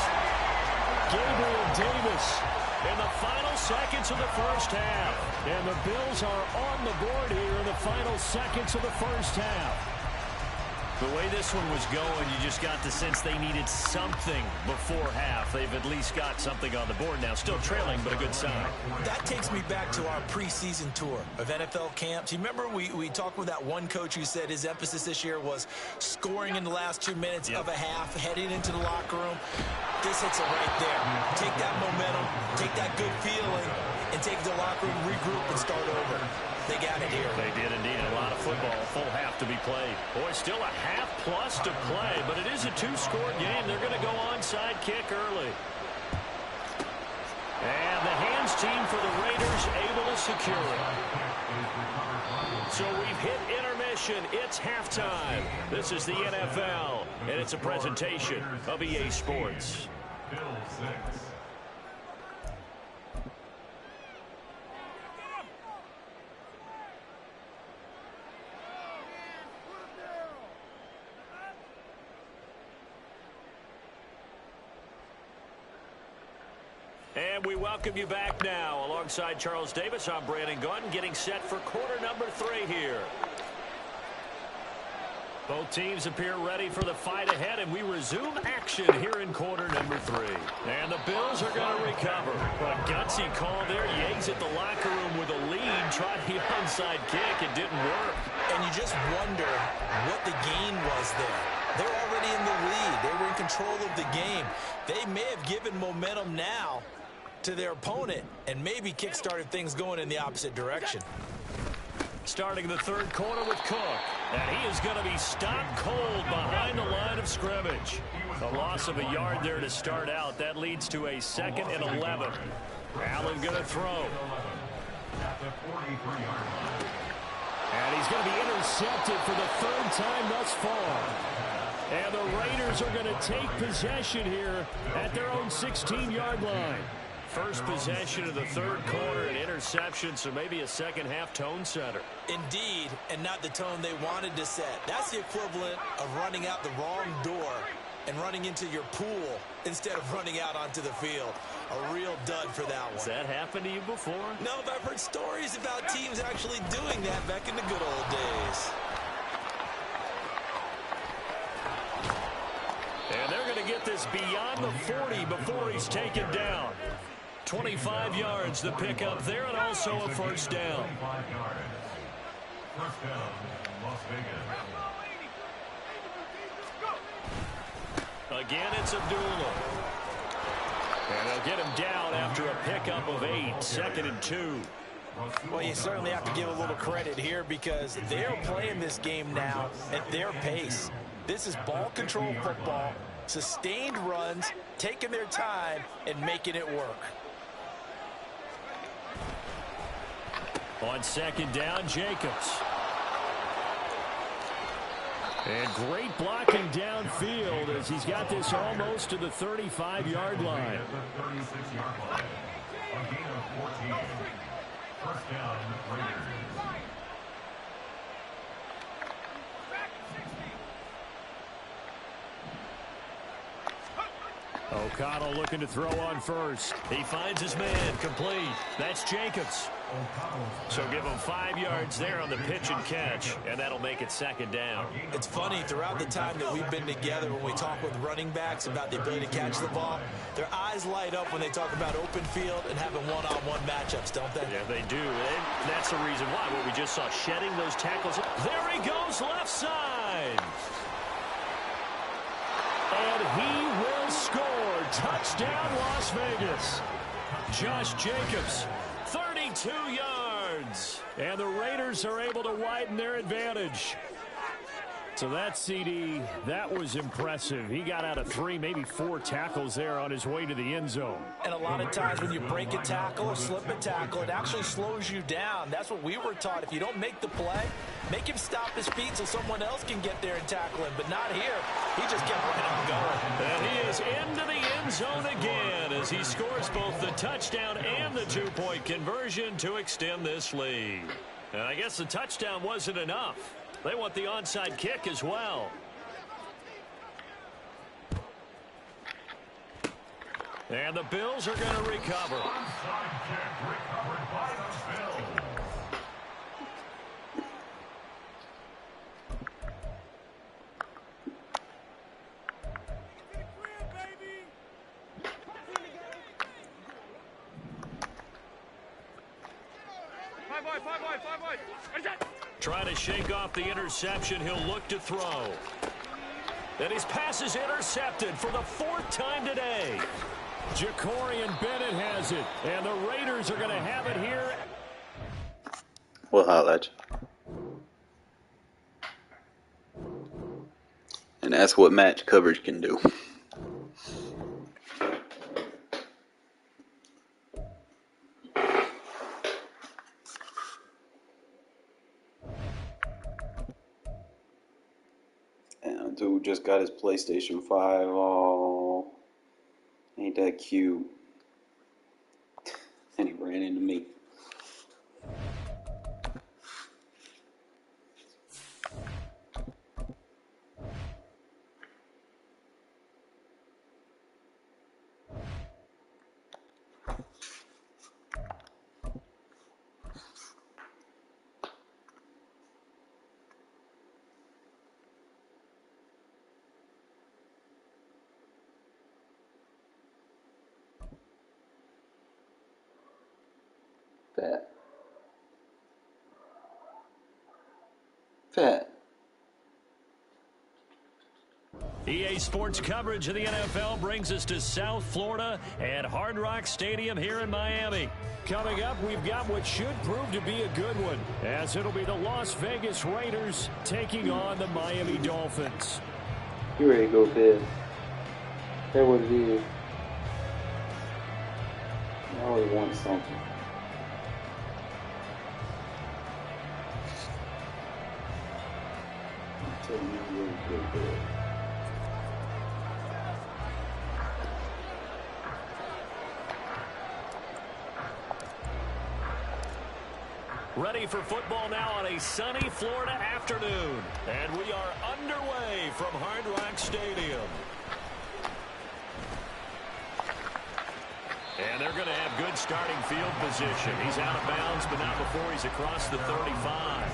Gabriel Davis in the final seconds of the first half. And the Bills are on the board here in the final seconds of the first half. The way this one was going, you just got the sense they needed something before half. They've at least got something on the board now. Still trailing, but a good sign. That takes me back to our preseason tour of NFL camps. You remember we talked with that one coach who said his emphasis this year was scoring in the last 2 minutes of a half, heading into the locker room. This hits it right there. Take that momentum, take that good feeling, and take the locker room, regroup, and start over. They got it here. They did indeed. A lot of football, a full half to be played. Boy, still a half plus to play, but it is a 2-score game. They're going to go onside kick early. And the hands team for the Raiders able to secure it. So we've hit intermission. It's halftime. This is the NFL, and it's a presentation of EA Sports. Bill 6. And we welcome you back now. Alongside Charles Davis, I'm Brandon Gaudin, getting set for quarter number 3 here. Both teams appear ready for the fight ahead, and we resume action here in quarter number 3. And the Bills are going to recover. But a gutsy call there. Yates at the locker room with a lead. Tried the onside kick. It didn't work. And you just wonder what the gain was there. They're already in the lead. They were in control of the game. They may have given momentum now to their opponent and maybe kick-started things going in the opposite direction. Starting the third quarter with Cook. And he is going to be stopped cold behind the line of scrimmage. A loss of a yard there to start out. That leads to a 2nd and 11. Allen going to throw. And he's going to be intercepted for the 3rd time thus far. And the Raiders are going to take possession here at their own 16-yard line. First possession of the 3rd quarter, an interception, so maybe a second-half tone setter. Indeed, and not the tone they wanted to set. That's the equivalent of running out the wrong door and running into your pool instead of running out onto the field. A real dud for that one. Has that happened to you before? No, but I've heard stories about teams actually doing that back in the good old days. And they're going to get this beyond the 40 before he's taken down. 25 yards the pickup there, and also a first down. First down, Las Vegas. Again, it's Abdullah. And they'll get him down after a pickup of 8, 2nd and 2. Well, you certainly have to give a little credit here because they're playing this game now at their pace. This is ball control football, sustained runs, taking their time, and making it work. On 2nd down, Jacobs. And great blocking downfield as he's got this almost to the 35-yard line. The 36-yard line. A gain of 14. First down, Raiders. O'Connell looking to throw on first. He finds his man, complete. That's Jacobs. So give him 5 yards there on the pitch and catch, and that'll make it 2nd down. It's funny, throughout the time that we've been together, when we talk with running backs about the ability to catch the ball, their eyes light up when they talk about open field and having one-on-one matchups, don't they? Yeah, they do. And that's the reason why. What we just saw, shedding those tackles. There he goes, left side. And he will score. Touchdown, Las Vegas. Josh Jacobs, 32 yards. And the Raiders are able to widen their advantage. So that CD, that was impressive. He got out of 3, maybe 4 tackles there on his way to the end zone. And a lot of times when you break a tackle or slip a tackle, it actually slows you down. That's what we were taught. If you don't make the play, make him stop his feet so someone else can get there and tackle him. But not here. He just kept right on going. And he is into the end zone again as he scores both the touchdown and the 2-point conversion to extend this lead. And I guess the touchdown wasn't enough. They want the onside kick as well. And the Bills are going to recover. Onside kick recovered by the Bills. Trying to shake off the interception. He'll look to throw. And his pass is intercepted for the 4th time today. Jacorian Bennett has it. And the Raiders are going to have it here. We'll highlight you. And that's what match coverage can do. Dude just got his PlayStation 5. Oh, ain't that cute? And he ran into me. Fat. EA Sports coverage of the NFL brings us to South Florida at Hard Rock Stadium here in Miami. Coming up, we've got what should prove to be a good one, as it'll be the Las Vegas Raiders taking on the Miami Dolphins. You ready to go to bed? That's what it is. I always want something. I'm telling you, you're ready to go to bed. Ready for football now on a sunny Florida afternoon. And we are underway from Hard Rock Stadium. And they're going to have good starting field position. He's out of bounds, but not before he's across the 35.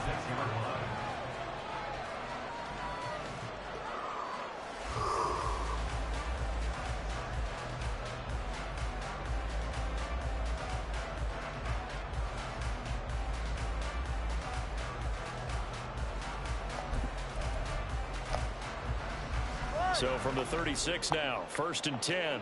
So from the 36 now, 1st and 10.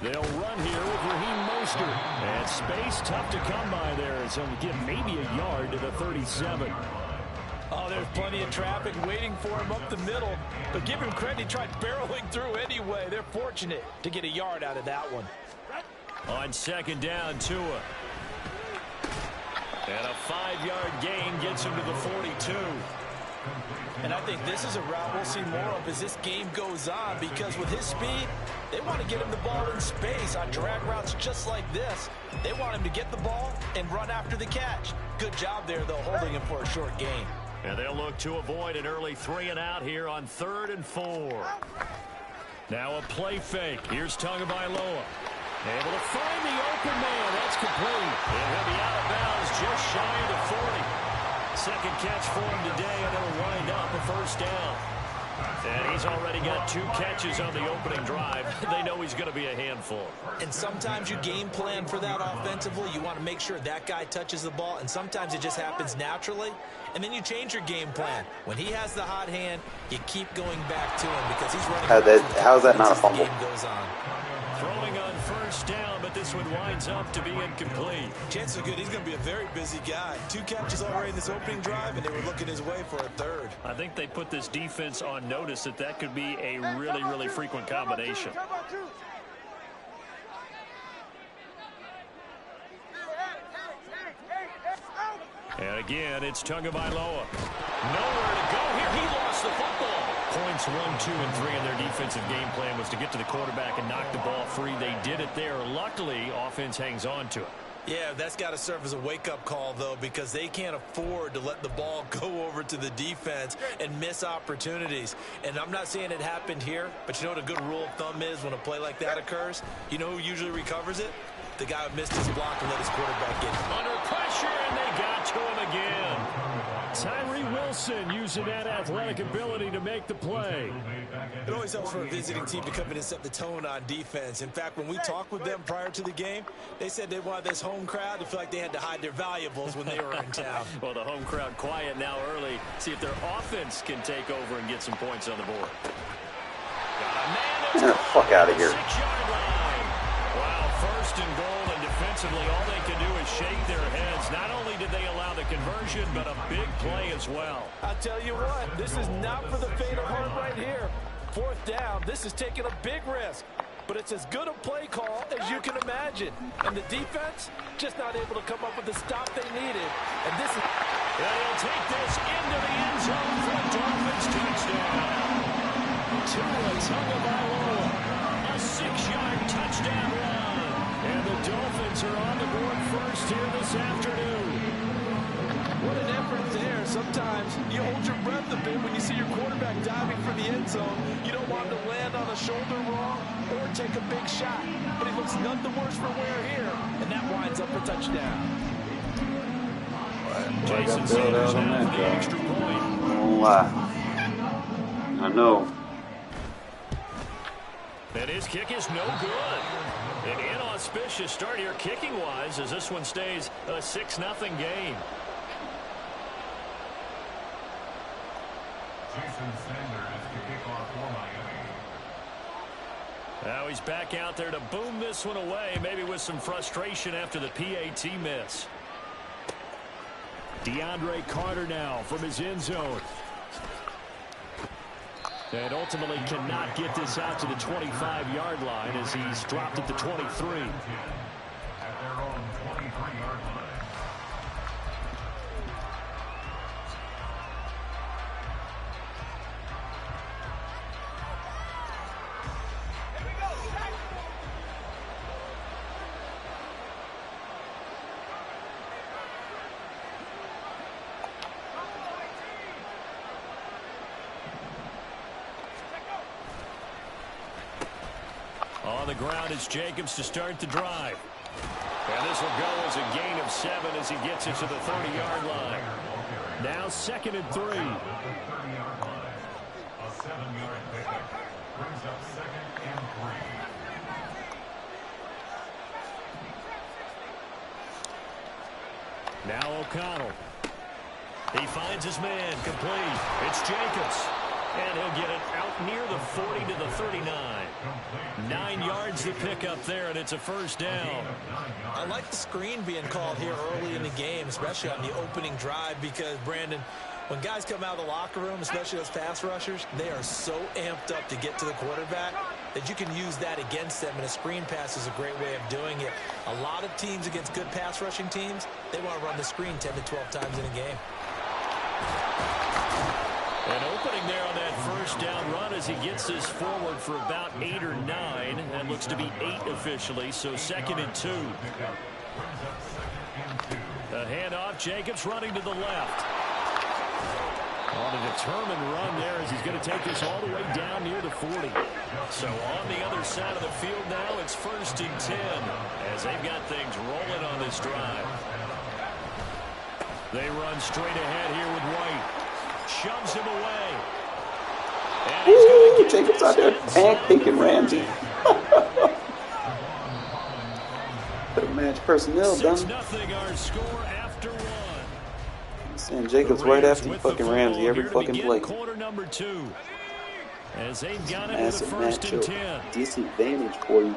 They'll run here with Raheem Mostert. And space tough to come by there. So give maybe a yard to the 37. Oh, there's plenty of traffic waiting for him up the middle. But give him credit, he tried barreling through anyway. They're fortunate to get a yard out of that one. On 2nd down, Tua. And a 5-yard gain gets him to the 42. And I think this is a route we'll see more of as this game goes on, because with his speed, they want to get him the ball in space on drag routes just like this. They want him to get the ball and run after the catch. Good job there, though, holding him for a short gain. And they'll look to avoid an early 3 and out here on 3rd and 4. Now a play fake. Here's Tagovailoa. Able to find the open man. That's complete. And he'll be out of bounds just shy of the 40. Second catch for him today, and it'll wind up a 1st down. And he's already got 2 catches on the opening drive. They know he's going to be a handful. And sometimes you game plan for that offensively. You want to make sure that guy touches the ball, and sometimes it just happens naturally. And then you change your game plan. When he has the hot hand, you keep going back to him because he's running. How is that not a fumble? The game goes on. Throwing on 1st down, but this one winds up to be incomplete. Chances are good he's going to be a very busy guy. 2 catches already in this opening drive, and they were looking his way for a 3rd. I think they put this defense on notice that that could be a really, really frequent combination. And again, it's Tagovailoa. Nowhere to go here. He lost the football. Points 1, 2, and 3 in their defensive game plan was to get to the quarterback and knock the ball free. They did it there. Luckily, offense hangs on to it. Yeah, that's got to serve as a wake-up call, though, because they can't afford to let the ball go over to the defense and miss opportunities. And I'm not saying it happened here, but you know what a good rule of thumb is when a play like that occurs? You know who usually recovers it? The guy who missed his block and let his quarterback get it. Under pressure, and they got to him again. Tyree Wilson using that athletic ability to make the play. It always helps for a visiting team to come in and set the tone on defense. In fact, when we talked with them prior to the game, they said they wanted this home crowd to feel like they had to hide their valuables when they were in town. Well, the home crowd quiet now early. See if their offense can take over and get some points on the board. Get the fuck out of here. 6-yard line. Wow, 1st and goal, and defensively all they can do is shake their heads. Not only did they allow the conversion, but a big play as well. I'll tell you what, this is not for the faint of heart right here. 4th down, this is taking a big risk. But it's as good a play call as you can imagine. And the defense just not able to come up with the stop they needed. And this is... And he'll take this into the end zone for a Dolphins touchdown. Tua Tagovailoa, a 6-yard touchdown run. And the Dolphins are on the board first here this afternoon. What an effort there. Sometimes you hold your breath a bit when you see your quarterback diving for the end zone. You don't want him to land on a shoulder wrong or take a big shot. But he looks none the worse for wear here. And that winds up a touchdown. Jason Sanders now for the extra point. Don't lie. I know. And his kick is no good. An inauspicious start here kicking-wise as this one stays a 6-0 game. Jason Sanders to kick off for Miami. Now he's back out there to boom this one away, maybe with some frustration after the PAT miss. DeAndre Carter now from his end zone. And ultimately cannot get this out to the 25-yard line as he's dropped at the 23. At their own 23-yard line. On the ground is Jacobs to start the drive. And this will go as a gain of 7 as he gets it to the 30-yard line. Now 2nd and 3. A 7-yard pickup brings up 2nd and 3. Now O'Connell. He finds his man, complete. It's Jacobs. And he'll get it out near the 40 to the 39. 9 yards to pick up there, and it's a first down. I like the screen being called here early in the game, especially on the opening drive, because, Brandon, when guys come out of the locker room, especially those pass rushers, they are so amped up to get to the quarterback that you can use that against them, and a screen pass is a great way of doing it. A lot of teams against good pass rushing teams, they want to run the screen 10 to 12 times in a game. An opening there on that first down run as he gets this forward for about 8 or 9. That looks to be 8 officially, so 2nd and 2. A handoff, Jacobs running to the left. On a determined run there as he's going to take this all the way down near the 40. So on the other side of the field now, it's 1st and 10 as they've got things rolling on this drive. They run straight ahead here with White. Shoves him away. And he's going to get Jacobs out there pancakking Ramsey. Better match personnel, done. 6-0 our score after 1. Send Jacobs right after you fucking Ramsey every fucking play. Quarter number 2. As they've got it Massive with a 1st and 10. Disadvantage for you.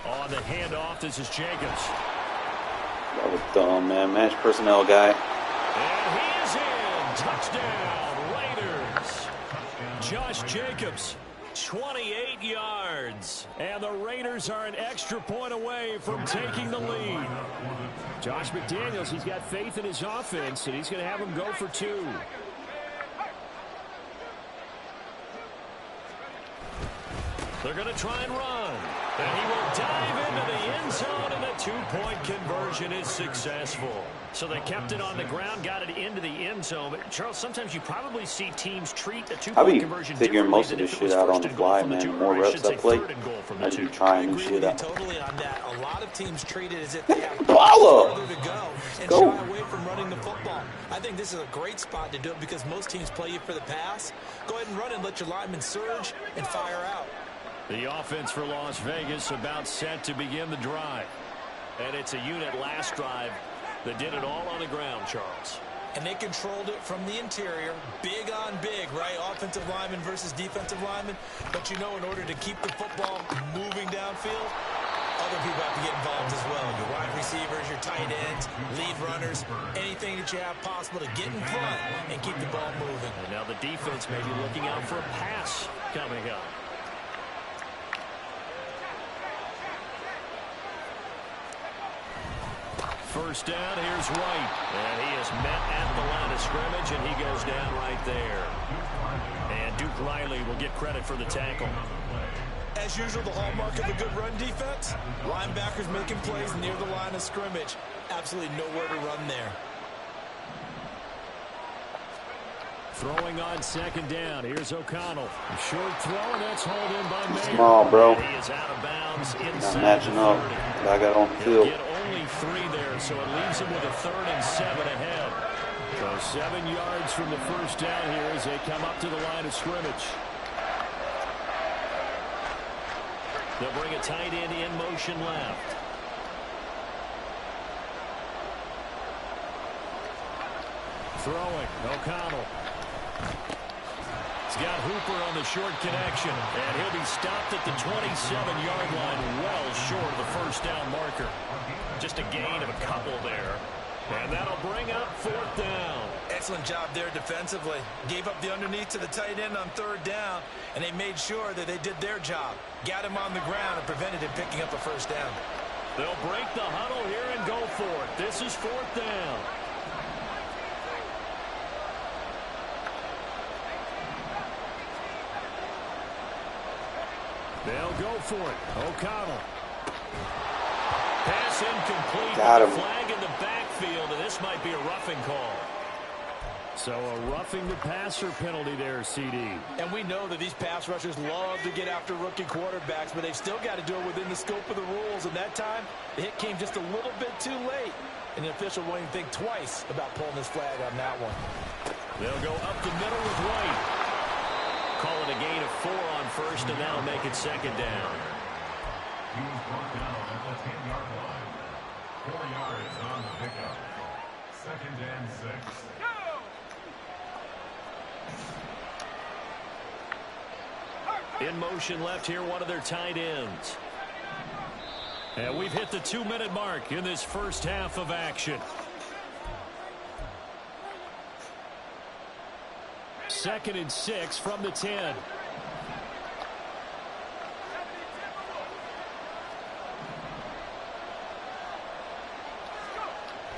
On the handoff, this is Jacobs. That was dumb, man. Match personnel guy. And he is in. Touchdown, Raiders. Josh Jacobs, 28 yards. And the Raiders are an extra point away from taking the lead. Josh McDaniels, he's got faith in his offense, and he's going to have him go for 2. They're going to try and run. And he will dive into the end zone, and the 2-point conversion is successful. So they kept it on the ground, got it into the end zone. But, Charles, sometimes you probably see teams treat a 2-point conversion figuring most of this shit out on the fly, man. The more reps I play, I should be trying new shit out. Totally on that. A lot of teams treat it as if they have further to go and shy away from running the football. I think this is a great spot to do it because most teams play you for the pass. Go ahead and run and let your linemen surge and fire out. The offense for Las Vegas about set to begin the drive. And it's a unit last drive that did it all on the ground, Charles. And they controlled it from the interior, big on big, right? Offensive lineman versus defensive lineman. But, you know, in order to keep the football moving downfield, other people have to get involved as well. Your wide receivers, your tight ends, lead runners, anything that you have possible to get in front and keep the ball moving. And now the defense may be looking out for a pass coming up. First down, here's White. And he is met at the line of scrimmage, and he goes down right there. And Duke Riley will get credit for the tackle. As usual, the hallmark of a good run defense, linebackers making plays near the line of scrimmage. Absolutely nowhere to run there. Throwing on 2nd down. Here's O'Connell. Short throw, and that's hauled in by Mayer. Small, bro. And he is out of bounds inside. Not matching up. I got on the field. He'll get only 3 there, so it leaves him with a 3rd and 7 ahead. So 7 yards from the first down here as they come up to the line of scrimmage. They'll bring a tight end in motion left. Throwing, O'Connell. He's got Hooper on the short connection, and he'll be stopped at the 27-yard line, well short of the first down marker. Just a gain of a couple there. And that'll bring up 4th down. Excellent job there defensively. Gave up the underneath to the tight end on 3rd down, and they made sure that they did their job. Got him on the ground and prevented him picking up a first down. They'll break the huddle here and go for it. This is 4th down. They'll go for it. O'Connell. Pass incomplete. Got him. Flag in the backfield, and this might be a roughing call. So a roughing the passer penalty there, CD. And we know that these pass rushers love to get after rookie quarterbacks, but they've still got to do it within the scope of the rules. And that time, the hit came just a little bit too late. And the official won't even think twice about pulling this flag on that one. They'll go up the middle with White. Call it a gain of 4 on first, and that'll make it 2nd down. 4 yards on the pickup. 2nd and 6. In motion left here, one of their tight ends. And we've hit the 2-minute mark in this first half of action. 2nd and 6 from the 10.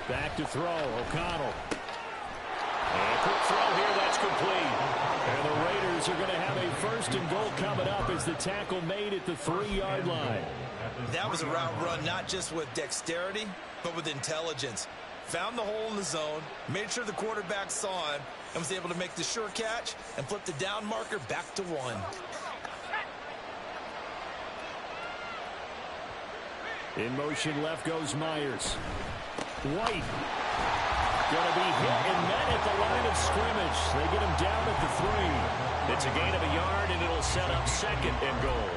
Back to throw, O'Connell. And quick throw here, that's complete. And the Raiders are going to have a 1st and goal coming up as the tackle made at the 3-yard line. That was a route run not just with dexterity, but with intelligence. Found the hole in the zone, made sure the quarterback saw him, and was able to make the sure catch and flip the down marker back to 1. In motion left goes Myers. White going to be hit and met at the line of scrimmage. They get him down at the 3. It's a gain of a yard, and it'll set up 2nd and goal.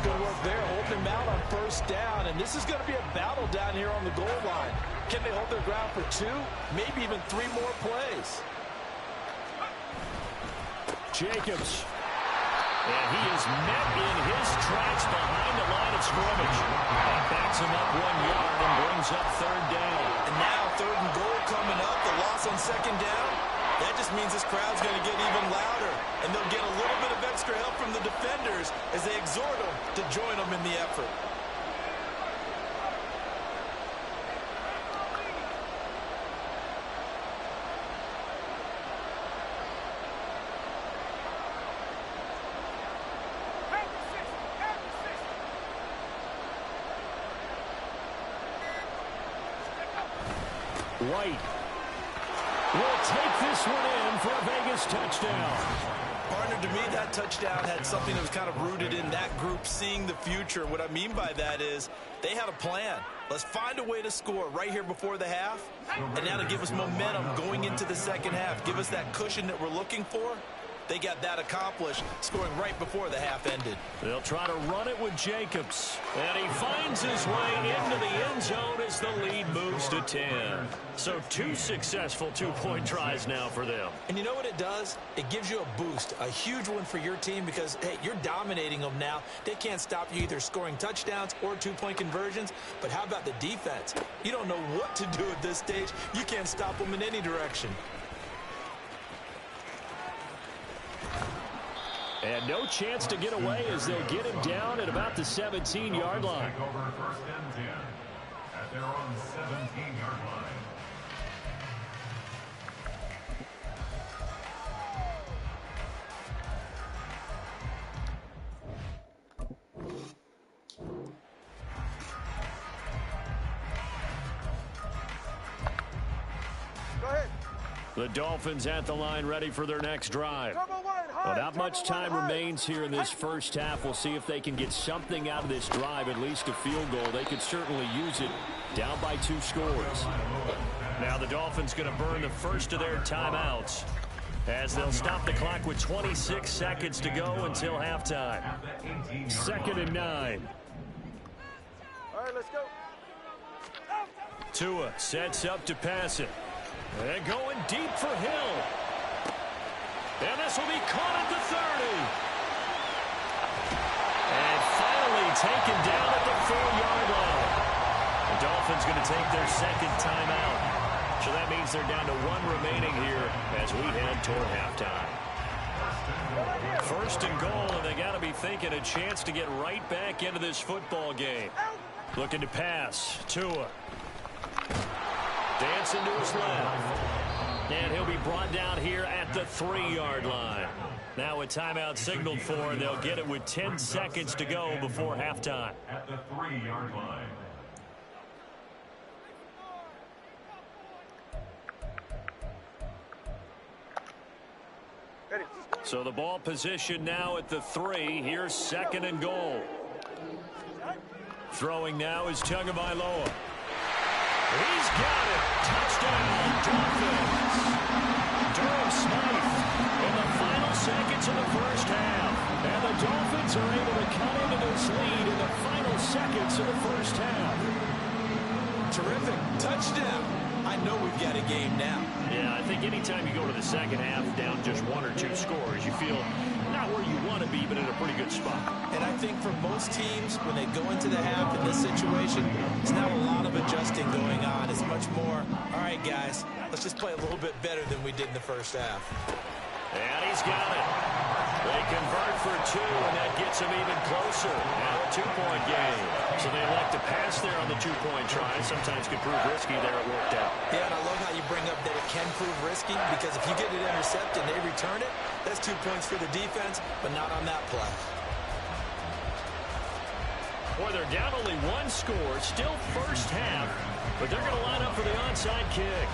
Good work there, holding him out on 1st down, and this is going to be a battle down here on the goal line. Can they hold their ground for 2, maybe even 3 more plays? Jacobs. And he is met in his tracks behind the line of scrimmage. And backs him up 1 yard and brings up 3rd down. And now 3rd and goal coming up, the loss on 2nd down. That just means this crowd's going to get even louder. And they'll get a little bit of extra help from the defenders as they exhort them to join them in the effort. White will take this one in for a Vegas touchdown. Partner, to me, that touchdown had something that was kind of rooted in that group seeing the future. What I mean by that is they had a plan. Let's find a way to score right here before the half, and now to give us momentum going into the 2nd half, give us that cushion that we're looking for. They got that accomplished, scoring right before the half ended. They'll try to run it with Jacobs. And he finds his way into the end zone as the lead moves to 10. So 2 successful 2-point tries now for them. And you know what it does? It gives you a boost, a huge one for your team because, hey, you're dominating them now. They can't stop you either scoring touchdowns or 2-point conversions. But how about the defense? You don't know what to do at this stage. You can't stop them in any direction. And no chance to get away as they'll get him down at about the 17-yard line. Take over 1st and 10 at their own 17-yard line. Go ahead. The Dolphins at the line ready for their next drive. Well, not much time remains here in this first half. We'll see if they can get something out of this drive, at least a field goal. They could certainly use it down by 2 scores. Now the Dolphins going to burn the first of their timeouts as they'll stop the clock with 26 seconds to go until halftime. 2nd and 9. All right, let's go. Tua sets up to pass it. And going deep for Hill. And this will be caught at the 30. And finally taken down at the 4-yard line. The Dolphins going to take their 2nd timeout. So that means they're down to 1 remaining here as we head toward halftime. 1st and goal, and they got to be thinking a chance to get right back into this football game. Looking to pass. Tua. Dancing to his left. And he'll be brought down here at the 3-yard line. Now a timeout signaled for, and they'll get it with 10 seconds to go before halftime. At the 3-yard line. So the ball position now at the 3. Here's 2nd and goal. Throwing now is Tagovailoa. He's got it. Touchdown, Dolphins. Durham Smythe in the final seconds of the first half. And the Dolphins are able to cut into this lead in the final seconds of the first half. Terrific. Touchdown. I know we've got a game now. Yeah, I think anytime you go to the second half down just 1 or 2 scores, you feel not where you want to be, but in a pretty good spot. And I think for most teams, when they go into the half in this situation, there's not a lot of adjusting going on. It's much more, all right, guys, let's just play a little bit better than we did in the first half. And he's got it. They convert for 2, and that gets them even closer. Now a 2-point game. So they elect to pass there on the 2-point try. Sometimes could prove risky. There it worked out. Yeah, and I love how you bring up that it can prove risky, because if you get it intercepted and they return it, that's 2 points for the defense, but not on that play. Boy, they're down only 1 score. Still first half, but they're going to line up for the onside kick.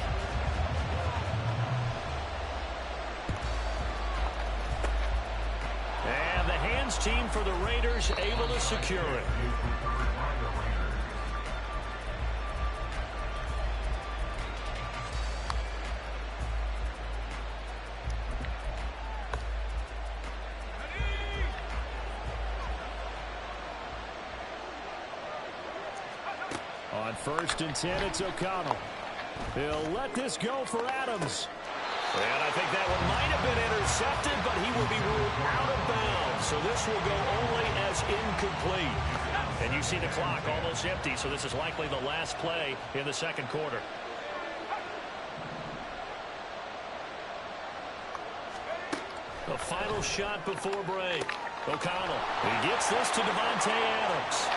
And the hands team for the Raiders able to secure it. On 1st and 10, it's O'Connell. He'll let this go for Adams. And I think that one might have been intercepted, but he will be ruled out of bounds. So this will go only as incomplete. And you see the clock almost empty, so this is likely the last play in the second quarter. The final shot before break. O'Connell. He gets this to Devontae Adams.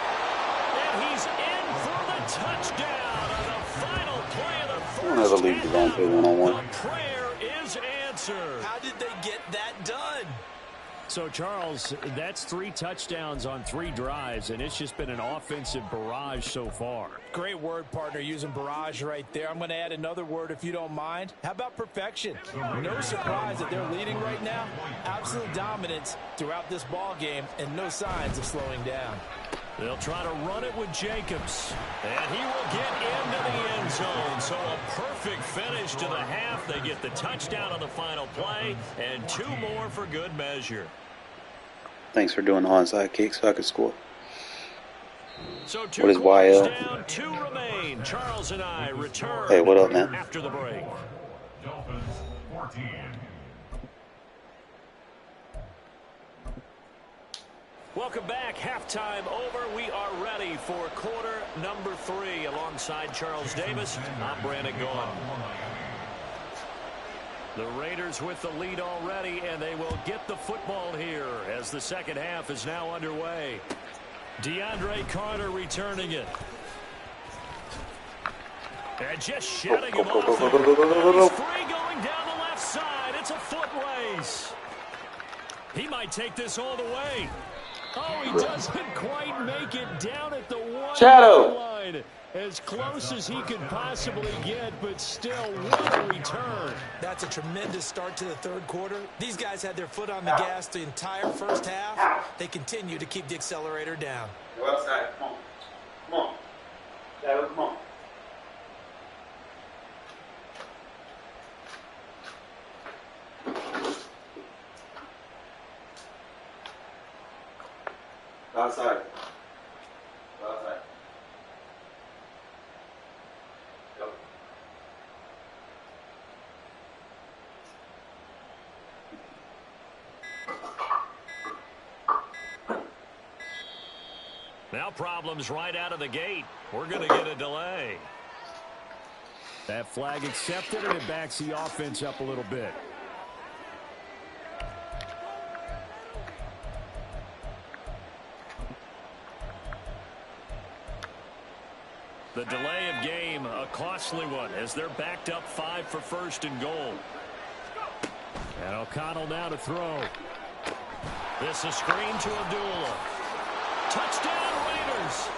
And he's in for the touchdown on the final play of the first half. I'll never leave Devontae one-on-one. The prayer is answered. How did they get that done? So, Charles, that's 3 touchdowns on 3 drives, and it's just been an offensive barrage so far. Great word, partner, using barrage right there. I'm going to add another word if you don't mind. How about perfection? No surprise that they're leading right now. Absolute dominance throughout this ball game and no signs of slowing down. They'll try to run it with Jacobs, and he will get into the end zone. So a perfect finish to the half. They get the touchdown on the final play, and 2 more for good measure. Thanks for doing the onside kick so I could score. So 2 What is quarters YL? down, 2 remain. Charles and I return Hey, what up, man? after the break. Dolphins 14. Welcome back. Halftime over. We are ready for quarter number 3. Alongside Charles Davis, I'm Brandon Gaughan. The Raiders with the lead already, and they will get the football here as the second half is now underway. DeAndre Carter returning it. And just shutting him off. He's free going down the left side. It's a foot race. He might take this all the way. Oh, he doesn't quite make it down at the 1-yard line. As close as he could possibly get, but still, what a return. That's a tremendous start to the third quarter. These guys had their foot on the gas the entire first half. They continue to keep the accelerator down. Go outside. Come on. Come on. Daryl, come on. Go outside. Go outside. Go. Now problems right out of the gate. We're going to get a delay. That flag accepted, and it backs the offense up a little bit. The delay of game, a costly one, as they're backed up 5 for first and goal. And O'Connell now to throw. This is screen to Abdullah. Touchdown Raiders.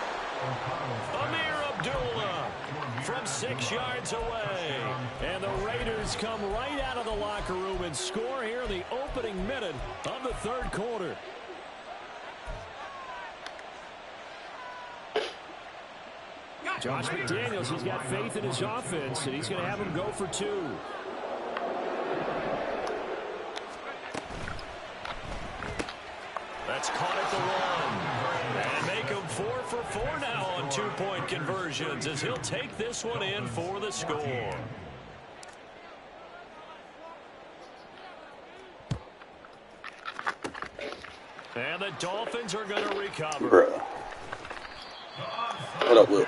Amir Abdullah from 6 yards away. And the Raiders come right out of the locker room and score here in the opening minute of the third quarter. Josh McDaniels, he's got faith in his offense, and he's going to have him go for 2. That's caught at the 1. And make him 4 for 4 now on 2-point conversions as he'll take this one in for the score. And the Dolphins are going to recover. Bruh. What up, Will?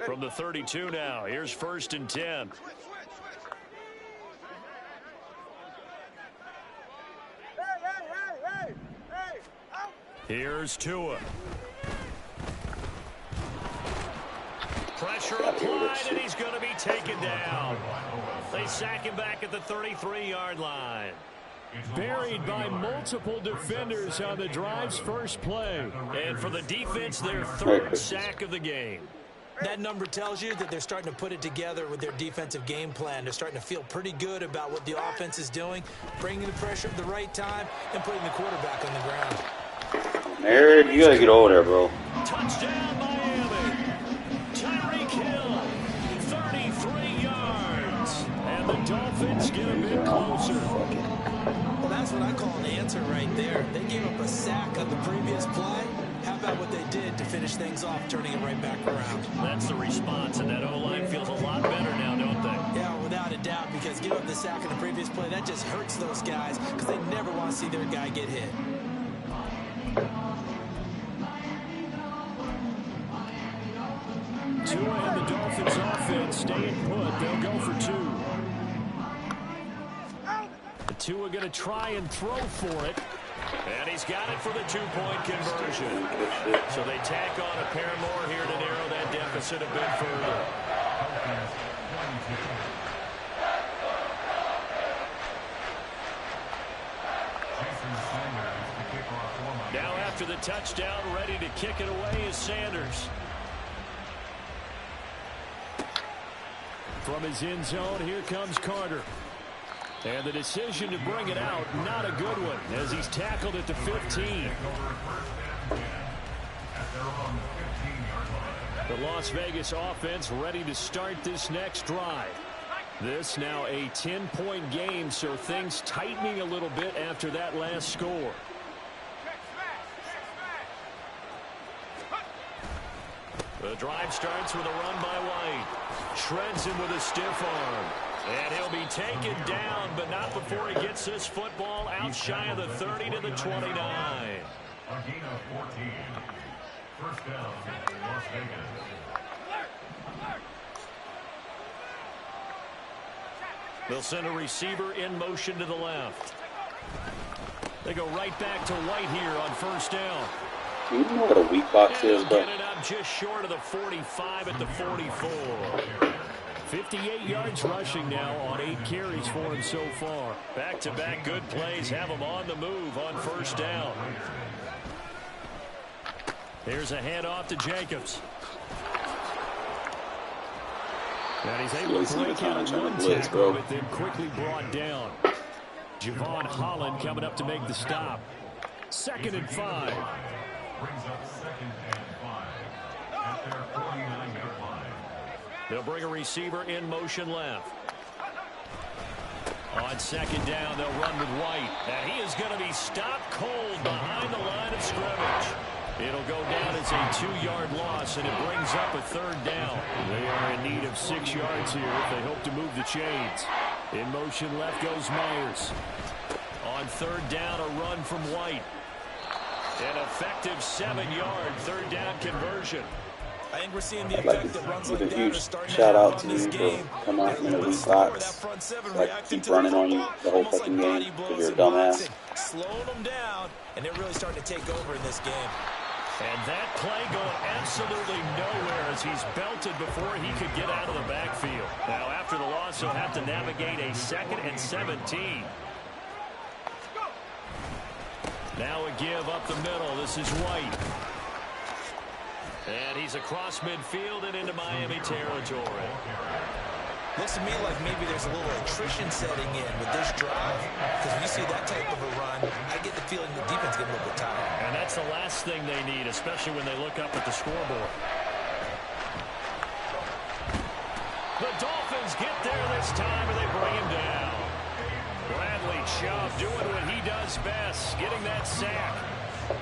From the 32 now, here's 1st and 10. Here's Tua. Pressure applied, and he's going to be taken down. They sack him back at the 33-yard line. Buried by multiple defenders on the drive's first play. And for the defense, their 3rd sack of the game. That number tells you that they're starting to put it together with their defensive game plan. They're starting to feel pretty good about what the offense is doing, bringing the pressure at the right time, and putting the quarterback on the ground. Nerd, you gotta get over there, bro. Touchdown, Miami. Tyreek Hill, 33 yards. And the Dolphins get a bit closer. Well, that's what I call an answer right there. They gave up a sack on the previous play. How about what they did to finish things off, turning it right back around? That's the response, and that O-line feels a lot better now, don't they? Yeah, without a doubt, because giving up the sack in the previous play, that just hurts those guys because they never want to see their guy get hit. Tua and the Dolphins offense staying put. They'll go for 2. Tua going to try and throw for it. And he's got it for the 2-point conversion. So they tack on a pair more here to narrow that deficit a bit further. Now after the touchdown, ready to kick it away is Sanders. From his end zone, here comes Carter. And the decision to bring it out, not a good one, as he's tackled at the 15. The Las Vegas offense ready to start this next drive. This now a 10-point game, so things tightening a little bit after that last score. The drive starts with a run by White. Shreds him with a stiff arm. And he'll be taken down, but not before he gets this football out shy of the 30 to the 29. A gain of 14. First down, Las Vegas. They'll send a receiver in motion to the left. They go right back to White here on 1st down. You know what a weak box is, bro? Get it up just short of the 45 at the 44. 58 yards rushing now on 8 carries for him so far. Back-to-back good plays have him on the move on 1st down. Here's a handoff to Jacobs. And he's able to break out one tackle, but then quickly brought down. Javon Holland coming up to make the stop. 2nd and 5. Brings up 2nd and 5 at their 49-yard line. They'll bring a receiver in motion left. On 2nd down, they'll run with White. And he is going to be stopped cold behind the line of scrimmage. It'll go down as a 2-yard loss, and it brings up a 3rd down. They are in need of 6 yards here if they hope to move the chains. In motion left goes Myers. On 3rd down, a run from White. An effective 7-yard 3rd down conversion. I think we're seeing the I'd like effect that runs to like give a that huge are starting to shout have out on to this you game. for coming out in a Let's weak start with box. that front seven Like, reacting keep to the running on you football, the whole almost fucking like game body because blows you're a in dumbass. boxing, slowing them down, and they're really starting to take over in this game. And that play going absolutely nowhere as he's belted before he could get out of the backfield. Now, after the loss, he'll have to navigate a 2nd and 17. Now a give up the middle. This is White. And he's across midfield and into Miami territory. Looks to me like maybe there's a little attrition setting in with this drive. Because when you see that type of a run, I get the feeling the defense getting a little bit tired. And that's the last thing they need, especially when they look up at the scoreboard. The Dolphins get there this time, and they bring him down. Bradley Chubb doing what he does best, getting that sack.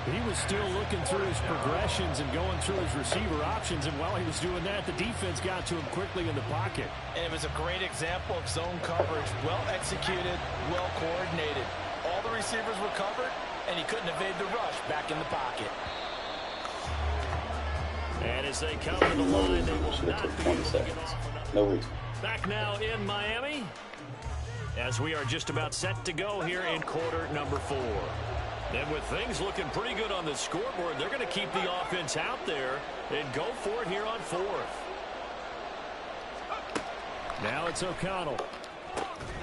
He was still looking through his progressions and going through his receiver options, and while he was doing that, the defense got to him quickly in the pocket. And it was a great example of zone coverage. Well executed, well coordinated. All the receivers were covered, and he couldn't evade the rush back in the pocket. And as they come to the line, they will not be 20 seconds. No reason. back now in Miami as we are just about set to go here in quarter number 4. And with things looking pretty good on the scoreboard, they're going to keep the offense out there and go for it here on 4th. Now it's O'Connell.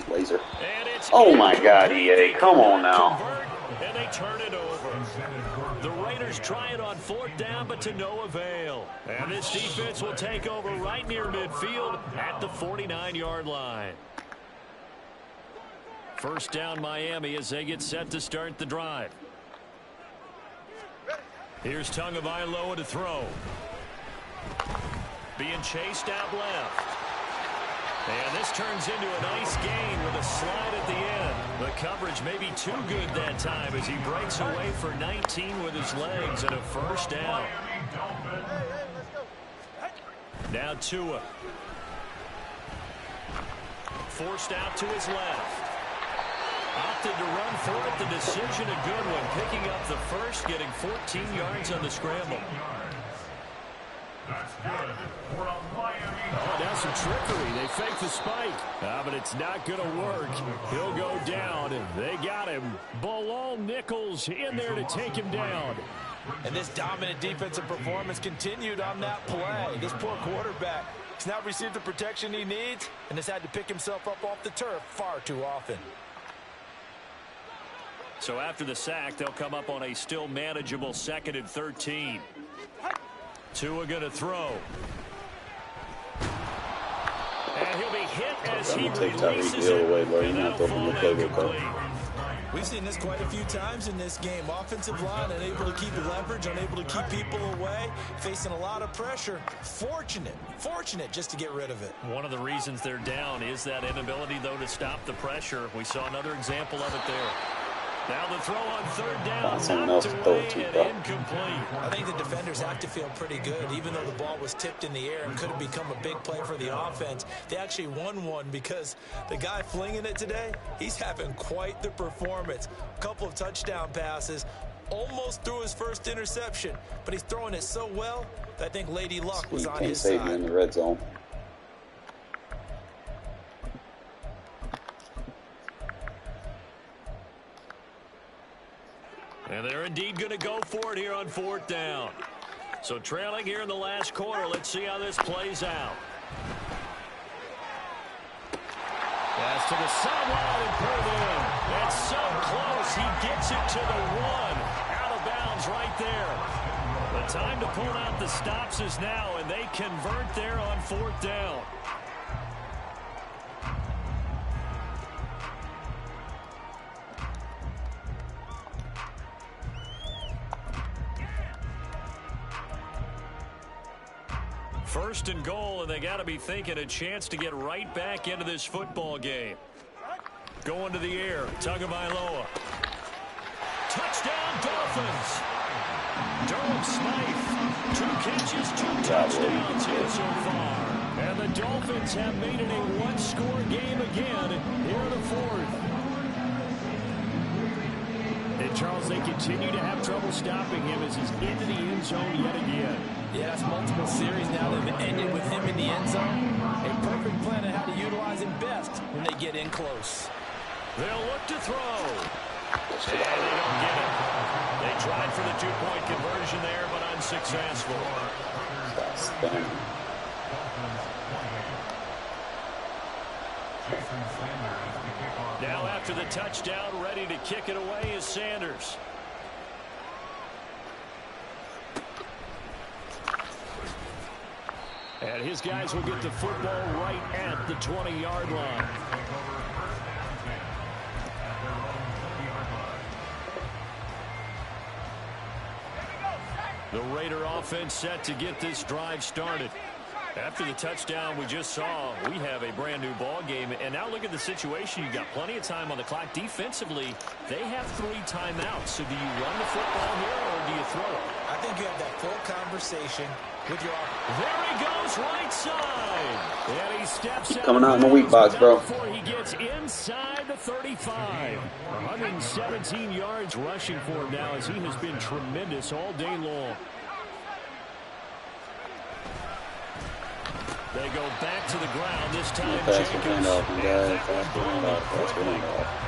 Laser. And it's oh my God, EA, come on now. And they turn it over. The Raiders try it on 4th down, but to no avail. And this defense will take over right near midfield at the 49-yard line. First down Miami as they get set to start the drive. Here's Tagovailoa to throw. Being chased out left. And this turns into a nice gain with a slide at the end. The coverage may be too good that time as he breaks away for 19 with his legs and a first down. Now Tua. Forced out to his left. Opted to run for it. The decision a good one. Picking up the first, getting 14 yards on the scramble. That's good for a Miami. Oh, now some trickery. They fake the spike. But it's not going to work. He'll go down. They got him. Bilal Nichols in there to take him down. And this dominant defensive performance continued on that play. This poor quarterback has not received the protection he needs and has had to pick himself up off the turf far too often. So after the sack, they'll come up on a still manageable 2nd and 13. Tua going to throw. And he'll be hit as he releases it. We've seen this quite a few times in this game. Offensive line unable to keep leverage, unable to keep people away, facing a lot of pressure. Fortunate just to get rid of it. One of the reasons they're down is that inability, though, to stop the pressure. We saw another example of it there. Now the throw on 3rd down, knocked away and incomplete. I think the defenders have to feel pretty good, even though the ball was tipped in the air and could have become a big play for the offense. They actually won one because the guy flinging it today, he's having quite the performance. A couple of touchdown passes, almost threw his first interception, but he's throwing it so well that I think Lady Luck was on his side. In the red zone. And they're indeed going to go for it here on 4th down. So trailing here in the last quarter. Let's see how this plays out. Pass to the sideline and pulled in. That's so close. He gets it to the 1. Out of bounds right there. The time to pull out the stops is now, and they convert there on 4th down. First and goal, and they got to be thinking a chance to get right back into this football game. Going to the air, Tagovailoa. Touchdown, Dolphins. Durham Smythe, 2 catches, 2 touchdowns here so far. And the Dolphins have made it a one-score game again here in the 4th. And Charles, they continue to have trouble stopping him as he's into the end zone yet again. Yeah, that's multiple series now that have ended with him in the end zone. A perfect plan on how to utilize him best when they get in close. They'll look to throw. And they don't get it. They tried for the 2-point conversion there, but unsuccessful. Now after the touchdown, ready to kick it away is Sanders. And his guys will get the football right at the 20-yard line. The Raider offense set to get this drive started. After the touchdown we just saw, we have a brand new ball game. And now look at the situation. You've got plenty of time on the clock. Defensively, they have 3 timeouts. So do you run the football here or do you throw it? I think you have that full conversation with your offense. There he goes right side. And he steps Keep coming out in the weak box, bro. Before he gets inside the 35. 117 yards rushing for him now as he has been tremendous all day long. They go back to the ground this time. Fast for handoff, guys.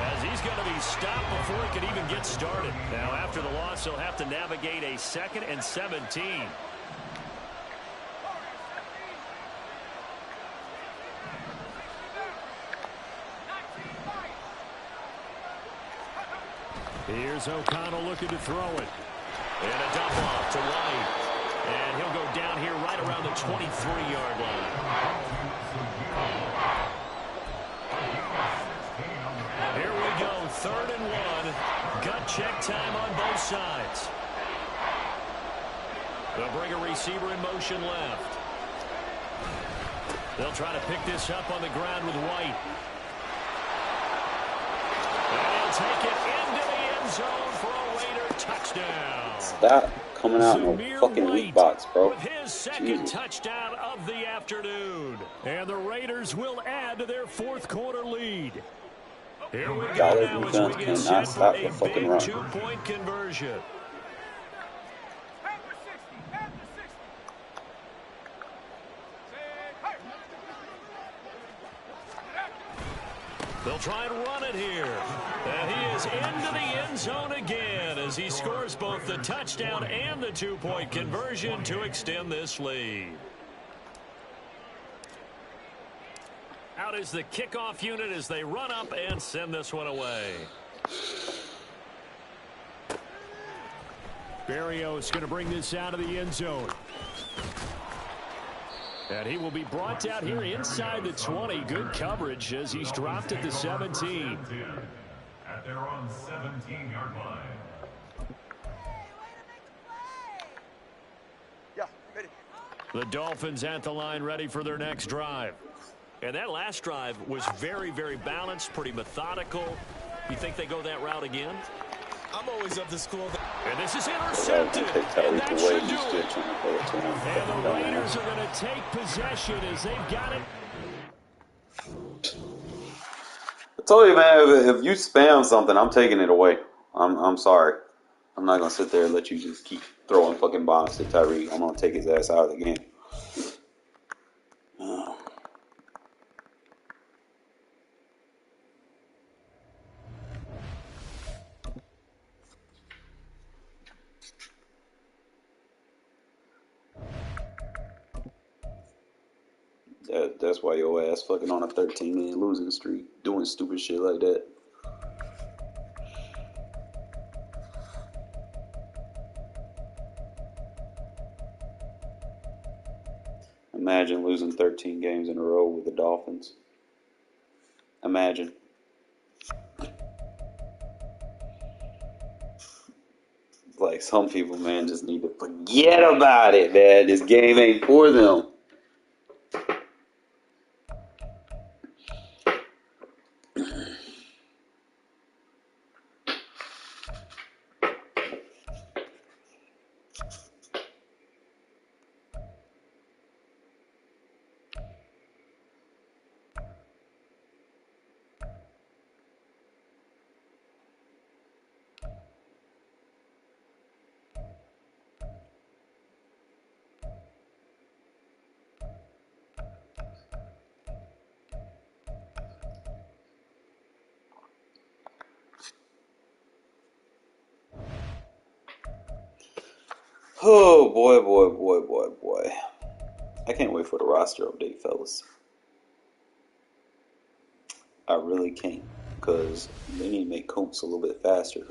As he's going to be stopped before he can even get started. Now, after the loss, he'll have to navigate a 2nd and 17. Here's O'Connell looking to throw it. And a dump off to White. And he'll go down here right around the 23-yard line. Here we go, 3rd and 1. Gut check time on both sides. They'll bring a receiver in motion left. They'll try to pick this up on the ground with White. And he'll take it into the end zone for a Raider touchdown. Stop coming out in the fucking weak box, bro. With his 2nd touchdown of the afternoon. And the Raiders will add to their 4th quarter lead. Here we go now as we get set for a big 2-point conversion. They'll try and run it here. And he is into the end zone again as he scores both the touchdown and the 2-point conversion to extend this lead. Out is the kickoff unit as they run up and send this one away. Berrios going to bring this out of the end zone. And he will be brought out here inside the 20. Good coverage as he's dropped at the 17. At their own 17-yard line. Yeah, ready. The Dolphins at the line ready for their next drive. And that last drive was very, very balanced, pretty methodical. You think they go that route again? I'm always of the school that... And this is intercepted. And that should do it. And the Raiders are going to take possession as they've got it. I told you, man, if you spam something, I'm taking it away. I'm sorry. I'm not going to sit there and let you just keep throwing fucking bombs to Tyreek. I'm going to take his ass out of the game. That's why your ass fucking on a 13-game losing streak, doing stupid shit like that. Imagine losing 13 games in a row with the Dolphins. Imagine. Like, some people, man, just need to forget about it, man. This game ain't for them. Oh, boy, boy, boy, boy, boy. I can't wait for the roster update, fellas. I really can't, because they need to make Coates a little bit faster.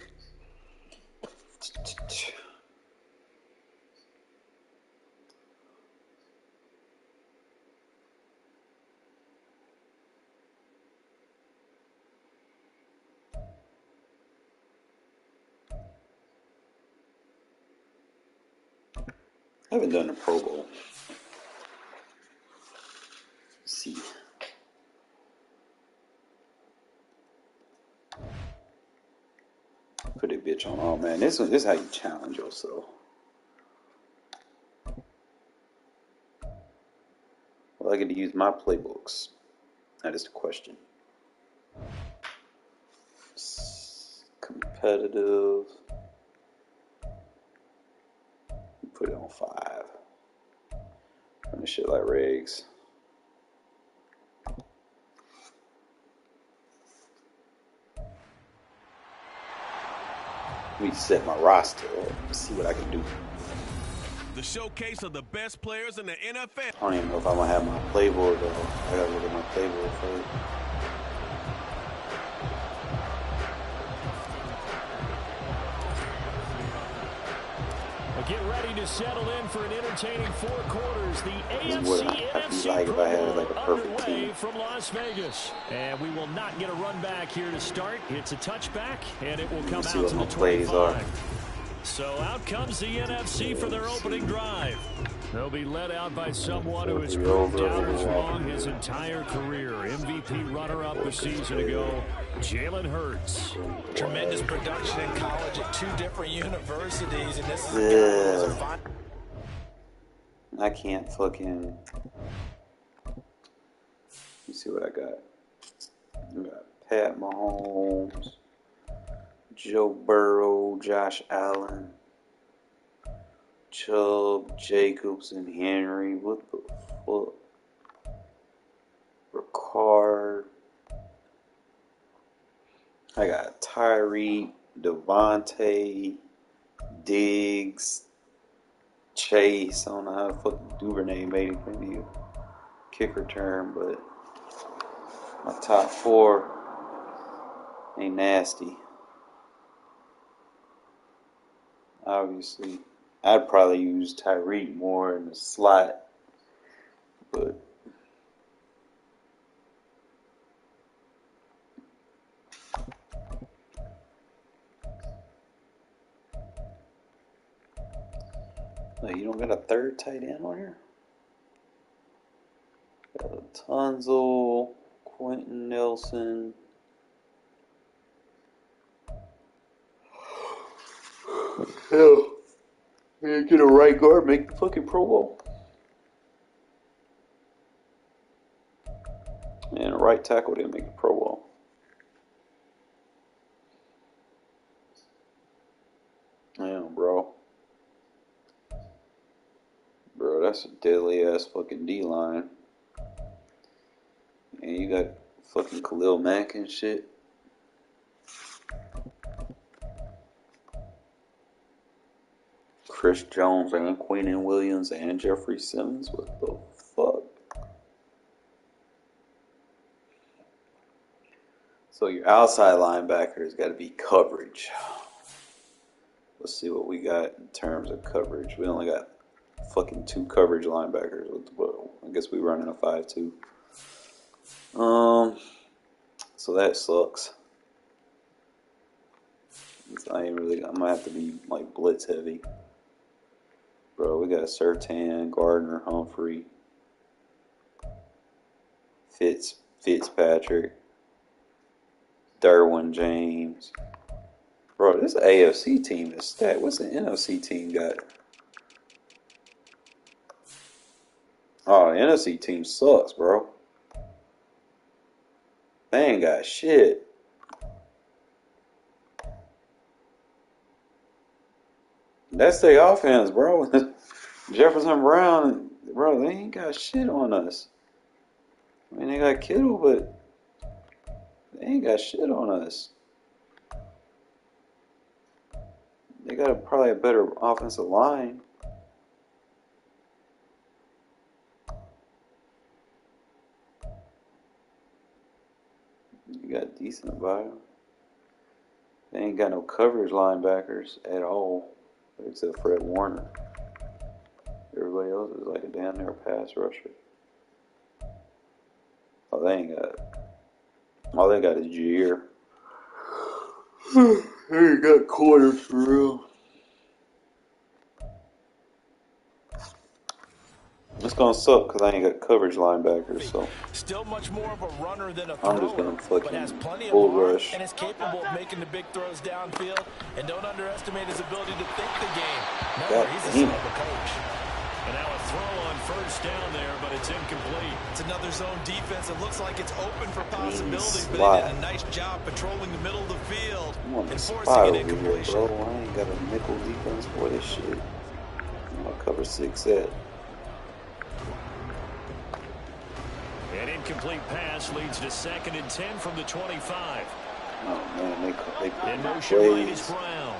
I haven't done a Pro Bowl. pitch on. Oh man, this is how you challenge yourself. Well, I get to use my playbooks. That is the question. Competitive. Put it on 5. Run this shit like regs. Let me set my roster up and see what I can do. The showcase of the best players in the NFL. I don't even know if I'm gonna have my playboard though. I gotta look at my playboard first. Get ready to settle in for an entertaining 4 quarters. The AFC-NFC like if I had like a perfect team from Las Vegas. And we will not get a run back here to start. It's a touchback, and it will come out to the 25. So out comes the NFC for their opening drive. They'll be led out by someone who has proved doubters wrong his entire career. MVP runner-up a season ago, Jalen Hurts. Tremendous production in college at 2 different universities, and this is a guy who was a fine. I can't fucking. Let me see what I got. I got Pat Mahomes, Joe Burrow, Josh Allen, Chubb, Jacobs, and Henry. What the fuck? Ricard. I got Tyreek, Devontae, Diggs, Chase. I don't know how the fuck Duvernay made it maybe a kick return, but my top 4 ain't nasty. Obviously, I'd probably use Tyreek more in the slot, but no, you don't got a third tight end on here? Got Tunzel, Quentin Nelson. Hell, man, get a right guard, make the fucking Pro Bowl. And a right tackle didn't make the Pro Bowl. Damn, bro. Bro, that's a deadly ass fucking D-line. And you got fucking Khalil Mack and shit. Chris Jones and Quentin Williams and Jeffrey Simmons. What the fuck? So your outside linebackers got to be coverage. Let's see what we got in terms of coverage. We only got fucking 2 coverage linebackers. I guess we running a 5-2. So that sucks. I ain't really. I'm gonna have to be like blitz heavy. Bro, we got Surtain, Gardner, Humphrey, Fitzpatrick, Derwin James. Bro, this AFC team is stacked. What's the NFC team got? Oh, the NFC team sucks, bro. They ain't got shit. That's their offense, bro. Jefferson Brown, bro, they ain't got shit on us. I mean, they got Kittle, but they ain't got shit on us. They got probably a better offensive line. You got decent about them. They ain't got no coverage linebackers at all, except Fred Warner. Everybody else is like a damn near pass rusher. Oh, they ain't got. All they got is Jair. They ain't got corners for real. It's gonna suck because I ain't got coverage linebackers, so Still much more of a runner than a I'm thrower, just gonna but has fucking plenty of bull arm rush. and is capable of making the big throws downfield. And don't underestimate his ability to think the game. Remember, he's a son of a coach. And now a throw on first down there, but it's incomplete. It's another zone defense. It looks like it's open for possibilities, but he did a nice job patrolling the middle of the field I'm on the and spot forcing an over here, incompletion. bro. I ain't got a nickel defense for this shit. I'll cover 6 at. An incomplete pass leads to 2nd and 10 from the 25. Oh man, they In put motion right is plays. Brown.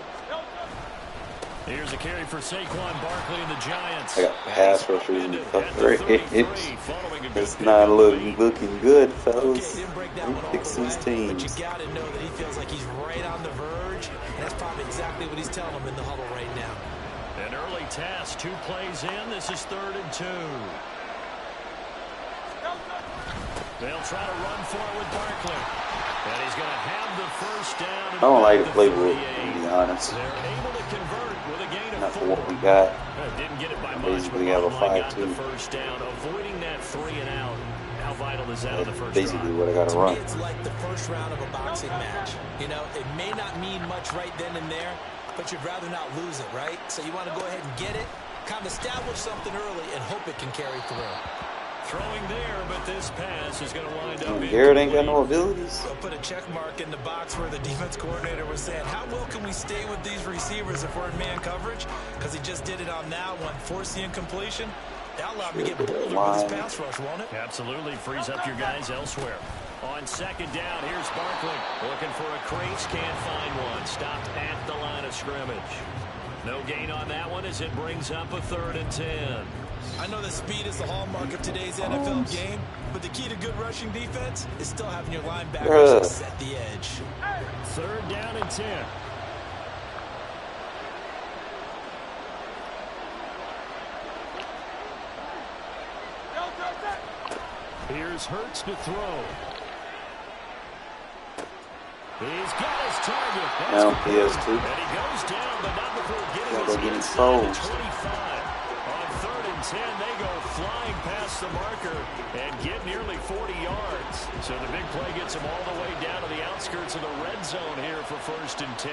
Here's a carry for Saquon Barkley and the Giants. I got pass rushers in the coverage. It's not looking good, fellas. Okay, didn't break that one all Fix the these way, teams. but you got to know that he feels like he's right on the verge, and that's probably exactly what he's telling them in the huddle right now. An early task, 2 plays in. This is 3rd and 2. They'll try to run for it with Barkley. And he's going to have the first down. I don't like the playbook, to be honest. They're able to convert with a gain of Not 4. for what we got. Didn't get it by I much, basically but have a bottom line got 5-2. the first down. Avoiding that 3 and out. How vital is that on the first Basically drive? what I got to To run. me, it's like the first round of a boxing match. You know, it may not mean much right then and there, but you'd rather not lose it, right? So you want to go ahead and get it, kind of establish something early, and hope it can carry through. Throwing there, but this pass is going to wind up. Garrett ain't got no abilities. I'll put a check mark in the box where the defense coordinator was saying, how well can we stay with these receivers if we're in man coverage? Because he just did it on that one, force the incompletion. That'll allow him to get bolder with his pass rush, won't it? Absolutely frees up your guys elsewhere. On 2nd down, here's Barkley. Looking for a crease, can't find one. Stopped at the line of scrimmage. No gain on that one as it brings up a 3rd and 10. I know that speed is the hallmark of today's NFL game, but the key to good rushing defense is still having your linebackers set the edge. 3rd down and 10. Here's Hurts to throw. He's got his target. Now he has 2. And he goes down, but not before getting his getting inside the exposed. 25. On 3rd and 10, they go flying past the marker and get nearly 40 yards. So the big play gets them all the way down to the outskirts of the red zone here for 1st and 10.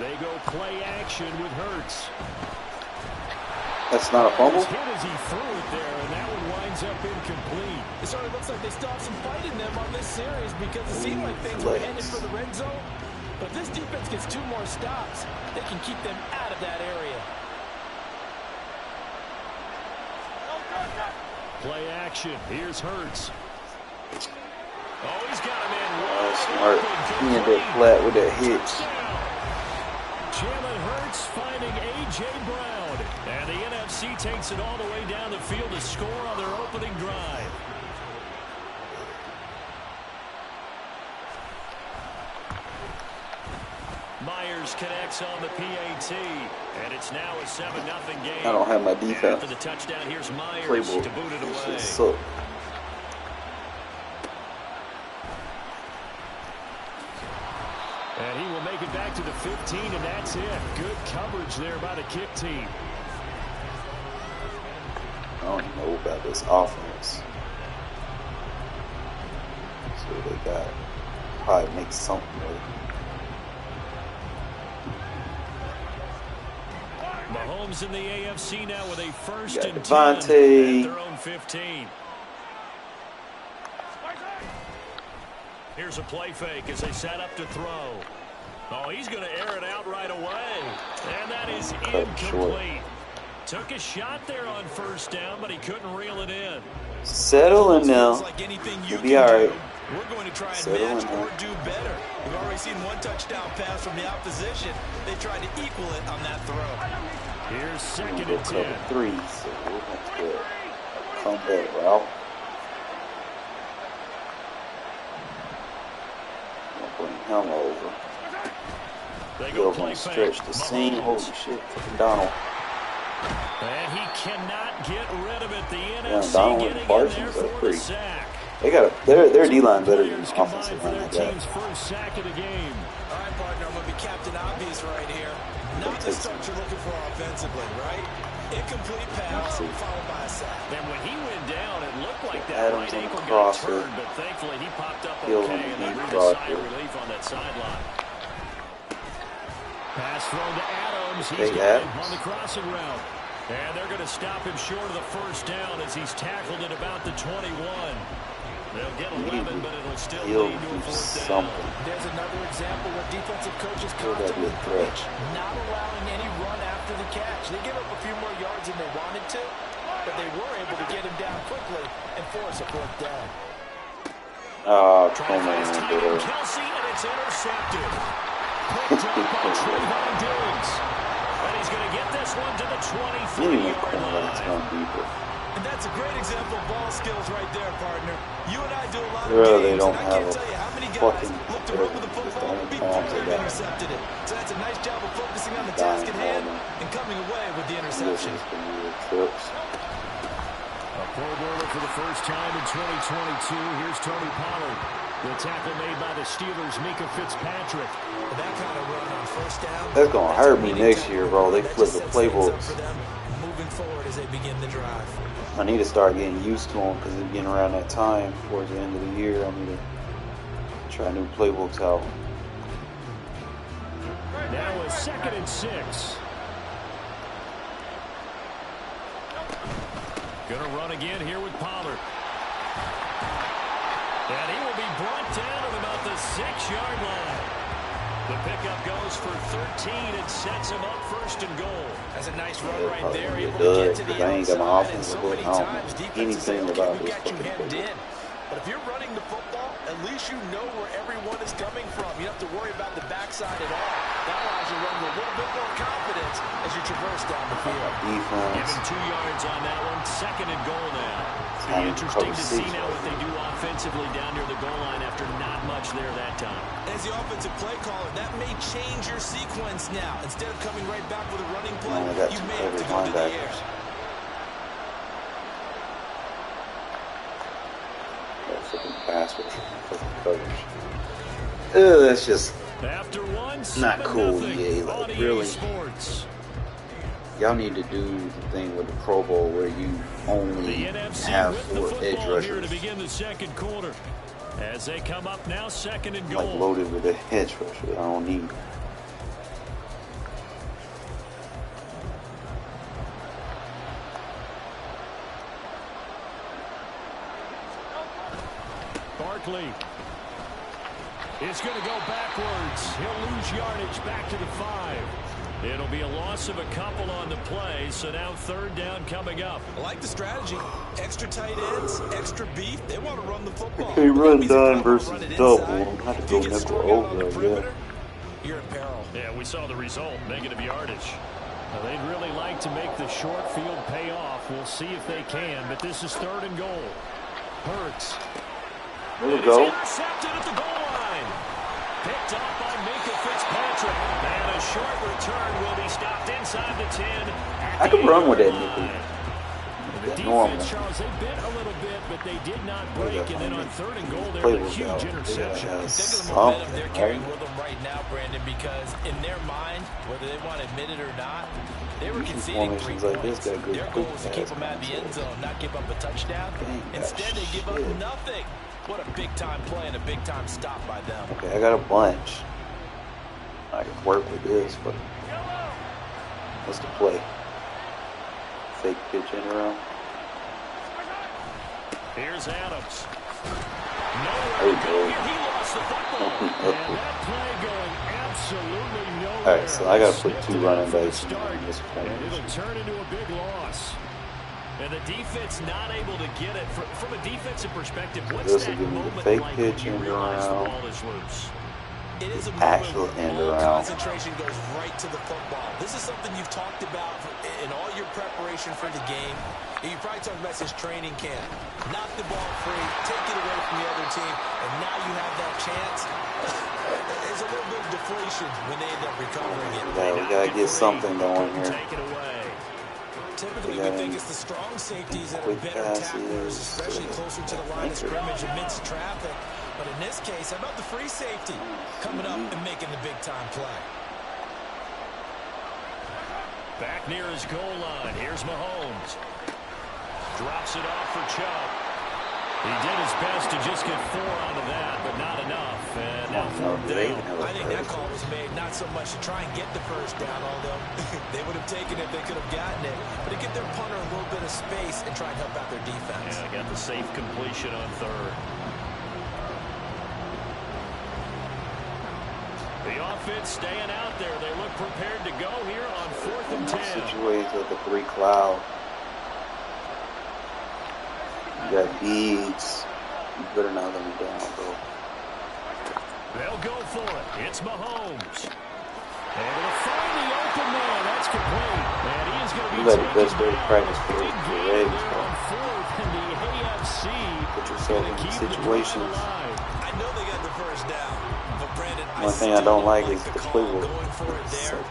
They go play action with Hurts. That's not a fumble? Hit as he threw it there, and that one winds up incomplete. It sort of looks like they still have some fight in them on this series because it seemed like things were headed for the red zone. But if this defense gets 2 more stops, they can keep them out of that area. Play action. Here's Hurts. Oh, he's got him in. Smart. He ended up flat with that hit. Jalen Hurts finding A.J. Brown. And the NFC takes it all the way down the field to score on their opening drive. Myers connects on the PAT. And it's now a 7-0 game. I don't have my defense. After the touchdown, here's Myers Playbook. to boot it away. This shit suck. And he will make it back to the 15, and that's it. Good coverage there by the kick team. I don't even know about this offense. So they got probably make something of it. Mahomes in the AFC now with a 1st and 10 Devontae. at their own 15. Here's a play fake as they set up to throw. Oh, he's going to air it out right away. And that is incomplete. Took a shot there on 1st down, but he couldn't reel it in. Settle in now. Like anything you You'll be can all right. do, we're going to try and Settle match in or now. do better. We've already seen 1 touchdown pass from the opposition. They tried to equal it on that throw. Here's 2nd We'll and cover 10. 3, so we'll have to come back route. I'll bring him over. They Go go play stretch fake. the seam. Holy shit, fucking Donald. And he cannot get rid of it. The Yeah, NFC Donald getting and in Parsons there are for the free. sack. They got their D-line better than Players the combined offensive for line. their Like that. team's first sack of the game. All right, partner, I'm going to be Captain Obvious right here. Not the start you're looking for offensively, right? Incomplete pass followed by a sack. And when he went down, it looked like that Adams right on the ankle got crosser. turned, but thankfully he popped up He'll okay and they be breathed a sigh crosser. of relief on that sideline. Pass thrown to Adams. He's Hey, got it Adams. on the crossing route. And they're going to stop him short of the first down as he's tackled at about the 21. They'll get 11, but it'll still He'll lead to do a fourth something. down. There's another example where defensive coaches He'll be a constantly threat. preach, not allowing any run after the catch. They give up a few more yards than they wanted to, but they were able to get him down quickly and force a fourth down. Oh, Trying come to on, find his time in bro. Kelsey, and it's intercepted. Quick drop by Trayvon Diggs. And he's going to get this one to the 23-yard line. And that's a great example of ball skills right there, partner. You and I do a lot of Really, they games, don't and I can't have tell you how many guys fucking look to run with the football before they've intercepted it. So that's a nice job of focusing on the task at hand and coming away with the interception. A Pro Bowler for the first time in 2022. Here's Tony Pollard. The tackle made by the Steelers' Mika Fitzpatrick. That kind of run on first down. That's going to hurt me next year, bro. They flip the playbooks. Moving forward as they begin the drive. I need to start getting used to them because it's getting around that time towards the end of the year. I need to try new playbooks out. Now a 2nd and 6. Gonna run again here with Pollard. And he will be brought down at about the 6-yard line. The pickup goes for 13 and sets him up 1st and goal. That's a nice run right there. It Able does, to get to the because I ain't got my outside, and offensive so book. many I don't times know defenses say, anything okay, about we this got you fucking hemmed playbook. in. But if you're running the football, at least you know where everyone is coming from. You don't have to worry about the backside at all. That allows you to run with a little bit more confidence as you traverse down the field. Defense. Given 2 yards on that one. 2nd and goal now. Be interesting to see now what they do offensively down near the goal line after not much there that time. As the offensive play caller, that may change your sequence now. Instead of coming right back with a running play, you may have to go to the air. That fucking pass rush, fucking coverage. Ugh, that's just After one, not cool, 7-0 EA. on Like, EA really? Sports. Y'all need to do the thing with the Pro Bowl where you only The NFC have with the 4 edge football here to rushers. begin the 2nd quarter. As they come up now, 2nd and Like goal. loaded with the edge rusher. I don't need. Barkley is going to go backwards. He'll lose yardage back to the 5. It'll be a loss of a couple on the play, so now 3rd down coming up. I like the strategy. Extra tight ends, extra beef. They want to run the football. Okay, run That means if done you wanna versus run it double. inside, I'm gonna have to if go you get nickel strung out on the over, perimeter, you're in peril. Yeah, we saw the result, negative yardage. Now, they'd really like to make the short field pay off. We'll see if they can, but this is 3rd and goal. Hurts. There we go. Intercepted at the goal line. Picked off by Mika Fitzpatrick. And a short return will be stopped inside the 10. I can run with that nickel. The That's normal. defense, Charles, they bit a little bit, but they did not break. And then on 3rd and goal, there Play was a with huge that. interception. Yeah, Think of the momentum they're something, carrying right? with them right now, Brandon, because in their mind, whether they want to admit it or not, they were conceding 3 formations like this points. got good Their goal quick was to keep pass them out of the end zone, not give up a touchdown. Dang, Instead, they give up shit. nothing. What a big-time play and a big-time stop by them. Okay, I got a bunch. I can work with this, but what's the play? Fake pitch in around. Here's Adams. There you go. He lost the football. And that play going absolutely nowhere. All right, so I got to put Sniffed 2 it running up for the backs in start, this and it'll formation. turn into a big loss. And the defense not able to get it. From a defensive perspective, what's This that will give me the moment fake like pitch when you and realize the around. ball is loose? It is a Actual moment end where all around. concentration goes right to the football. This is something you've talked about in all your preparation for the game. You probably talked about since training camp. Knock the ball free, take it away from the other team, and now you have that chance. There's a little bit of deflation when they end up recovering it. We got to get something going here. Take it away. Typically, we think it's the strong safeties that are Quick better tacklers, passes, especially closer to the line of scrimmage amidst traffic. But in this case, how about the free safety coming up and making the big-time play? Back near his goal line. Here's Mahomes. Drops it off for Chubb. He did his best to just get 4 out of that, but not enough. And now 4th down. I think that call was made not so much to try and get the first down, although they would have taken it if they could have gotten it, but to give their punter a little bit of space and try and help out their defense. Yeah, got the safe completion on 3rd. The offense staying out there. They look prepared to go here on 4th and 10. Situated with the 3 cloud. You got beads. You better not let me down, bro. They'll go for it. It's Mahomes. Able to find the open man. That's complete. And he is going to be you got the best way to practice for big your game legs, there bro. on 4th in the AFC. Put yourself in situations. I know they got the first down, but Brandon, One thing I don't like is the quiver. going for it there.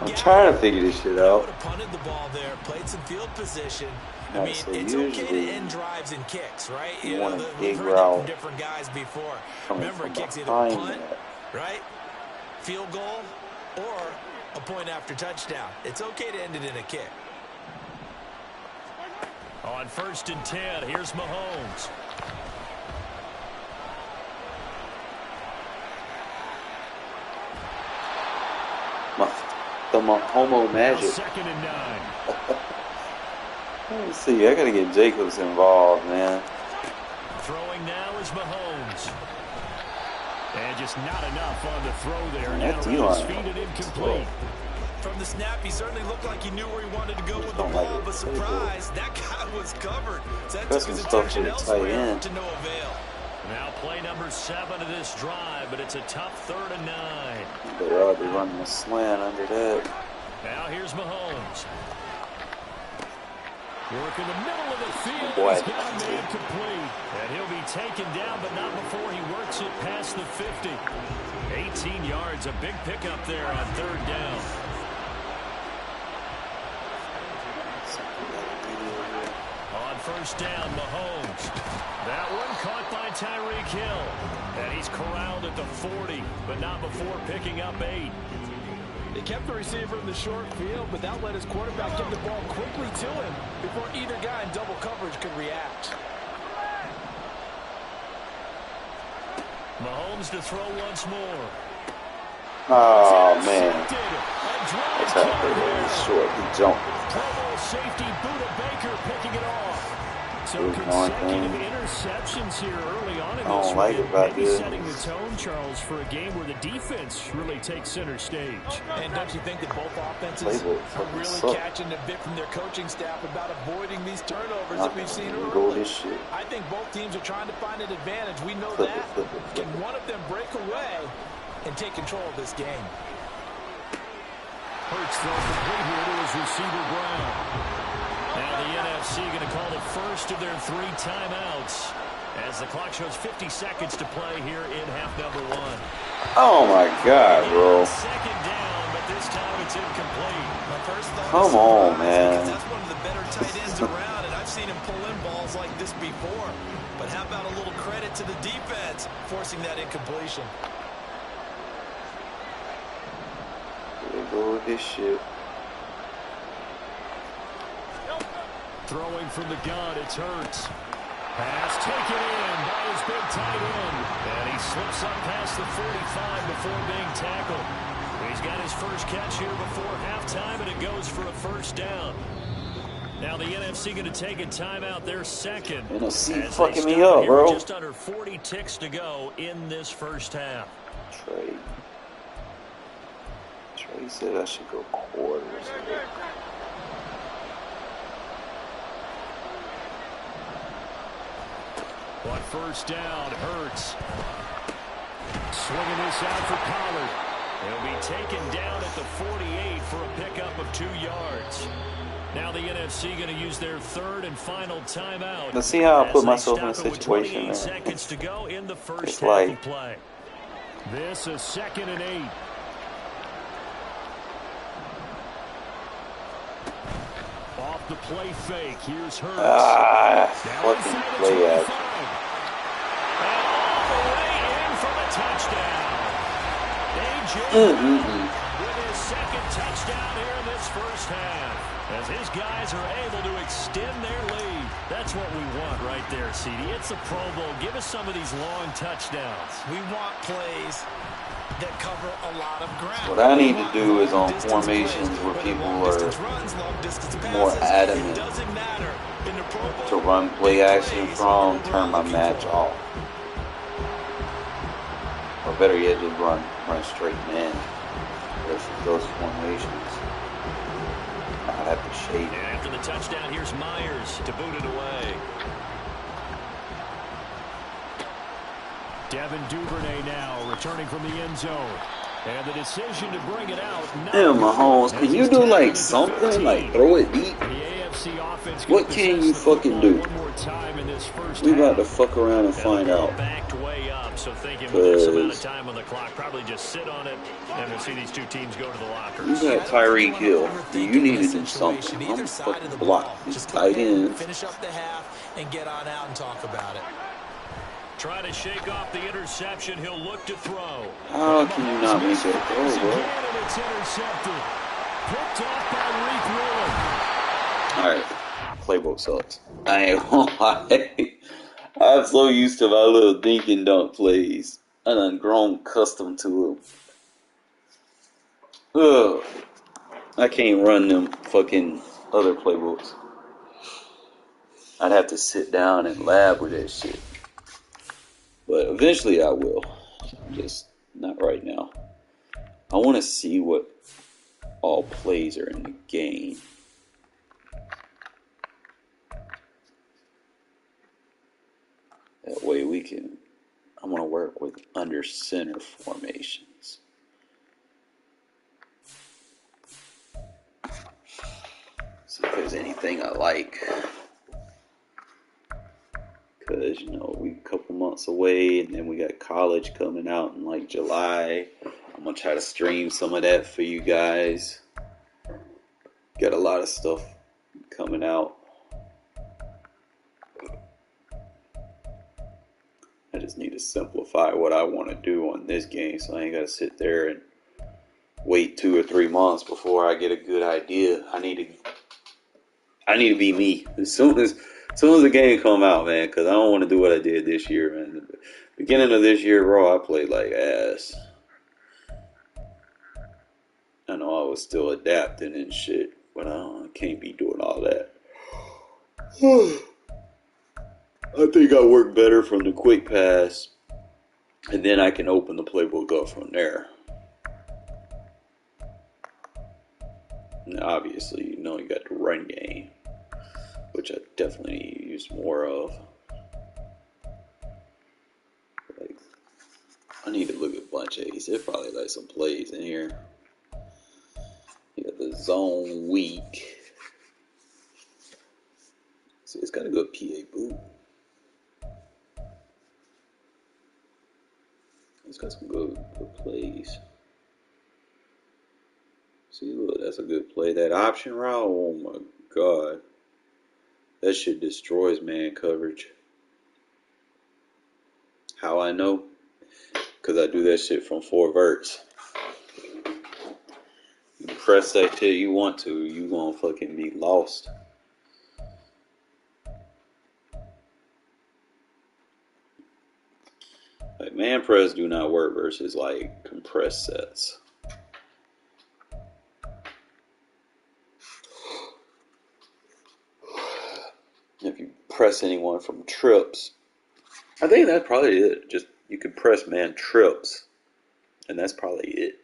I'm trying to figure this shit They out. would have punted the ball there, played some field position. I Yeah, mean, so it's okay to usually end drives and kicks, right? you want a we've big heard that from route different guys before. coming Remember, from it kicks either behind punt, that. right, field goal, or a point after touchdown. It's okay to end it in a kick. On 1st and 10, here's Mahomes. The Homo magic. 2nd and 9. Let me see. I gotta get Jacobs involved, man. Throwing now is Mahomes. And just not enough on the throw there. Man, Down that around his D-line feet and incomplete. From the snap, he certainly looked like he knew where he wanted to go with the Don't like ball, it. but surprise, that guy was covered. So that That's took his some stuff attention for the tight elsewhere end. to no avail. Now play number 7 of this drive, but it's a tough 3rd and 9. They ought to be running a slant under that. Now here's Mahomes. Work in the middle of the field. Boy. He's got a man complete. And he'll be taken down, but not before he works it past the 50. 18 yards, a big pickup there on 3rd down. On 1st down, Mahomes. That one caught by Tyreek Hill. And he's corralled at the 40, but not before picking up 8. They kept the receiver in the short field, but that let his quarterback get the ball quickly to him before either guy in double coverage could react. Mahomes to throw once more. Oh, man. That's how it's short. He jumped. Pro Bowl safety Buda Baker picking it off. So Good consecutive morning. interceptions here early on in I don't this like one. it about Maybe this. setting the tone, Charles, for a game where the defense really takes center stage. And don't you think that both offenses Playbook are fucking really suck. catching a bit from their coaching staff about avoiding these turnovers that we've seen Go early? this shit. I think both teams are trying to find an advantage. We know Flip that. it, flip it, flip Can it. one of them break away and take control of this game? Hurts throws complete here to his receiver Brown. Now the NFC going to call the first of their 3 timeouts as the clock shows 50 seconds to play here in half number 1. Oh, my God, bro. 2nd down, but this time it's incomplete. My first thought Come is on, surprise, man. because that's one of the better tight ends around, and I've seen him pull in balls like this before. But how about a little credit to the defense forcing that incompletion? Here we go with this shit. Throwing from the gun, it's Hurts. Pass taken in by his big tight end. And he slips up past the 45 before being tackled. He's got his first catch here before halftime, and it goes for a 1st down. Now the NFC going to take a timeout, their 2nd. NFC as fucking they me stop up, here bro. with just under 40 ticks to go in this first half. Trey said I should go quarters. On 1st down, Hurts. Swinging this out for Pollard. He'll be taken down at the 48 for a pickup of 2 yards. Now the NFC going to use their 3rd and final timeout. Let's see how I as put they myself in a stop it with situation, 28 man. seconds to go in the first It's half like- of play. This is 2nd and 8. Off the play fake. Here's Hurts. Now Fucking inside the play 25. action. And all the way in for the touchdown. A.J. with his 2nd Touchdown here in this first half. As his guys are able to extend their lead. That's what we want right there, CD. It's a Pro Bowl. Give us some of these long touchdowns. We want plays that cover a lot of ground. What I need to do is on formations where people are more adamant to run play action from, turn my match off. Or better yet, just run straight man versus those formations. I have to shade. And after the touchdown, here's Myers to boot it away. Devin Duvernay now returning from the end zone. And the decision to bring it out. Damn, Mahomes, can you do like something? Like throw it deep? What can you fucking do? We about to fuck around and find out. So thinking with this amount of time on the clock, probably just sit on it, and we'll see these two teams go to the lockers. You got Tyreek Hill. You need to do something. I'm fucking blocked. These tight ends. Finish up the half and get on out and talk about it. Try to shake off the interception. He'll look to throw. How can you not make that throw, bro? And it's intercepted. Picked off by Reek Willen. All right. Playbook sucks. I ain't gonna lie. I'm so used to my little dink and dunk plays. I done grown accustomed to them. Ugh. I can't run them fucking other playbooks. I'd have to sit down and lab with that shit. But eventually I will. Just not right now. I want to see what all plays are in the game. That way we can, I'm going to work with under center formations. See if there's anything I like. Because, you know, we a couple months away and then we got college coming out in like July. I'm going to try to stream some of that for you guys. Got a lot of stuff coming out. I just need to simplify what I want to do on this game, so I ain't got to sit there and wait 2 or 3 months before I get a good idea. I need to be me as soon as the game come out, man, because I don't want to do what I did this year, man. The beginning of this year, bro, I played like ass. I know I was still adapting and shit, but I can't be doing all that. I think I work better from the quick pass, and then I can open the playbook up from there. And obviously, you know, you got the run game, which I definitely need to use more of. Like, I need to look at a bunch of these. There's probably like some plays in here. You got the zone weak. See, it's got a good PA boot. It's got some good plays. See, look, that's a good play. That option route, oh my God. That shit destroys man coverage. How I know? Because I do that shit from 4 verts. You press that till you want to, you gonna fucking be lost. Like, man press do not work versus like compressed sets. If you press anyone from trips, I think that's probably it. Just you could press man trips, and that's probably it.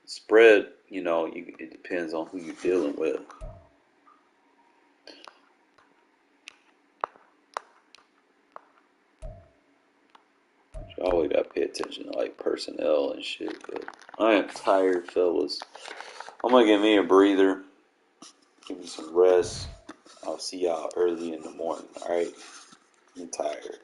Spread, you know, it depends on who you're dealing with. You always gotta pay attention to like personnel and shit. But I am tired, fellas. I'm gonna give me a breather, give me some rest. I'll see y'all early in the morning. All right, I'm tired.